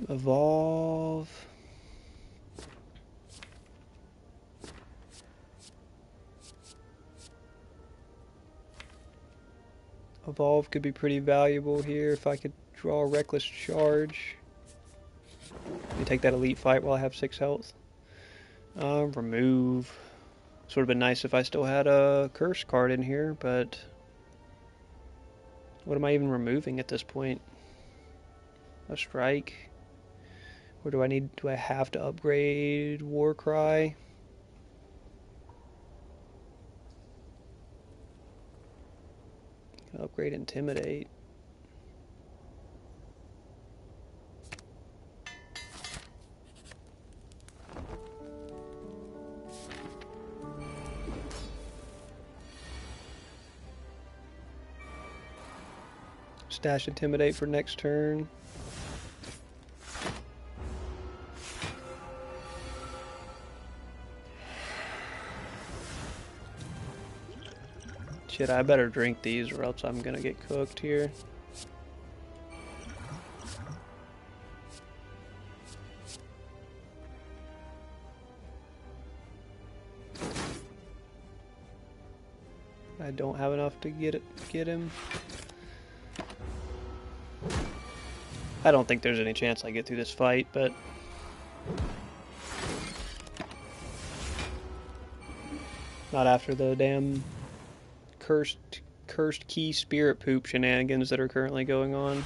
Evolve. Evolve could be pretty valuable here if I could draw a Reckless Charge. Let me take that Elite Fight while I have 6 health. Remove. This would have been nice if I still had a Curse card in here, but what am I even removing at this point? A Strike? Or do I have to upgrade Warcry? Upgrade Intimidate. Stash Intimidate for next turn. Shit, I better drink these or else I'm gonna get cooked here. I don't have enough to get him. I don't think there's any chance I get through this fight, but not after the damn cursed key spirit poop shenanigans that are currently going on.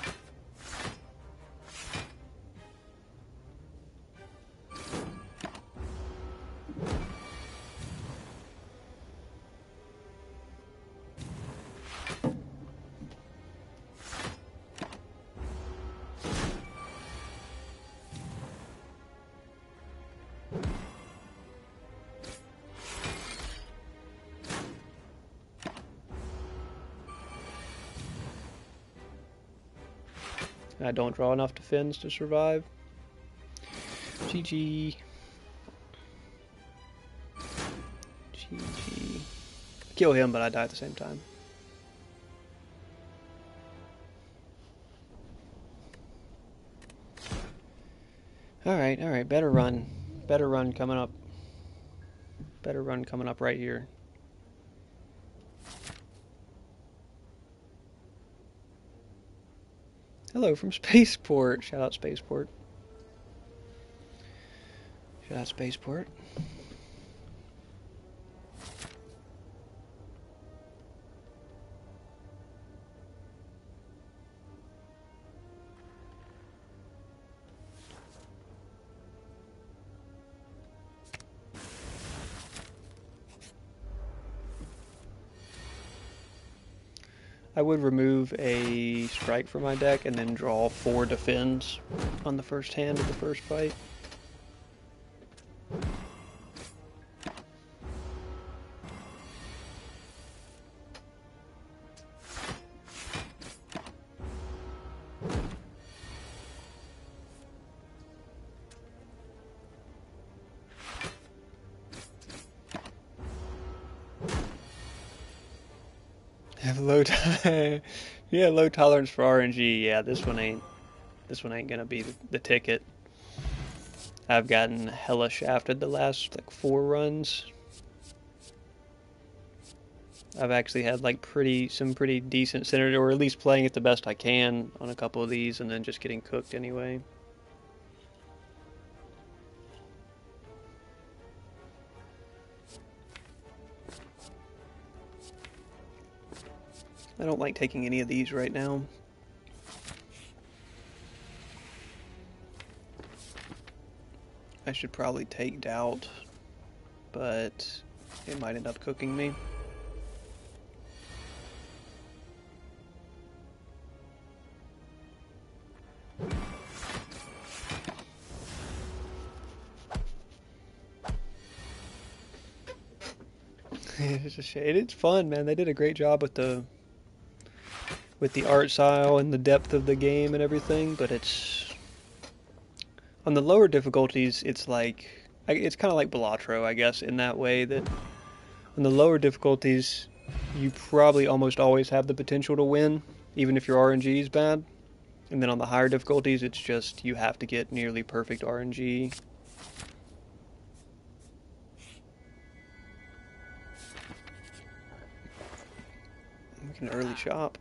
I don't draw enough defense to survive. GG. GG. Kill him, but I die at the same time. Alright, alright. Better run. Better run coming up. Better run coming up right here. Hello from Spaceport. Shout out Spaceport. Shout out Spaceport. I would remove a strike from my deck and then draw 4 defends on the first hand of the first fight. Have low yeah, low tolerance for RNG. Yeah, this one ain't gonna be the ticket. I've gotten hella shafted the last like 4 runs. I've actually had like some pretty decent synergy, or at least playing it the best I can on a couple of these, and then just getting cooked anyway. I don't like taking any of these right now. I should probably take Doubt, but it might end up cooking me. It's just, it's fun, man. They did a great job with the art style and the depth of the game and everything, but it's on the lower difficulties. It's like it's kind of like Balatro, I guess, in that way that on the lower difficulties, you probably almost always have the potential to win, even if your RNG is bad. And then on the higher difficulties, it's just you have to get nearly perfect RNG. We can early shop.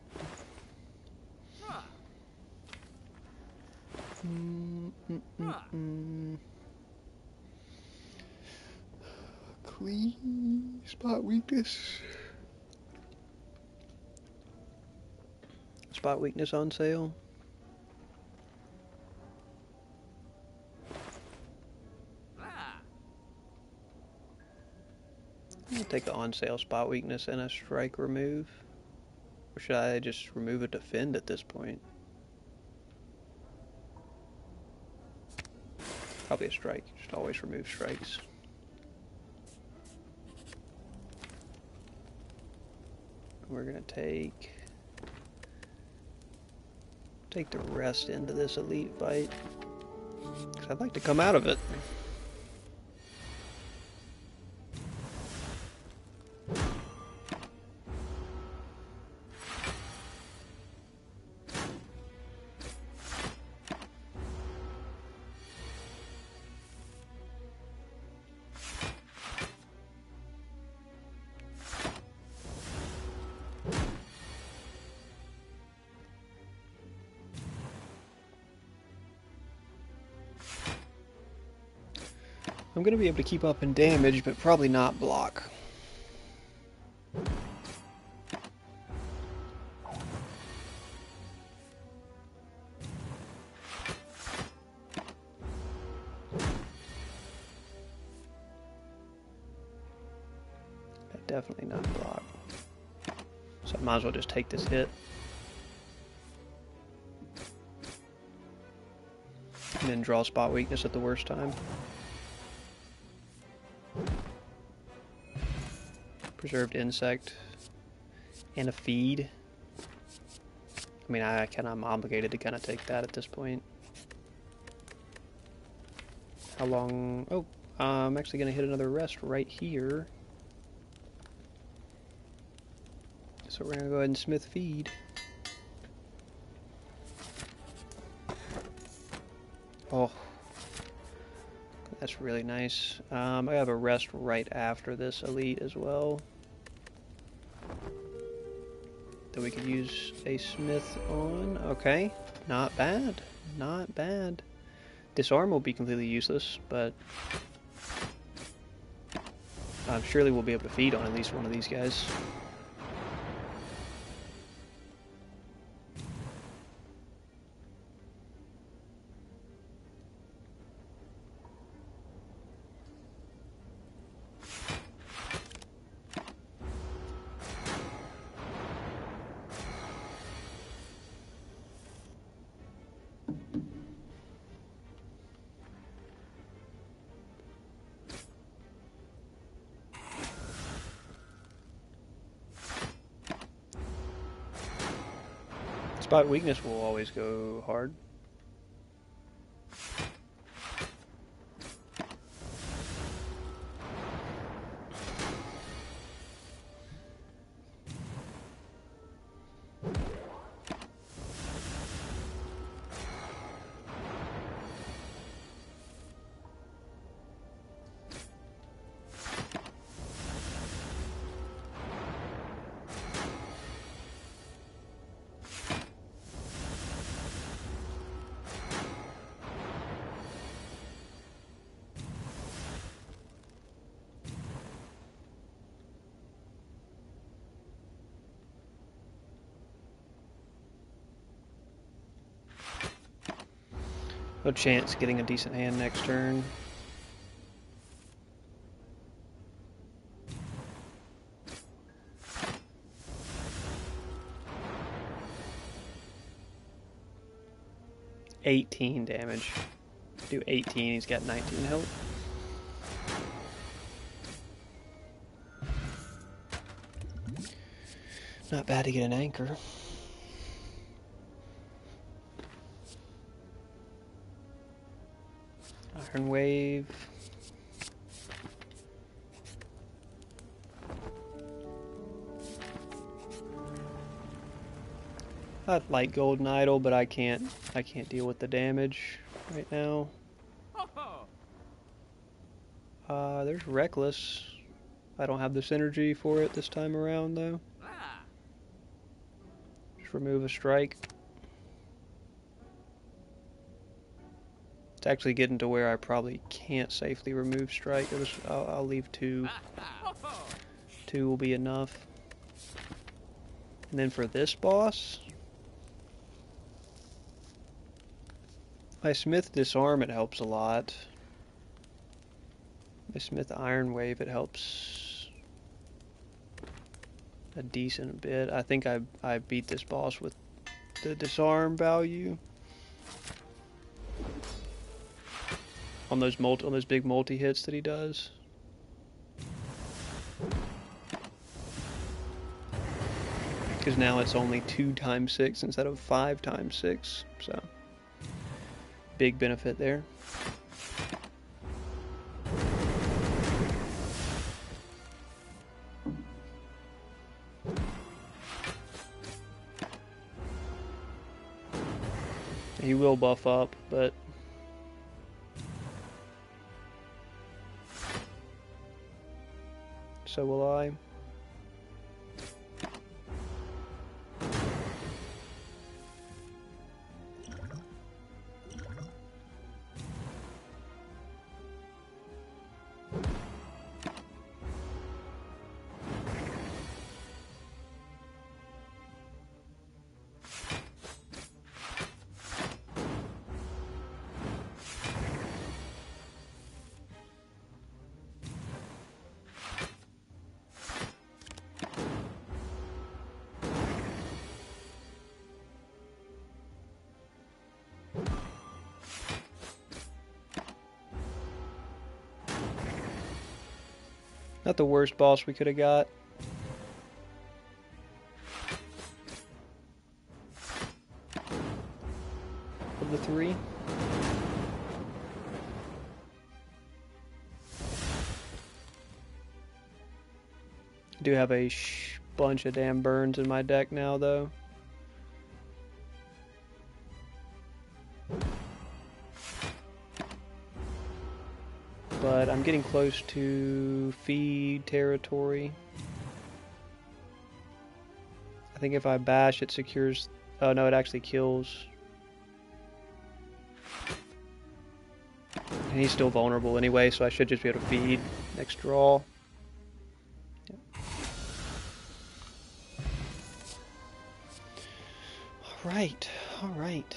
Clean spot weakness. Spot weakness on sale. I'll take an on sale spot weakness and a strike remove. Or should I just remove a defend at this point? Probably a strike. Just always remove strikes. We're gonna take the rest into this elite fight, because I'd like to come out of it. I'm going to be able to keep up in damage, but probably not block. Definitely not block. So I might as well just take this hit. And then draw spot weakness at the worst time. Preserved insect and a feed. I mean, I'm obligated to kind of take that at this point. How long? Oh, I'm actually going to hit another rest right here. So we're going to go ahead and smith feed. Oh, that's really nice. I have a rest right after this elite as well that we could use a smith on. Okay, not bad, not bad. Disarm will be completely useless, but surely we'll be able to feed on at least one of these guys. Spot weakness will always go hard. No chance getting a decent hand next turn. $18 damage. Do 18, he's got 19 health. Not bad to get an anchor. Iron Wave. I'd like Golden Idol, but I can't deal with the damage right now. There's Reckless. I don't have the synergy for it this time around though. Just remove a strike. It's actually getting to where I probably can't safely remove strike. I'll leave two. Two will be enough. And then for this boss, my Smith Disarm, it helps a lot. My Smith Iron Wave, it helps a decent bit. I think I beat this boss with the Disarm value. On those big multi hits that he does. Because now it's only 2 times 6 instead of 5 times 6, so big benefit there. He will buff up, but so will I. Not the worst boss we could have got. Of the 3. I do have a bunch of damn burns in my deck now, though. But I'm getting close to feed territory. I think if I bash, it secures... Oh no, it actually kills. And he's still vulnerable anyway, so I should just be able to feed next draw. Yep. Alright, alright.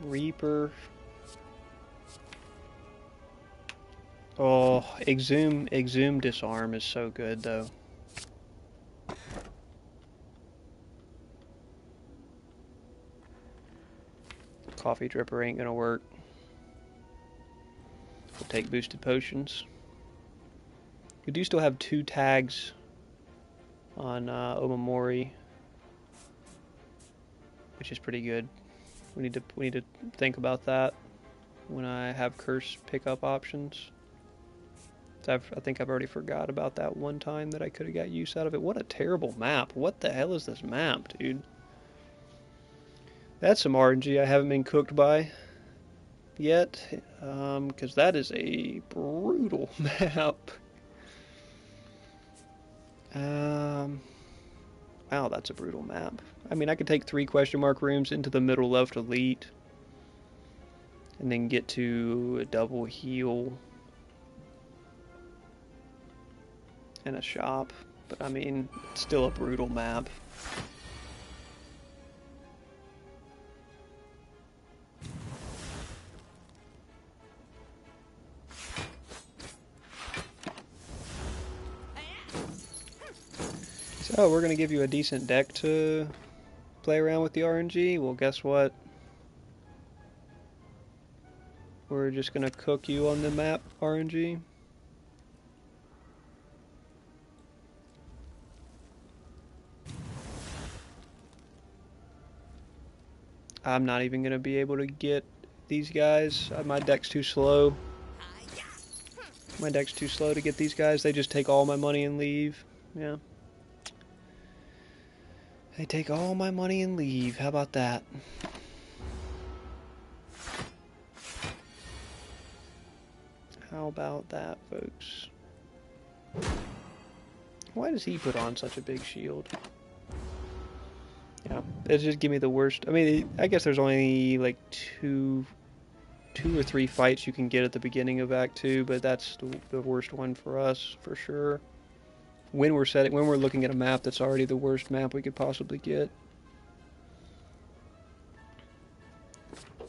Reaper. Oh, Exhume Disarm is so good though. Coffee Dripper ain't gonna work. We'll take boosted potions. We do still have 2 tags on Omamori, which is pretty good. We need to think about that when I have curse pickup options. I think I've already forgot about that one time that I could have got use out of it. What a terrible map. What the hell is this map, dude? That's some RNG I haven't been cooked by yet, because that is a brutal map. Wow, that's a brutal map. I mean, I could take 3 question mark rooms into the middle left elite, and then get to a double heal and a shop, but I mean, it's still a brutal map. So we're gonna give you a decent deck to play around with the RNG. Well, guess what? We're just gonna cook you on the map RNG. I'm not even gonna be able to get these guys. My deck's too slow. My deck's too slow to get these guys. They just take all my money and leave. Yeah. They take all my money and leave. How about that? How about that, folks? Why does he put on such a big shield? Yeah, it just give me the worst. I mean, I guess there's only like two or three fights you can get at the beginning of Act 2, but that's the worst one for us, for sure. When we're looking at a map that's already the worst map we could possibly get.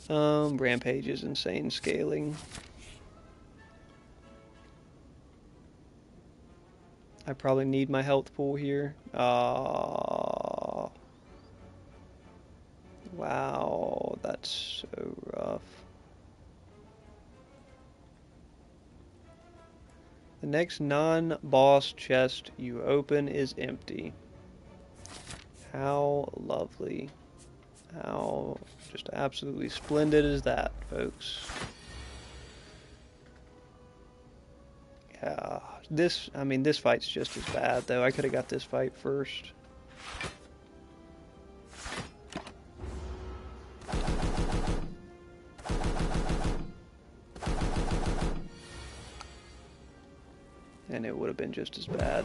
Rampage is insane scaling. I probably need my health pool here. Wow, that's so rough. The next non-boss chest you open is empty. How lovely. How just absolutely splendid is that, folks. Yeah, this fight's just as bad, though. I could have got this fight first. And it would have been just as bad.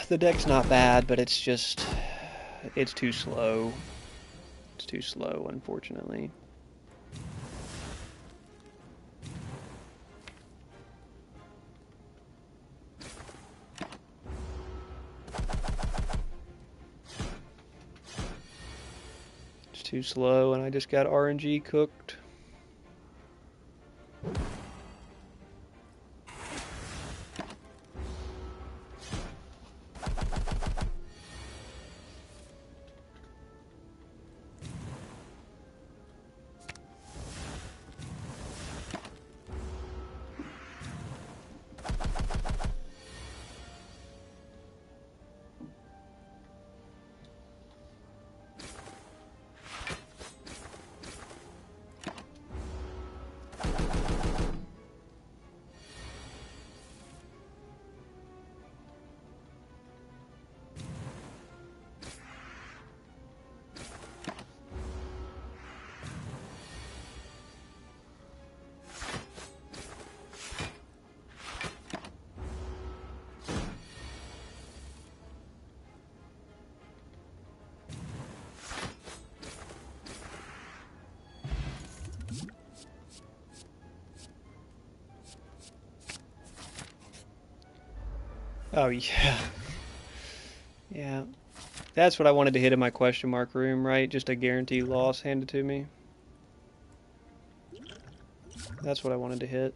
The deck's not bad, but it's too slow. It's too slow, unfortunately. It's too slow, and I just got RNG cooked. Oh, yeah. Yeah. That's what I wanted to hit in my question mark room, right? Just a guaranteed loss handed to me. That's what I wanted to hit.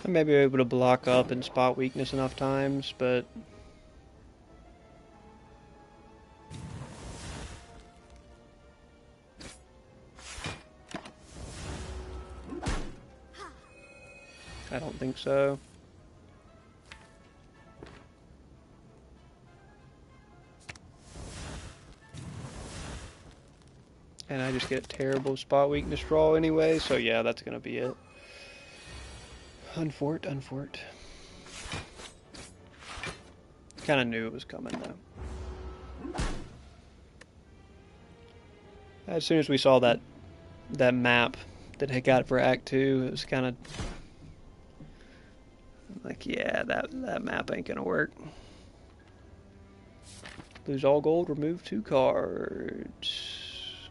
I may be able to block up and spot weakness enough times, but I don't think so. And I just get a terrible spot weakness draw anyway, so yeah, that's gonna be it. Unfort. Kinda knew it was coming though. As soon as we saw that map that I got for Act 2, it was kinda like, yeah, that map ain't gonna work. Lose all gold, remove 2 cards.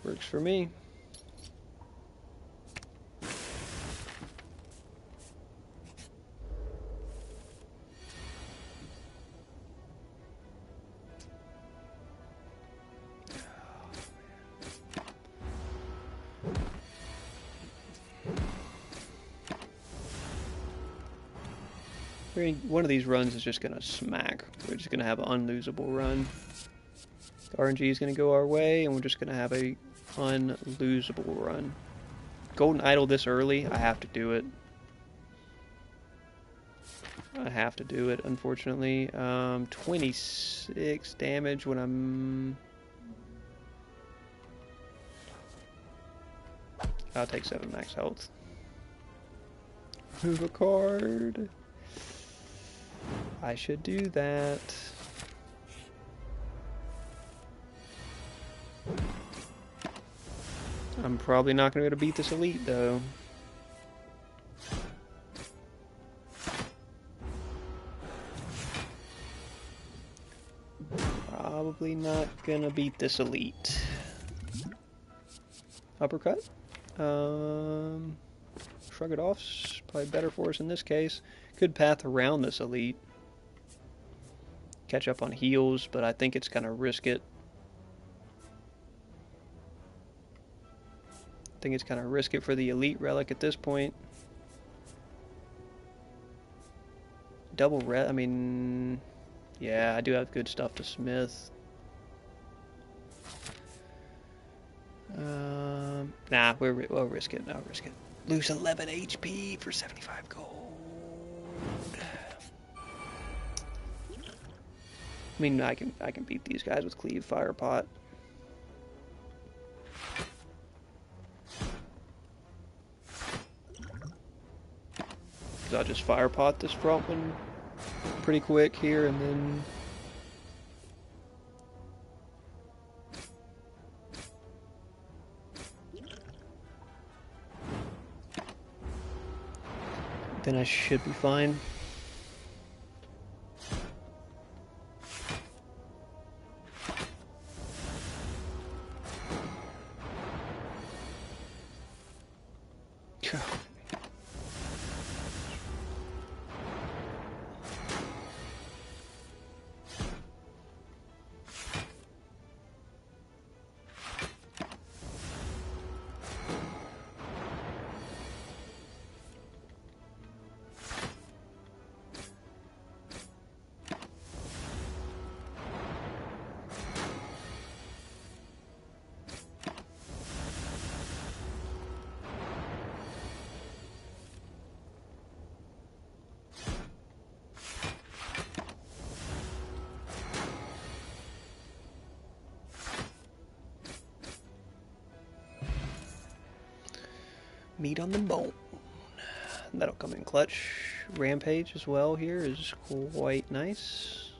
Works for me. One of these runs is just gonna smack. We're just gonna have an unlosable run. The RNG is gonna go our way, and we're just gonna have a unlosable run. Golden Idol this early, I have to do it. I have to do it, unfortunately. 26 damage when I'm... I'll take 7 max health. Move a card. I should do that. I'm probably not going to be able to beat this elite, though. Probably not going to beat this elite. Uppercut. Shrug it off. Probably better for us in this case. Could path around this elite. Catch up on heals, but I think it's gonna risk it. I think it's gonna risk it for the elite relic at this point. Double red. I mean, yeah, I do have good stuff to smith. Nah, we'll risk it. I'll risk it. Lose 11 HP for 75 gold. I mean, I can beat these guys with Cleave Fire Pot. Cause I'll just Fire Pot this front one pretty quick here, and then I should be fine. Meat on the bone. That'll come in clutch. Rampage as well here is quite nice.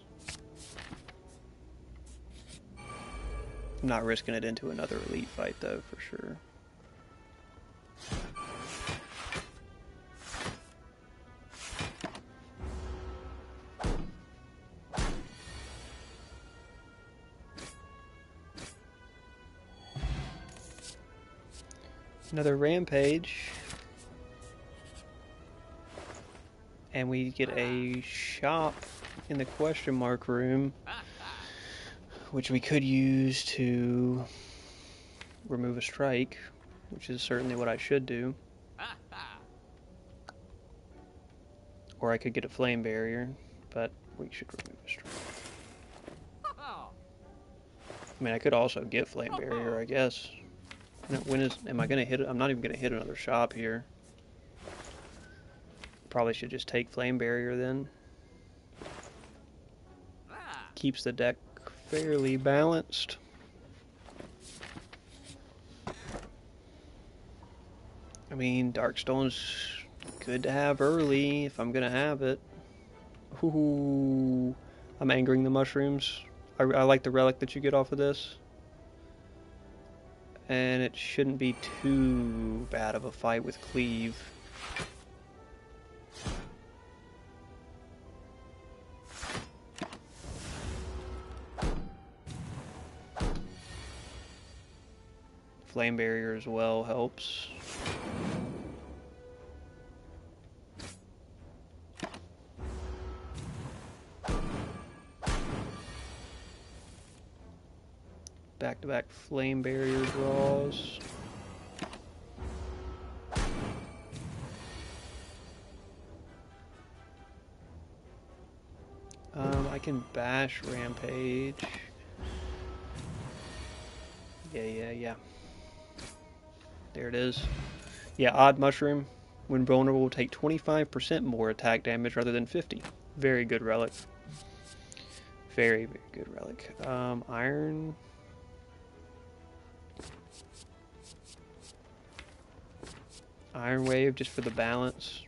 I'm not risking it into another elite fight though, for sure. Another rampage, and we get a shop in the question mark room, which we could use to remove a strike, which is certainly what I should do. Or I could get a flame barrier, but we should remove a strike. I mean, I could also get flame barrier, I guess. Am I gonna hit it? I'm not even gonna hit another shop here. Probably should just take flame barrier then. Keeps the deck fairly balanced. I mean, Darkstone's good to have early if I'm gonna have it. Ooh, I'm angering the mushrooms. I like the relic that you get off of this. And it shouldn't be too bad of a fight with Cleave. Flame barrier as well helps. Back-to-back flame barrier draws. I can bash Rampage. Yeah. There it is. Yeah, Odd Mushroom. When vulnerable, will take 25% more attack damage rather than 50. Very good relic. Very, very good relic. Iron. Iron Wave just for the balance.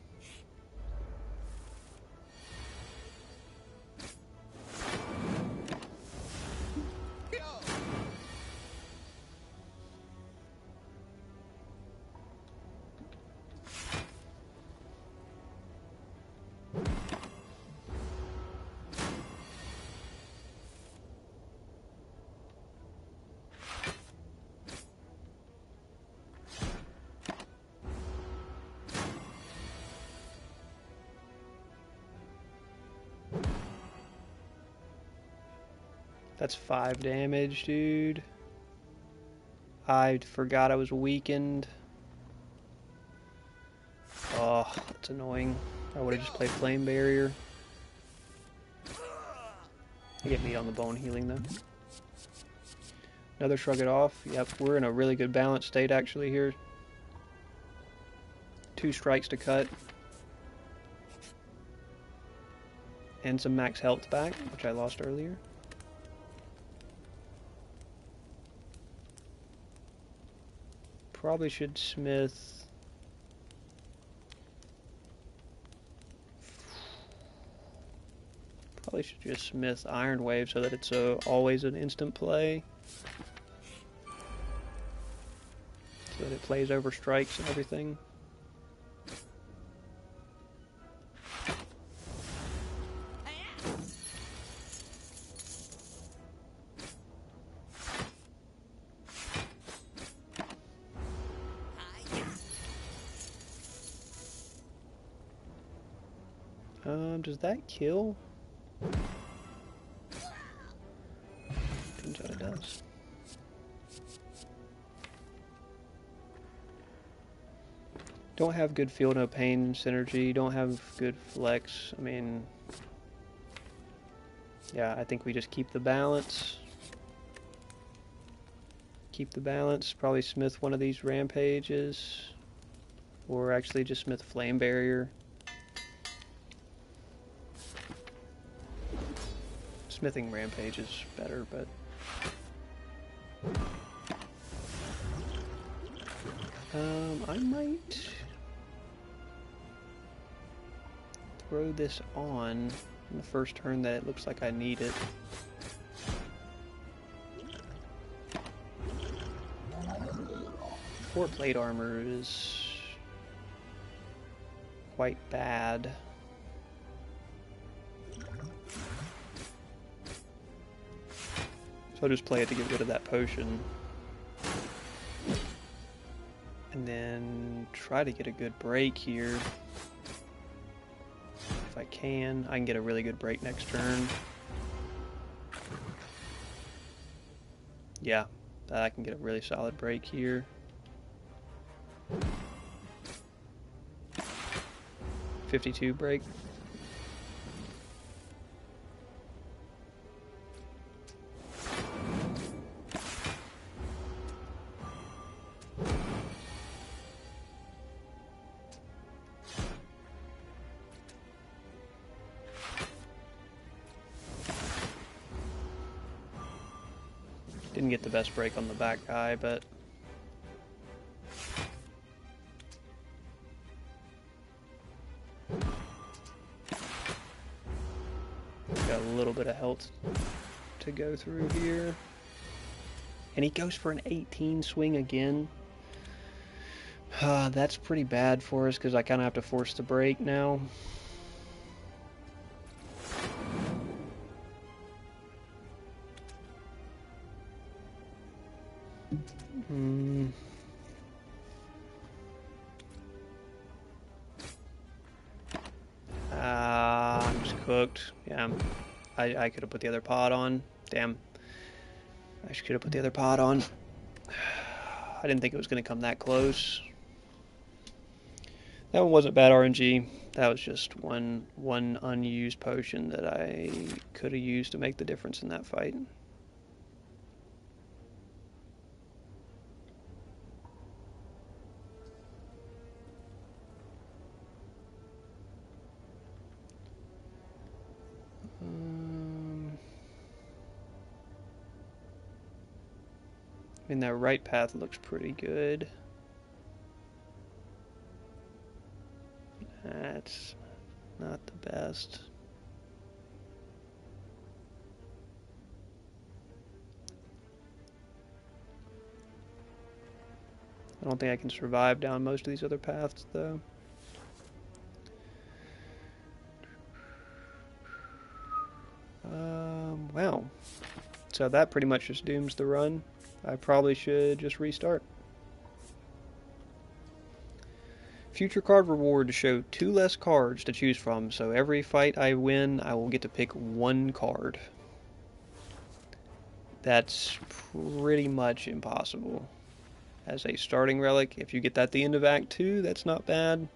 That's 5 damage, dude. I forgot I was weakened. Oh, that's annoying. I would have just played Flame Barrier. I get meat on the bone healing, though. Another Shrug It Off. Yep, we're in a really good balanced state, actually, here. 2 strikes to cut. And some max health back, which I lost earlier. Probably should smith. Probably should just smith Iron Wave so that it's always an instant play. So that it plays over strikes and everything. Does that kill? Turns out it does. Don't have good feel no pain synergy, don't have good flex. I mean, yeah, I think we just keep the balance. Keep the balance, probably smith one of these rampages. Or actually just smith Flame Barrier. Smithing Rampage is better, but I might throw this on the first turn that it looks like I need it. Four plate armor is quite bad. So I'll just play it to get rid of that potion. And then try to get a good break here. If I can get a really good break next turn. Yeah, I can get a really solid break here. $52 break. Didn't get the best break on the back guy, but got a little bit of health to go through here. And he goes for an 18 swing again. That's pretty bad for us because I kind of have to force the break now. I'm just cooked. Yeah, I could have put the other pod on. Damn. I should have put the other pod on. I didn't think it was going to come that close. That one wasn't bad RNG. That was just one unused potion that I could have used to make the difference in that fight. I mean, that right path looks pretty good. That's not the best. I don't think I can survive down most of these other paths, though. Wow. So that pretty much just dooms the run. I probably should just restart. Future card reward to show 2 less cards to choose from, so every fight I win, I will get to pick 1 card. That's pretty much impossible. As a starting relic, if you get that at the end of Act 2, that's not bad.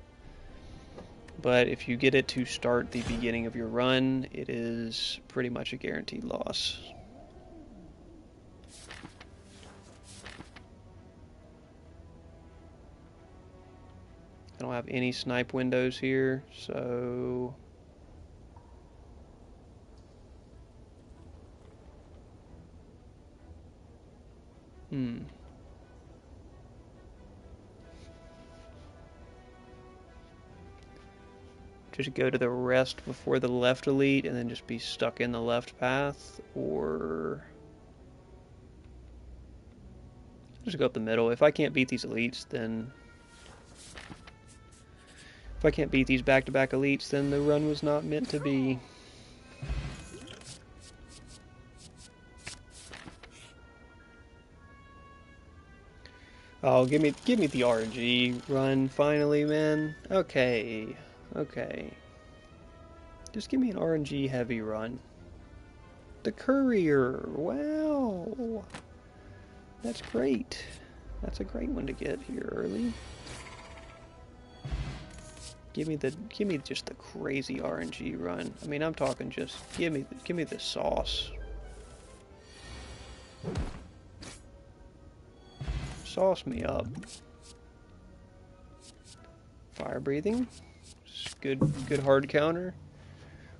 But if you get it to start the beginning of your run, it is pretty much a guaranteed loss. I don't have any snipe windows here, so just go to the rest before the left elite and then just be stuck in the left path, or just go up the middle. If I can't beat these elites, then if I can't beat these back-to-back elites, then the run was not meant to be. Oh, give me the RNG run finally, man. Okay. Just give me an RNG heavy run. The courier. Wow. That's great. That's a great one to get here early. Give me just the crazy RNG run. I mean, I'm talking just give me the sauce. Sauce me up. Fire breathing. Good hard counter.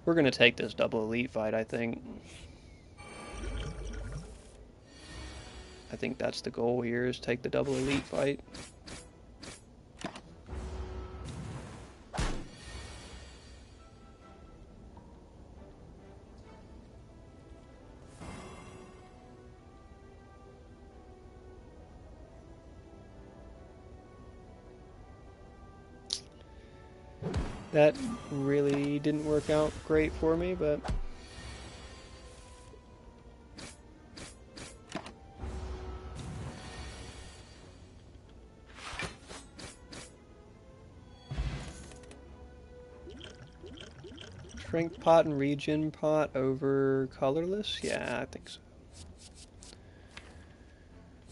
We're gonna take this double elite fight, I think. I think that's the goal here, is take the double elite fight. That really didn't work out great for me, but strength pot and regen pot over colorless? Yeah, I think so.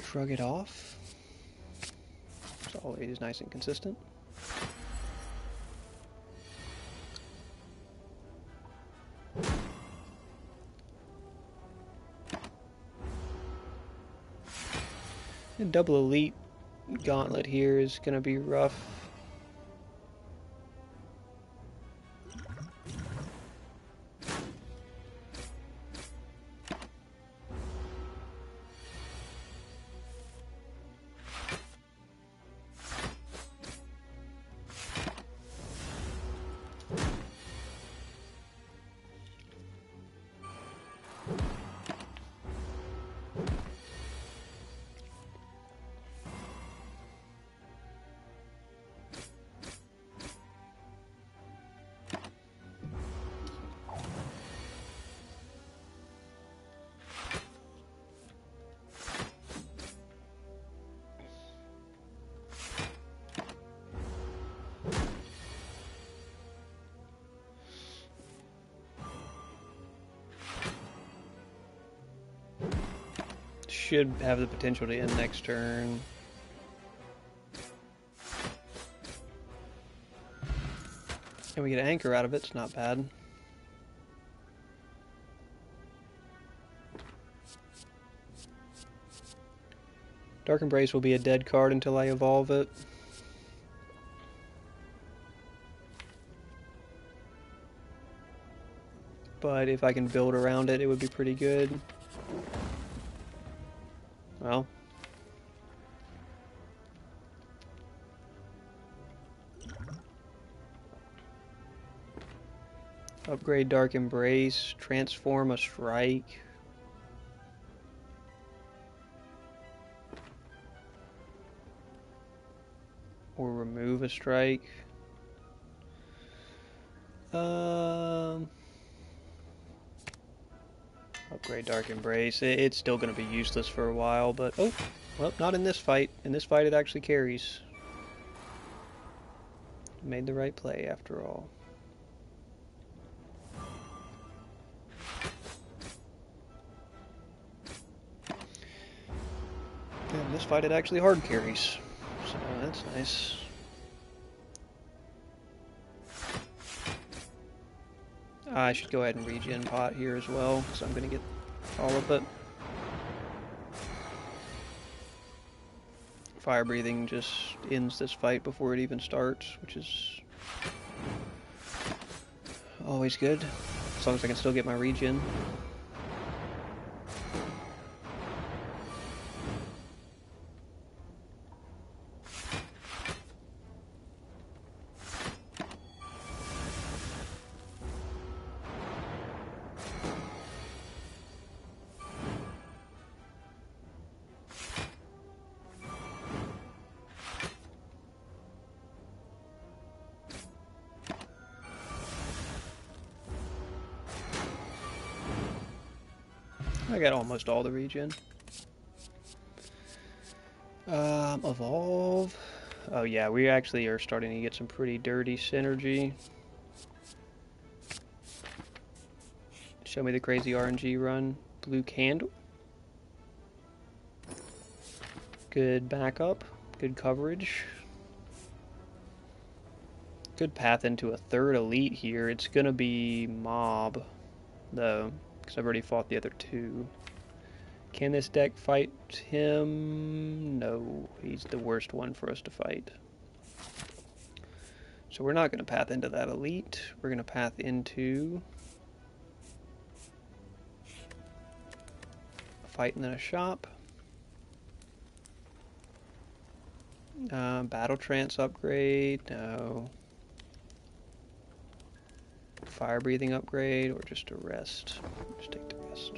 Shrug it off. It's always nice and consistent. And double elite gauntlet here is going to be rough. should have the potential to end next turn. And we get an anchor out of it, it's not bad. Dark Embrace will be a dead card until I evolve it. But if I can build around it, it would be pretty good. Well. Upgrade Dark Embrace, transform a strike. Or remove a strike. Upgrade Dark Embrace. It's still going to be useless for a while, but... Oh, well, not in this fight. In this fight, it actually carries. Made the right play, after all. Yeah, in this fight, it actually hard carries. So, that's nice. I should go ahead and regen pot here as well, because I'm going to get all of it. Fire breathing just ends this fight before it even starts, which is always good, as long as I can still get my regen. I got almost all the regen. Evolve. Oh yeah, we actually are starting to get some pretty dirty synergy. Show me the crazy RNG run. Blue candle. Good backup. Good coverage. Good path into a third elite here. It's gonna be mob, though, because I've already fought the other two. Can this deck fight him? No, he's the worst one for us to fight. So we're not going to path into that elite. We're going to path into a fight and then a shop. Battle trance upgrade, no. Fire breathing upgrade, or just a rest. Just take the rest.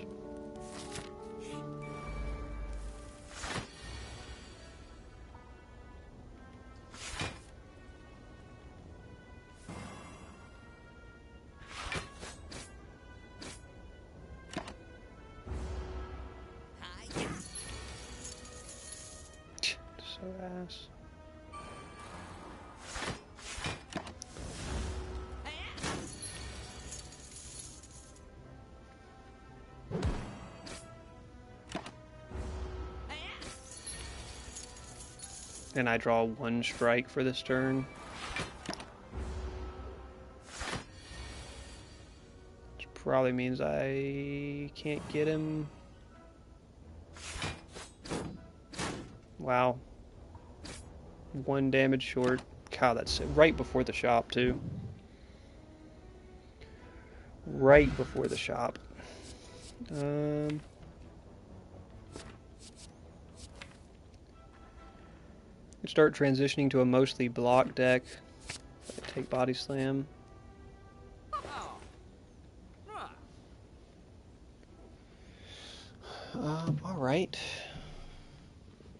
So ass. And I draw one strike for this turn. Which probably means I can't get him. Wow. One damage short. God, that's right before the shop, too. Right before the shop. Start transitioning to a mostly block deck. Take Body Slam. Alright.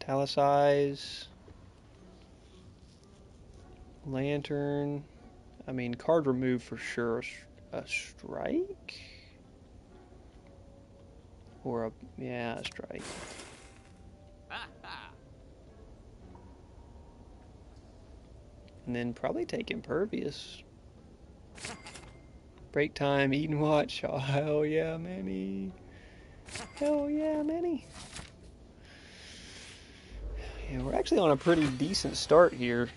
Talisize. Lantern. I mean, card remove for sure. A strike? Or a... yeah, a strike. And then probably take Impervious. Break time, eat and watch. Oh, hell yeah, Manny. Hell yeah, Manny. Yeah, we're actually on a pretty decent start here.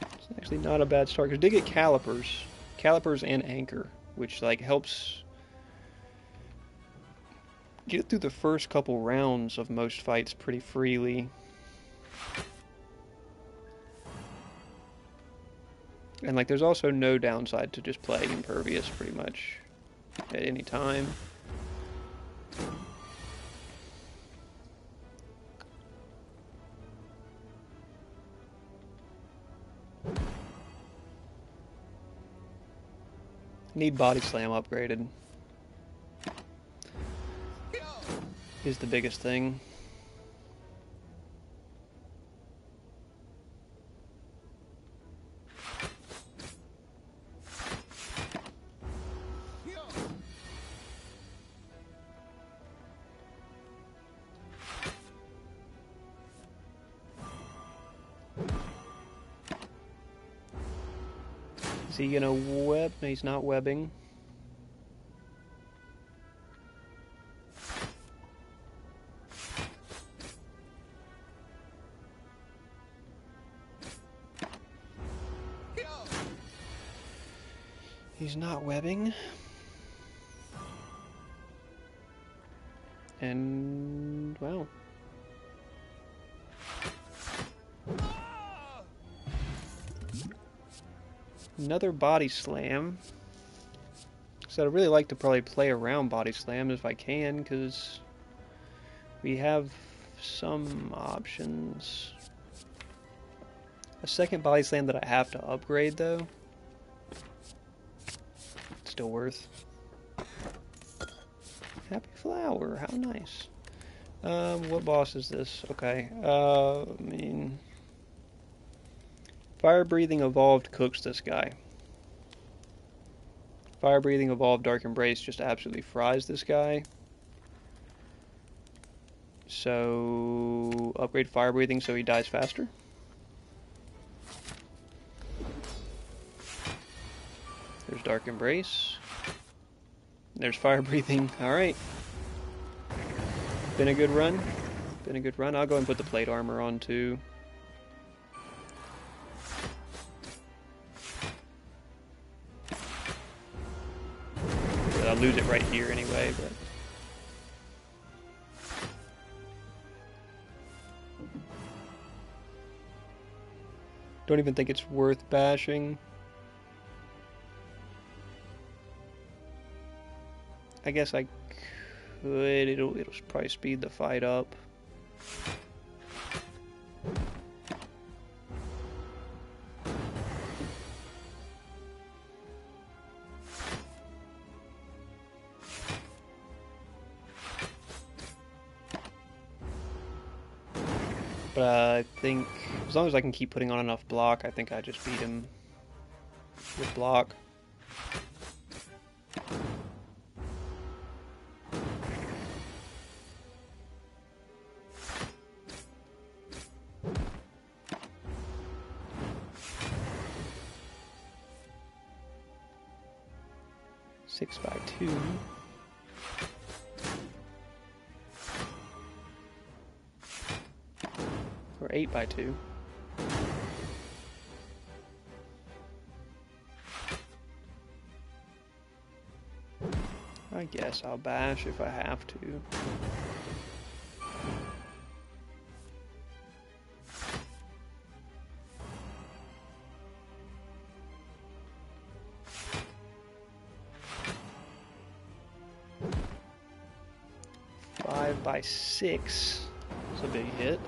It's actually not a bad start, because I did get calipers and anchor, which like helps get through the first couple rounds of most fights pretty freely. And like there's also no downside to just playing impervious pretty much at any time. Need body slam upgraded is the biggest thing. Is he gonna web? No, he's not webbing. He's not webbing. And, wow. Another body slam. So I'd really like to probably play around body slam if I can, because we have some options. A second body slam that I have to upgrade, though. Still worth. Happy flower, how nice. What boss is this? Okay, I mean... Fire-breathing evolved cooks this guy. Fire-breathing evolved Dark Embrace just absolutely fries this guy. So, upgrade fire-breathing so he dies faster. There's Dark Embrace. There's fire-breathing. Alright. Been a good run. Been a good run. I'll go and put the plate armor on too. I'll lose it right here anyway, but... Don't even think it's worth bashing. I guess I could. It'll probably speed the fight up. But I think as long as I can keep putting on enough block, I think I just beat him with block. Six by 2. Or 8 by 2. I guess I'll bash if I have to. By 6. It's a big hit.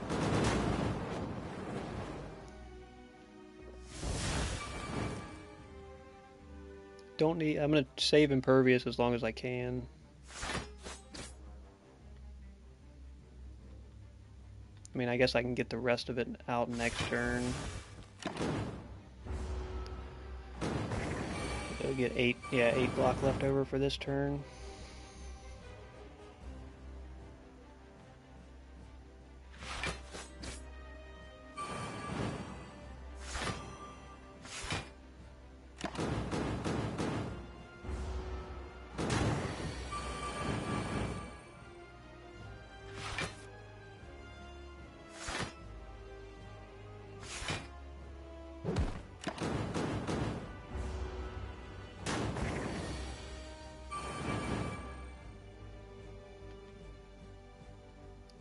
Don't need. I'm gonna save impervious as long as I can. I mean, I guess I can get the rest of it out next turn. I'll get 8. Yeah, 8 block left over for this turn.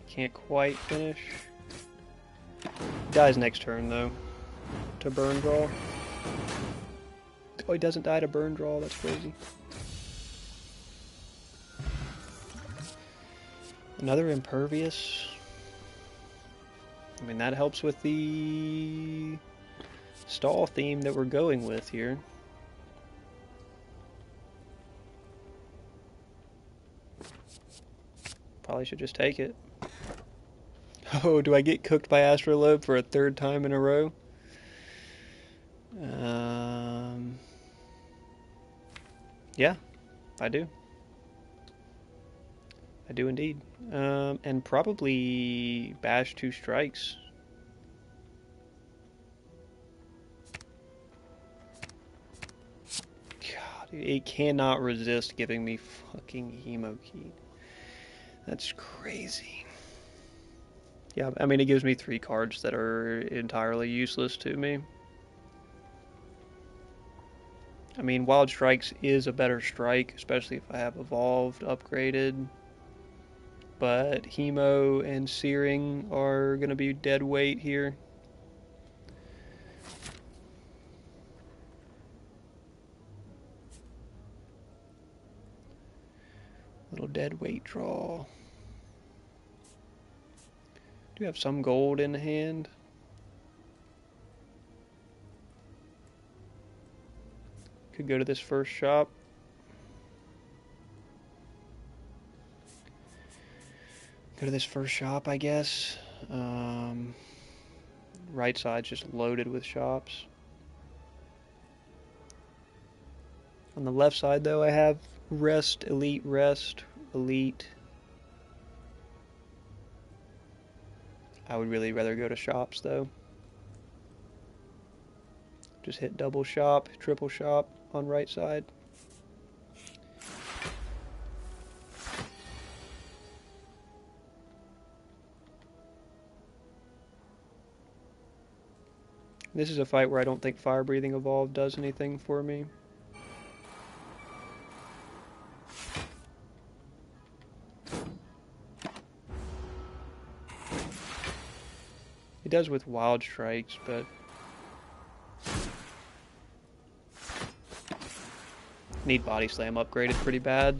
Can't quite finish. Dies next turn though. To burn draw. Oh, he doesn't die to burn draw. That's crazy. Another impervious. I mean, that helps with the stall theme that we're going with here. Probably should just take it. Oh, do I get cooked by Astrolabe for a third time in a row? Yeah, I do. I do indeed. And probably bash 2 strikes. God, it cannot resist giving me fucking Hemo Key. That's crazy. Yeah, I mean, it gives me 3 cards that are entirely useless to me. I mean, Wild Strikes is a better strike, especially if I have Evolved upgraded. But Hemo and Searing are going to be dead weight here. Little dead weight draw. Do have some gold in hand. Could go to this first shop. Go to this first shop, I guess. Right side's just loaded with shops. On the left side, though, I have Rest, Elite, Elite. I would really rather go to shops, though. Just hit double shop, triple shop on right side. This is a fight where I don't think Fire Breathing Evolve does anything for me. It does with Wild Strikes, but need Body Slam upgraded pretty bad.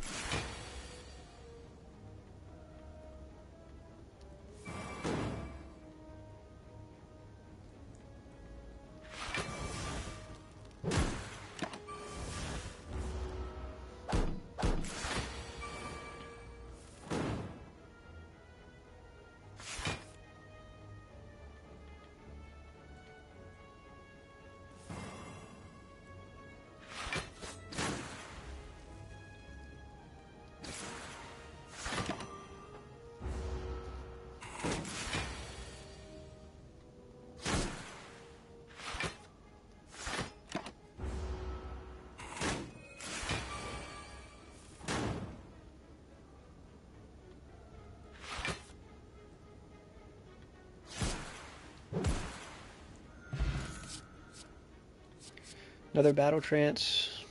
Another Battle Trance.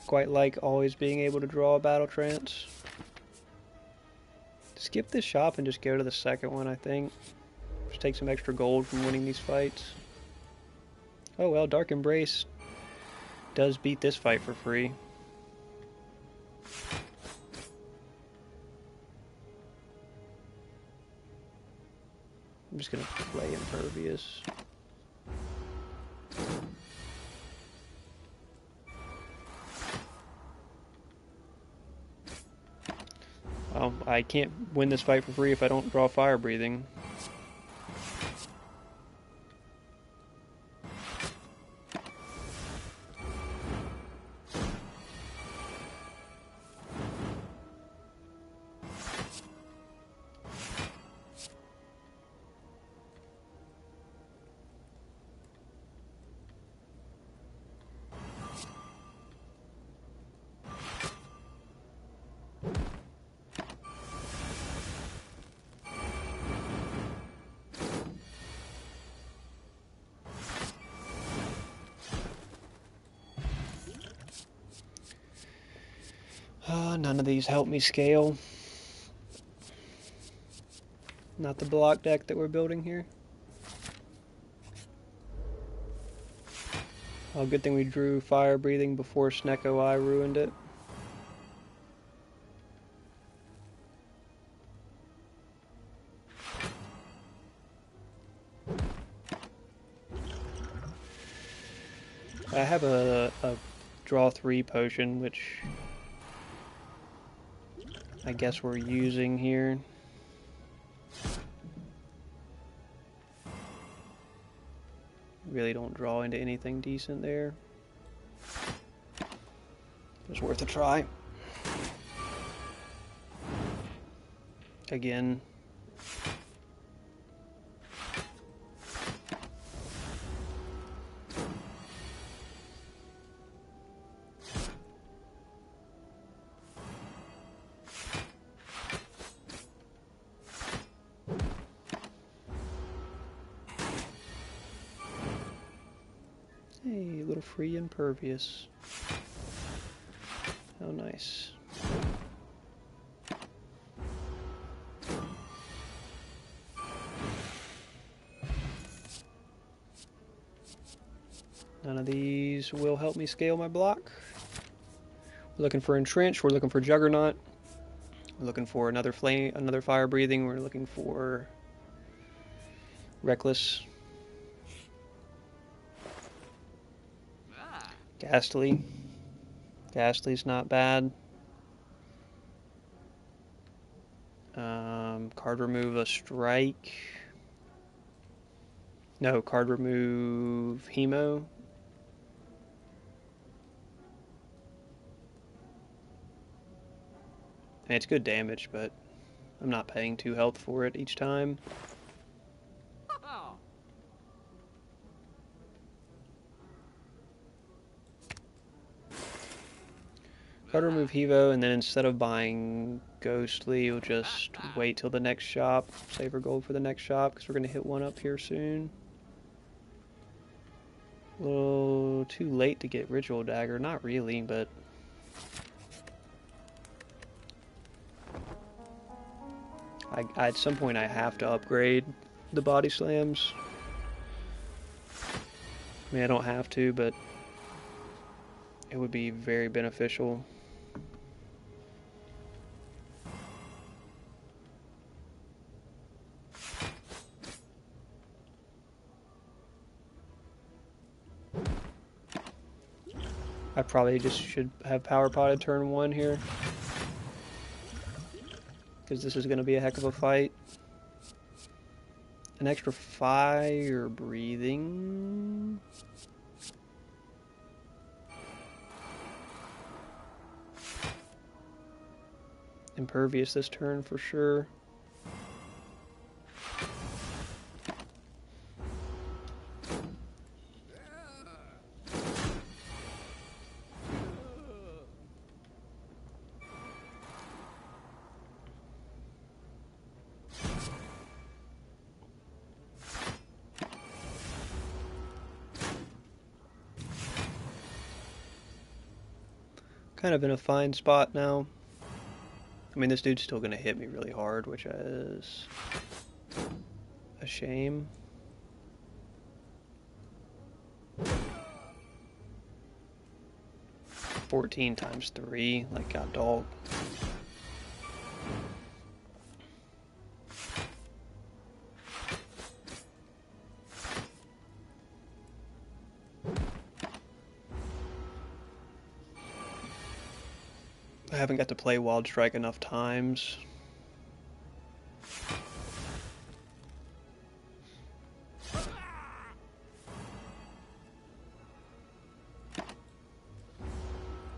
Quite like always being able to draw a Battle Trance. Skip this shop and just go to the second one, I think. Just take some extra gold from winning these fights. Oh well, Dark Embrace does beat this fight for free. I'm just gonna play Impervious. Well, I can't win this fight for free if I don't draw Fire Breathing. None of these help me scale. not the block deck that we're building here. Oh, good thing we drew fire breathing before Snecko Eye ruined it. I have a draw 3 potion, which I guess we're using here. Really don't draw into anything decent there. It's worth a try. Again. Hey, a little free impervious. How nice. None of these will help me scale my block. We're looking for Entrench, we're looking for Juggernaut. We're looking for another flame, another fire breathing, we're looking for Reckless. Ghastly. Ghastly's not bad. Card remove a strike. No, card remove Hemo. And it's good damage, but I'm not paying 2 health for it each time. Card remove Hevo, and then instead of buying Ghostly, we'll just wait till the next shop. Save our gold for the next shop, because we're going to hit one up here soon. A little too late to get Ritual Dagger. Not really, but... at some point I have to upgrade the body slams. I mean, I don't have to, but it would be very beneficial. I probably just should have power potted turn 1 here, because this is going to be a heck of a fight. An extra fire breathing. Impervious this turn for sure. Kind of in a fine spot now. I mean, this dude's still going to hit me really hard, which is a shame. $14 times 3, like god dog. I haven't got to play Wild Strike enough times.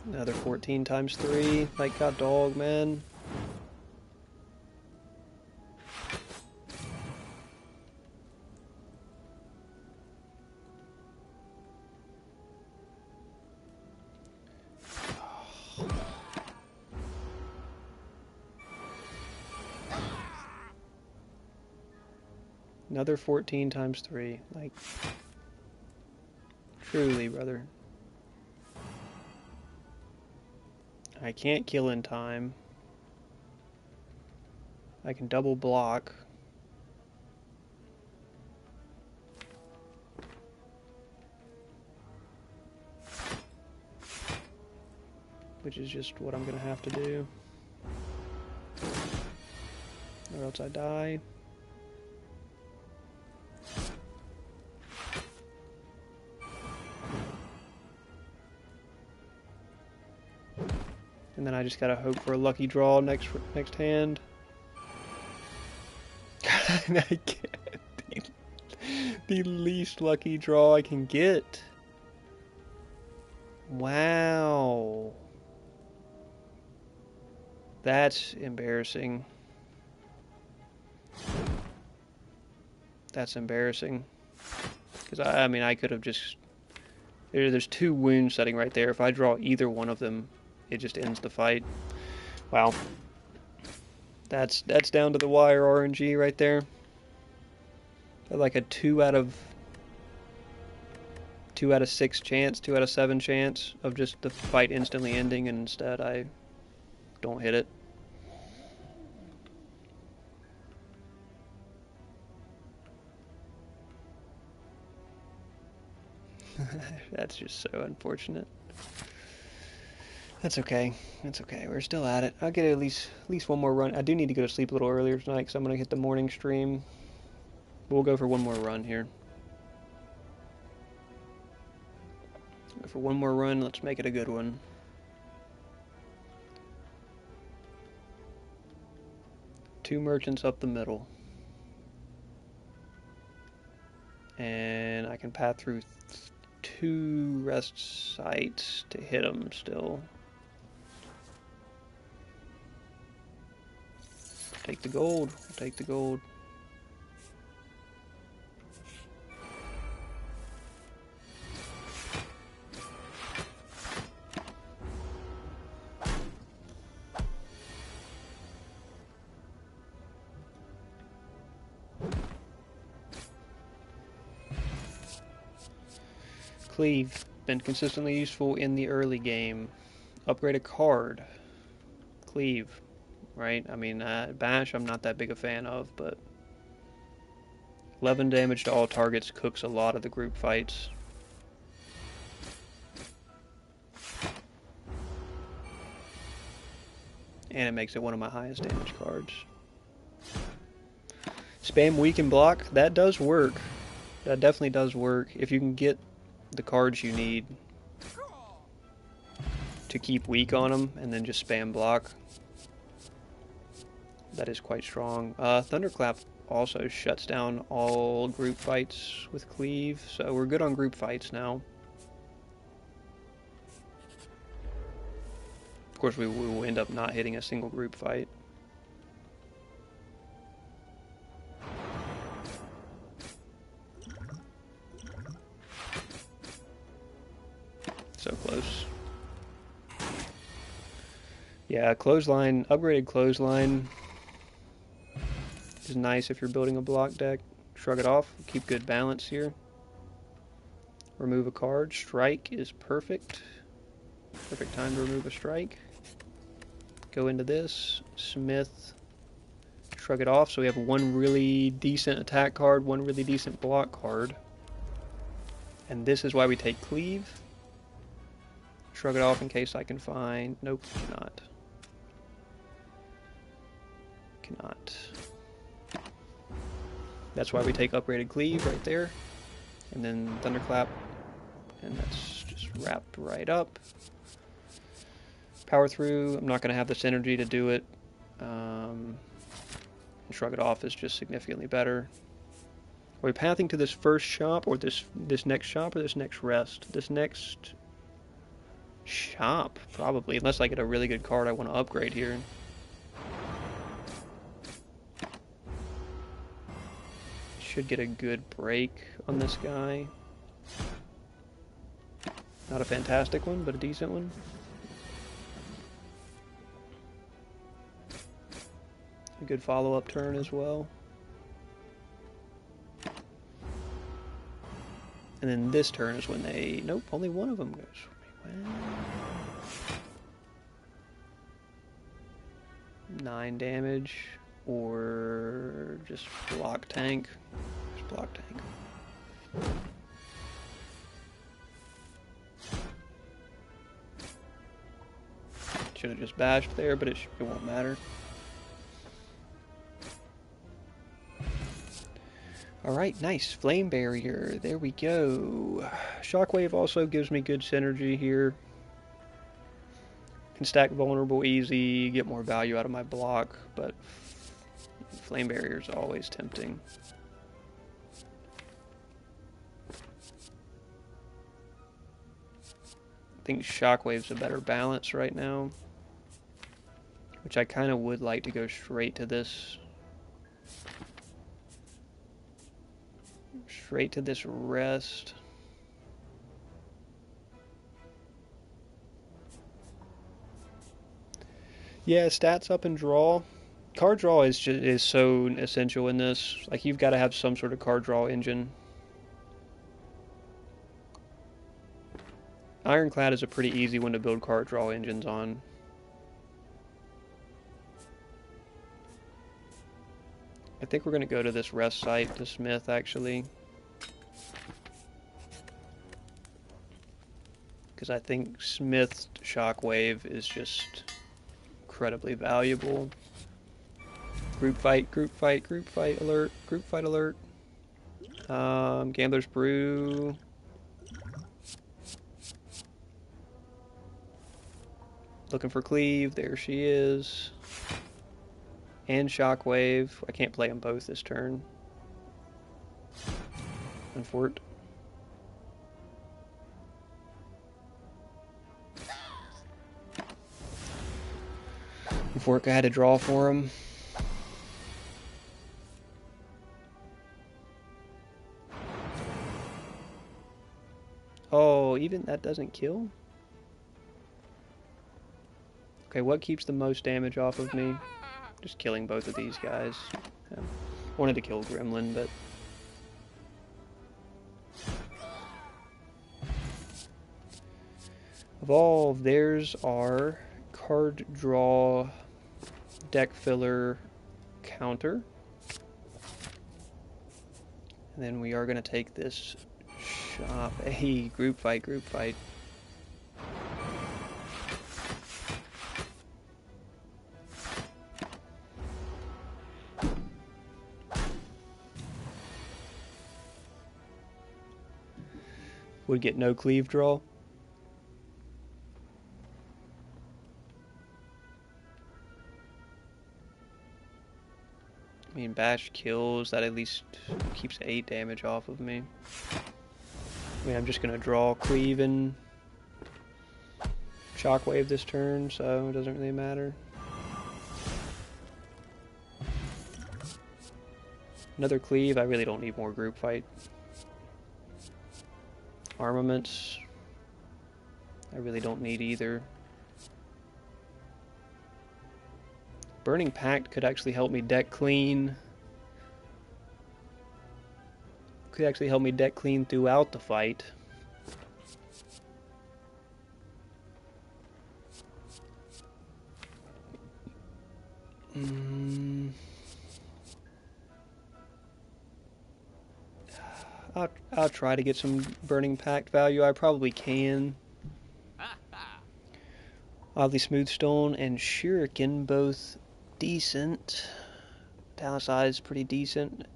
Another 14 times 3, like god dog, man. Another 14 times 3, like, truly, brother. I can't kill in time. I can double block. which is just what I'm going to have to do. Or else I die. And then I just gotta hope for a lucky draw next hand. I get the least lucky draw I can get. Wow. That's embarrassing. That's embarrassing. Because I mean, I could have just... There's 2 wounds setting right there. If I draw either one of them, it just ends the fight. Wow. That's down to the wire RNG right there. Like a 2 out of 6 chance, 2 out of 7 chance of just the fight instantly ending, and instead I don't hit it. That's just so unfortunate. That's okay. That's okay. We're still at it. I'll get at least one more run. I do need to go to sleep a little earlier tonight because I'm going to hit the morning stream. We'll go for one more run here. Go for one more run. Let's make it a good one. Two merchants up the middle. And I can path through 2 rest sites to hit them still. Take the gold. I'll take the gold. Cleave, been consistently useful in the early game. Upgrade a card. Cleave, right? I mean, Bash I'm not that big a fan of, but 11 damage to all targets cooks a lot of the group fights. And it makes it one of my highest damage cards. Spam weaken block, that does work. That definitely does work. If you can get the cards you need to keep weak on them and then just spam block, that is quite strong. Thunderclap also shuts down all group fights with cleave, so we're good on group fights now. Of course we will end up not hitting a single group fight. So close. Yeah, clothesline, upgraded clothesline is nice if you're building a block deck. Shrug it off, keep good balance here. Remove a card. Strike is perfect. Perfect time to remove a strike. Go into this. Smith. Shrug it off, so we have one really decent attack card, one really decent block card. And this is why we take cleave. Shrug it off in case I can find... Nope, cannot. Cannot. That's why we take upgraded cleave right there. And then thunderclap. And that's just wrapped right up. Power through. I'm not going to have this energy to do it. Shrug it off is just significantly better. Are we pathing to this first shop, or this next shop, or this next rest? This next shop, probably, unless I get a really good card I want to upgrade here. Should get a good break on this guy. Not a fantastic one, but a decent one. A good follow-up turn as well. And then this turn is when they... Nope, only one of them goes for me. Well, 9 damage, or just block tank. Just block tank. Should have just bashed there, but it won't matter. Alright, nice. Flame Barrier. There we go. Shockwave also gives me good synergy here. Can stack Vulnerable easy, get more value out of my block, but Flame Barrier is always tempting. I think Shockwave's a better balance right now, which I kind of would like to go straight to this. Straight to this rest. Yeah, stats up and draw. Card draw is so essential in this. Like, you've got to have some sort of card draw engine. Ironclad is a pretty easy one to build card draw engines on. I think we're going to go to this rest site to Smith, actually. Because I think Smith's Shockwave is just incredibly valuable. Group fight, alert, group fight alert. Gambler's Brew. Looking for Cleave, there she is. And Shockwave. I can't play them both this turn. Unfortunately. I had to draw for him. Oh, even that doesn't kill? Okay, what keeps the most damage off of me? Just killing both of these guys. Yeah. Wanted to kill Gremlin, but... Evolve, there's our card draw deck filler counter. And then we are going to take this shop. Hey, group fight, group fight. Would get no cleave draw. I mean, bash kills, that at least keeps 8 damage off of me. I mean, I'm just gonna draw cleave and Shockwave this turn, so it doesn't really matter. Another cleave, I really don't need more group fight. Armaments, I really don't need either. Burning Pact could actually help me deck clean. Could actually help me deck clean throughout the fight. I'll try to get some Burning Pact value. I probably can. Oddly Smooth Stone and Shuriken both decent. Talisize pretty decent.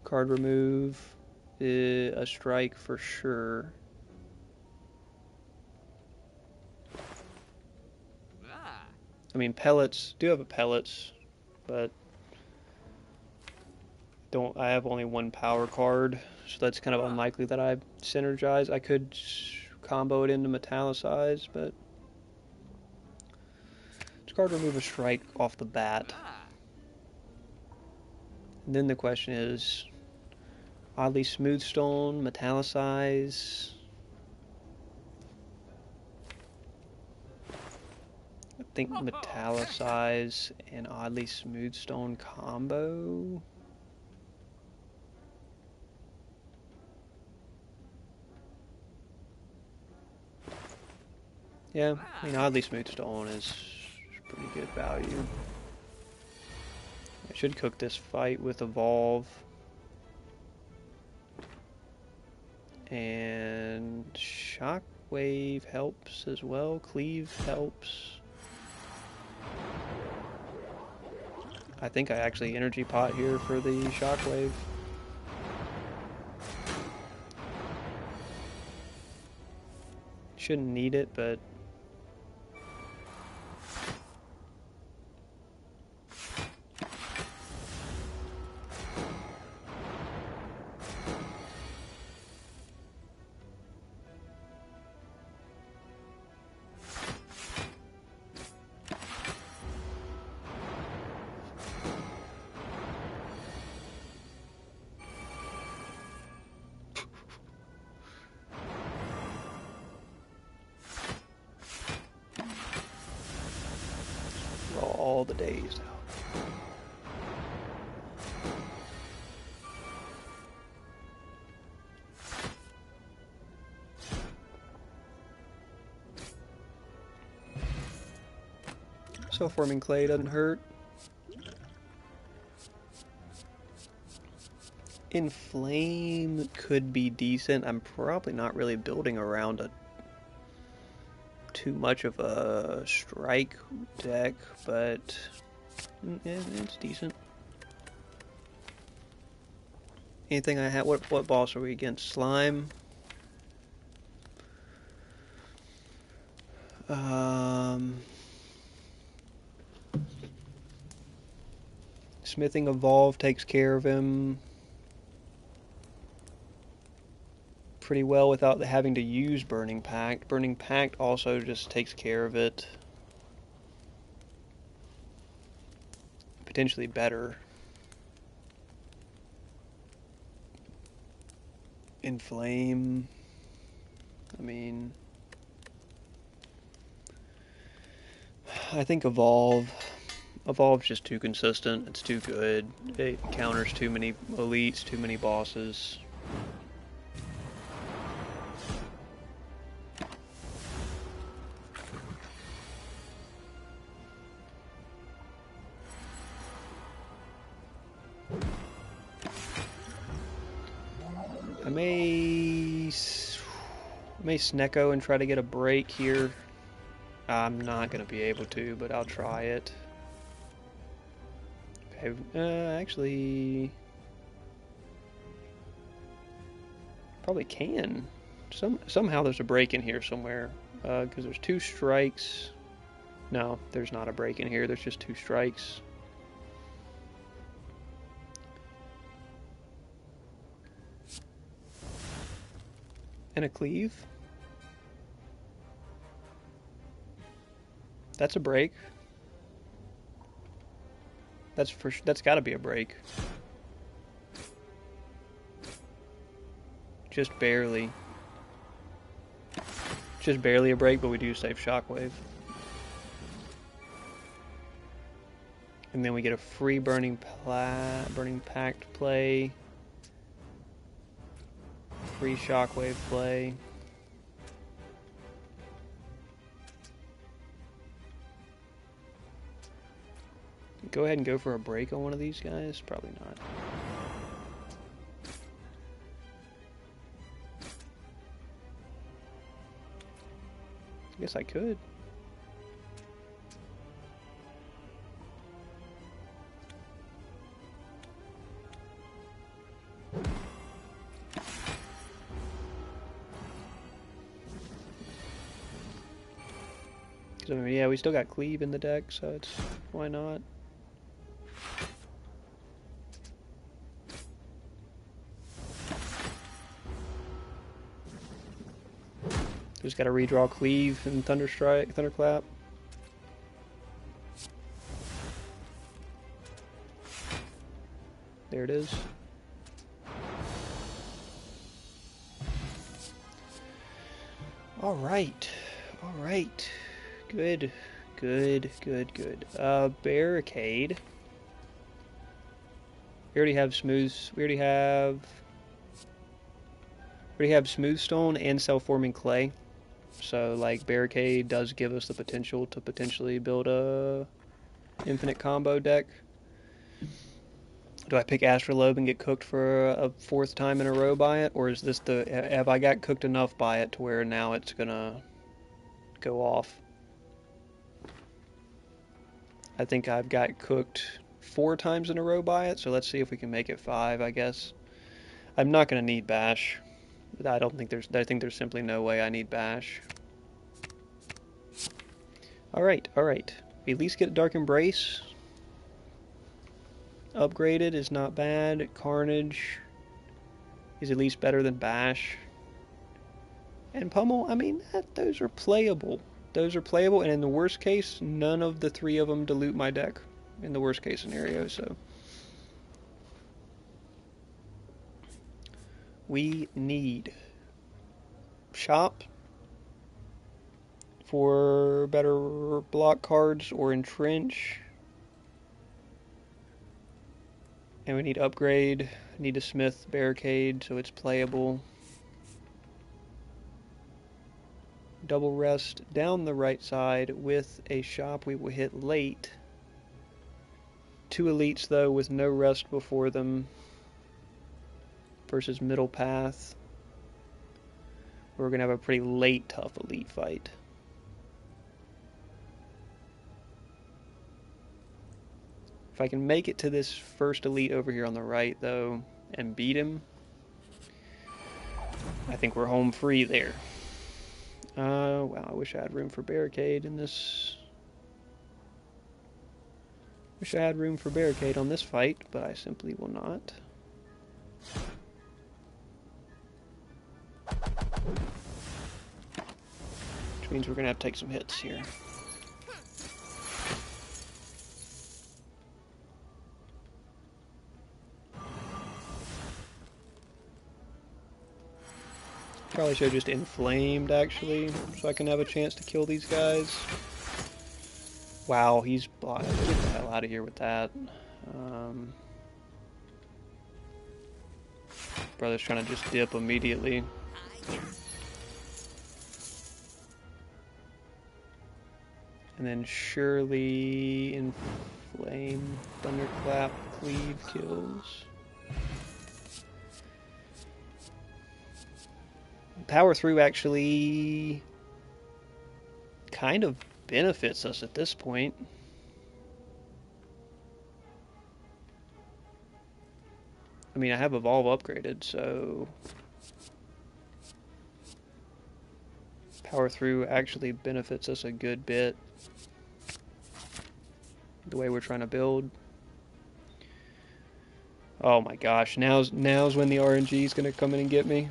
Card remove, a strike for sure. I mean, pellets, do have a pellets, but I have only one power card, so that's kind of unlikely that I synergize. I could combo it into Metallicize, but let's card remove a strike off the bat. And then the question is, Oddly Smooth Stone, Metallicize. I think Metallicize and Oddly Smooth Stone combo. Yeah, I mean, Oddly Smooth Stone is pretty good value. Should cook this fight with Evolve. And Shockwave helps as well. Cleave helps. I think I actually energy pot here for the Shockwave. Shouldn't need it, but all the days out. Self-forming clay doesn't hurt. Inflame could be decent. I'm probably not really building around too much of a strike deck, but it's decent. Anything I have? What boss are we against? Slime. Smithing Evolve takes care of him pretty well without having to use Burning Pact. Burning Pact also just takes care of it potentially better. Inflame. I mean, I think Evolve's just too consistent. It's too good. It counters too many elites, too many bosses. I may Snecko and try to get a break here. I'm not going to be able to, but I'll try it. Actually, probably can. Somehow there's a break in here somewhere, because there's 2 strikes. No, there's not a break in here. There's just 2 strikes. And a cleave. That's a break. That's got to be a break. Just barely. Just barely a break, but we do save Shockwave. And then we get a free Burning Pact play. Free Shockwave play. Go ahead and go for a break on one of these guys? Probably not. I guess I could. I mean, yeah, we still got Cleave in the deck, so it's why not? Just got to redraw Cleave and Thunderclap. There it is. All right. Good. Barricade. We already have Smooth Stone and Self-Forming Clay. So, like, Barricade does give us the potential to potentially build a infinite combo deck. Do I pick Astrolabe and get cooked for a fourth time in a row by it, or is this have I got cooked enough by it to where now it's gonna go off? I think I've got cooked 4 times in a row by it, so let's see if we can make it 5, I guess. I'm not gonna need Bash. I think there's simply no way I need Bash. Alright, alright. We at least get Dark Embrace. Upgraded is not bad. Carnage is at least better than Bash. And Pummel, I mean, those are playable. Those are playable, and in the worst case, none of the 3 of them dilute my deck. In the worst case scenario, so. We need Shop for better block cards or Entrench. And we need Upgrade. Need a Smith Barricade so it's playable. Double Rest down the right side with a Shop we will hit late. 2 Elites though with no rest before them versus Middle Path. We're going to have a pretty late tough Elite fight. If I can make it to this first Elite over here on the right, though, and beat him, I think we're home free there. Wow, I wish I had room for Barricade in this. Wish I had room for Barricade on this fight, but I simply will not. Which means we're going to have to take some hits here. Probably should have just inflamed, actually, so I can have a chance to kill these guys. Wow, he's blocked. Get the hell out of here with that. Brother's trying to just dip immediately. And then surely inflame, thunderclap, cleave kills. Power through actually kind of benefits us at this point. I mean, I have Evolve upgraded, so power through actually benefits us a good bit. The way we're trying to build. Oh my gosh, now's when the RNG is going to come in and get me.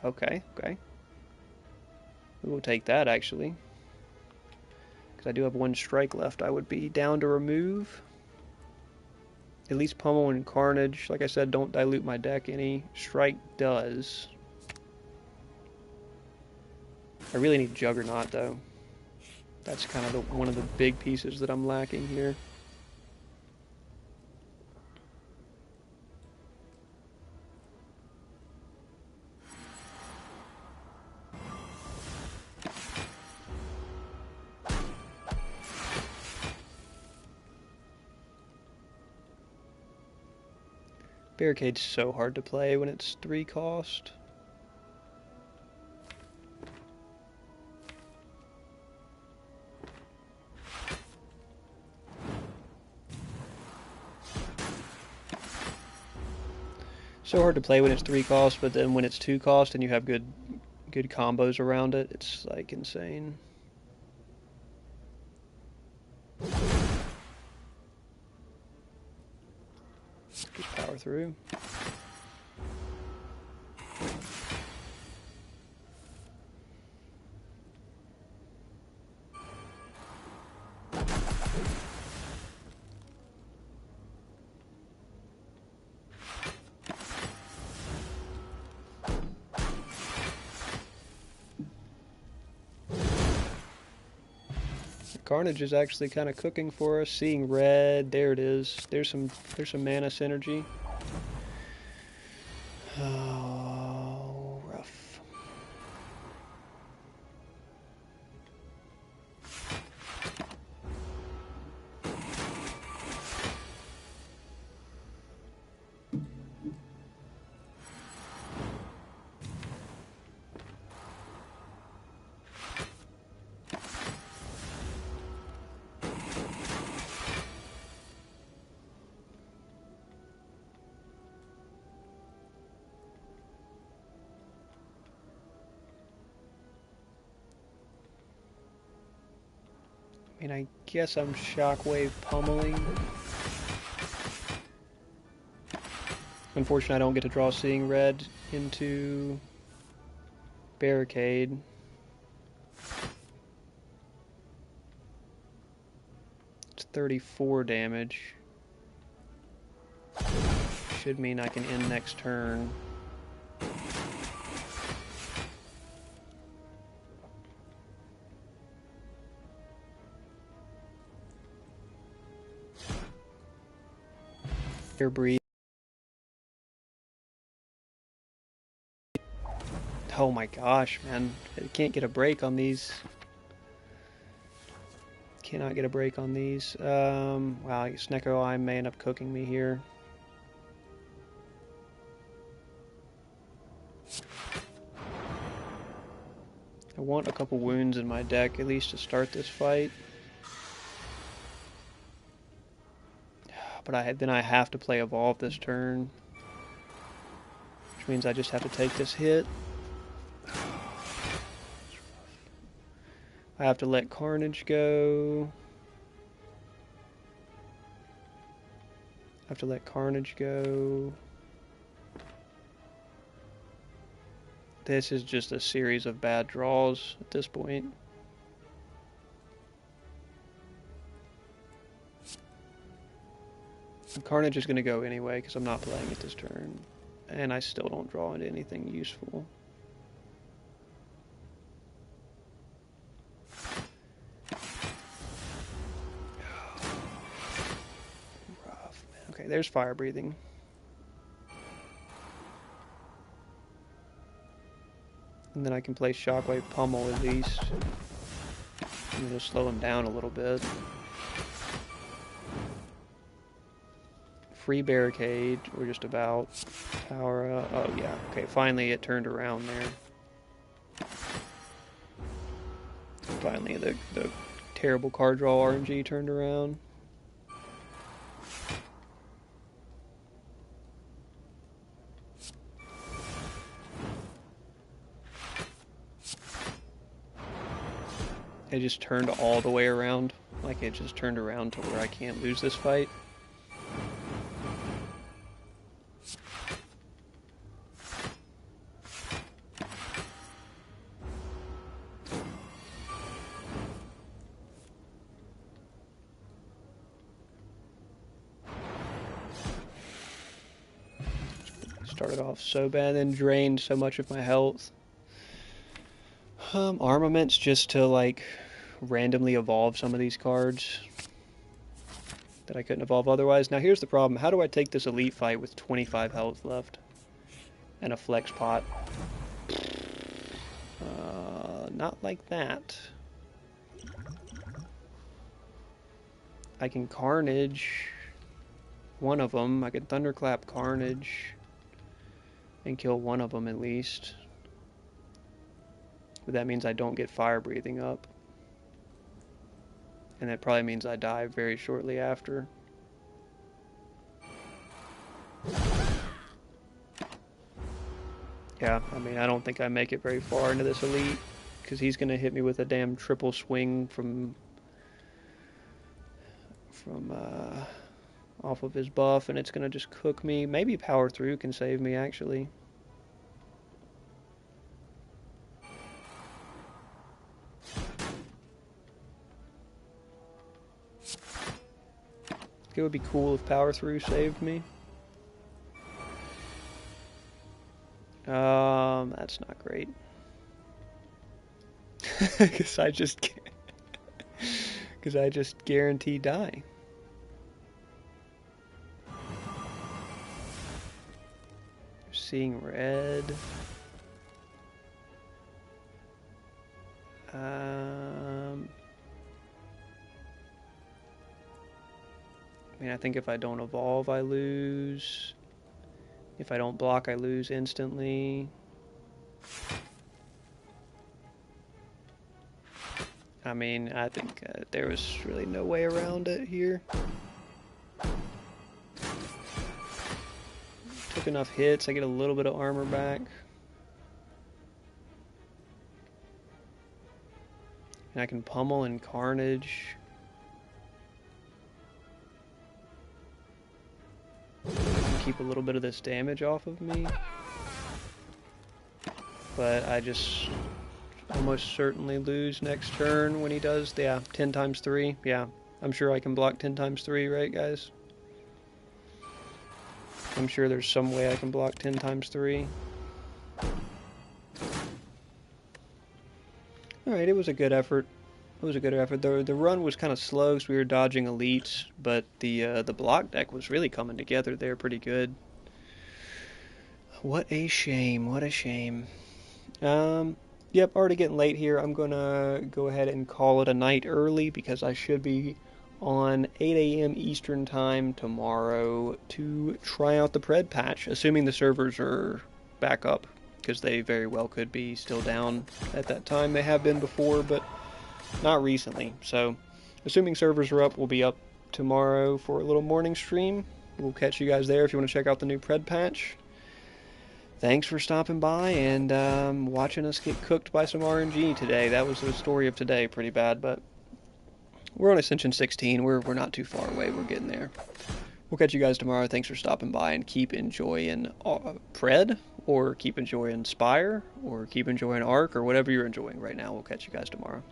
Okay, okay. We will take that, actually. Because I do have 1 strike left. I would be down to remove. At least Pummel and Carnage. Like I said, don't dilute my deck any. Strike does. I really need Juggernaut, though. That's kind of one of the big pieces that I'm lacking here. Barricade's so hard to play when it's 3 cost. So hard to play when it's 3 cost, but then when it's 2 cost and you have good combos around it, it's like insane. Just power through. Carnage is actually kind of cooking for us. Seeing red, there it is. There's some mana synergy. Oh, rough. I mean, I guess I'm shockwave pummeling. Unfortunately, I don't get to draw Seeing Red into Barricade. It's 34 damage. Should mean I can end next turn. Air breathe. Oh my gosh, man. I can't get a break on these. Cannot get a break on these. Wow, Snecko Eye may end up cooking me here. I want a couple wounds in my deck at least to start this fight. But then I have to play Evolve this turn. Which means I just have to take this hit. I have to let Carnage go. I have to let Carnage go. This is just a series of bad draws at this point. Carnage is going to go anyway because I'm not playing it this turn. And I still don't draw into anything useful. Rough, man. Okay, there's Fire Breathing. And then I can play Shockwave Pummel at least. And it'll slow him down a little bit. Free Barricade, we're just about. Power up. Oh yeah, okay, finally it turned around there. Finally the terrible card draw RNG turned around. It just turned all the way around. Like it just turned around to where I can't lose this fight. Started off so bad and drained so much of my health. Armaments just to like randomly evolve some of these cards that I couldn't evolve otherwise. Now here's the problem. How do I take this elite fight with 25 health left and a flex pot? Not like that. I can Carnage one of them. I can Thunderclap Carnage and kill one of them at least. But that means I don't get Fire Breathing up. And that probably means I die very shortly after. Yeah, I mean, I don't think I make it very far into this elite, because he's going to hit me with a damn triple swing from off of his buff, and it's going to just cook me. Maybe Power Through can save me, actually. It would be cool if Power Through saved me. That's not great. Because I just guarantee die. Seeing Red. I mean, I think if I don't evolve, I lose. If I don't block, I lose instantly. I mean, I think there was really no way around it here. Took enough hits, I get a little bit of armor back. And I can pummel and Carnage. keep a little bit of this damage off of me. But I just almost certainly lose next turn when he does, 10 times 3. Yeah, I'm sure I can block 10 times 3, right, guys? I'm sure there's some way I can block 10 times 3. Alright, it was a good effort. It was a good effort. The run was kind of slow because we were dodging elites, but the block deck was really coming together there pretty good. What a shame, what a shame. Yep, already getting late here. I'm gonna go ahead and call it a night early because I should be on 8 a.m. Eastern Time tomorrow to try out the Pred patch, assuming the servers are back up, because they very well could be still down at that time. They have been before, but not recently. So, assuming servers are up, we'll be up tomorrow for a little morning stream. We'll catch you guys there if you want to check out the new Pred patch. Thanks for stopping by and watching us get cooked by some RNG today. That was the story of today, pretty bad, but we're on Ascension 16. We're not too far away. We're getting there. We'll catch you guys tomorrow. Thanks for stopping by, and keep enjoying Pred, or keep enjoying Spire, or keep enjoying Arc, or whatever you're enjoying right now. We'll catch you guys tomorrow.